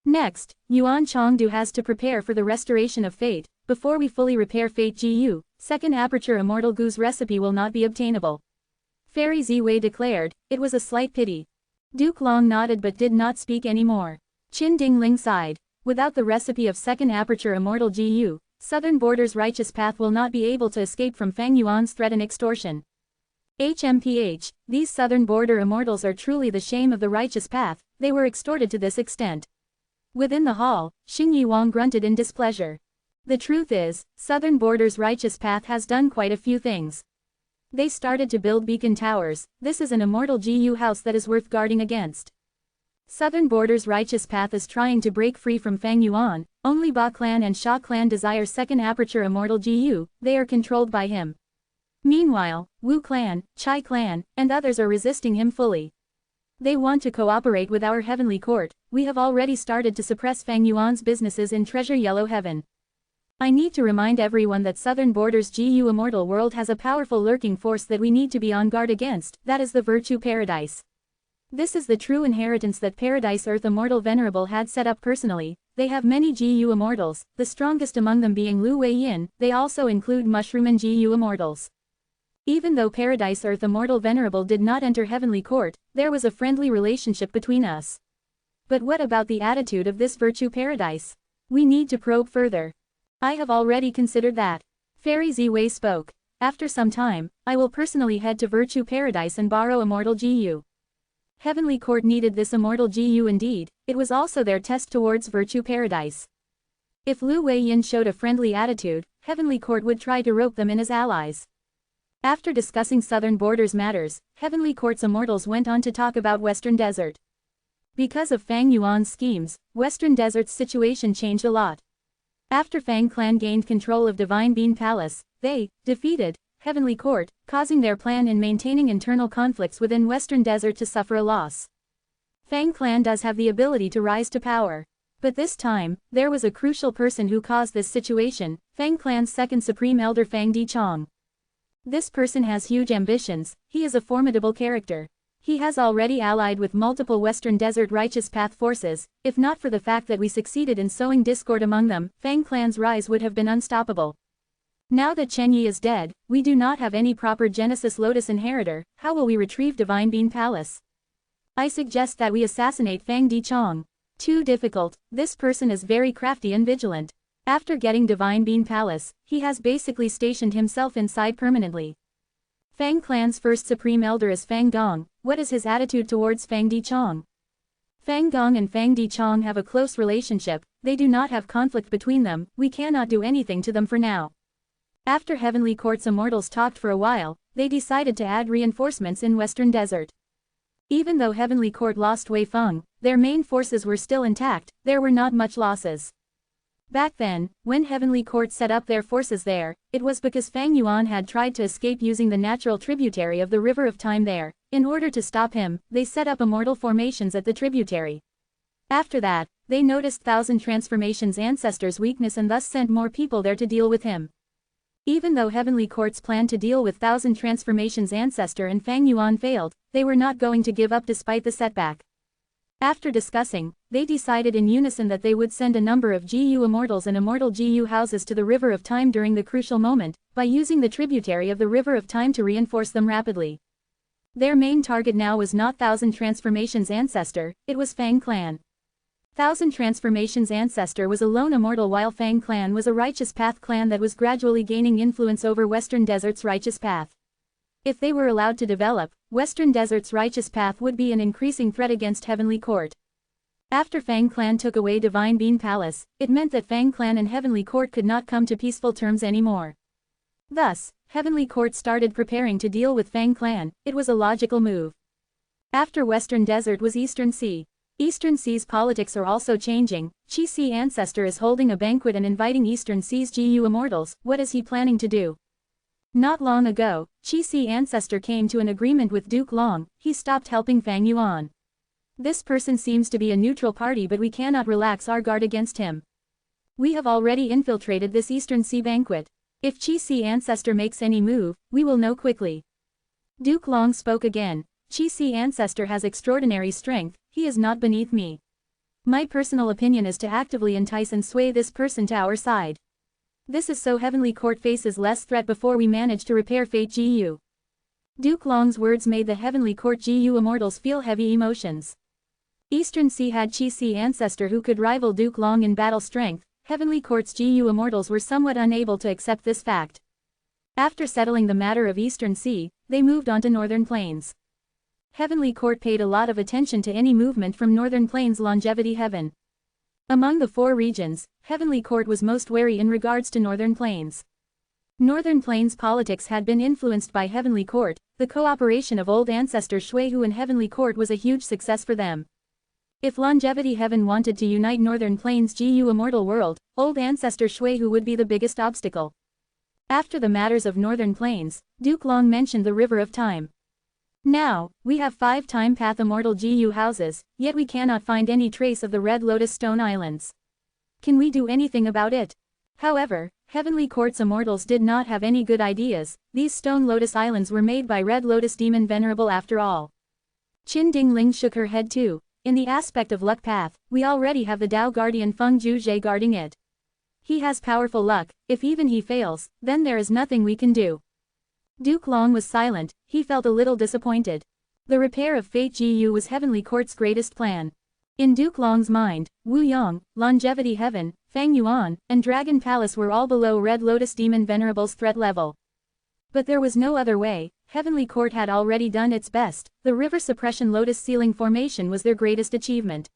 Next, Yuan Chongdu has to prepare for the restoration of Fate. Before we fully repair Fate GU, second aperture immortal GU's recipe will not be obtainable. Fairy Ziwei declared, it was a slight pity. Duke Long nodded but did not speak anymore. Qin Dingling sighed, without the recipe of second aperture immortal GU, Southern Border's righteous path will not be able to escape from Fang Yuan's threat and extortion. HMPH, these Southern Border immortals are truly the shame of the righteous path, they were extorted to this extent. Within the hall, Xing Yiwang grunted in displeasure. The truth is, Southern Border's righteous path has done quite a few things. They started to build beacon towers, this is an immortal GU house that is worth guarding against. Southern Border's righteous path is trying to break free from Fang Yuan, only Ba clan and Sha clan desire second aperture immortal GU, they are controlled by him. Meanwhile, Wu clan, Chai clan, and others are resisting him fully. They want to cooperate with our Heavenly Court, we have already started to suppress Fang Yuan's businesses in Treasure Yellow Heaven. I need to remind everyone that Southern Border's GU immortal world has a powerful lurking force that we need to be on guard against, that is the Virtue Paradise. This is the true inheritance that Paradise Earth Immortal Venerable had set up personally. They have many GU immortals, the strongest among them being Lu Weiyin, they also include Mushroom and GU immortals. Even though Paradise Earth Immortal Venerable did not enter Heavenly Court, there was a friendly relationship between us. But what about the attitude of this Virtue Paradise? We need to probe further. I have already considered that. Fairy Ziwei spoke. After some time, I will personally head to Virtue Paradise and borrow Immortal GU. Heavenly Court needed this Immortal GU indeed, it was also their test towards Virtue Paradise. If Lu Weiyin showed a friendly attitude, Heavenly Court would try to rope them in as allies. After discussing Southern Border's matters, Heavenly Court's immortals went on to talk about Western Desert. Because of Fang Yuan's schemes, Western Desert's situation changed a lot. After Fang clan gained control of Divine Bean Palace, they defeated Heavenly Court, causing their plan in maintaining internal conflicts within Western Desert to suffer a loss. Fang clan does have the ability to rise to power. But this time, there was a crucial person who caused this situation, Fang clan's second supreme elder Fang Dichong. This person has huge ambitions, he is a formidable character. He has already allied with multiple Western Desert Righteous Path forces. If not for the fact that we succeeded in sowing discord among them, Fang clan's rise would have been unstoppable. Now that Chen Yi is dead, we do not have any proper Genesis Lotus inheritor. How will we retrieve Divine Bean Palace? I suggest that we assassinate Fang Dichong. Too difficult, this person is very crafty and vigilant. After getting Divine Bean Palace, he has basically stationed himself inside permanently. Fang clan's first supreme elder is Fang Gong. What is his attitude towards Fang Dichong? Fang Gong and Fang Dichong have a close relationship, they do not have conflict between them, we cannot do anything to them for now. After Heavenly Court's immortals talked for a while, they decided to add reinforcements in Western Desert. Even though Heavenly Court lost Wei Feng, their main forces were still intact, there were not much losses. Back then, when Heavenly Court set up their forces there, it was because Fang Yuan had tried to escape using the natural tributary of the River of Time there. In order to stop him, they set up immortal formations at the tributary. After that, they noticed Thousand Transformations' ancestor's weakness and thus sent more people there to deal with him. Even though Heavenly Court's plan to deal with Thousand Transformations' ancestor and Fang Yuan failed, they were not going to give up despite the setback. After discussing, they decided in unison that they would send a number of GU Immortals and Immortal GU houses to the River of Time during the crucial moment, by using the tributary of the River of Time to reinforce them rapidly. Their main target now was not Thousand Transformations' ancestor, it was Fang clan. Thousand Transformations' ancestor was a lone immortal while Fang clan was a Righteous Path clan that was gradually gaining influence over Western Desert's Righteous Path. If they were allowed to develop, Western Desert's Righteous Path would be an increasing threat against Heavenly Court. After Fang clan took away Divine Bean Palace, it meant that Fang clan and Heavenly Court could not come to peaceful terms anymore. Thus, Heavenly Court started preparing to deal with Fang clan, it was a logical move. After Western Desert was Eastern Sea. Eastern Sea's politics are also changing. Chi-Si ancestor is holding a banquet and inviting Eastern Sea's GU Immortals. What is he planning to do? Not long ago, Chi-Si ancestor came to an agreement with Duke Long, he stopped helping Fang Yuan. This person seems to be a neutral party but we cannot relax our guard against him. We have already infiltrated this Eastern Sea banquet. If Chi-Si ancestor makes any move, we will know quickly. Duke Long spoke again. Chi-Si ancestor has extraordinary strength, he is not beneath me. My personal opinion is to actively entice and sway this person to our side. This is so Heavenly Court faces less threat before we manage to repair Fate GU. Duke Long's words made the Heavenly Court GU Immortals feel heavy emotions. Eastern Sea had Chi-Si ancestor who could rival Duke Long in battle strength, Heavenly Court's GU Immortals were somewhat unable to accept this fact. After settling the matter of Eastern Sea, they moved on to Northern Plains. Heavenly Court paid a lot of attention to any movement from Northern Plains Longevity Heaven. Among the 4 regions, Heavenly Court was most wary in regards to Northern Plains. Northern Plains politics had been influenced by Heavenly Court, the cooperation of old ancestor Shuihu and Heavenly Court was a huge success for them. If Longevity Heaven wanted to unite Northern Plains GU Immortal World, old ancestor Shuihu would be the biggest obstacle. After the matters of Northern Plains, Duke Long mentioned the River of Time. Now, we have 5 Time Path Immortal GU houses, yet we cannot find any trace of the Red Lotus Stone Islands. Can we do anything about it? However, Heavenly Court's Immortals did not have any good ideas, these Stone Lotus Islands were made by Red Lotus Demon Venerable after all. Qin Dingling shook her head too. In the aspect of luck path, we already have the Tao Guardian Feng Juzhe guarding it. He has powerful luck, if even he fails, then there is nothing we can do. Duke Long was silent, he felt a little disappointed. The repair of Fate GU was Heavenly Court's greatest plan. In Duke Long's mind, Wu Yang, Longevity Heaven, Fang Yuan, and Dragon Palace were all below Red Lotus Demon Venerable's threat level. But there was no other way, Heavenly Court had already done its best, the River Suppression Lotus Ceiling Formation was their greatest achievement.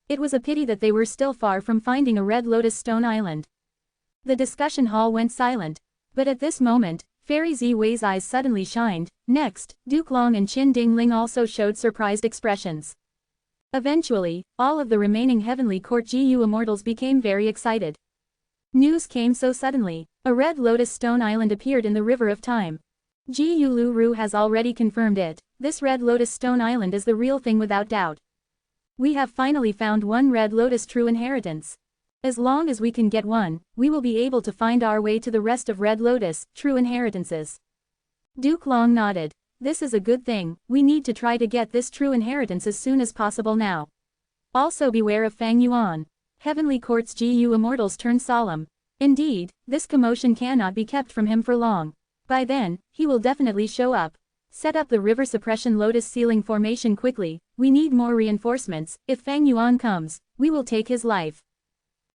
It was a pity that they were still far from finding a Red Lotus Stone Island. The discussion hall went silent. But at this moment, Fairy Ziwei's eyes suddenly shined. Next, Duke Long and Qin Dingling also showed surprised expressions. Eventually, all of the remaining Heavenly Court GU Immortals became very excited. News came so suddenly. A red lotus stone island appeared in the river of time. GU Lu Ru has already confirmed it. This red lotus stone island is the real thing without doubt. We have finally found one red lotus true inheritance. As long as we can get one, we will be able to find our way to the rest of red lotus, true inheritances. Duke Long nodded. This is a good thing, we need to try to get this true inheritance as soon as possible now. Also beware of Fang Yuan. Heavenly Court's GU Immortals turned solemn. Indeed, this commotion cannot be kept from him for long. By then, he will definitely show up. Set up the river suppression lotus ceiling formation quickly, we need more reinforcements. If Fang Yuan comes, we will take his life.